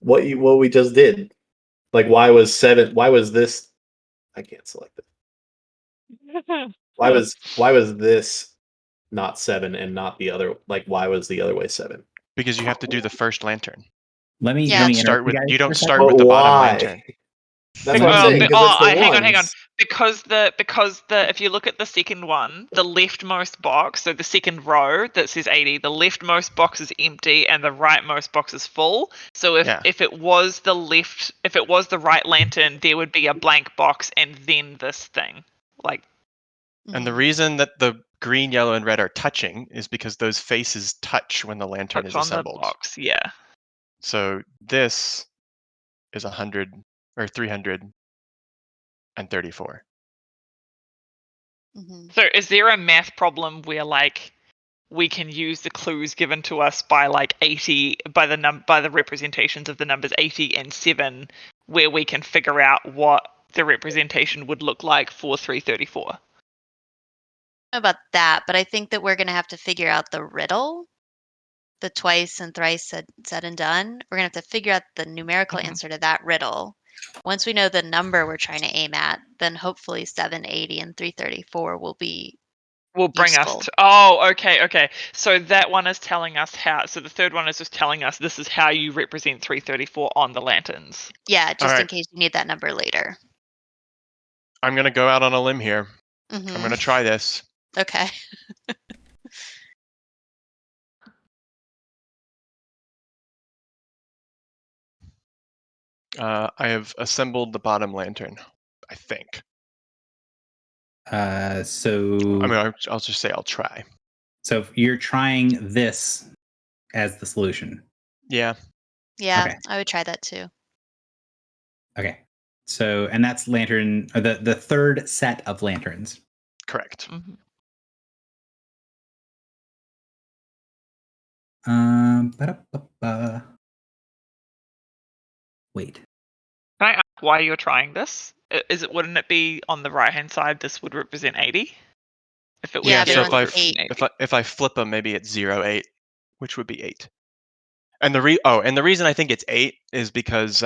What we just did. Like why was 7? Why was this? I can't select it. Why was this not 7 and not the other? Like why was the other way 7? Because you have to do the first lantern. Let me Yeah. let me Start interrupt with guys you for a don't second. start But with the bottom why? lantern. That's what I'm saying. Because it's the hang on. ones. Because if you look at the second one, the leftmost box, so the second row that says 80, the leftmost box is empty and the rightmost box is full. So if it was the right lantern, there would be a blank box and then this thing. Like, And the Mhm. reason that the green, yellow, and red are touching is because those faces touch when the lantern touch is on assembled. the box, yeah. So this is 100 or 334. Mhm. So is there a math problem where like we can use the clues given to us by like 80 by the representations of the numbers 80 and 7 where we can figure out what the representation would look like for 334? About that, but I think that we're going to have to figure out the riddle, the twice and thrice said and done. We're going to have to figure out the numerical Mhm. answer to that riddle. Once we know the number we're trying to aim at, then hopefully 780 and 334 will be Will bring useful. us to okay. So that one is telling us how. So the third one is just telling us this is how you represent 334 on the lanterns. Yeah, just in right. case you need that number later. I'm going to go out on a limb here. I'm Mhm. going to try this. Okay. I have assembled the bottom lantern, I think. So I mean, I'll just say I'll try. so you're trying this as the solution. Yeah. Yeah, Okay. I would try that too. Okay. So and that's lantern or the third set of lanterns. Correct. Mhm. Ba-da-ba-ba. Wait. Can I ask why you're trying this? Wouldn't it be on the right hand side? This would represent 80. If it was Yeah, but so it was 8. if I flip them, maybe it's 0, 8, which would be 8. And the reason I think it's 8 is because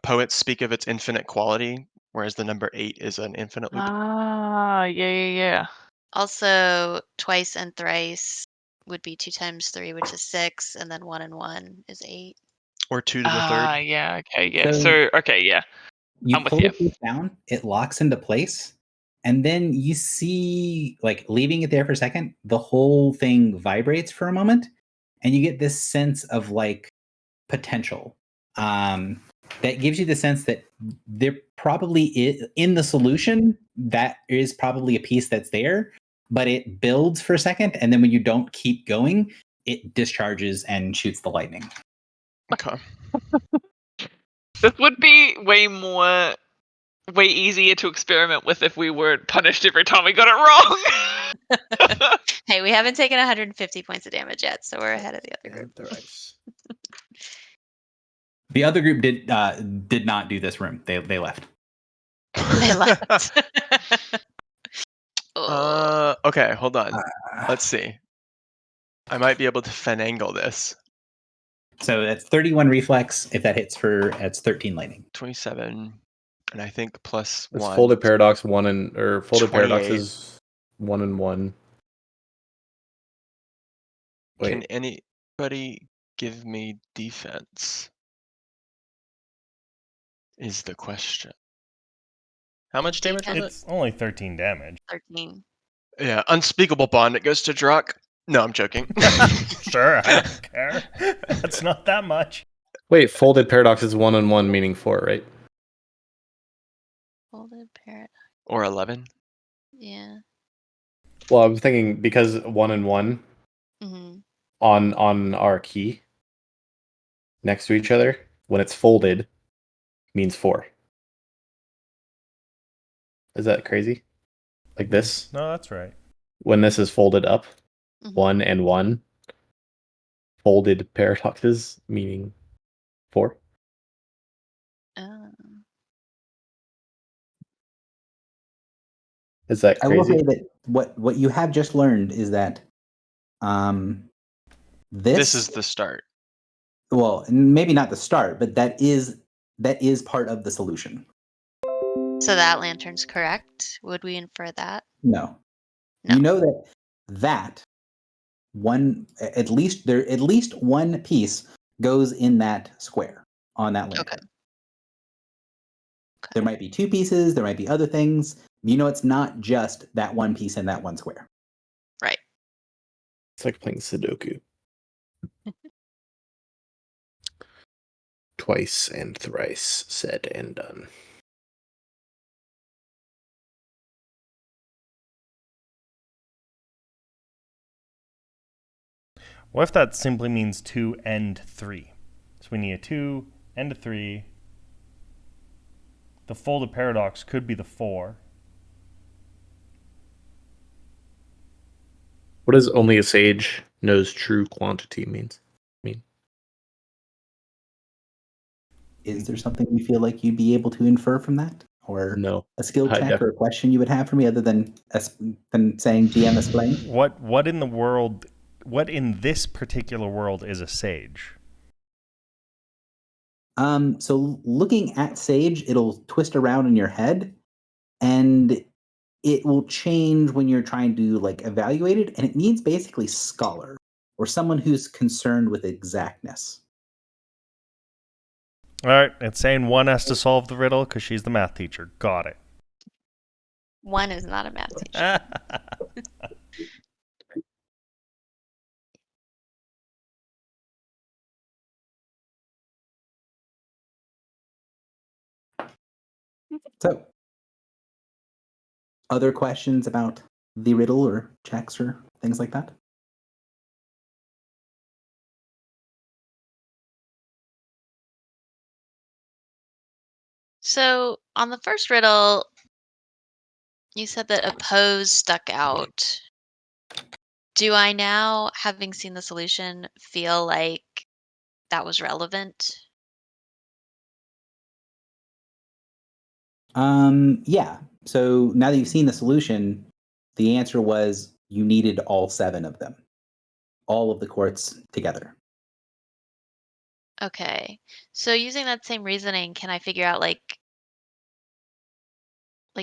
poets speak of its infinite quality, whereas the number 8 is an infinite loop. Yeah. Also, twice and thrice would be 2 times 3, which is 6, and then 1 and 1 is 8. Or 2 to the third. Yeah. Okay. Yeah. So- Okay. Yeah. You I'm with pull you. the piece down, it locks into place, and then you see, like, leaving it there for a second, the whole thing vibrates for a moment, and you get this sense of like potential. That gives you the sense that there probably is in the solution that is probably a piece that's there, but it builds for a second, and then when you don't keep going, it discharges and shoots the lightning. Okay. This would be way easier to experiment with if we weren't punished every time we got it wrong. Hey, we haven't taken 150 points of damage yet, so we're ahead of the other group. The other group did not do this room. They left. They left. Okay, hold on. Let's see. I might be able to finagle this. So that's 31 reflex. If that hits it's 13 lightning. 27, and I think plus It's 1. folded paradox 1 or folded 28. paradox is 1 and 1. Wait. Can anybody give me defense? Is the question. How much damage was it? It's only 13 damage. 13. Yeah, unspeakable bond. It goes to Druck. No, I'm joking. Sure, I don't care. That's not that much. Wait, folded paradox is 1 and 1, meaning 4, right? Folded parrot. Or 11. Yeah. Well, I was thinking because 1 and 1 Mm-hmm. on our key next to each other, when it's folded, means 4. Is that crazy? Like this? No, that's right. When this is folded up, Mhm. 1 and 1, folded paradoxes meaning 4. Oh. Is that I will crazy? say that what you have just learned is that This is the start. well, maybe not the start, but that is part of the solution. So that lantern's correct. Would we infer that? No. No. You know that one at least one piece goes in that square on that lantern. Okay. There might be 2 pieces, there might be other things. You know it's not just that one piece in that one square. Right. It's like playing Sudoku. Twice and thrice said and done. What if that simply means 2 and 3? So we need a 2 and a 3. The folded paradox could be the 4. What does only a sage knows true quantity mean? Is there something you feel like you'd be able to infer from that? Or No. a skill I check def- or a question you would have for me other than saying DM explain? What in the world? What in this particular world is a sage? So looking at Sage, it'll twist around in your head, and it will change when you're trying to like evaluate it, and it means basically scholar or someone who's concerned with exactness. All right, it's saying 1 has to solve the riddle because she's the math teacher. Got it. 1 is not a math teacher. So, other questions about the riddle or checks or things like that? So on the first riddle, you said that oppose stuck out. Do I now, having seen the solution, feel like that was relevant? Yeah. So now that you've seen the solution, the answer was you needed all 7 of them, all of the quartz together. Okay. So using that same reasoning, can I figure out like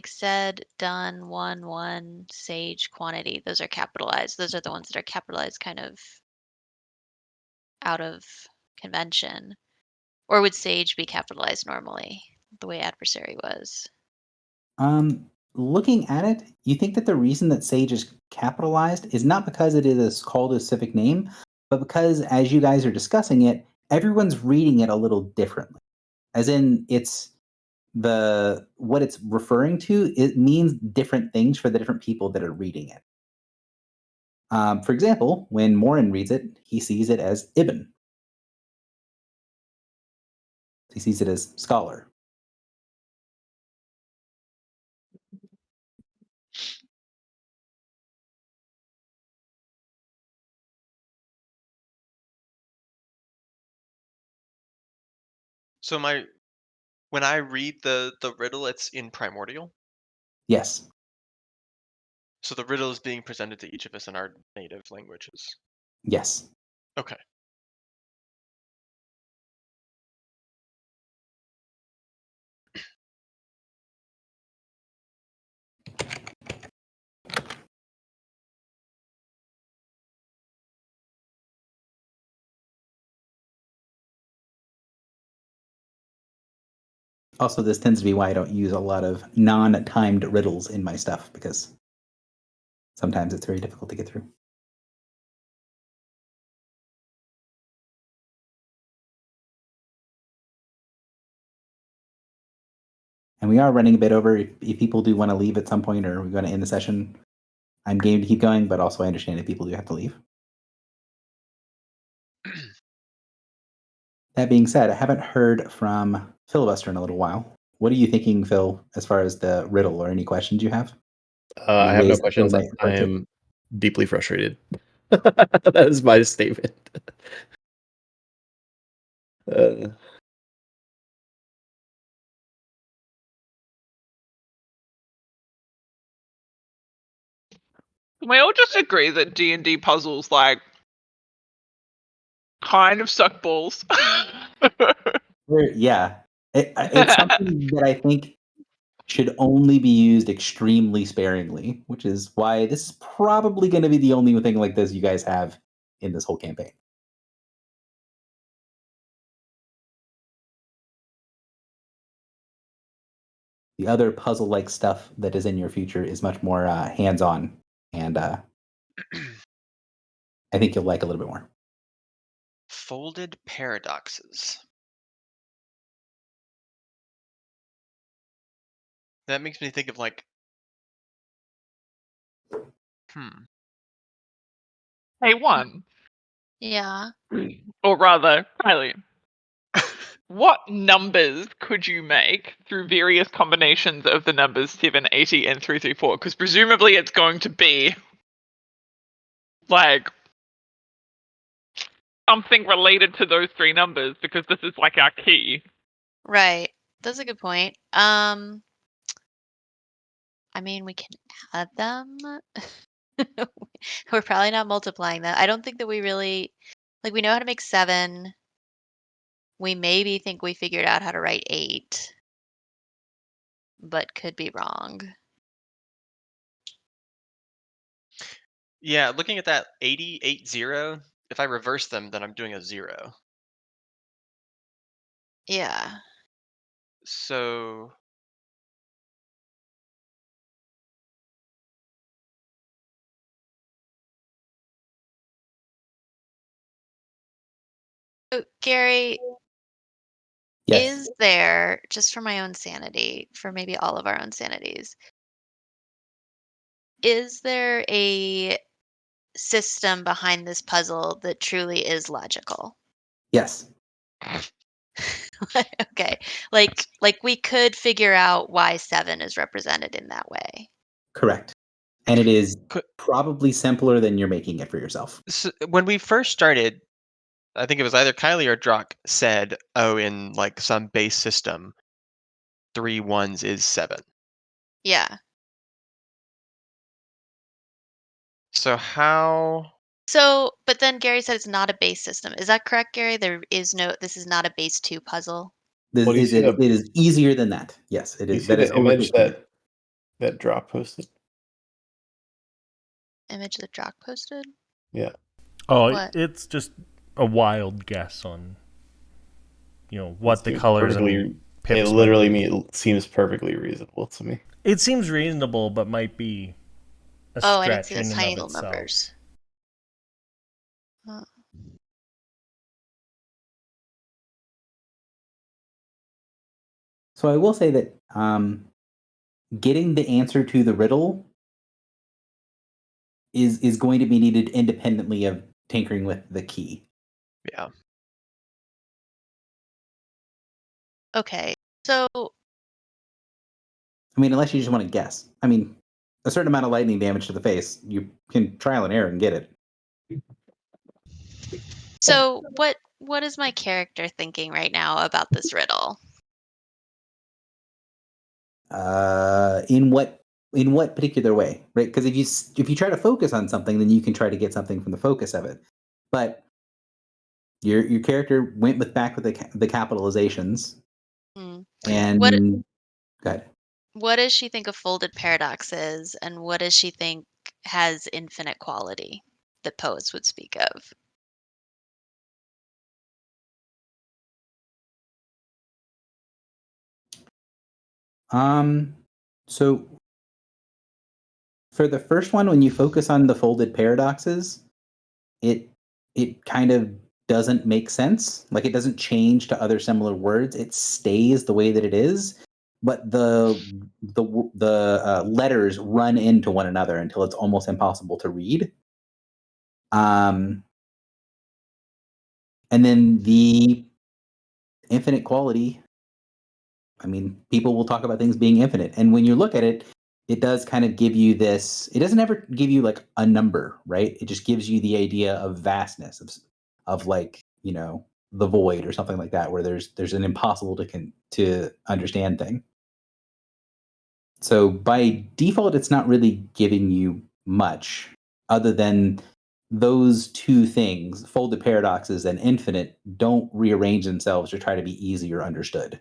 said, done, 1, sage, quantity? Those are capitalized. Those are the ones that are capitalized kind of out of convention. Or would sage be capitalized normally, the way adversary was? Looking at it, you think that the reason that Sage is capitalized is not because it is called a specific name, but because as you guys are discussing it, everyone's reading it a little differently. As in, it's what it's referring to, it means different things for the different people that are reading it. For example, when Morin reads it, he sees it as Ibn. He sees it as scholar. So when I read the riddle, it's in primordial. Yes. So the riddle is being presented to each of us in our native languages. Yes. Okay. Also, this tends to be why I don't use a lot of non-timed riddles in my stuff, because sometimes it's very difficult to get through. And we are running a bit over. If people do want to leave at some point or we're going to end the session, I'm game to keep going, but also I understand if people do have to leave. That being said, I haven't heard from filibuster in a little while. What are you thinking, Phil, as far as the riddle or any questions you have? I have no Ways that Phil questions. might I approach it? am deeply frustrated. That is my statement. Uh, Can we all just agree that D&D puzzles like kind of suck balls? Yeah, it's something that I think should only be used extremely sparingly, which is why this is probably going to be the only thing like this you guys have in this whole campaign. The other puzzle-like stuff that is in your future is much more hands-on, and I think you'll like a little bit more. Folded paradoxes. That makes me think of like, Hey, one. Yeah. Or rather, Kylie, what numbers could you make through various combinations of the numbers 7, 80, and 334? Because presumably it's going to be like something related to those three numbers because this is like our key. Right. That's a good point. I mean, we can add them. We're probably not multiplying them. I don't think that we really like we know how to make 7. We maybe think we figured out how to write 8, but could be wrong. yeah, looking at that 80, 80, if I reverse them, then I'm doing a 0. Yeah. So So, Gary, Yes. is there, just for my own sanity, for maybe all of our own sanities, is there a system behind this puzzle that truly is logical? Yes. Okay. Like we could figure out why 7 is represented in that way. Correct. And it is Could- probably simpler than you're making it for yourself. so when we first started, I think it was either Kylie or Drock said, "Oh, in like some base system, 3 1s is 7." Yeah. So how? So, but then Gary said it's not a base system. Is that correct, Gary? This is not a base 2 puzzle. Well, do you see It the- is easier than that. Yes, it you is. see That is the image overthinking it. that Drop posted? Image that Jock posted? Yeah. Oh, What? it's just a wild guess on, what the Seems colors perfectly- and pips It might literally be. it seems perfectly reasonable to me. It seems reasonable, but might be a Oh, I didn't stretch see in those and tiny of little itself. numbers. Huh. So I will say that getting the answer to the riddle is going to be needed independently of tinkering with the key. Yeah. Okay. So, I mean, unless you just want to guess. I mean, a certain amount of lightning damage to the face, you can trial and error and get it. so what is my character thinking right now about this riddle? In what particular way, right? Because if you try to focus on something, then you can try to get something from the focus of it. But your character went back with the capitalizations, Hmm. and What go ahead. what does she think a folded paradox is, and what does she think has infinite quality that poets would speak of? So for the first one, when you focus on the folded paradoxes, it kind of doesn't make sense. Like it doesn't change to other similar words. It stays the way that it is, but the letters run into one another until it's almost impossible to read. And then the infinite quality I mean, people will talk about things being infinite. And when you look at it, it does kind of give you this, it doesn't ever give you like a number, right? It just gives you the idea of vastness, of like, you know, the void or something like that, where there's an impossible to understand thing. So by default, it's not really giving you much other than those two things, folded paradoxes and infinite, don't rearrange themselves to try to be easier understood.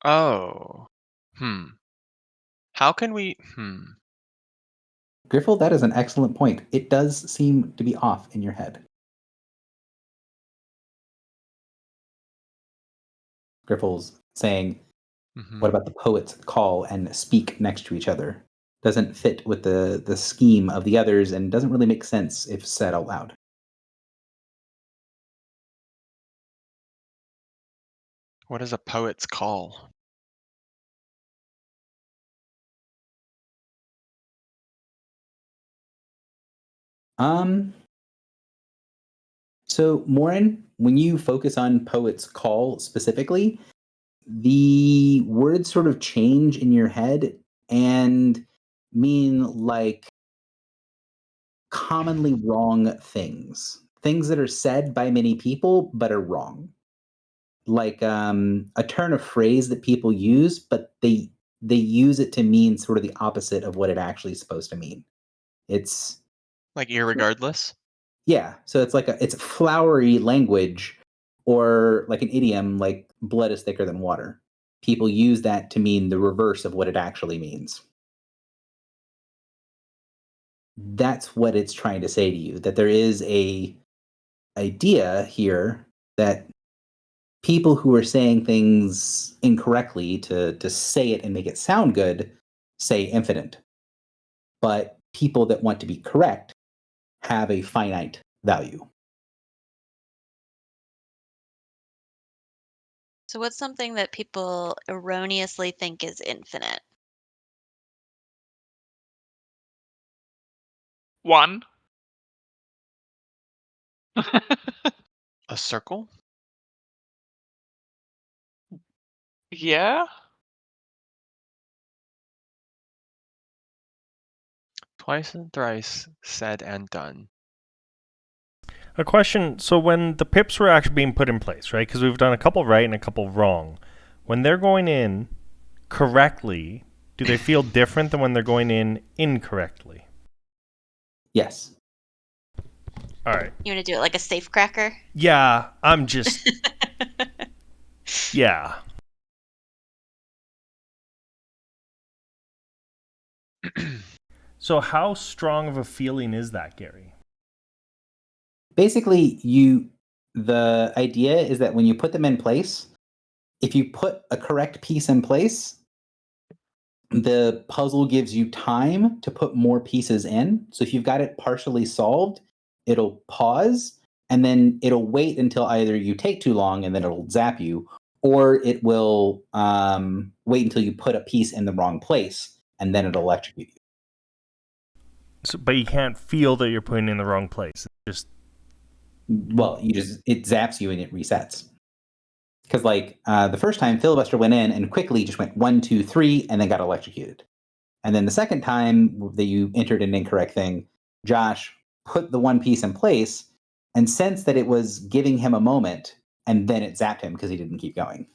Oh. How can we Griffle, that is an excellent point. It does seem to be off in your head. Griffle's saying, what about the poets call and speak next to each other? Doesn't fit with the scheme of the others and doesn't really make sense if said out loud. What is a poet's call? So Morin, when you focus on poet's call specifically, the words sort of change in your head and mean like commonly wrong things that are said by many people but are wrong, like a turn of phrase that people use, but they use it to mean sort of the opposite of what it actually is supposed to mean. It's Like irregardless? yeah, so it's flowery language, or like an idiom like blood is thicker than water. People use that to mean the reverse of what it actually means. That's what it's trying to say to you, that there is a idea here that people who are saying things incorrectly to say it and make it sound good say infinite. But people that want to be correct have a finite value. So what's something that people erroneously think is infinite? 1. A circle? Yeah. Twice and thrice said and done. A question. So when the pips were actually being put in place, right? Because we've done a couple right and a couple wrong. When they're going in correctly, do they feel different than when they're going in incorrectly? Yes. All right. You want to do it like a safe cracker? Yeah, I'm just. Yeah. So how strong of a feeling is that, Gary? Basically, the idea is that when you put them in place, if you put a correct piece in place, the puzzle gives you time to put more pieces in. So if you've got it partially solved, it'll pause and then it'll wait until either you take too long and then it'll zap you, or it will wait until you put a piece in the wrong place and then it'll electrocute you. So, but you can't feel that you're putting in the wrong place. It's just it zaps you and it resets. Because like the first time, Filibuster went in and quickly just went 1, 2, 3, and then got electrocuted. And then the second time that you entered an incorrect thing, Josh put the one piece in place and sensed that it was giving him a moment, and then it zapped him because he didn't keep going.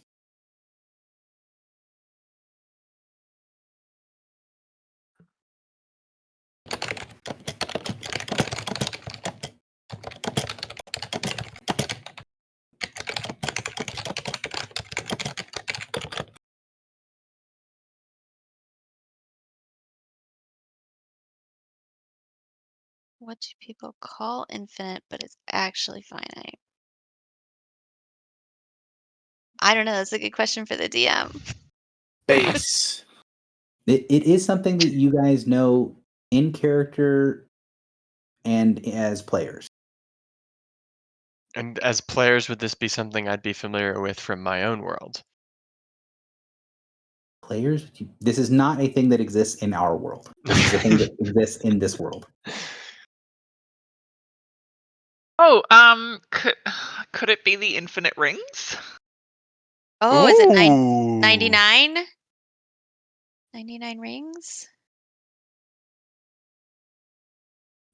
What do people call infinite, but it's actually finite? I don't know. That's a good question for the DM. Base. It is something that you guys know in character and as players. And as players, would this be something I'd be familiar with from my own world? Players, this is not a thing that exists in our world. This is a thing that exists in this world. Oh, could it be the infinite rings? Oh, is it Ooh. 99? 99 rings?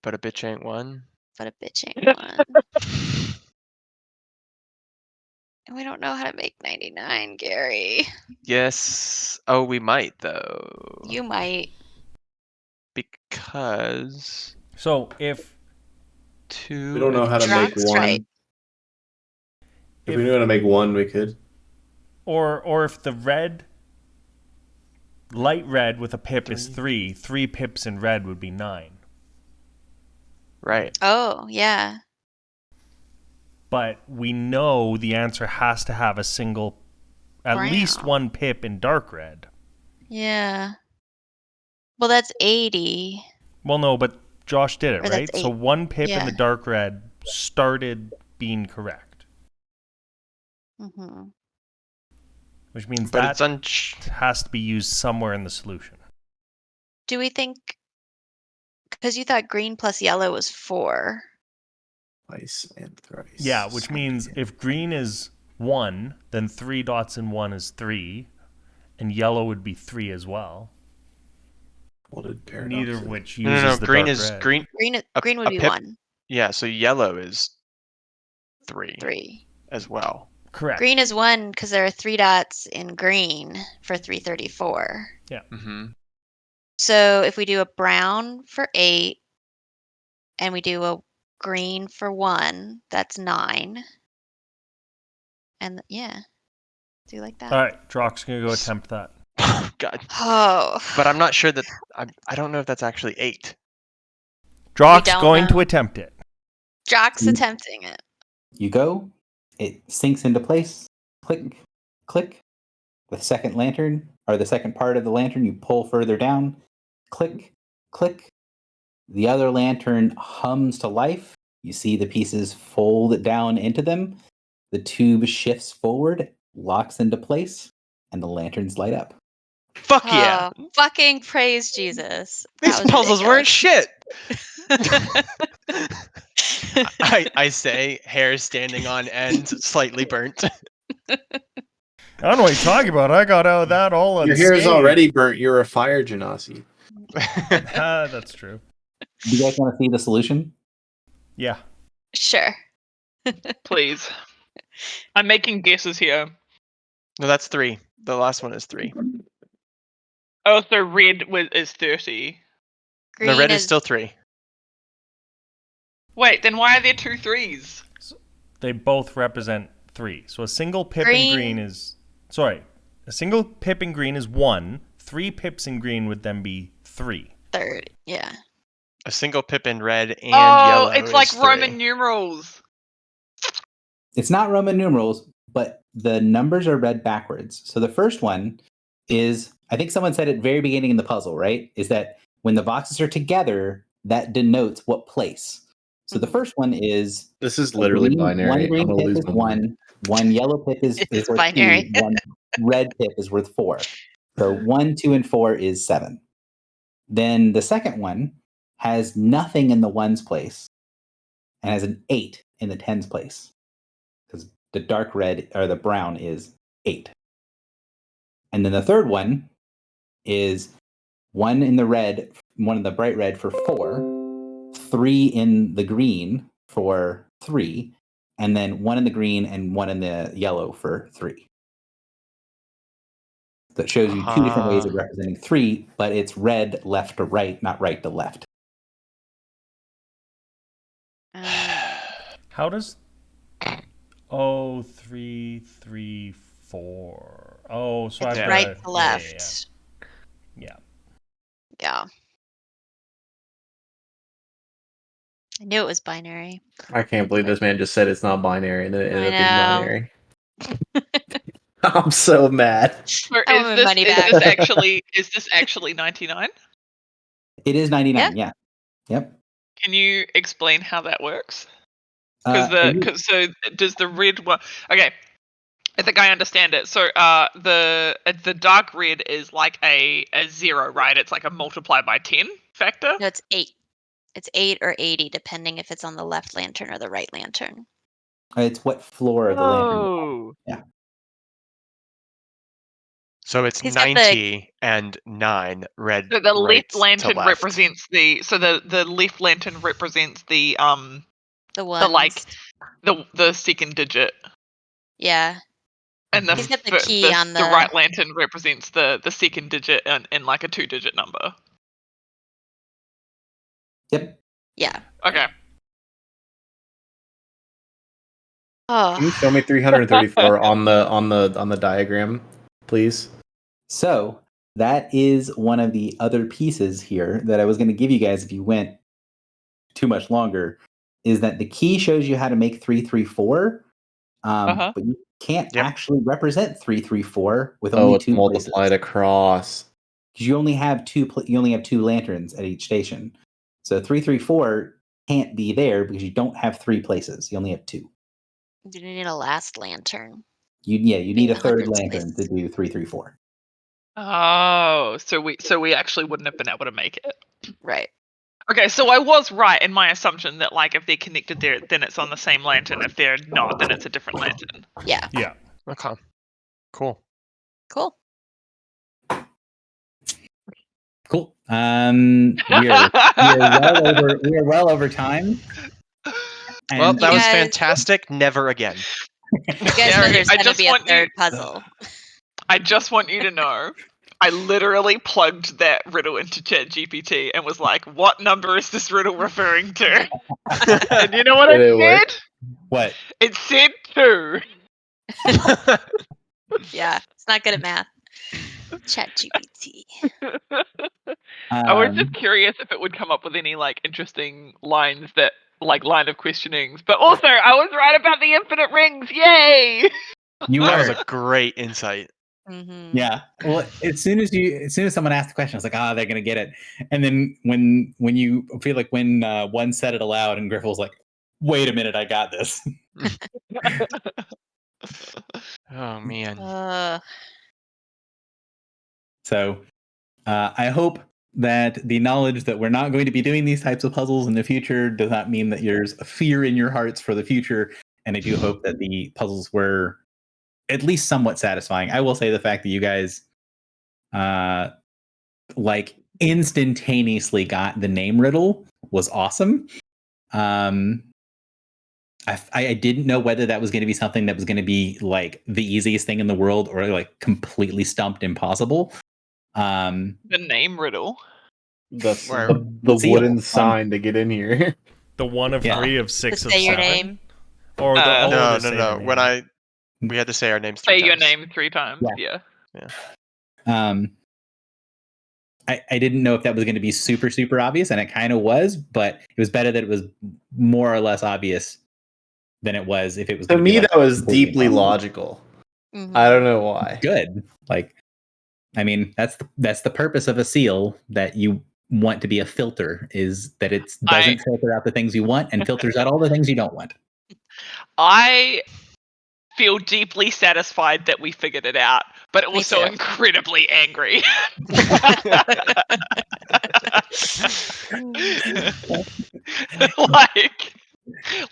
But a bitch ain't one. But a bitch ain't one. And we don't know how to make 99, Gary. Yes. Oh, we might though. You might. Because So if two. We don't know how to make Drock's one. right. If we knew how to make one, we could. or if the light red with a pip is 3 pips in red would be 9. Right. Oh, yeah. But we know the answer has to have a single, at least Brown. one pip in dark red. Yeah. Well, that's 80. Well, no, but Josh did it, Or that's right? So 8. one pip in Yeah. the dark red started being correct, Mm-hmm. which means But that it's has to be used somewhere in the solution. Do we think... Because you thought green plus yellow was 4. Twice and thrice. Yeah, which means if green is 1, then 3 dots in 1 is 3, and yellow would be 3 as well. Folded Neither of paradoxes. which no, uses no. the Green dark is red. green. Green would a be pip- 1. Yeah. So yellow is 3 3. as well. Correct. Green is 1 because there are 3 dots in green for 334. Mm-hmm. So if we do a brown for 8, and we do a green for 1, that's 9. And yeah, do you like that? All right, Drock's going to go attempt that. God. Oh. But I'm not sure that I don't know if that's actually 8. Drock's don't going to know. attempt it. Jock's attempting it. You go, it sinks into place. Click, click. The second lantern, or the second part of the lantern, you pull further down. Click, click. The other lantern hums to life. You see the pieces fold down into them. The tube shifts forward, locks into place, and the lanterns light up. Fuck yeah! Oh, fucking praise Jesus. These That was puzzles weren't ridiculous. shit. I say, hair standing on end, slightly burnt. I don't know what you're talking about. I got out of that all Your hair is unscathed. already burnt. You're a fire genasi. That's true. Do you guys want to see the solution? Yeah. Sure. Please. I'm making guesses here. No, that's 3. The last one is 3. Oh, so red is 30. Green No, red is still 3. Wait, then why are there 2 3s? They both represent 3. So a single pip Green- in green is... Sorry. A single pip in green is 1. 3 pips in green would then be 3. Third, yeah. A single pip in red and Oh, yellow. it's is like 3. Roman numerals. It's not Roman numerals, but the numbers are read backwards. So the first one is, I think someone said at the very beginning in the puzzle, right? Is that when the boxes are together, that denotes what place. So the first one is This is literally one binary. green I'm gonna pip lose is my mind. 1 yellow pip is It's worth binary. 2, 1 red pip is worth 4. So 1, 2, and 4 is 7. Then the second one has nothing in the ones place and has an 8 in the tens place because the dark red or the brown is 8. And then the third one is 1 in the red, 1 in the bright red for 4, 3 in the green for 3, and then 1 in the green and 1 in the yellow for 3. That shows you 2 different ways of representing 3, but it's red left to right, not right to left. How does... Oh, 3, 3, 4. Oh, so It's I've right got... to left. Yeah. Yeah. I knew it was binary. I can't believe this man just said it's not binary and then it ended I up being binary. I'm so mad. So I want my money back. Is this actually 99? It is 99, yeah. Yep. Can you explain how that works? Are you- So does the red one? Okay, I think I understand it. So the dark red is like a 0, right? It's like a multiply by 10 factor. No, it's 8. It's 8 or 80, depending if it's on the left lantern or the right lantern. It's what floor of the lantern. Oh. Yeah. So it's He's got the- 90 and 9 red. So the right left lantern to left. represents the left lantern represents the ones. the second digit, Yeah. and He's got the key on the right lantern represents the second digit in like a 2-digit number. Yep. Yeah. Okay. Can you Oh. show me 334 on the diagram, please? So that is one of the other pieces here that I was going to give you guys if you went too much longer, is that the key shows you how to make 334, but you can't actually represent 334 with only it's two multiplied places. across. You only have two lanterns at each station. So 334 can't be there because you don't have 3 places. You only have 2. You need a last lantern. You need a third hundreds lantern to do 334. Oh, so we actually wouldn't have been able to make it. Right. Okay, so I was right in my assumption that like if they're connected there, then it's on the same lantern. If they're not, then it's a different lantern. Yeah. Yeah. Okay. Cool. Cool. Cool. We are well over time. Well, And that was guys- fantastic. Never again. You guys know there's I going to just be a want you- third puzzle. I just want you to know, I literally plugged that riddle into ChatGPT and was like, "What number is this riddle referring to?" And you know what Did it it work? said? what? It said 2. Yeah. It's not good at math. ChatGPT. I was just curious if it would come up with any like interesting lines that like line of questionings. But also, I was right about the infinite rings. Yay! You That was were. a great insight. Mm-hmm. Yeah. Well, as soon as someone asked the question, I was like, they're gonna get it. And then when you feel like when one said it aloud, and Griffle was like, "Wait a minute, I got this." Oh man. So I hope that the knowledge that we're not going to be doing these types of puzzles in the future does not mean that there's a fear in your hearts for the future. And I do hope that the puzzles were at least somewhat satisfying. I will say the fact that you guys like instantaneously got the name riddle was awesome. I didn't know whether that was going to be something that was going to be like the easiest thing in the world or like completely stumped impossible. The name riddle. The seal. wooden sign to get in here. The one of 3 of 6 To of say your 7? name. Or the No. to say the When name. we had to say our names 3 Say times. your name 3 times. Yeah. I didn't know if that was going to be super, super obvious, and it kind of was, but it was better that it was more or less obvious than it was if it was. To gonna be me, like that was completely deeply impossible. logical. Mhm. I don't know why. Good. Like, I mean, that's the purpose of a seal, that you want to be a filter, is that it doesn't filter out the things you want and filters out all the things you don't want. I feel deeply satisfied that we figured it out, but Me also too. incredibly angry.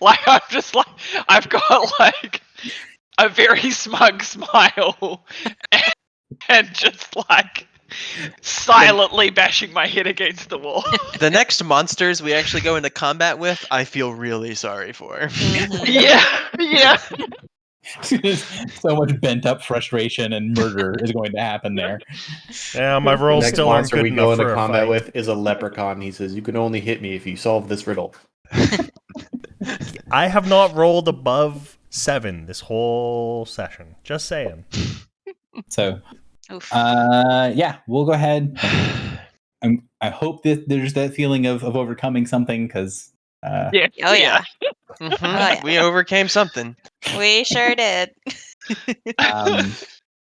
like I'm just like I've got like a very smug smile and just like silently bashing my head against the wall. The next monsters we actually go into combat with, I feel really sorry for. Mhm. Yeah. So much bent up frustration and murder is going to happen there. Yeah, my The rolls next still aren't monster good we enough go into for a combat fight. with is a leprechaun. He says, "You can only hit me if you solve this riddle." I have not rolled above 7 this whole session. Just saying. So, Oof. yeah, we'll go ahead. I hope that there's that feeling of overcoming something, because Yeah. Oh yeah. Mhm. Oh, yeah. We overcame something. We sure did.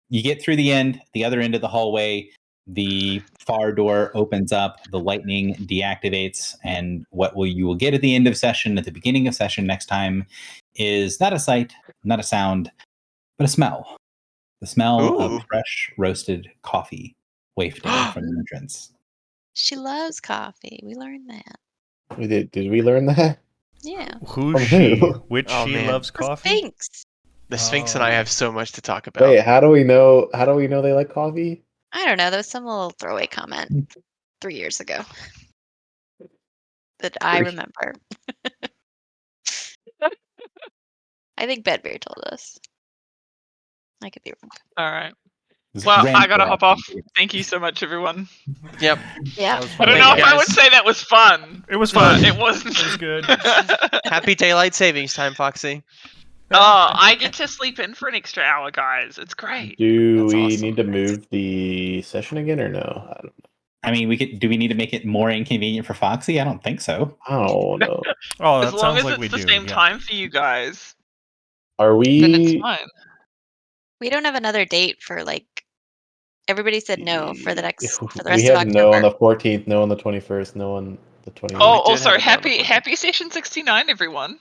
you get through the other end of the hallway, the far door opens up, the lightning deactivates, and you will get at the end of session, at the beginning of session next time, is not a sight, not a sound, but a smell. The smell Ooh. of fresh roasted coffee wafting from the entrance. She loves coffee. We learned that. Did we learn that? Yeah. Who's From she? who? Which Oh, she man. loves The coffee? Sphinx. The Sphinx and I have so much to talk about. Wait, how do we know? How do we know they like coffee? I don't know. There was some little throwaway comment 3 years ago that I remember. I think Bedbury told us. I could be wrong. All right. It's Well, I random. gotta hop off. Thank you so much, everyone. Yep. Yeah. That was I fun. don't Thank know you, if I would guys. say that was fun. It was but fun. It wasn't. It was good. Happy daylight savings time, Foxy. Oh, I get to sleep in for an extra hour, guys. It's great. Do That's we awesome. need to move the session again or no? I don't I mean, do we need to make it more inconvenient for Foxy? I don't think so. know. Oh, As that long sounds as like it's we the do. same Yeah. time for you guys, Are then it's we? fine. We don't have another date for like. Everybody said no for the rest We of have no on October. the 14th, no on the 21st, no on the 28th. Oh, we Oh, did have also it down happy before. session 69, everyone.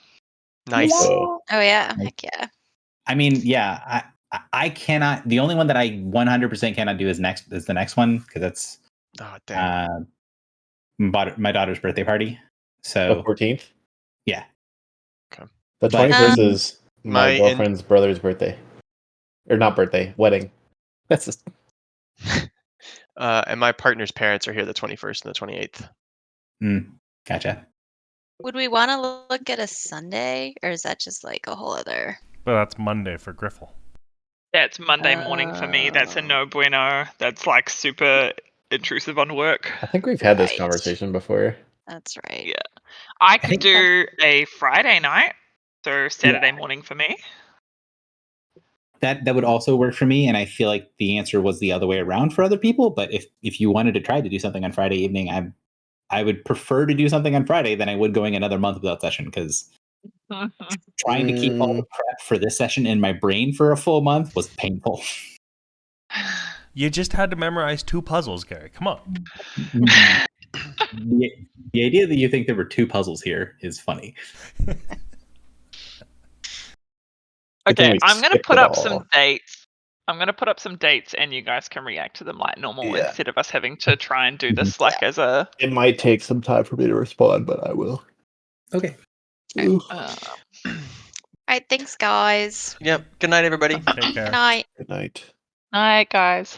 Nice. Oh. Oh yeah, Nice. heck yeah. I mean, yeah, I cannot. The only one that I 100% cannot do is the next one because that's Oh, damn. my daughter's birthday party. The So 14th? yeah, The But- 21st is my my girlfriend's brother's birthday. Or not birthday, wedding. That's just And my partner's parents are here the 21st and the 28th. gotcha. Would we want to look at a Sunday, or is that just like a whole other? But that's Monday for Griffle. That's Monday morning for me. That's a no bueno. That's like super intrusive on work. I think we've had this Right. conversation before. That's right. Yeah. I could think- do a Friday night, so Saturday morning for me. That would also work for me, and I feel like the answer was the other way around for other people. But if you wanted to try to do something on Friday evening, I would prefer to do something on Friday than I would going another month without session because trying to keep all the prep for this session in my brain for a full month was painful. You just had to memorize 2 puzzles, Gary. Come on. The idea that you think there were 2 puzzles here is funny. Okay, we I'm gonna skipped put it up all. some dates. I'm gonna put up some dates, and you guys can react to them like normal Yeah. instead of us having to try and do this like as a. It might take some time for me to respond, but I will. Okay. Ooh. All right, thanks, guys. Yep. Good night, everybody. Take care. Good night. Good night. Night, guys.